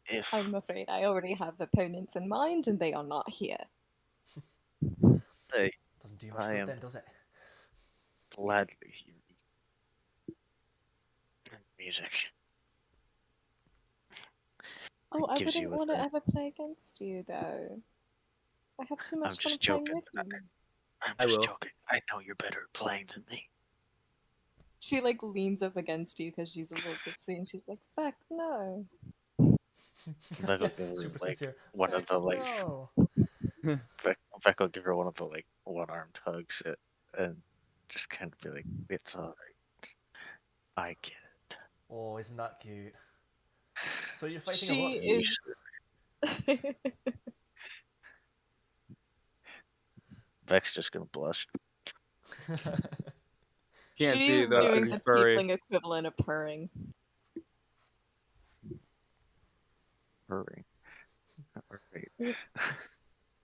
If I'm afraid I already have opponents in mind and they are not here. hey, Doesn't do you much I good am then, does it? gladly hear music. Oh, It I gives wouldn't you a want to thing. ever play against you, though. I have too I'm much fun just playing joking. with you. I'm I just will. joking. I know you're better at playing than me. She like leans up against you because she's a little tipsy, and she's like, "Fuck no." Vec will give her Super like sincere. one of Heck the like no. Vec will give her one of the like one-armed hugs and just kind of be like, "It's all right. I get it." Oh, isn't that cute? So you're fighting a She lot. You is. Vec's just gonna blush. Can't see it She's though doing because he's the furry. tiefling equivalent of purring. Hurry. Alright.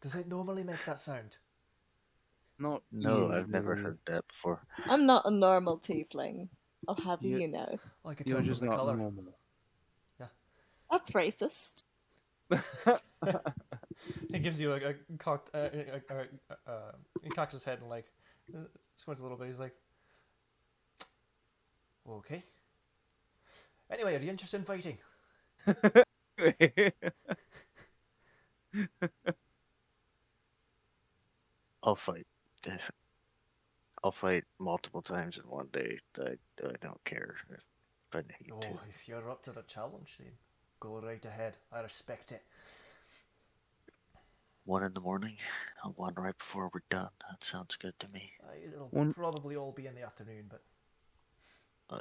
Does it normally make that sound? Not No, I've never Usually. heard that before. I'm not a normal tiefling. I'll have You- you know. I could You're tell from just the not colour. normal. That's racist. He gives you a cocked, he cocks his head and like squints a little bit. He's like, okay. Anyway, are you interested in fighting? I'll fight. If- I'll fight multiple times in one day. I don't care if I need to. Oh, if you're up to the challenge, then go right ahead. I respect it. 1 in the morning, and 1 right before we're done. That sounds good to me. It'll One- probably all be in the afternoon, but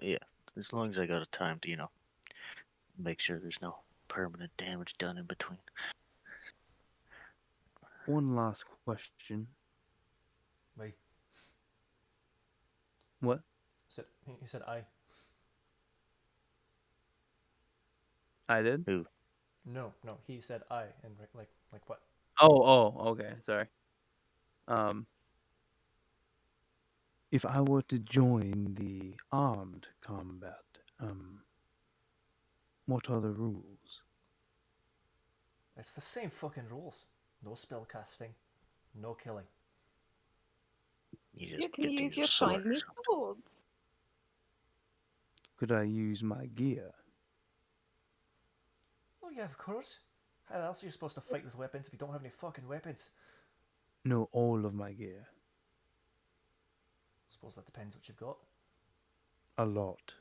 Yeah, as long as I got a time to, make sure there's no permanent damage done in between. One last question. wait. What? He said I. I did. No, he said I, and like what? Okay. Sorry. If I were to join the armed combat, what are the rules? It's the same fucking rules. No spell casting, no killing. You just You can get to use a your sword or shiny something. swords. Could I use my gear? Well, yeah, of course. How else are you supposed to fight with weapons if you don't have any fucking weapons? No, all of my gear. Suppose that depends what you've got. A lot.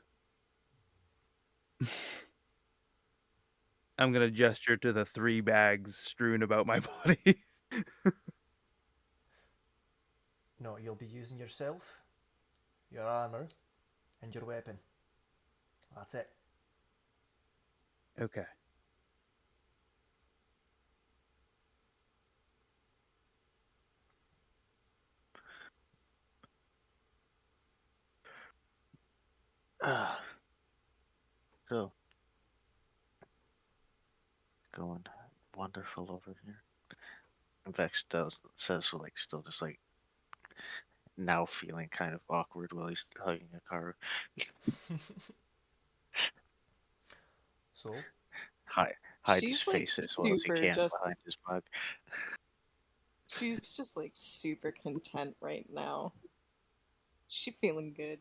I'm gonna gesture to the 3 bags strewn about my body. No, you'll be using yourself, your armor, and your weapon. That's it. Okay. So, going wonderful over here. Vex says like still just like now feeling kind of awkward while he's hugging a car. So, Hide his She's like face as well as he super can just. behind his mug. She's just like super content right now. She feeling good.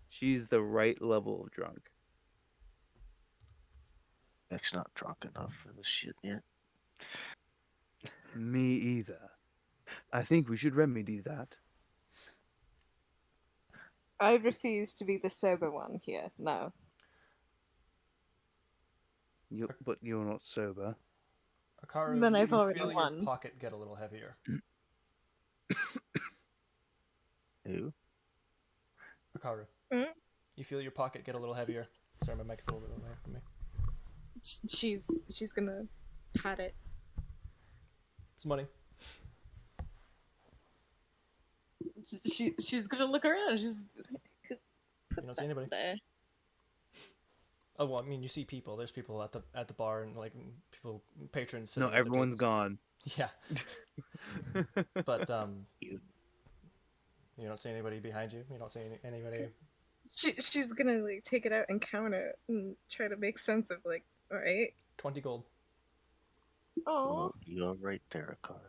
She's the right level of drunk. Vex not drunk enough for this shit yet. Me either. I think we should remedy that. I refuse to be the sober one here. No. But you're not sober. Akaru, Then I've you already feel your won. pocket get a little heavier. Who? Akaru, Mm? you feel your pocket get a little heavier. Sorry, my mic's a little bit away from me. She's gonna pat it. It's money. She's gonna look around. She's You don't see anybody. there. Oh well, I mean, you see people. There's people at the bar and like people, patrons. No, Sitting at the everyone's tables. gone. Yeah, but You. you don't see anybody behind you. You don't see anybody. She's gonna like take it out and count it and try to make sense of like, all right. 20 gold. Oh, Well, you're right there, Akar.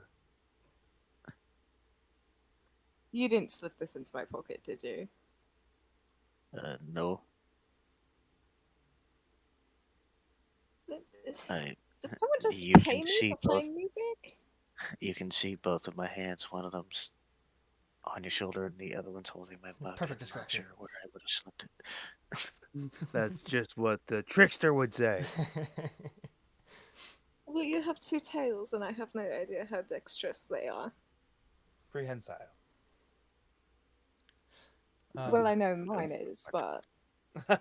you didn't slip this into my pocket, did you? No. I. Did someone just You pay can me see for both. playing music? You can see both of my hands. One of them's on your shoulder, and the other one's holding my mug. Perfect I'm not distraction. sure where I would have slipped it. That's just what the trickster would say. Well, you have two tails, and I have no idea how dexterous they are. Prehensile. Well, I know mine is, but okay.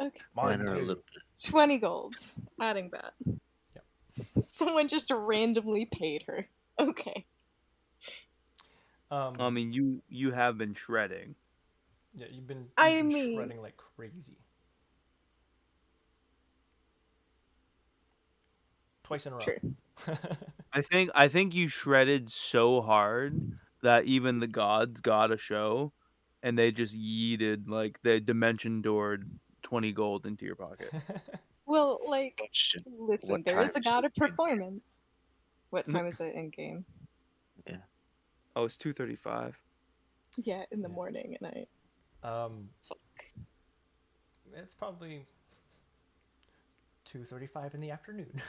Mine Mine are a too. little bit. 20 golds. Adding that. Someone just randomly paid her. Okay. I mean, you have been shredding. Yeah, you've been I mean- shredding like crazy. Twice in a row. True. I think you shredded so hard that even the gods got a show, and they just yeeted like the dimension doored 20 gold into your pocket. Well, like, Question. listen, What there is time a is god it of performance. What time is it in game? Yeah. Oh, it's 2:35. Yeah, in the Yeah. morning at night. Fuck. It's probably 2:35 in the afternoon.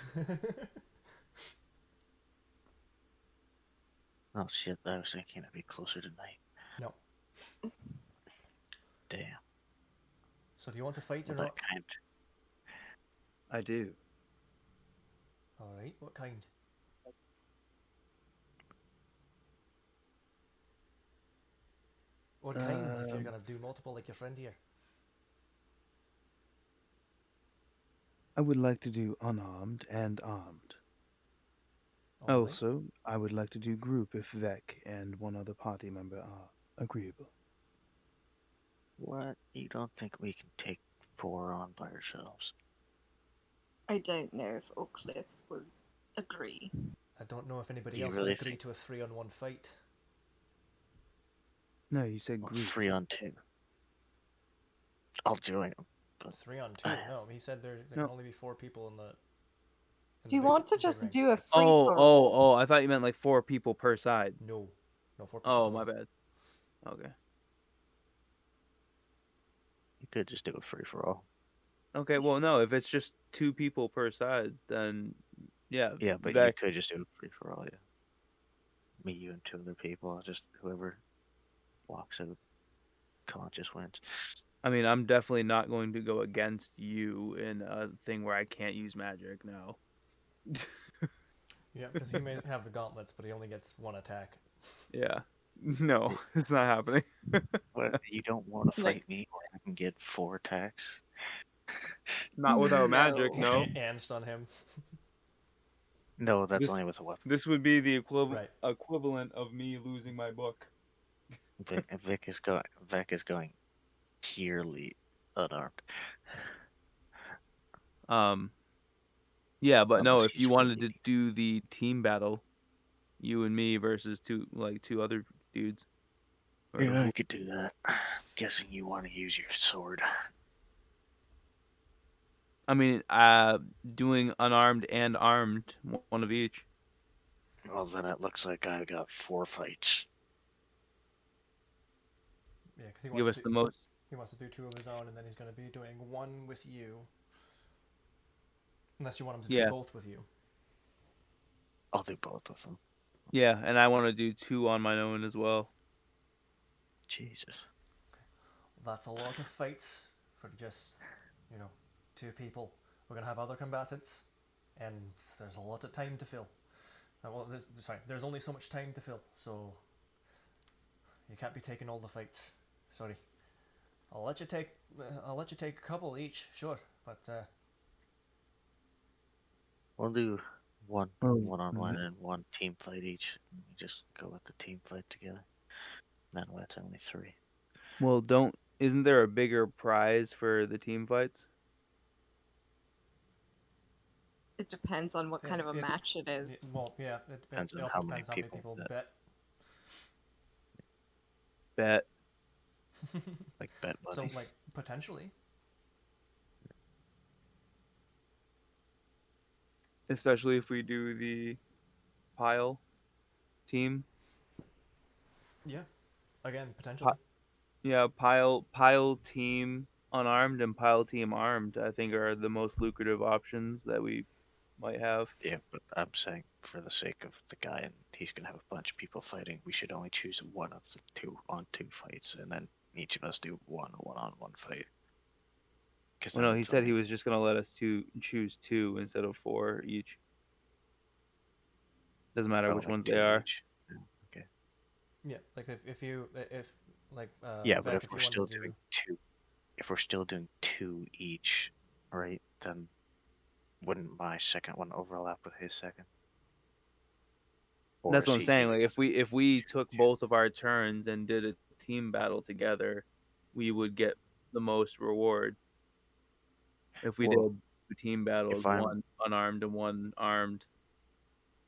Oh shit! I was thinking it'd be closer to night. No. Damn. So do you want to fight or Well, not? that kind. I do. All right. What kind? What kinds? If you're gonna do multiple, like your friend here. I would like to do unarmed and armed. All right. Also, I would like to do group if Vec and one other party member are agreeable. What? You don't think we can take 4 on by ourselves? I don't know if Oakcliff would agree. I don't know if anybody Do you else really would agree think- to a 3-on-1 fight. No, you said Well, group. 3 on 2. I'll join them. But 3-on-2. I- No, he said there No. can only be 4 people in the. Do you want to just do a free Oh, for oh, oh! I thought you meant like 4 people per side. No, 4 people. Oh, total. my bad. Okay. you could just do a free for all. Okay, well, no, if it's just 2 people per side, then yeah, Yeah, but you Vec. could just do a free for all. Yeah, me, you, and two other people. Just whoever walks out conscious wins. I mean, I'm definitely not going to go against you in a thing where I can't use magic. No. Yeah, because he may have the gauntlets, but he only gets one attack. Yeah. No, it's not happening. What, you don't want to Like, fight me where I can get 4 attacks? Not without magic, no. no. And stun him. No, that's This only with a weapon. this would be the Right. equivalent of me losing my book. Vic is going purely unarmed. Um, yeah, but no, Unless if you he's wanted really. to do the team battle, you and me versus two other dudes. Or Yeah, I could do that. I'm guessing you want to use your sword. I mean, doing unarmed and armed, one of each. Well, then it looks like I've got 4 fights. Yeah, because he Give wants us to the do, most. he wants to do 2 of his own, and then he's going to be doing 1 with you. Unless you want him to do Yeah, both with you. I'll do both of them. yeah, and I want to do 2 on my own as well. Jesus. That's a lot of fights for just, 2 people. We're going to have other combatants, and there's a lot of time to fill. There's only so much time to fill, so you can't be taking all the fights. Sorry. I'll let you take a couple each, sure, but We'll do one Well, one-on-one v- and 1 team fight each. We just go with the team fight together. That way it's only 3. Well, don't. Isn't there a bigger prize for the team fights? It depends on what yeah, kind of a it, match it is. well, yeah, Depends it on also how many depends how many people people that bet. Bet. like bet So, money. like, potentially. Especially if we do the pile team. Yeah. Again, Pi- potentially. yeah, pile team unarmed and pile team armed. I think are the most lucrative options that we might have. Yeah, but I'm saying for the sake of the guy, and he's gonna have a bunch of people fighting. We should only choose one of the 2-on-2 fights, and then each of us do one-on-one fight. Because Well, then no, he it's said he only was just gonna let us choose 2 instead of 4 each. Doesn't matter which like ones they 2 are. each. Yeah, okay. Yeah, like if like Yeah, but Vec, if if we're you wanted still to do doing 2, if we're still doing 2 each, right? Then wouldn't my second one overlap with his second? Or That's what is I'm he saying. doing Like if we two took each? both of our turns and did a team battle together, we would get the most reward. If we did Well, team battles, if I'm one unarmed and one armed.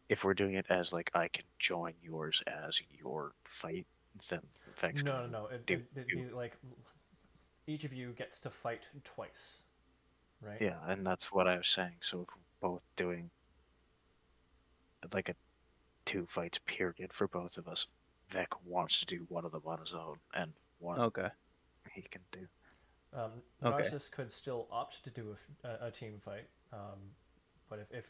if we're doing it as like I can join yours as your fight, then Vec's no, no, gonna no. do It'd be 2. like each of you gets to fight twice, right? Yeah, and that's what I was saying. So if we're both doing like a 2 fights period for both of us, Vec wants to do one of them on his own, and one Okay. he can do. Okay. Narcissus could still opt to do a team fight, but if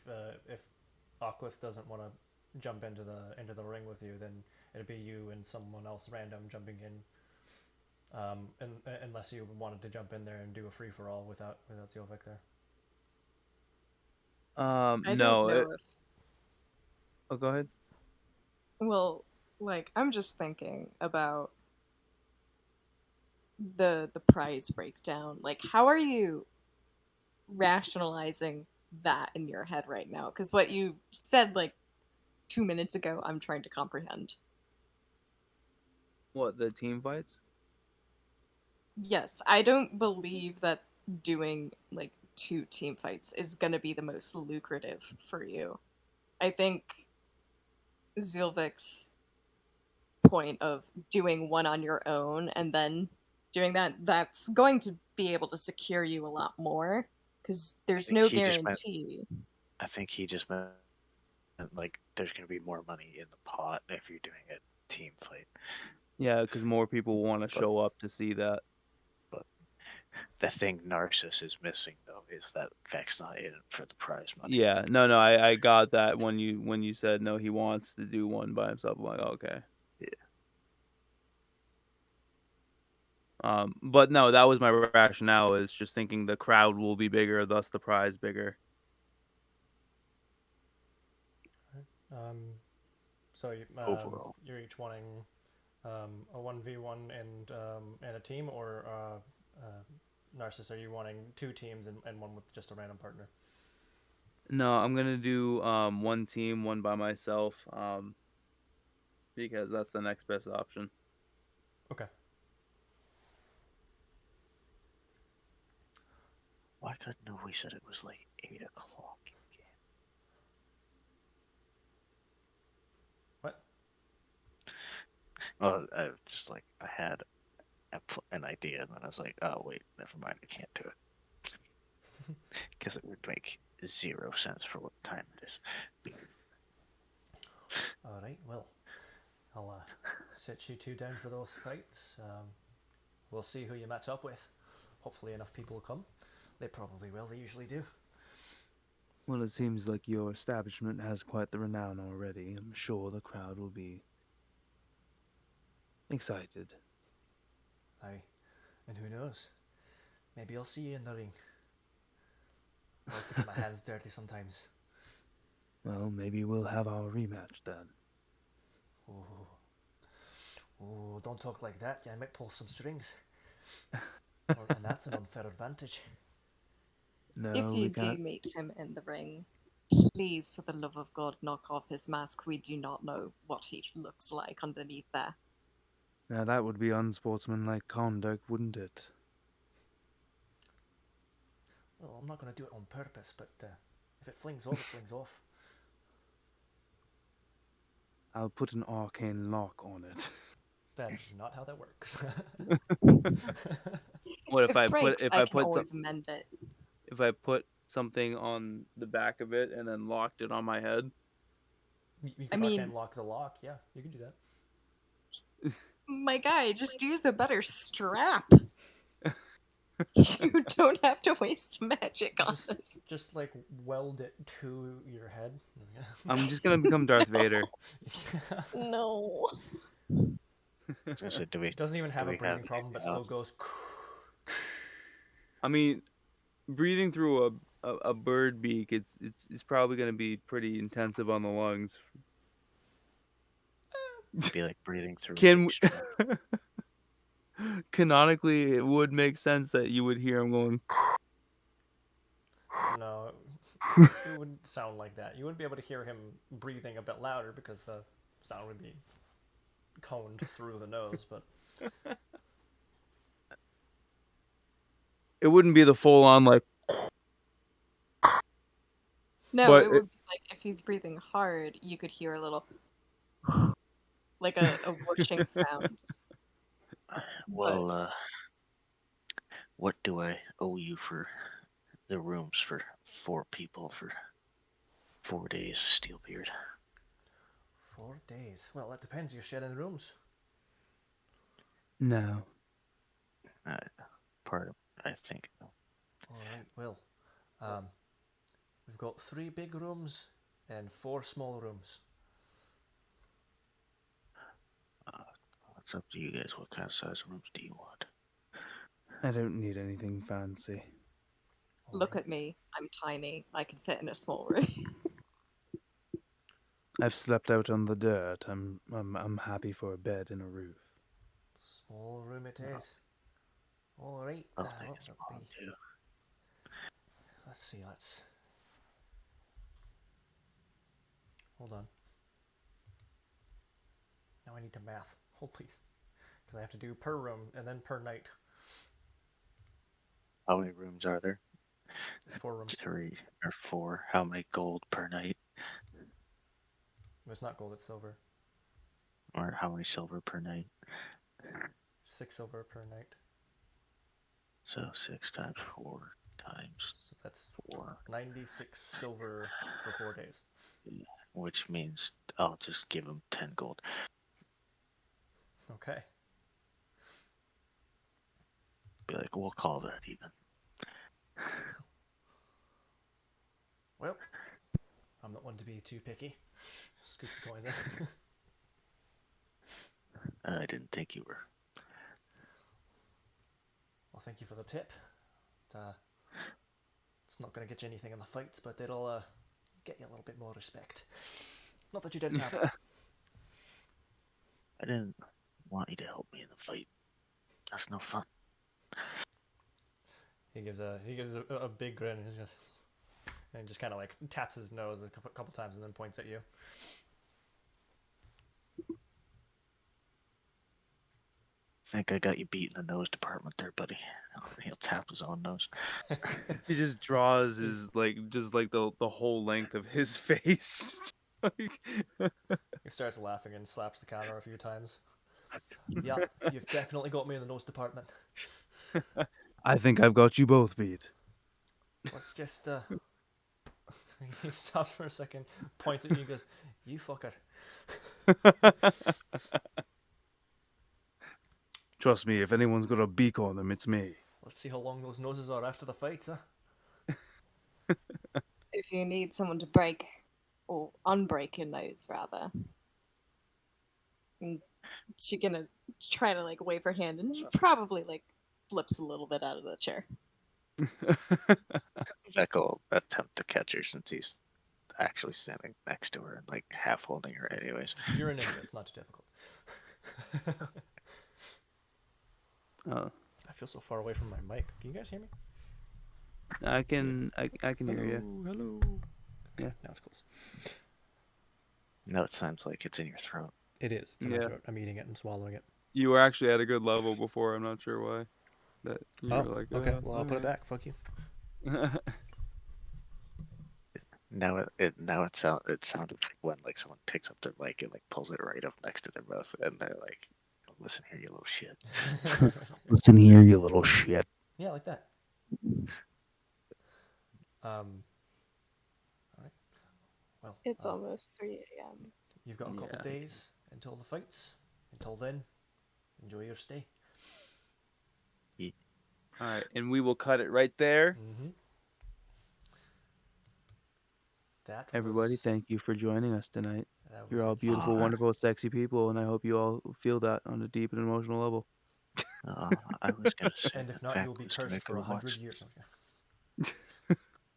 Ocliffe doesn't want to jump into the ring with you, then it'd be you and someone else random jumping in. Unless you wanted to jump in there and do a free for all without Zilvik there. I don't No. know if. Oh, go ahead. Well, like, I'm just thinking about the prize breakdown. Like, how are you rationalizing that in your head right now? Because what you said like 2 minutes ago, I'm trying to comprehend. What, the team fights? Yes, I don't believe that doing like 2 team fights is gonna be the most lucrative for you. I think Zilvik's point of doing one on your own and then doing that's going to be able to secure you a lot more because I there's think no he just meant. guarantee. I think he just meant like there's gonna be more money in the pot if you're doing a team fight. Yeah, because more people want to But show up to see that. but The thing Narcissus is missing though is that Vex not in it for the prize money. Yeah, no, I got that when you said no, he wants to do one by himself. I'm like, okay. Yeah. But no, that was my rationale. Is just thinking the crowd will be bigger, thus the prize bigger. Um, so Overall. you're each wanting a 1v1 and a team, or Narcissus, are you wanting two teams and one with just a random partner? No, I'm gonna do one team, one by myself. Because that's the next best option. Okay. Why couldn't we said it was like 8 o'clock? What? Well, I just like I had an idea, and then I was like, oh wait, never mind, I can't do it because it would make 0 sense for what time it is. All right. Well, I'll set you two down for those fights. We'll see who you match up with. Hopefully, enough people will come. They probably will. They usually do. Well, it seems like your establishment has quite the renown already. I'm sure the crowd will be excited. Aye. And who knows? Maybe I'll see you in the ring. I like to get my hands dirty sometimes. Well, maybe we'll have our rematch then. Oh. Oh, don't talk like that. Yeah, I might pull some strings. And that's an unfair advantage. No, If we you do can't. meet him in the ring, please, for the love of God, knock off his mask. We do not know what he looks like underneath there. Now that would be unsportsmanlike conduct, wouldn't it? Well, I'm not going to do it on purpose, but if it flings off, it flings off. I'll put an arcane lock on it. That's not how that works. What If if it I breaks, put I can always mend it. if I put something on the back of it and then locked it on my head? You I could mean- arcane lock the lock. Yeah, you can do that. My guy, just use a better strap. You don't have to waste magic on this. Just like weld it to your head. I'm just gonna become Darth Vader. No. So, do we? It doesn't even do have a we breathing have problem, but anything still else? goes. I mean, breathing through a bird beak, it's probably gonna be pretty intensive on the lungs. It'd be like breathing through a Can big straw. Canonically, it would make sense that you would hear him going. No, it wouldn't sound like that. You wouldn't be able to hear him breathing a bit louder because the sound would be coned through the nose. But It wouldn't be the full on like. No, But it would be like if he's breathing hard, you could hear a little, like a whooshing sound. Well, what do I owe you for the rooms for 4 people for 4 days, Steelbeard? 4 days. Well, that depends. You're sharing rooms. No. Part of, I think. All right. Well, we've got 3 big rooms and 4 small rooms. It's up to you guys. What kind of size rooms do you want? I don't need anything fancy. Look at me. I'm tiny. I can fit in a small room. I've slept out on the dirt. I'm happy for a bed and a roof. Small room it is. All right. I'll what take a would small it one be? too. Let's see. Let's hold on. Now I need to math. Hold please, because I have to do per room and then per night. How many rooms are there? There's 4 rooms. 3 or 4. How many gold per night? It's not gold. It's silver. Or how many silver per night? 6 silver per night. So 6 times 4 times So that's 4, 96 silver for 4 days. which means I'll just give him 10 gold. Okay. Be like, we'll call that even. Well, I'm not one to be too picky. Scoops the coins in. I didn't think you were. Well, thank you for the tip. It's not going to get you anything in the fights, but it'll get you a little bit more respect. Not that you didn't have it. I didn't want you to help me in the fight. That's no fun. He gives a big grin and just kind of like taps his nose a couple times and then points at you. Think I got you beat in the nose department there, buddy. He'll tap his own nose. He just draws his the whole length of his face. Like, He starts laughing and slaps the counter a few times. Yeah, you've definitely got me in the nose department. I think I've got you both beat. Let's just He stops for a second, points at you and goes, "You fucker." Trust me, if anyone's got a beak on them, it's me. Let's see how long those noses are after the fight, huh? If you need someone to break or unbreak your nose, rather, and she's gonna try to like wave her hand, and she probably like flips a little bit out of the chair. Vec will attempt to catch her since he's actually standing next to her and like half holding her anyways. You're a ninja, it's not too difficult. I feel so far away from my mic. Can you guys hear me? I can hear you. Hello. Okay, Yeah. now it's close. No, it sounds like it's in your throat. It is. It's in my Yeah. throat. I'm eating it and swallowing it. You were actually at a good level before. I'm not sure why. That you Oh, were like, okay. Well, I'll put it back. Fuck you. Now it sounded like when like someone picks up their mic and like pulls it right up next to their mouth and they're like, "Listen here, you little shit." Listen here, you little shit. Yeah, like that. All right. Well, It's almost 3 a.m. you've got a couple Yeah. days until the fights. Until then, enjoy your stay. All right, and we will cut it right there. Mm-hmm. That Everybody, was, thank you for joining us tonight. that was You're all a beautiful, huge- wonderful, sexy people, and I hope you all feel that on a deep and emotional level. I was gonna say And if that not, Vec you'll be was gonna cursed for go 100 watch, years.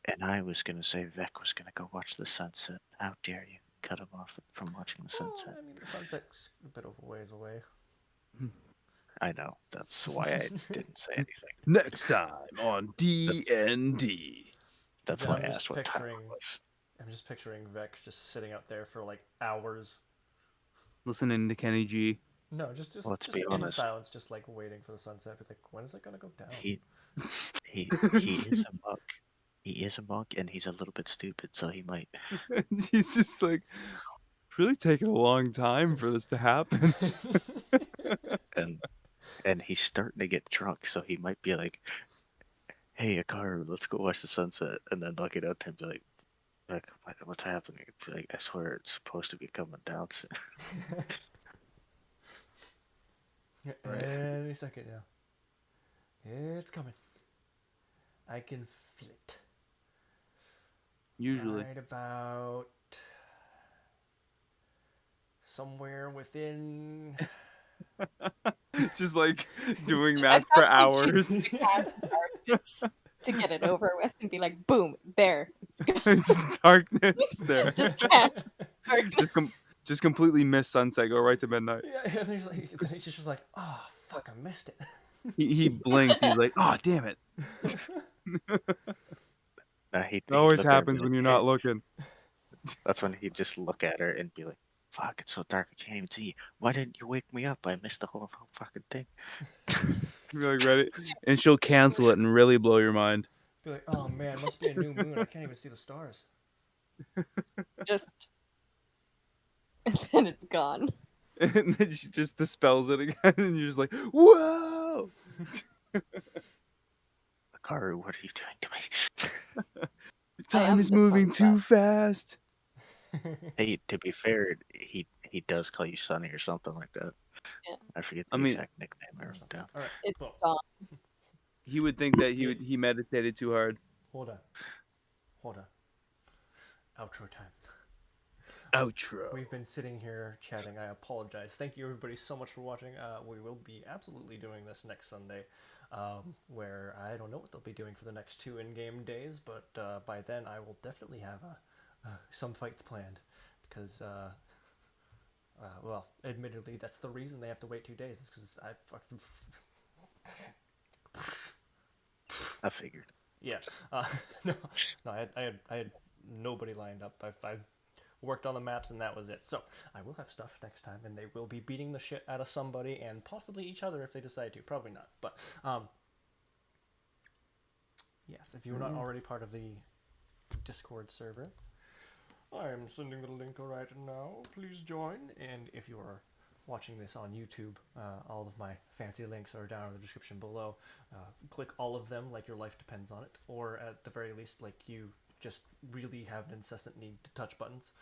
and I was gonna say Vec was gonna go watch the sunset. How dare you cut him off from watching the Well, sunset? I mean, the sunset's a bit of a ways away. I know. That's why I didn't say anything. Next time on D&D. That's Yeah, why I'm I just asked what time picturing- it was. I'm just picturing Vec just sitting out there for like hours. Listening to Kenny G. No, just Let's just be in honest. silence, just like waiting for the sunset. Be like, when is it gonna go down? He is a monk. He is a monk, and he's a little bit stupid, so he might. He's just like, it's really taking a long time for this to happen. And he's starting to get drunk, so he might be like, "Hey, Akaru, let's go watch the sunset," and then look it up and be like, what's happening? Be like, I swear it's supposed to be coming down soon. Any second now. It's coming. I can feel it. Usually. Right about somewhere within. Just like doing I that for thought that hours. she should cast darkness to get it over with and be like, boom, there. It's Just darkness there. just cast darkness. Just completely miss sunset. Go right to midnight. Yeah, and he's just like, oh fuck, I missed it. He blinked. He's like, oh damn it. He'd It always look at her and be happens when like, you're "Hey." not looking. That's when he'd just look at her and be like, "Fuck, it's so dark, I can't even see. Why didn't you wake me up? I missed the whole fucking thing." You're like ready, and she'll cancel it and really blow your mind. Be like, oh man, must be a new moon. I can't even see the stars. Just. And then it's gone. And then she just dispels it again, and you're just like, whoa! Akaru, what are you doing to me? Time am is the moving too sunset. fast. Hey, to be fair, he does call you Sonny or something like that. Yeah. I forget the I mean- exact nickname I wrote down. All right. It's Well, gone. he would think that he meditated too hard. Hold on. Hold on. Outro time. Outro. We've been sitting here chatting. I apologize. Thank you, everybody, so much for watching. We will be absolutely doing this next Sunday, where I don't know what they'll be doing for the next 2 in-game days, but by then I will definitely have some fights planned, because, well, admittedly, that's the reason they have to wait 2 days, is because I fucking... I figured. Yeah. No, I had nobody lined up. I've worked on the maps and that was it. So I will have stuff next time, and they will be beating the shit out of somebody and possibly each other if they decide to. Probably not, but yes. If you're not already part of the Discord server, I am sending the link right now. Please join. And if you are watching this on YouTube, all of my fancy links are down in the description below. Click all of them like your life depends on it, or at the very least, like you just really have an incessant need to touch buttons.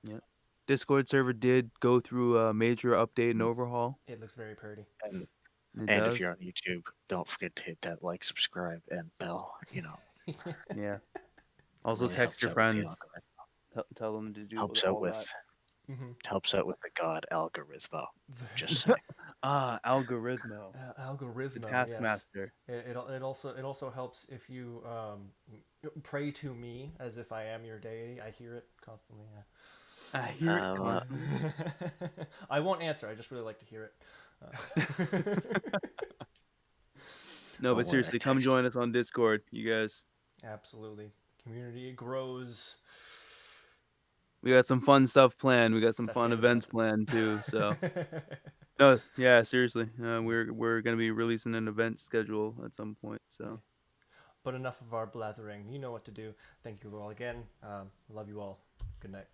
Yeah. Discord server did go through a major update and overhaul. It looks very pretty. And, It and does. if you're on YouTube, don't forget to hit that like, subscribe, and bell. Yeah. Also Really text helps your out with the friends. algorithm. Tell them to do Helps all out with that. helps out with the god algorithm. Just saying. Algorithmo. The Algorithmo, yes. taskmaster. It also helps if you pray to me as if I am your deity. I hear it constantly. Yeah. I hear it constantly. I won't answer. I just really like to hear it. No, but seriously, come join us on Discord, you guys. Absolutely. Community grows. We got some fun stuff planned. We got some fun events planned too. So, no, yeah, seriously, we're gonna be releasing an event schedule at some point. So, but enough of our blathering. You know what to do. Thank you all again. Love you all. Good night.